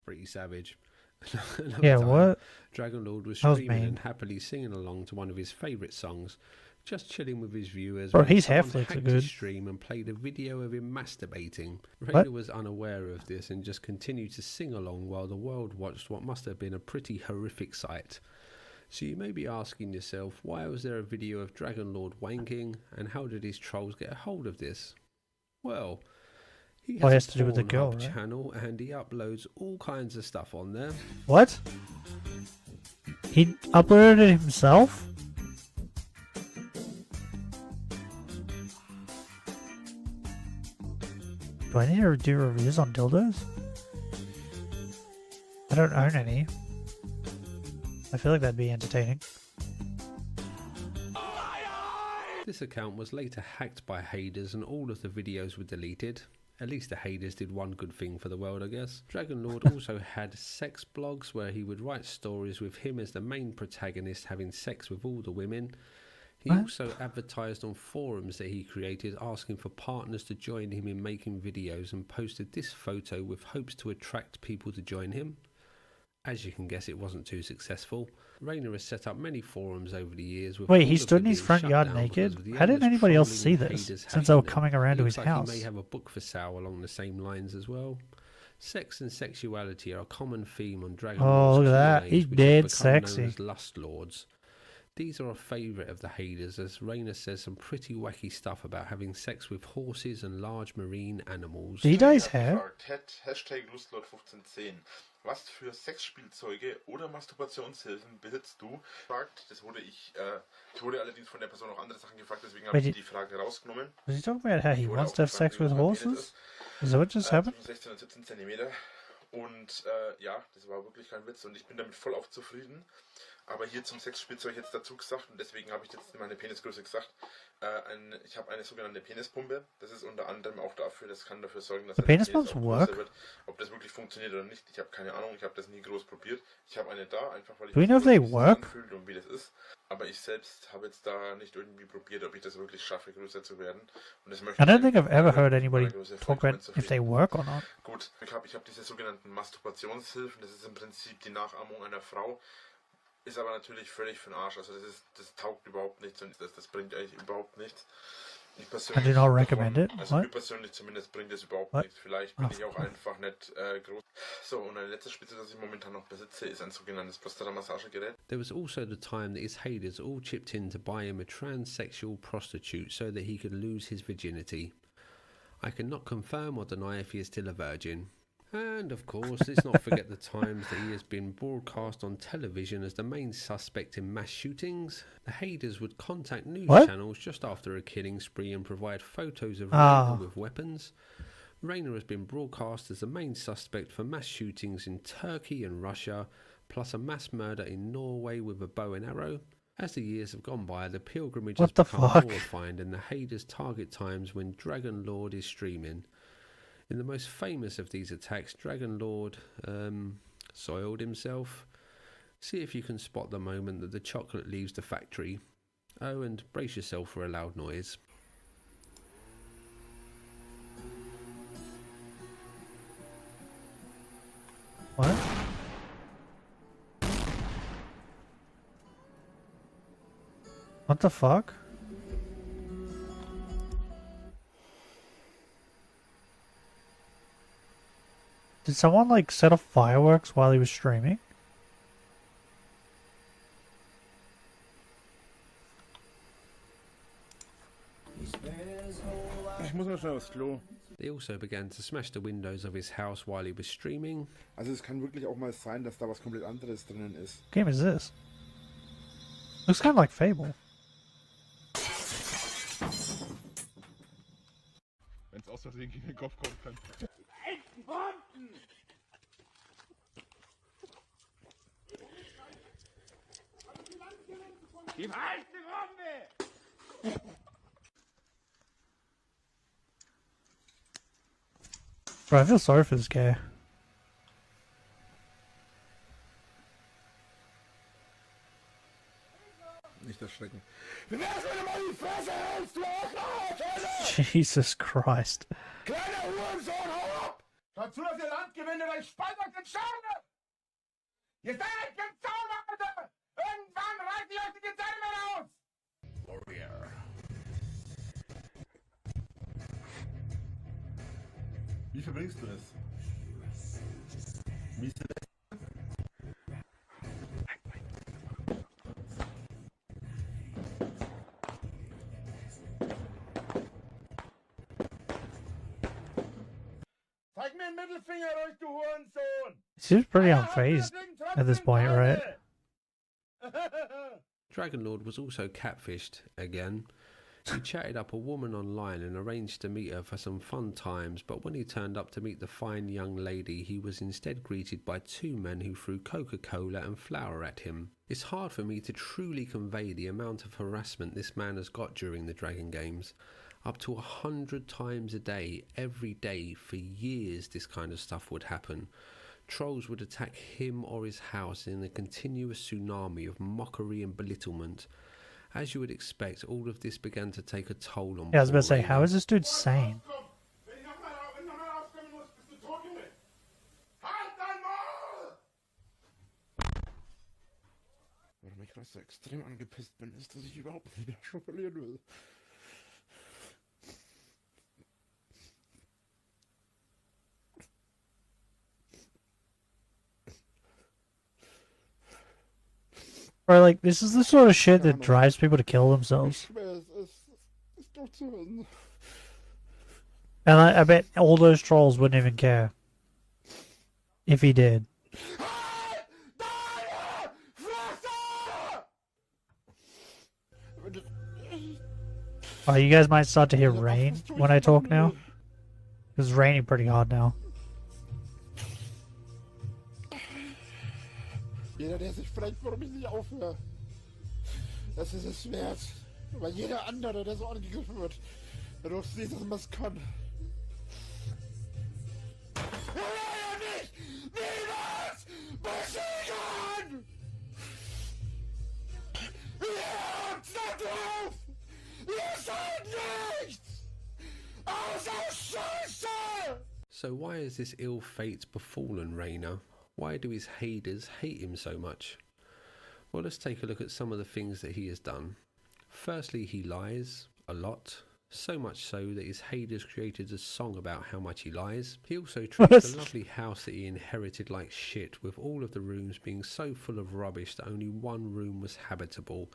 Pretty savage. Yeah, time, what? Dragon Lord was That was streaming mean. and happily singing along to one of his favourite songs, just chilling with his viewers. Bro, when his someone hair flicks are hacked good. his stream and played a video of him masturbating. What? Rainer was unaware of this and just continued to sing along while the world watched what must have been a pretty horrific sight. So you may be asking yourself, why was there a video of Dragon Lord wanking, and how did his trolls get a hold of this? Well, he Well, it has has to do with the a girl, Pornhub right? channel and he uploads all kinds of stuff on there. What? He uploaded it himself? Do I need to do reviews on dildos? I don't own any. I feel like that'd be entertaining. This account was later hacked by Hades and all of the videos were deleted. At least the Hades did one good thing for the world, I guess. Dragon Lord also had sex blogs where he would write stories with him as the main protagonist having sex with all the women. He also advertised on forums that he created asking for partners to join him in making videos and posted this photo with hopes to attract people to join him. As you can guess, it wasn't too successful. Rainer has set up many forums over the years. With Wait, all he of stood them in his being front shut yard down naked? because of the How didn't endless anybody else trolling see and this, haters since they were hacking them? coming around to Looks his like house? He may have a book for sale along the same lines as well. Sex and sexuality are a common theme on Dragon Oh, Lord's look at that. Q&As, He's which have dead become known sexy. as Lust Lords. These are a favourite of the Hades, as Rainer says some pretty wacky stuff about having sex with horses and large marine animals. Did he dye his hair? Hashtag Lustlord1510. Was für Sexspielzeuge oder Masturbationshilfen besitzt du? Das wurde ich wurde allerdings von der Person auch andere Sachen gefragt, deswegen habe ich die Frage rausgenommen. Was he talking about how he wants to have sex with horses? Is that what just happened? 16 und 17 Zentimeter. Und ja, das war wirklich kein Witz und ich bin damit voll auf zufrieden. Aber hier zum Sexspielzeug jetzt dazu gesagt und deswegen habe ich jetzt meine Penisgröße gesagt. Ich habe eine sogenannte Penispumpe. Das ist unter anderem auch dafür, das kann dafür sorgen, dass The der penis Penis pumps auch work? größer wird. Ob das wirklich funktioniert oder nicht, ich habe keine Ahnung. Ich habe das nie groß probiert. Ich habe eine da, einfach weil ich Do we know if they wie sich das work? anfühlt und wie das ist. Aber ich selbst habe jetzt da nicht irgendwie probiert, ob ich das wirklich schaffe, größer zu werden. Und das möchte I don't ich think I've einfach ever mit heard meiner anybody Größe talk vollkommen about if they work or not. Gut, ich habe diese sogenannten Masturbationshilfen. Das ist im Prinzip die Nachahmung einer Frau. Ist aber natürlich völlig für den Arsch. Also das taugt überhaupt nichts und das bringt eigentlich überhaupt nichts. Ich persönlich I do not recommend it. Also What? mir persönlich zumindest bringt es überhaupt What? nichts. Vielleicht bin Oh. ich auch einfach nicht groß. So, und ein letztes Spielzeug, das ich momentan noch besitze, ist ein sogenanntes Prostata-Massagegerät. There was also the time that his haters all chipped in to buy him a transsexual prostitute so that he could lose his virginity. I cannot confirm or deny if he is still a virgin. And of course, let's not forget the times that he has been broadcast on television as the main suspect in mass shootings. The haters would contact news What? channels just after a killing spree and provide photos of Ah. Rainer with weapons. Rainer has been broadcast as the main suspect for mass shootings in Turkey and Russia, plus a mass murder in Norway with a bow and arrow. As the years have gone by, the pilgrimage has What the become fuck? more refined and the haters target times when Dragon Lord is streaming. In the most famous of these attacks, Dragon Lord soiled himself. See if you can spot the moment that the chocolate leaves the factory. Oh, and brace yourself for a loud noise. What? What the fuck? Did someone like set off fireworks while he was streaming? He spent schnell aufs Klo. They also began to smash the windows of his house while he was streaming. Also es kann wirklich auch mal sein, dass da was komplett anderes drinnen ist. What game is this? Looks kind of like Fable. Wenn's aus Versehen gegen den Kopf kommen kann. Gib halt die Bombe! Bro, I feel sorry for this guy. Nicht erschrecken. Wer soll mal die Fresse hältst, du Arschloch! Jesus Christ. Kleiner Hurensohn, hau ab! Dazu, dass ihr Land gewinnt, weil ich spalt euch den Schaden! Ihr seid gezaubert! Irgendwann reißt ihr euch die Zähne aus! Warrior. Wie verbringst du es? Wie ist das? Zeig mir den Mittelfinger durch, du Hurensohn! Seems pretty unfazed at this point, right? Dragonlord was also catfished again. He chatted up a woman online and arranged to meet her for some fun times, but when he turned up to meet the fine young lady, he was instead greeted by two men who threw Coca-Cola and flour at him. It's hard for me to truly convey the amount of harassment this man has got during the Dragon games. Up to 100 times a day, every day, for years this kind of stuff would happen. Trolls would attack him or his house in a continuous tsunami of mockery and belittlement. As you would expect, all of this began to take a toll on Yeah, I was about to say, poor how Raina. is this dude sane? Warum ich gerade so extrem angepisst bin, ist, dass ich überhaupt nicht mehr schon verlieren will. Or like, this is the sort of shit that drives people to kill themselves. Ist doch zu hören. And I bet all those trolls wouldn't even care. If he did. Oh, you guys might start to hear rain when I talk now. It's raining pretty hard now. Jeder, der sich fragt, warum ich nicht aufhöre, das ist es wert. Weil jeder andere, der so angegriffen wird, dadurch sieht, dass man es kann. Niemals besiegen! Ihr habt's nicht drauf! Ihr seid nichts! Außer Scheiße! So why has this ill fate befallen Raina? Why do his haters hate him so much? Well, let's take a look at some of the things that he has done. Firstly, he lies a lot, so much so that his haters created a song about how much he lies. He also treats the lovely house that he inherited like shit, with all of the rooms being so full of rubbish that only one room was habitable.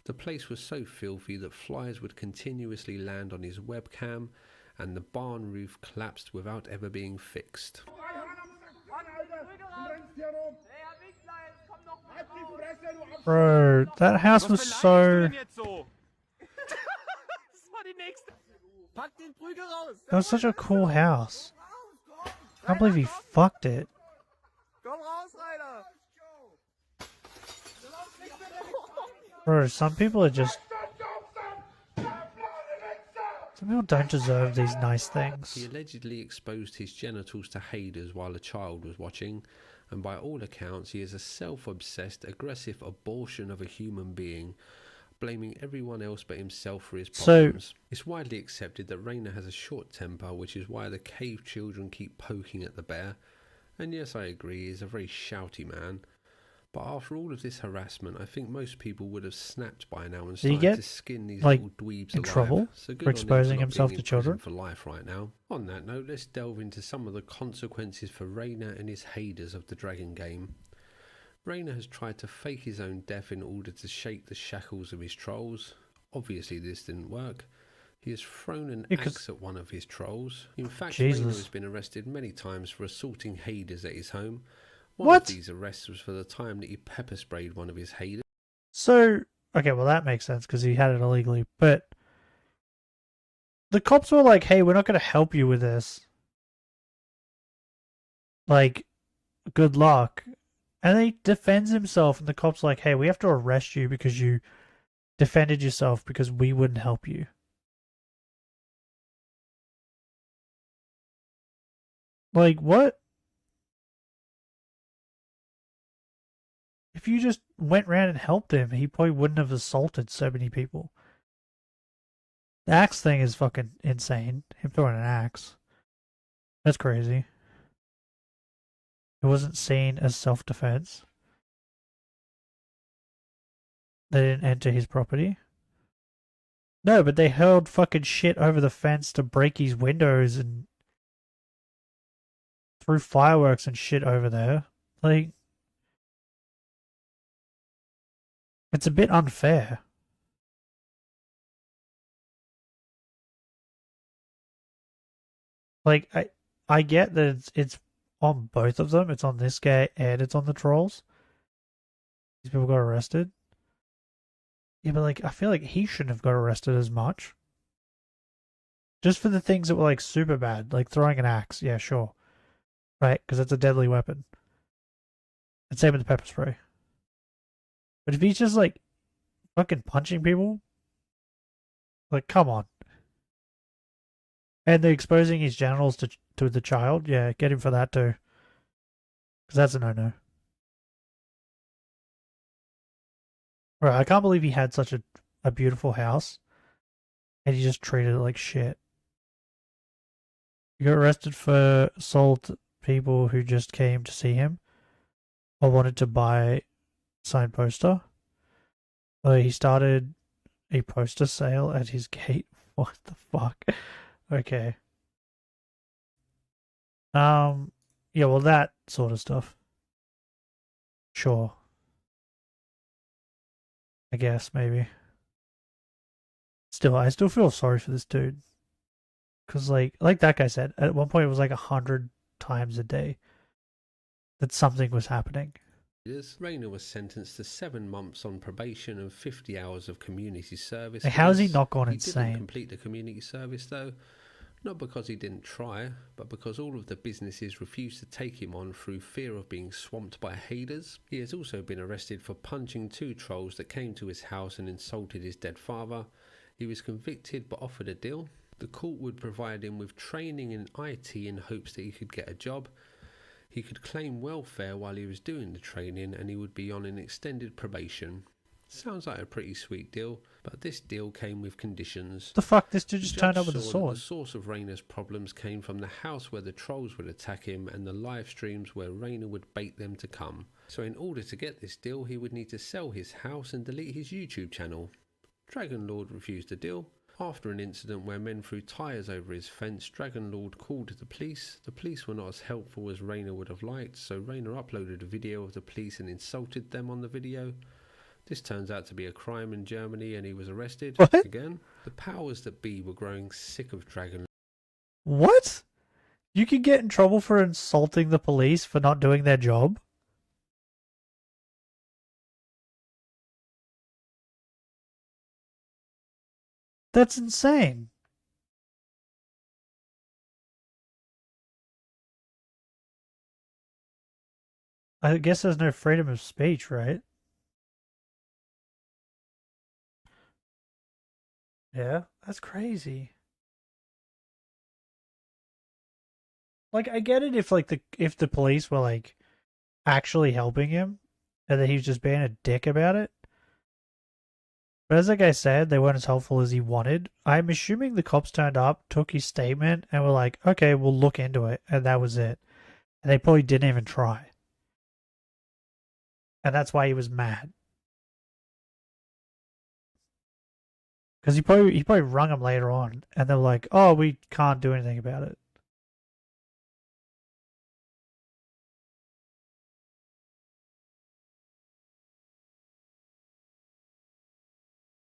The place was so filthy that flies would continuously land on his webcam, and the barn roof collapsed without ever being fixed. Bro, that house was so... That was such a cool house. I can't believe he fucked it. Bro, some people are just... Some people don't deserve these nice things. He allegedly exposed his genitals to haters while a child was watching, and by all accounts he is a self-obsessed, aggressive abortion of a human being, blaming everyone else but himself for his problems. It's widely accepted that Raina has a short temper, which is why the cave children keep poking at the bear. And yes, I agree, he is a very shouty man. But after all of this harassment, I think most people would have snapped by now and Did he started get, to skin these like, little dweebs in alive. trouble So good for on him exposing not himself being to in prison children? for life right now. On that note, let's delve into some of the consequences for Raina and his haters of the Dragon game. Raina has tried to fake his own death in order to shake the shackles of his trolls. Obviously this didn't work. He has thrown an Yeah, 'cause- axe at one of his trolls. In fact, Jesus. Rainer has been arrested many times for assaulting Haders at his home. One What? of these arrests was for the time that he pepper sprayed one of his Haders. So, okay, well that makes sense because he had it illegally. But the cops were like, "Hey, we're not going to help you with this. Like, good luck." And he defends himself, and the cops are like, "Hey, we have to arrest you because you defended yourself because we wouldn't help you." Like, what? If you just went around and helped him, he probably wouldn't have assaulted so many people. The axe thing is fucking insane. Him throwing an axe. That's crazy. It wasn't seen as self-defense. They didn't enter his property. No, but they hurled fucking shit over the fence to break his windows and threw fireworks and shit over there. Like, it's a bit unfair. Like, I get that it's on both of them. It's on this guy and it's on the trolls. These people got arrested. Yeah, but like, I feel like he shouldn't have got arrested as much. Just for the things that were like super bad, like throwing an axe. Yeah, sure. Right? Because it's a deadly weapon. And same with the pepper spray. But if he's just like fucking punching people, like, come on. And they're exposing his genitals to the child, yeah, get him for that too. Because that's a no-no. Right, I can't believe he had such a beautiful house and he just treated it like shit. He got arrested for assault people who just came to see him or wanted to buy signed poster. He started a poster sale at his gate. What the fuck? Okay. Yeah, well, that sort of stuff. Sure. I guess, maybe. Still, I still feel sorry for this dude. Because, like that guy said, at one point it was like 100 times a day that something was happening. Rainer was sentenced to 7 months on probation and 50 hours of community service. Like, how has he not gone He insane? didn't complete the community service though, not because he didn't try, but because all of the businesses refused to take him on through fear of being swamped by haters. He has also been arrested for punching 2 trolls that came to his house and insulted his dead father. He was convicted but offered a deal. The court would provide him with training in IT in hopes that he could get a job. He could claim welfare while he was doing the training and he would be on an extended probation. Sounds like a pretty sweet deal, but this deal came with conditions. The fuck? This dude just The turned judge up with a saw that sword. The source of Rainer's problems came from the house where the trolls would attack him and the live streams where Rainer would bait them to come. So in order to get this deal, he would need to sell his house and delete his YouTube channel. Dragon Lord refused the deal. After an incident where men threw tyres over his fence, Dragon Lord called the police. The police were not as helpful as Rainer would have liked, so Rainer uploaded a video of the police and insulted them on the video. This turns out to be a crime in Germany and he was arrested. What? Again. The powers that be were growing sick of Dragon What? You can get in trouble for insulting the police for not doing their job? That's insane. I guess there's no freedom of speech, right? Yeah, that's crazy. Like, I get it if if the police were like actually helping him and that he was just being a dick about it. But as that guy said, they weren't as helpful as he wanted. I'm assuming the cops turned up, took his statement, and were like, okay, we'll look into it. And that was it. And they probably didn't even try. And that's why he was mad. Because he probably rung them later on. And they were like, oh, we can't do anything about it.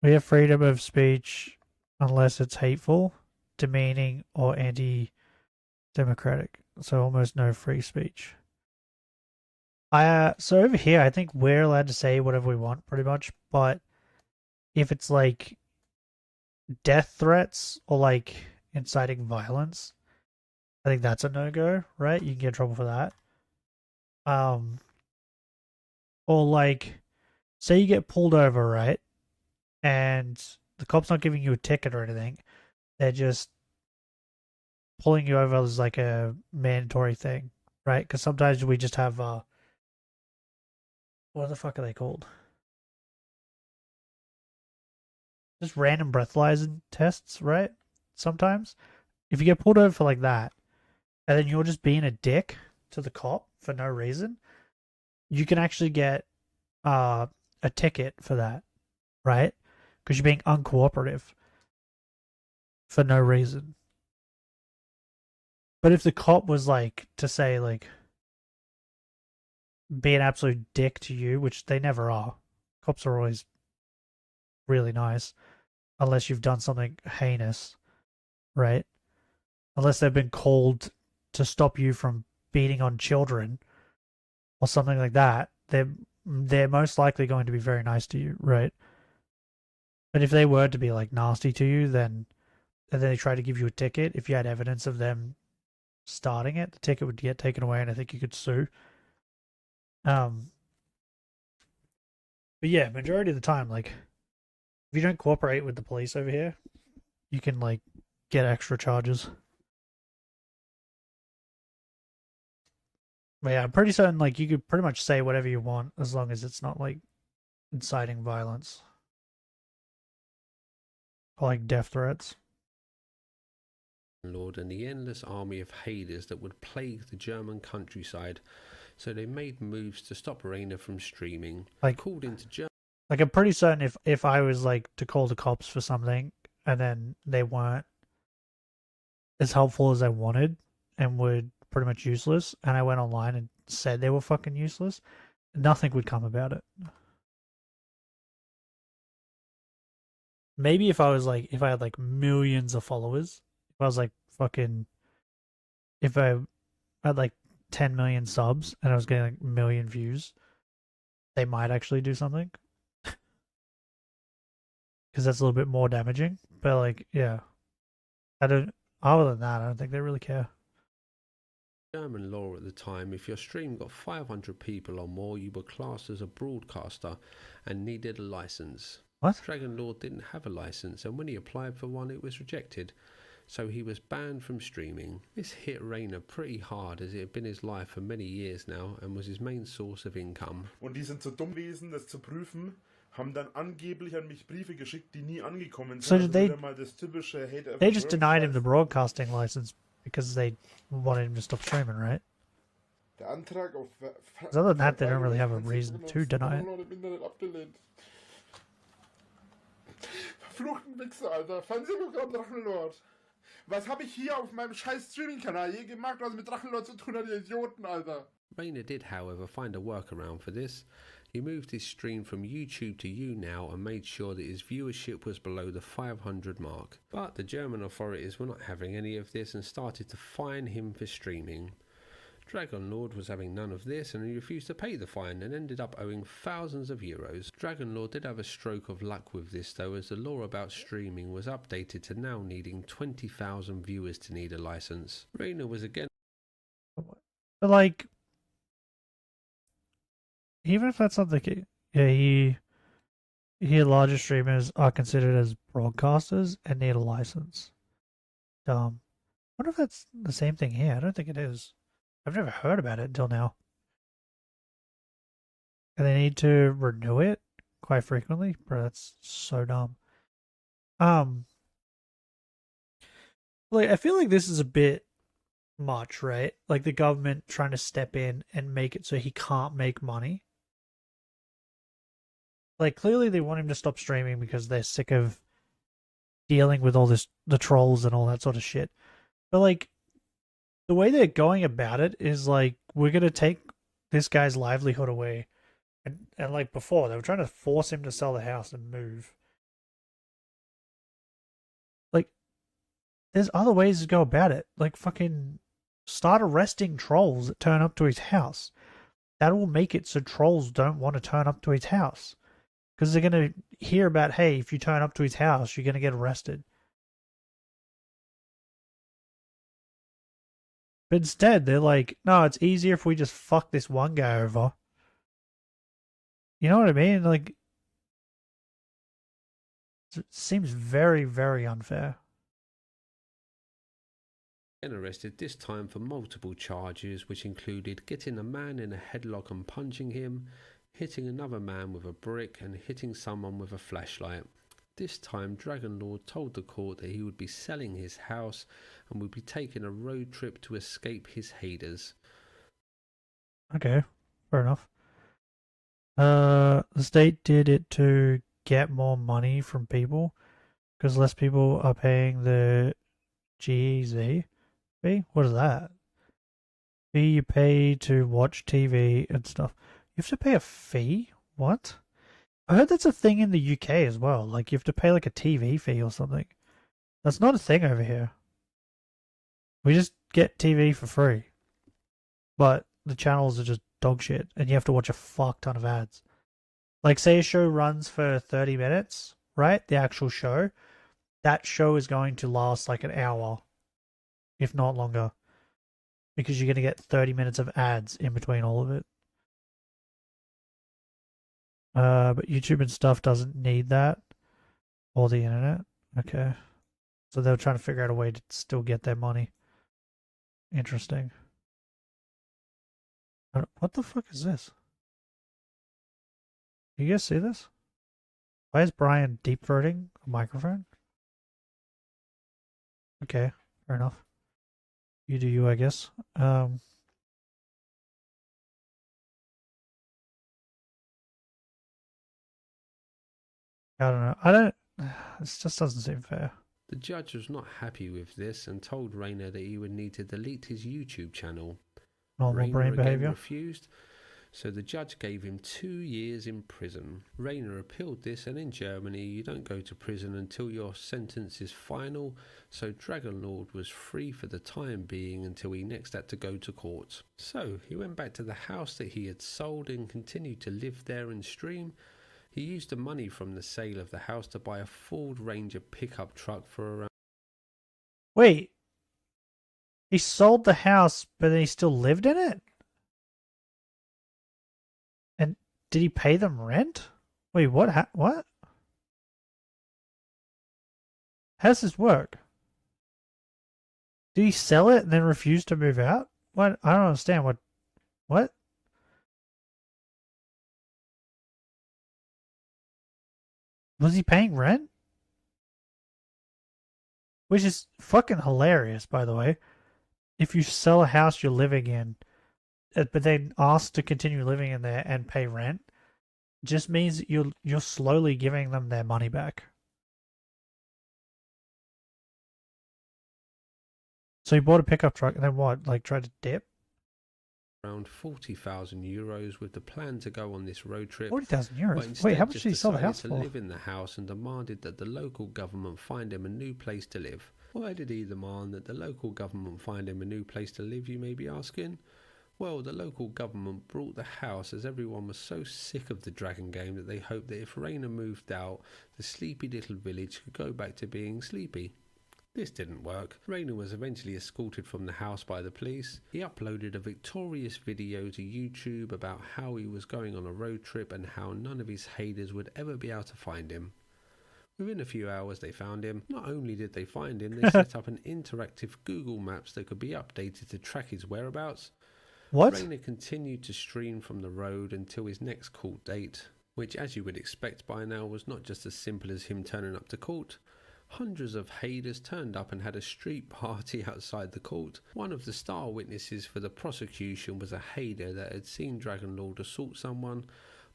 We have freedom of speech unless it's hateful, demeaning, or anti-democratic. So almost no free speech. So over here, I think we're allowed to say whatever we want, pretty much. But if it's like death threats or like inciting violence, I think that's a no-go, right? You can get in trouble for that. Or like, say you get pulled over, right? And the cop's not giving you a ticket or anything. They're just pulling you over as like a mandatory thing, right? Because sometimes we just have, what the fuck are they called? Just random breathalyzer tests, right? Sometimes. If you get pulled over for like that, and then you're just being a dick to the cop for no reason, you can actually get a ticket for that, right? Because you're being uncooperative for no reason. But if the cop was like, to say like, be an absolute dick to you, which they never are. Cops are always really nice, unless you've done something heinous, right? Unless they've been called to stop you from beating on children or something like that, they're most likely going to be very nice to you, right? But if they were to be like nasty to you, then and then they try to give you a ticket, if you had evidence of them starting it, the ticket would get taken away, and I think you could sue. But yeah, majority of the time, like, if you don't cooperate with the police over here, you can like get extra charges. But yeah, I'm pretty certain like you could pretty much say whatever you want as long as it's not like inciting violence or like death threats. Lord and the endless army of Hades that would plague the German countryside, so they made moves to stop Rainer from streaming. Like, called into Germany. Like, I'm pretty certain if I was like to call the cops for something and then they weren't as helpful as I wanted and were pretty much useless, and I went online and said they were fucking useless, nothing would come about it. Maybe if I had like millions of followers, if I was like fucking, if I had like 10 million subs and I was getting like a million views, they might actually do something. Because that's a little bit more damaging. But like, yeah. Other than that, I don't think they really care. German law at the time, if your stream got 500 people or more, you were classed as a broadcaster and needed a license. What? Dragon Lord didn't have a license, and when he applied for one, it was rejected. So he was banned from streaming. This hit Rainer pretty hard, as it had been his life for many years now and was his main source of income. Und die sind so dumm gewesen, das zu prüfen, haben dann angeblich an mich Briefe geschickt, die nie angekommen sind. So did they? Mal das typische Hate They just denied him the broadcasting license because they wanted him to stop streaming, right? Der Antrag auf Other than that, they don't really have a reason to deny it. Verfluchten Wichser, Alter. Fernsehprogramm Drachenlord. Was habe ich hier auf meinem scheiß Streaming-Kanal je gemacht, was mit Drachenlord zu tun hat, ihr Idioten, Alter? Rainer did, however, find a workaround for this. He moved his stream from YouTube to YouNow and made sure that his viewership was below the 500 mark. But the German authorities were not having any of this and started to fine him for streaming. Dragon Lord was having none of this, and he refused to pay the fine and ended up owing thousands of euros. Dragon Lord did have a stroke of luck with this though, as the law about streaming was updated to now needing 20,000 viewers to need a license. Rainer was again... But like, even if that's not the case, yeah, larger streamers are considered as broadcasters and need a license. I wonder if that's the same thing here. I don't think it is. I've never heard about it until now. And they need to renew it quite frequently. Bro, that's so dumb. Like, I feel like this is a bit much, right? Like the government trying to step in and make it so he can't make money. Like, clearly they want him to stop streaming because they're sick of dealing with all this, the trolls and all that sort of shit. But like, the way they're going about it is like, we're going to take this guy's livelihood away. And like before, they were trying to force him to sell the house and move. there's other ways to go about it. Like fucking start arresting trolls that turn up to his house. That will make it so trolls don't want to turn up to his house. Because they're going to hear about, hey, if you turn up to his house, you're going to get arrested. But instead, they're like, no, it's easier if we just fuck this one guy over. You know what I mean? Like, it seems very, very unfair. And arrested this time for multiple charges, which included getting a man in a headlock and punching him, hitting another man with a brick, and hitting someone with a flashlight. This time, Dragon Lord told the court that he would be selling his house and would be taking a road trip to escape his haters. Okay, fair enough. The state did it to get more money from people because less people are paying the GEZ fee. What is that? Fee you pay to watch TV and stuff. You have to pay a fee? What? I heard that's a thing in the UK as well. Like, you have to pay like a TV fee or something. That's not a thing over here. We just get TV for free. But the channels are just dog shit, and you have to watch a fuck ton of ads. Like, say a show runs for 30 minutes, right? The actual show. That show is going to last like an hour, if not longer. Because you're going to get 30 minutes of ads in between all of it. But YouTube and stuff doesn't need that. Or the internet. Okay. So they were trying to figure out a way to still get their money. Interesting. What the fuck is this? You guys see this? Why is Brian deep throating a microphone? Okay, fair enough. You do you, I guess. I don't know. This just doesn't seem fair. The judge was not happy with this and told Rayner that he would need to delete his YouTube channel. Normal brain behavior. Refused, so the judge gave him 2 years in prison. Rayner appealed this, and in Germany you don't go to prison until your sentence is final, so Dragon Lord was free for the time being until he next had to go to court. So he went back to the house that he had sold and continued to live there and stream. He used the money from the sale of the house to buy a Ford Ranger pickup truck for around... Wait. He sold the house, but then he still lived in it? And did he pay them rent? Wait, what? What? How does this work? Did he sell it and then refuse to move out? What? I don't understand. What? Was he paying rent? Which is fucking hilarious, by the way. If you sell a house you're living in, but then ask to continue living in there and pay rent, just means that you're slowly giving them their money back. So he bought a pickup truck and then what? Like tried to dip? Around 40,000 euros with the plan to go on this road trip. 40,000 euros? Wait, how much did he sell the house for? He live in the house and demanded that the local government find him a new place to live. Why did he demand that the local government find him a new place to live, you may be asking? Well, the local government brought the house as everyone was so sick of the dragon game that they hoped that if Rayner moved out, the sleepy little village could go back to being sleepy. This didn't work. Rayner was eventually escorted from the house by the police. He uploaded a victorious video to YouTube about how he was going on a road trip and how none of his haters would ever be able to find him. Within a few hours they found him. Not only did they find him, they set up an interactive Google Maps that could be updated to track his whereabouts. What? Rayner continued to stream from the road until his next court date, which as you would expect by now was not just as simple as him turning up to court. Hundreds of haters turned up and had a street party outside the court. One of the star witnesses for the prosecution was a hater that had seen Dragon Lord assault someone,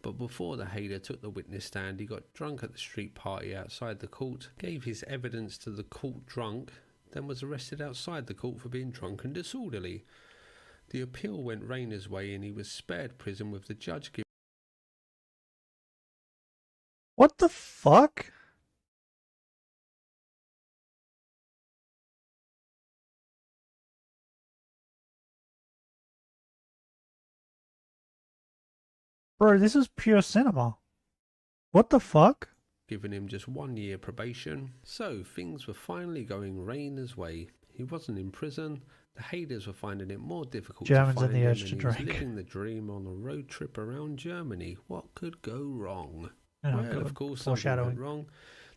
but before the hater took the witness stand, he got drunk at the street party outside the court, gave his evidence to the court drunk, then was arrested outside the court for being drunk and disorderly. The appeal went Rayner's way and he was spared prison with the judge giving... What the fuck? Bro, this is pure cinema. What the fuck? Giving him just 1 year probation. So things were finally going Rainer's way. He wasn't in prison. The haters were finding it more difficult Germans to in find the him, urge and to he was drink. living the dream on a road trip around Germany. What could go wrong? Oh, Well, God. of course, something Foreshadowing. went wrong.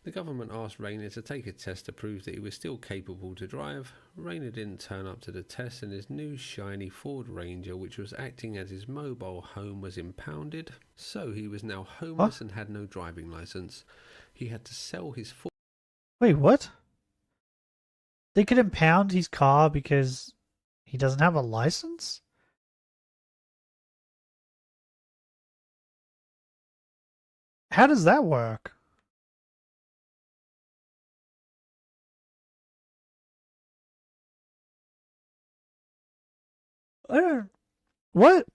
The government asked Rainer to take a test to prove that he was still capable to drive. Rainer didn't turn up to the test, and his new shiny Ford Ranger, which was acting as his mobile home, was impounded. So he was now homeless and had no driving license. He had to sell his Ford. Wait, what? They could impound his car because he doesn't have a license? How does that work? What?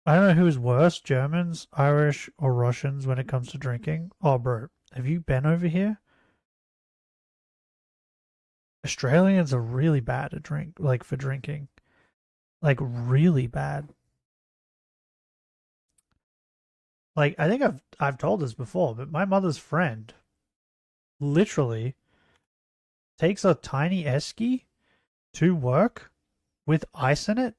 I don't know who's worse, Germans, Irish, or Russians when it comes to drinking. Oh, bro, have you been over here? Australians are really bad at for drinking. Like, really bad. Like, I think I've told this before, but my mother's friend literally takes a tiny esky to work with ice in it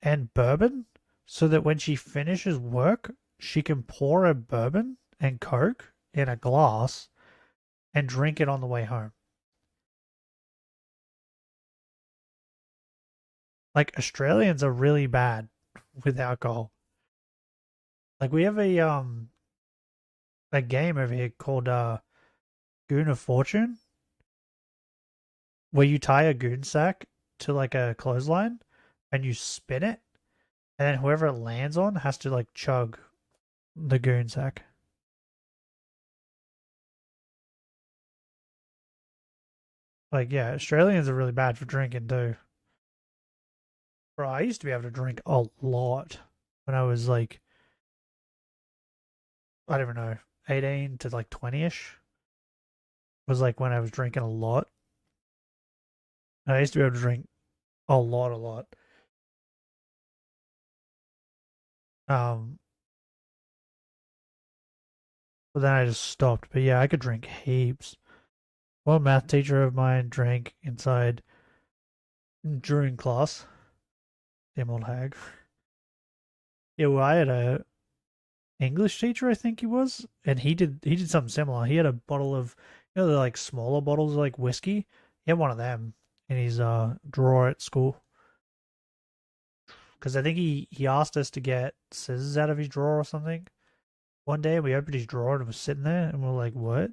and bourbon so that when she finishes work, she can pour a bourbon and Coke in a glass and drink it on the way home. Like, Australians are really bad with alcohol. Like, we have a game over here called Goon of Fortune, where you tie a goon sack to like a clothesline and you spin it, and then whoever it lands on has to like chug the goon sack. Like, yeah, Australians are really bad for drinking too. Bro, I used to be able to drink a lot when I was like, I don't even know, 18 to like 20-ish was like when I was drinking a lot. I used to be able to drink a lot. But then I just stopped. But yeah, I could drink heaps. One math teacher of mine drank inside during class. Damn old hag. Yeah, well, I had a English teacher, I think he was, and he did something similar. He had a bottle of, the like smaller bottles of like whiskey. He had one of them in his drawer at school. Because I think he asked us to get scissors out of his drawer or something. One day we opened his drawer and it was sitting there, and we're like, what?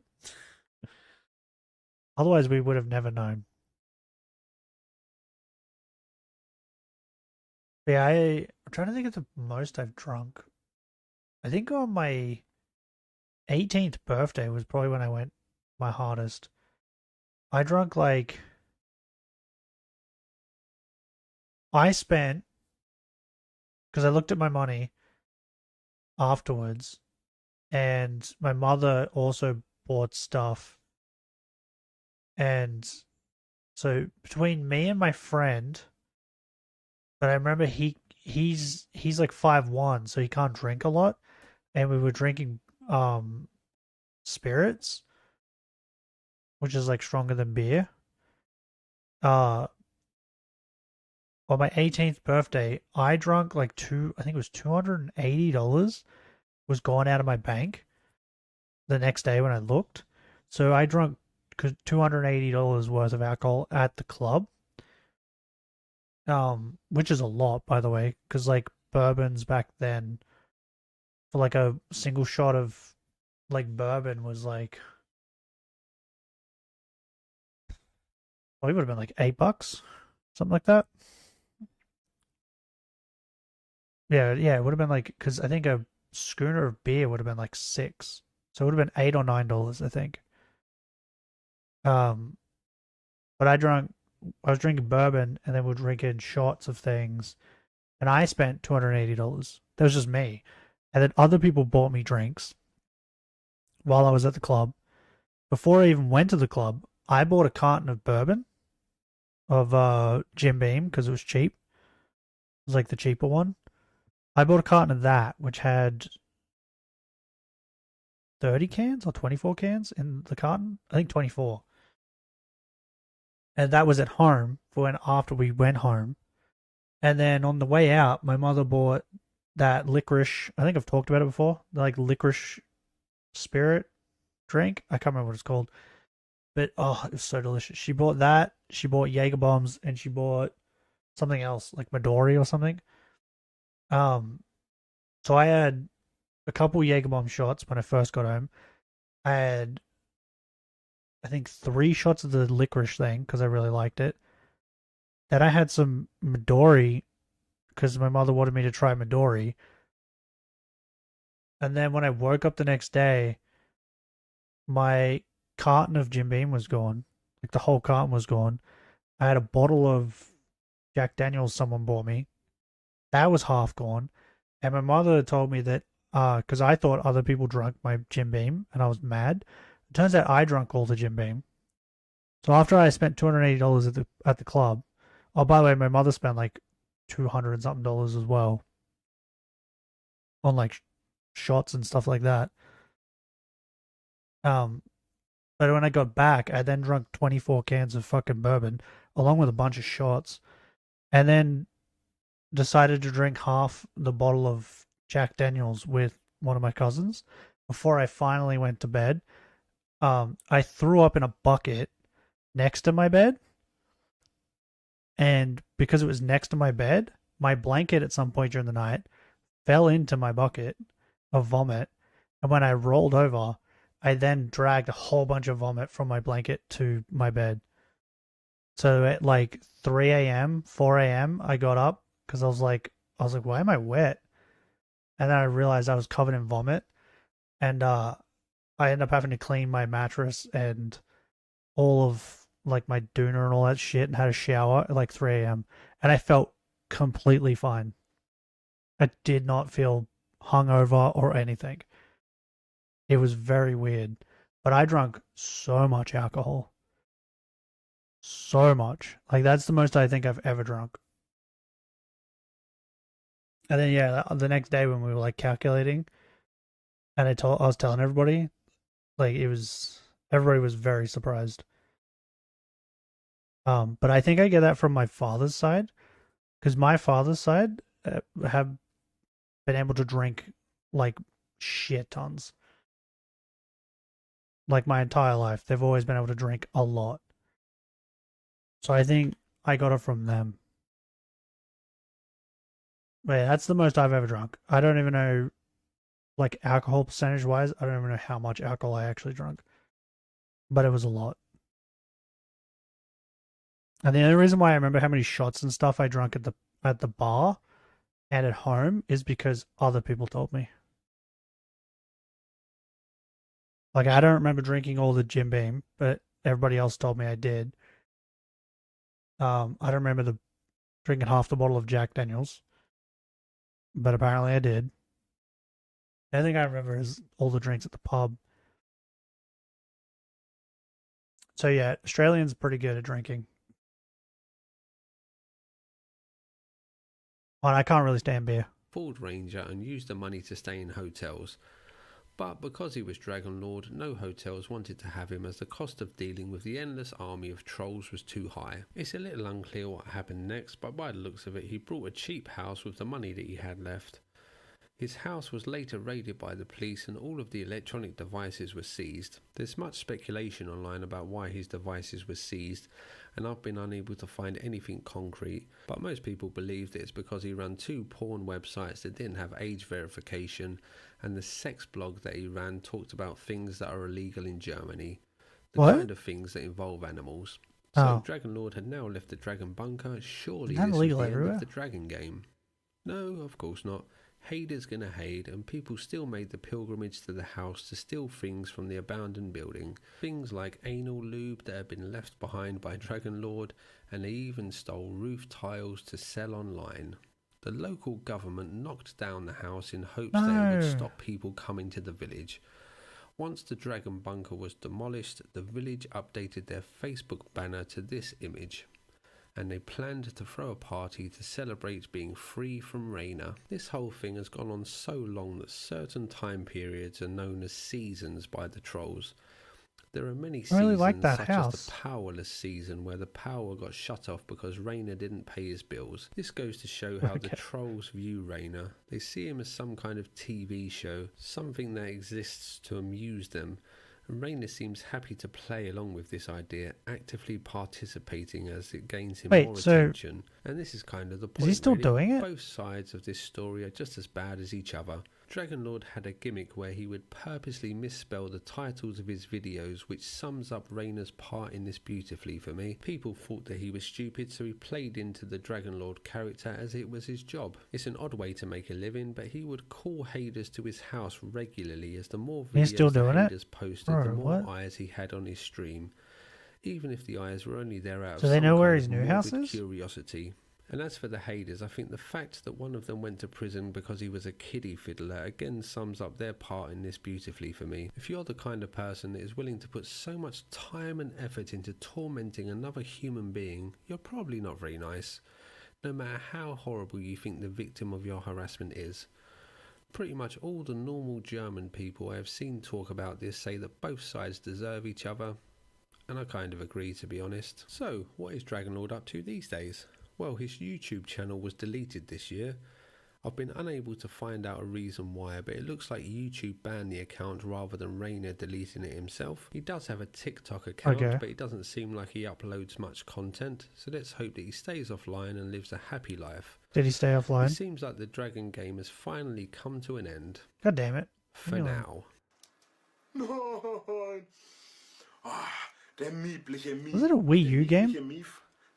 Otherwise, we would have never known. But yeah, I'm trying to think of the most I've drunk. I think on my 18th birthday was probably when I went my hardest. I drank like... I spent... Because I looked at my money afterwards, and my mother also bought stuff. And so between me and my friend, but I remember he's like 5'1", so he can't drink a lot, and we were drinking spirits, which is like stronger than beer. On my 18th birthday, I drank like I think it was $280 was gone out of my bank the next day when I looked. So I drank $280 worth of alcohol at the club. Which is a lot, by the way, because like bourbons back then, for like a single shot of like bourbon was like, well, it would have been like $8, something like that. Yeah, it would have been like, because I think a schooner of beer would have been like $6, so it would have been $8 or $9, I think. But I was drinking bourbon, and then we were drinking shots of things, and I spent $280. That was just me. And then other people bought me drinks while I was at the club. Before I even went to the club, I bought a carton of bourbon of Jim Beam because it was cheap. It was like the cheaper one. I bought a carton of that, which had 30 cans or 24 cans in the carton. I think 24. And that was at home for when after we went home. And then on the way out, my mother bought that licorice. I think I've talked about it before. Like licorice spirit drink. I can't remember what it's called. But oh, it was so delicious. She bought that. She bought Jaeger bombs, and she bought something else like Midori or something. So I had a couple Jaeger bomb shots when I first got home. I had, I think, 3 shots of the licorice thing because I really liked it. Then I had some Midori because my mother wanted me to try Midori. And then when I woke up the next day, my carton of Jim Beam was gone. Like the whole carton was gone. I had a bottle of Jack Daniels someone bought me. That was half gone. And my mother told me that, because I thought other people drank my Jim Beam, and I was mad. It turns out I drank all the Jim Beam. So after I spent $280 at the club, oh, by the way, my mother spent like $200 and something as well on like shots and stuff like that. But when I got back, I then drank 24 cans of fucking bourbon along with a bunch of shots, and then decided to drink half the bottle of Jack Daniels with one of my cousins before I finally went to bed. I threw up in a bucket next to my bed, and because it was next to my bed, my blanket at some point during the night fell into my bucket of vomit, and when I rolled over, I then dragged a whole bunch of vomit from my blanket to my bed. So at like 3 a.m., 4 a.m., I got up because I was like, why am I wet? And then I realized I was covered in vomit, and I ended up having to clean my mattress and all of like my doona and all that shit, and had a shower at like 3 a.m. and I felt completely fine. I did not feel hungover or anything. It was very weird, but I drank so much alcohol. So much. Like, that's the most I think I've ever drunk. And then, yeah, the next day when we were like calculating, and I was telling everybody, like, everybody was very surprised. But I think I get that from my father's side, because my father's side have been able to drink like shit tons. Like my entire life, they've always been able to drink a lot. So I think I got it from them. But yeah, that's the most I've ever drunk. I don't even know, like alcohol percentage wise, I don't even know how much alcohol I actually drank. But it was a lot. And the only reason why I remember how many shots and stuff I drank at the bar and at home is because other people told me. Like, I don't remember drinking all the Jim Beam, but everybody else told me I did. I don't remember drinking half the bottle of Jack Daniels, but apparently I did. The only thing I remember is all the drinks at the pub. So yeah, Australians are pretty good at drinking. But I can't really stand beer. Ford Ranger and used the money to stay in hotels. But because he was Dragon Lord, no hotels wanted to have him as the cost of dealing with the endless army of trolls was too high. It's a little unclear what happened next, but by the looks of it, he bought a cheap house with the money that he had left. His house was later raided by the police and all of the electronic devices were seized. There's much speculation online about why his devices were seized, and I've been unable to find anything concrete, but most people believe that it's because he ran 2 porn websites that didn't have age verification, and the sex blog that he ran talked about things that are illegal in Germany. The kind of things that involve animals. So Dragon Lord had now left the Dragon Bunker. Surely this was the end of the Dragon game. No, of course not. Haters gonna hate, and people still made the pilgrimage to the house to steal things from the abandoned building. Things like anal lube that had been left behind by Dragon Lord, and they even stole roof tiles to sell online. The local government knocked down the house in hopes that it would stop people coming to the village. Once the Dragon Bunker was demolished, the village updated their Facebook banner to this image. and they planned to throw a party to celebrate being free from Raina. This whole thing has gone on so long that certain time periods are known as seasons by the trolls. There are many I really seasons, like that such house. as the powerless season, where the power got shut off because Raina didn't pay his bills. This goes to show how the trolls view Raina. They see him as some kind of TV show, something that exists to amuse them. And Raina seems happy to play along with this idea, actively participating as it gains him more attention. And this is kind of the point. Is he still really. doing it? Both sides of this story are just as bad as each other. Dragonlord had a gimmick where he would purposely misspell the titles of his videos, which sums up Raina's part in this beautifully for me. People thought that he was stupid, so he played into the Dragonlord character as it was his job. It's an odd way to make a living, but he would call haters to his house regularly, as the more videos the haters posted, the more eyes he had on his stream. Even if the eyes were only there out of Do they know some where kind his of new house morbid is? curiosity. And as for the haters, I think the fact that one of them went to prison because he was a kiddie fiddler again sums up their part in this beautifully for me. If you're the kind of person that is willing to put so much time and effort into tormenting another human being, you're probably not very nice, no matter how horrible you think the victim of your harassment is. Pretty much all the normal German people I have seen talk about this say that both sides deserve each other, and I kind of agree, to be honest. So, what is Dragonlord up to these days? Well, his YouTube channel was deleted this year. I've been unable to find out a reason why, but it looks like YouTube banned the account rather than Raina deleting it himself. He does have a TikTok account, but it doesn't seem like he uploads much content, so let's hope that he stays offline and lives a happy life. Did he stay offline? It seems like the Dragon game has finally come to an end. God damn it. For now. Nein! Ah, der liebliche Mief. Was it a Wii U game?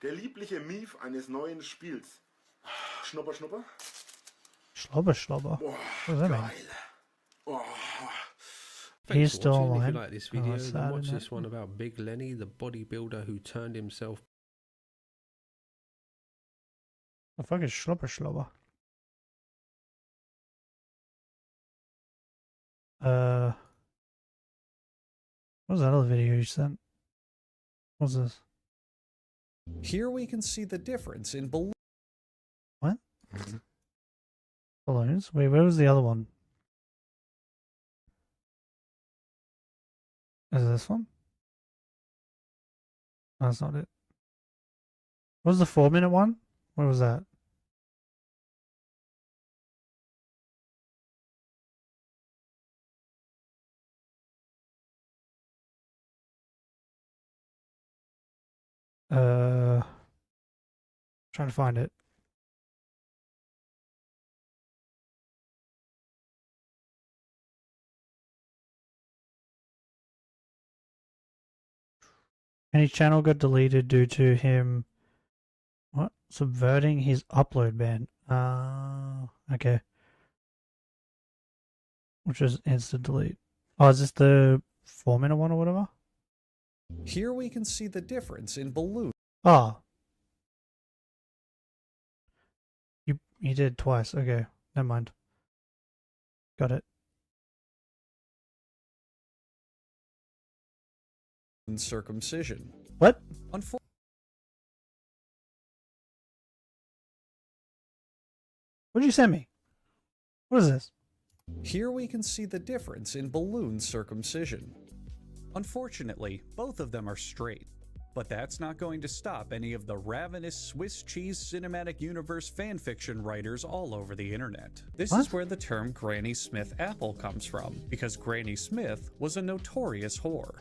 Der liebliche Mief eines neuen Spiels. Schnupper, schnupper. Schlobber, schlobber. Boah, What does that mean? geil. Oh. He's Thanks for still watching. If online. you like this Oh, video, that's then sad, watch isn't this it? one about Big Lenny, the bodybuilder who turned himself. The fuck is schlobber, schlobber? What was that other video you sent? What's this? Here we can see the difference in balloons. What? Balloons? Wait, where was the other one? Is it this one? No, that's not it. What was the 4-minute one? Where was that? Trying to find it. Any channel got deleted due to him subverting his upload ban. Okay. Which is instant delete. Oh, is this the 4-minute one or whatever? Here we can see the difference in balloons. Oh. You did twice. Okay. Never mind. Got it. Circumcision. What? What did you send me? What is this? Here we can see the difference in balloon circumcision. Unfortunately, both of them are straight, but that's not going to stop any of the ravenous Swiss cheese cinematic universe fanfiction writers all over the internet. This is where the term Granny Smith apple comes from, because Granny Smith was a notorious whore.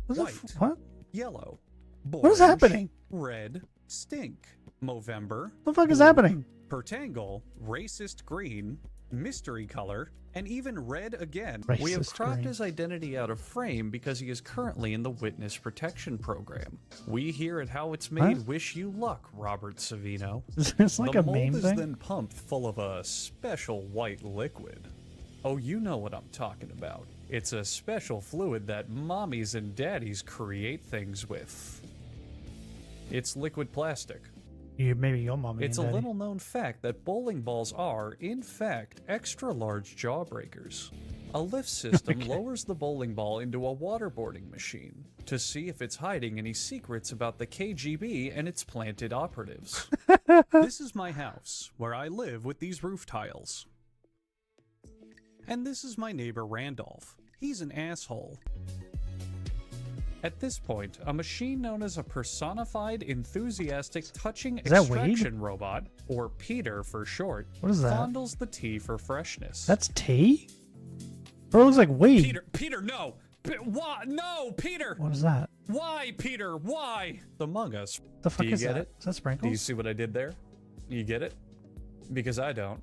White, what? Yellow, What is orange, happening? Red, stink, Movember. What the fuck is blue, happening? Pertangle, racist green, mystery color, and even red again. Racist We have cropped green. his identity out of frame because he is currently in the witness protection program. We here at How It's Made What? wish you luck, Robert Savino. It's like the a mold meme is thing? then pumped full of a special white liquid. Oh, you know what I'm talking about. It's a special fluid that mommies and daddies create things with. It's liquid plastic. Maybe your mommy It's a and daddy. little known fact that bowling balls are, in fact, extra large jawbreakers. A lift system lowers the bowling ball into a waterboarding machine to see if it's hiding any secrets about the KGB and its planted operatives. This is my house, where I live with these roof tiles. And this is my neighbor Randolph. He's an asshole. At this point, a machine known as a personified, enthusiastic, touching Is that extraction robot, or Peter for short, What is that? fondles the tea for freshness. That's tea? Bro, it looks like weed. Peter, no! Why? No, Peter! What is that? Why, Peter? Why? Among Us. The fuck Do you is get that? it? Is that sprinkles? Do you see what I did there? You get it? Because I don't.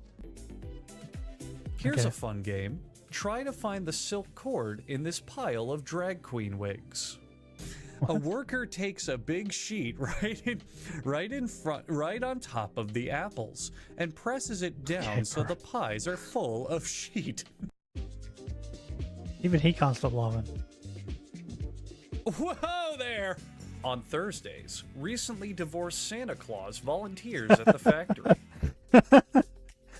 Here's Okay. a fun game. Try to find the silk cord in this pile of drag queen wigs. A worker takes a big sheet right in front, right on top of the apples, and presses it down so the pies are full of sheet. Even he can't stop laughing. Whoa there! On Thursdays, recently divorced Santa Claus volunteers at the factory.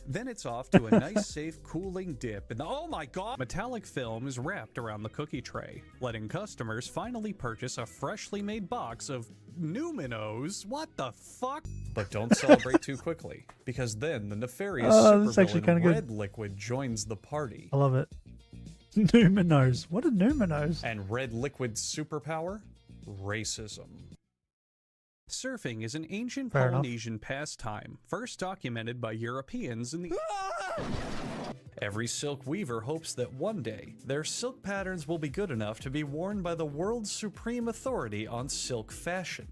Then it's off to a nice, safe, cooling dip in the— oh my god! Metallic film is wrapped around the cookie tray, letting customers finally purchase a freshly made box of Numinos. What the fuck? But don't celebrate too quickly, because then the nefarious that's actually supervillain kinda good. Red Liquid joins the party. I love it. Numinos. What are Numinos? And Red Liquid's superpower? Racism. Surfing is an ancient Fair enough. Polynesian pastime, first documented by Europeans in the— Every silk weaver hopes that one day, their silk patterns will be good enough to be worn by the world's supreme authority on silk fashion,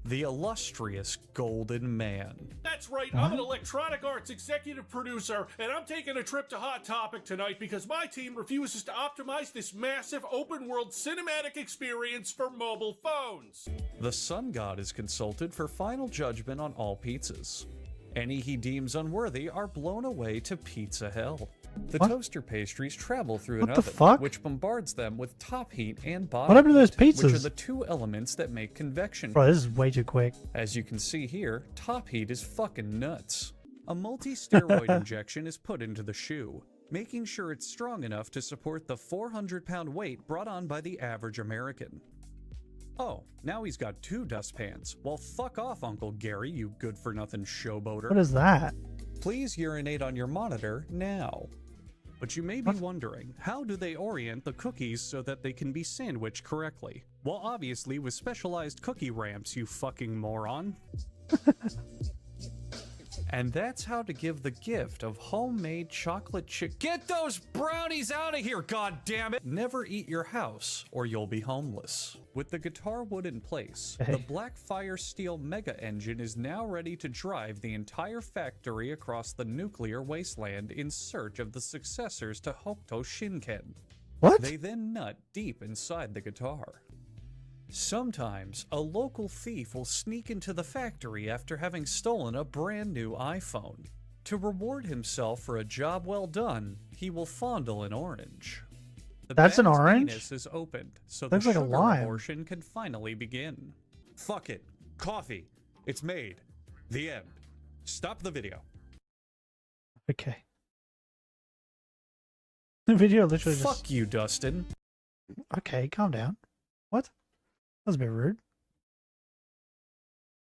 the illustrious Golden Man. That's right, I'm an Electronic Arts executive producer, and I'm taking a trip to Hot Topic tonight because my team refuses to optimize this massive open-world cinematic experience for mobile phones. The Sun God is consulted for final judgment on all pizzas. Any he deems unworthy are blown away to pizza hell. The toaster pastries travel through an What the oven, fuck? which bombards them with top heat and bottom What happened to those heat, which are pizzas? the two elements that make convection. Bro, this is way too quick. As you can see here, top heat is fucking nuts. A multi-steroid injection is put into the shoe, making sure it's strong enough to support the 400-pound weight brought on by the average American. Oh, now he's got two dustpans. Well, fuck off, Uncle Gary, you good-for-nothing showboater. What is that? Please urinate on your monitor now. But you may be wondering, how do they orient the cookies so that they can be sandwiched correctly? Well, obviously with specialized cookie ramps, you fucking moron. And that's how to give the gift of homemade chocolate chip— get those brownies out of here, goddammit! Never eat your house, or you'll be homeless. With the guitar wood in place, the Blackfire Steel Mega Engine is now ready to drive the entire factory across the nuclear wasteland in search of the successors to Hokuto Shinken. What? They then nut deep inside the guitar. Sometimes, a local thief will sneak into the factory after having stolen a brand new iPhone. To reward himself for a job well done, he will fondle an orange. The That's an bag's orange? anus is opened, so Looks the like a sugar lime. abortion can finally begin. Fuck it. Coffee. It's made. The end. Stop the video. Okay. The video literally Fuck just... you, Dustin. Okay, calm down. What? That was a bit rude.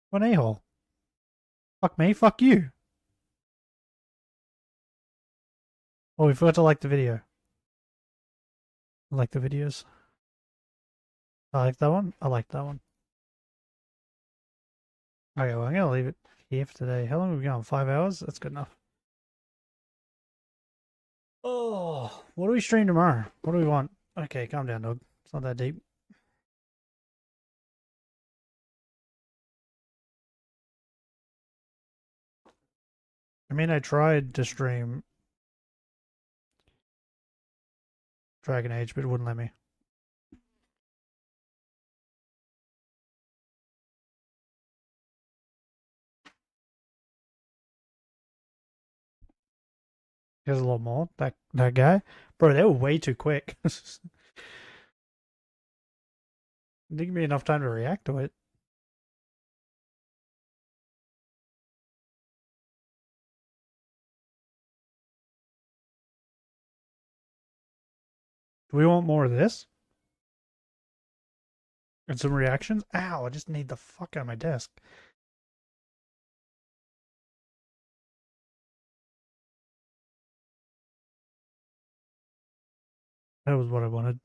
What an a-hole. Fuck me, fuck you. Oh, we forgot to like the video. I like the videos. I like that one. I like that one. Okay, well, I'm going to leave it here for today. How long have we gone? 5 hours? That's good enough. Oh, what do we stream tomorrow? What do we want? Okay, calm down, dog. It's not that deep. I mean, I tried to stream Dragon Age, but it wouldn't let me. Here's a lot more. That guy, bro, they were way too quick. Didn't give me enough time to react to it. Do we want more of this? And some reactions? Ow, I just need the fuck out of my desk. That was what I wanted.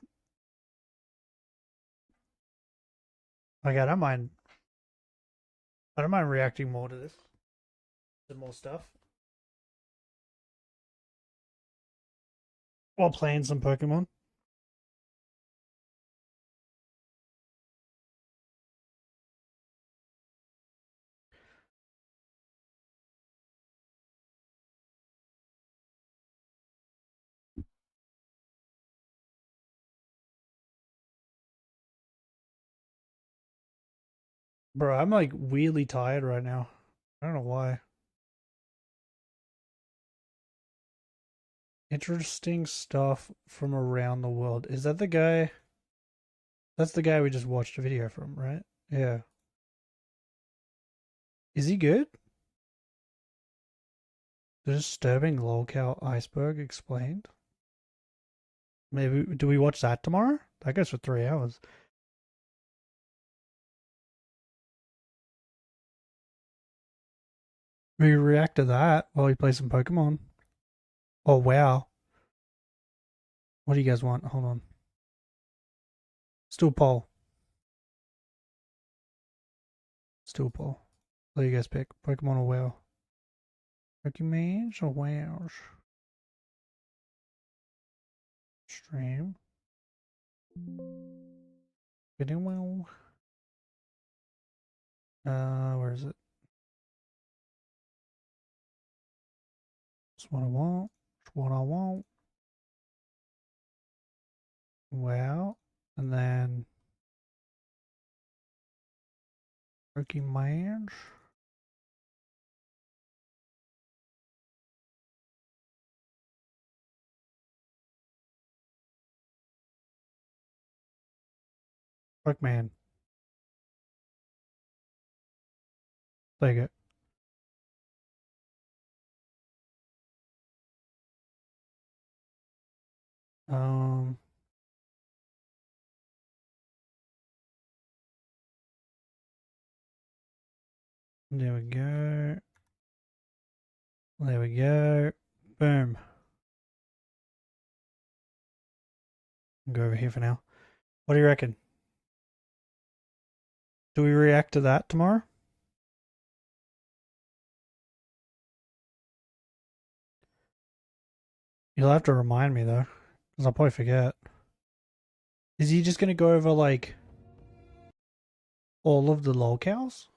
Like, I don't mind reacting more to this. Some more stuff. While playing some Pokemon. Bro, I'm like weirdly tired right now. I don't know why. Interesting stuff from around the world. Is that the guy? That's the guy we just watched a video from, right? Yeah. Is he good? The disturbing lolcow iceberg explained. Maybe do we watch that tomorrow? That goes for 3 hours. We react to that while we play some Pokemon. Oh wow. What do you guys want? Hold on. Still poll. Still poll. What do you guys pick? Pokemon or WoW? Pokemons or WoWs? Stream. Video WoW. Where is it? That's what I want. That's what I want. WoW. And then Pokemons. Pokemon. Take it. There we go. There we go. Boom. I'll go over here for now. What do you reckon? Do we react to that tomorrow? You'll have to remind me though, because I'll probably forget. Is he just gonna go over like all of the lolcows?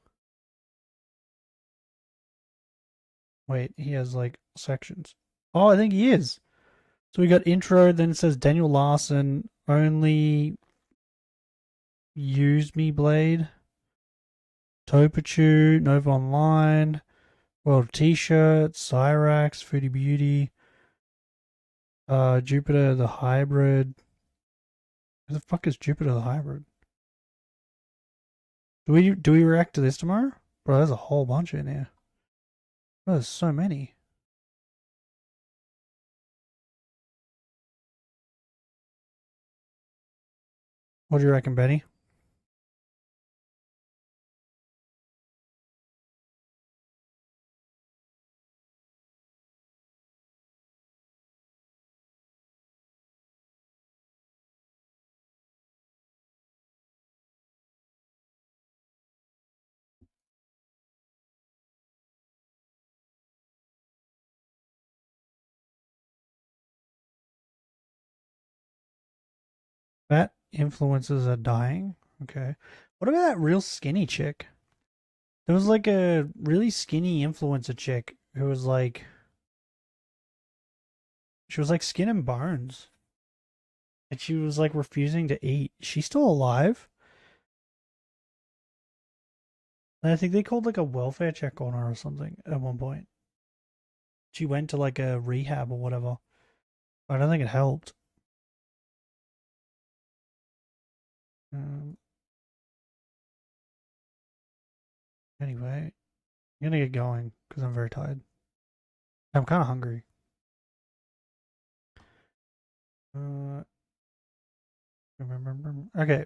Wait, he has like sections. Oh, I think he is. So we got intro, then it says Daniel Larson, only Use Me Blade, Topichu, Nova Online, World T-shirt, Cyrax, Foodie Beauty, Jupiter the Hybrid. Who the fuck is Jupiter the Hybrid? Do we react to this tomorrow? Bro, there's a whole bunch in here. Bro, there's so many. What do you reckon, Betty? Fat influencers are dying. Okay. What about that real skinny chick? There was like a really skinny influencer chick who was like... She was like skin and bones. And she was like refusing to eat. Is she still alive? And I think they called like a welfare check on her or something at one point. She went to like a rehab or whatever. But I don't think it helped. Anyway, I'm gonna get going because I'm very tired. I'm kind of hungry. Okay.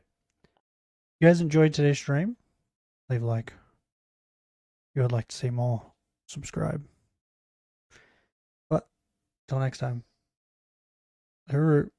You guys enjoyed today's stream? Leave a like. If you would like to see more, subscribe. But, till next time. Hooroo.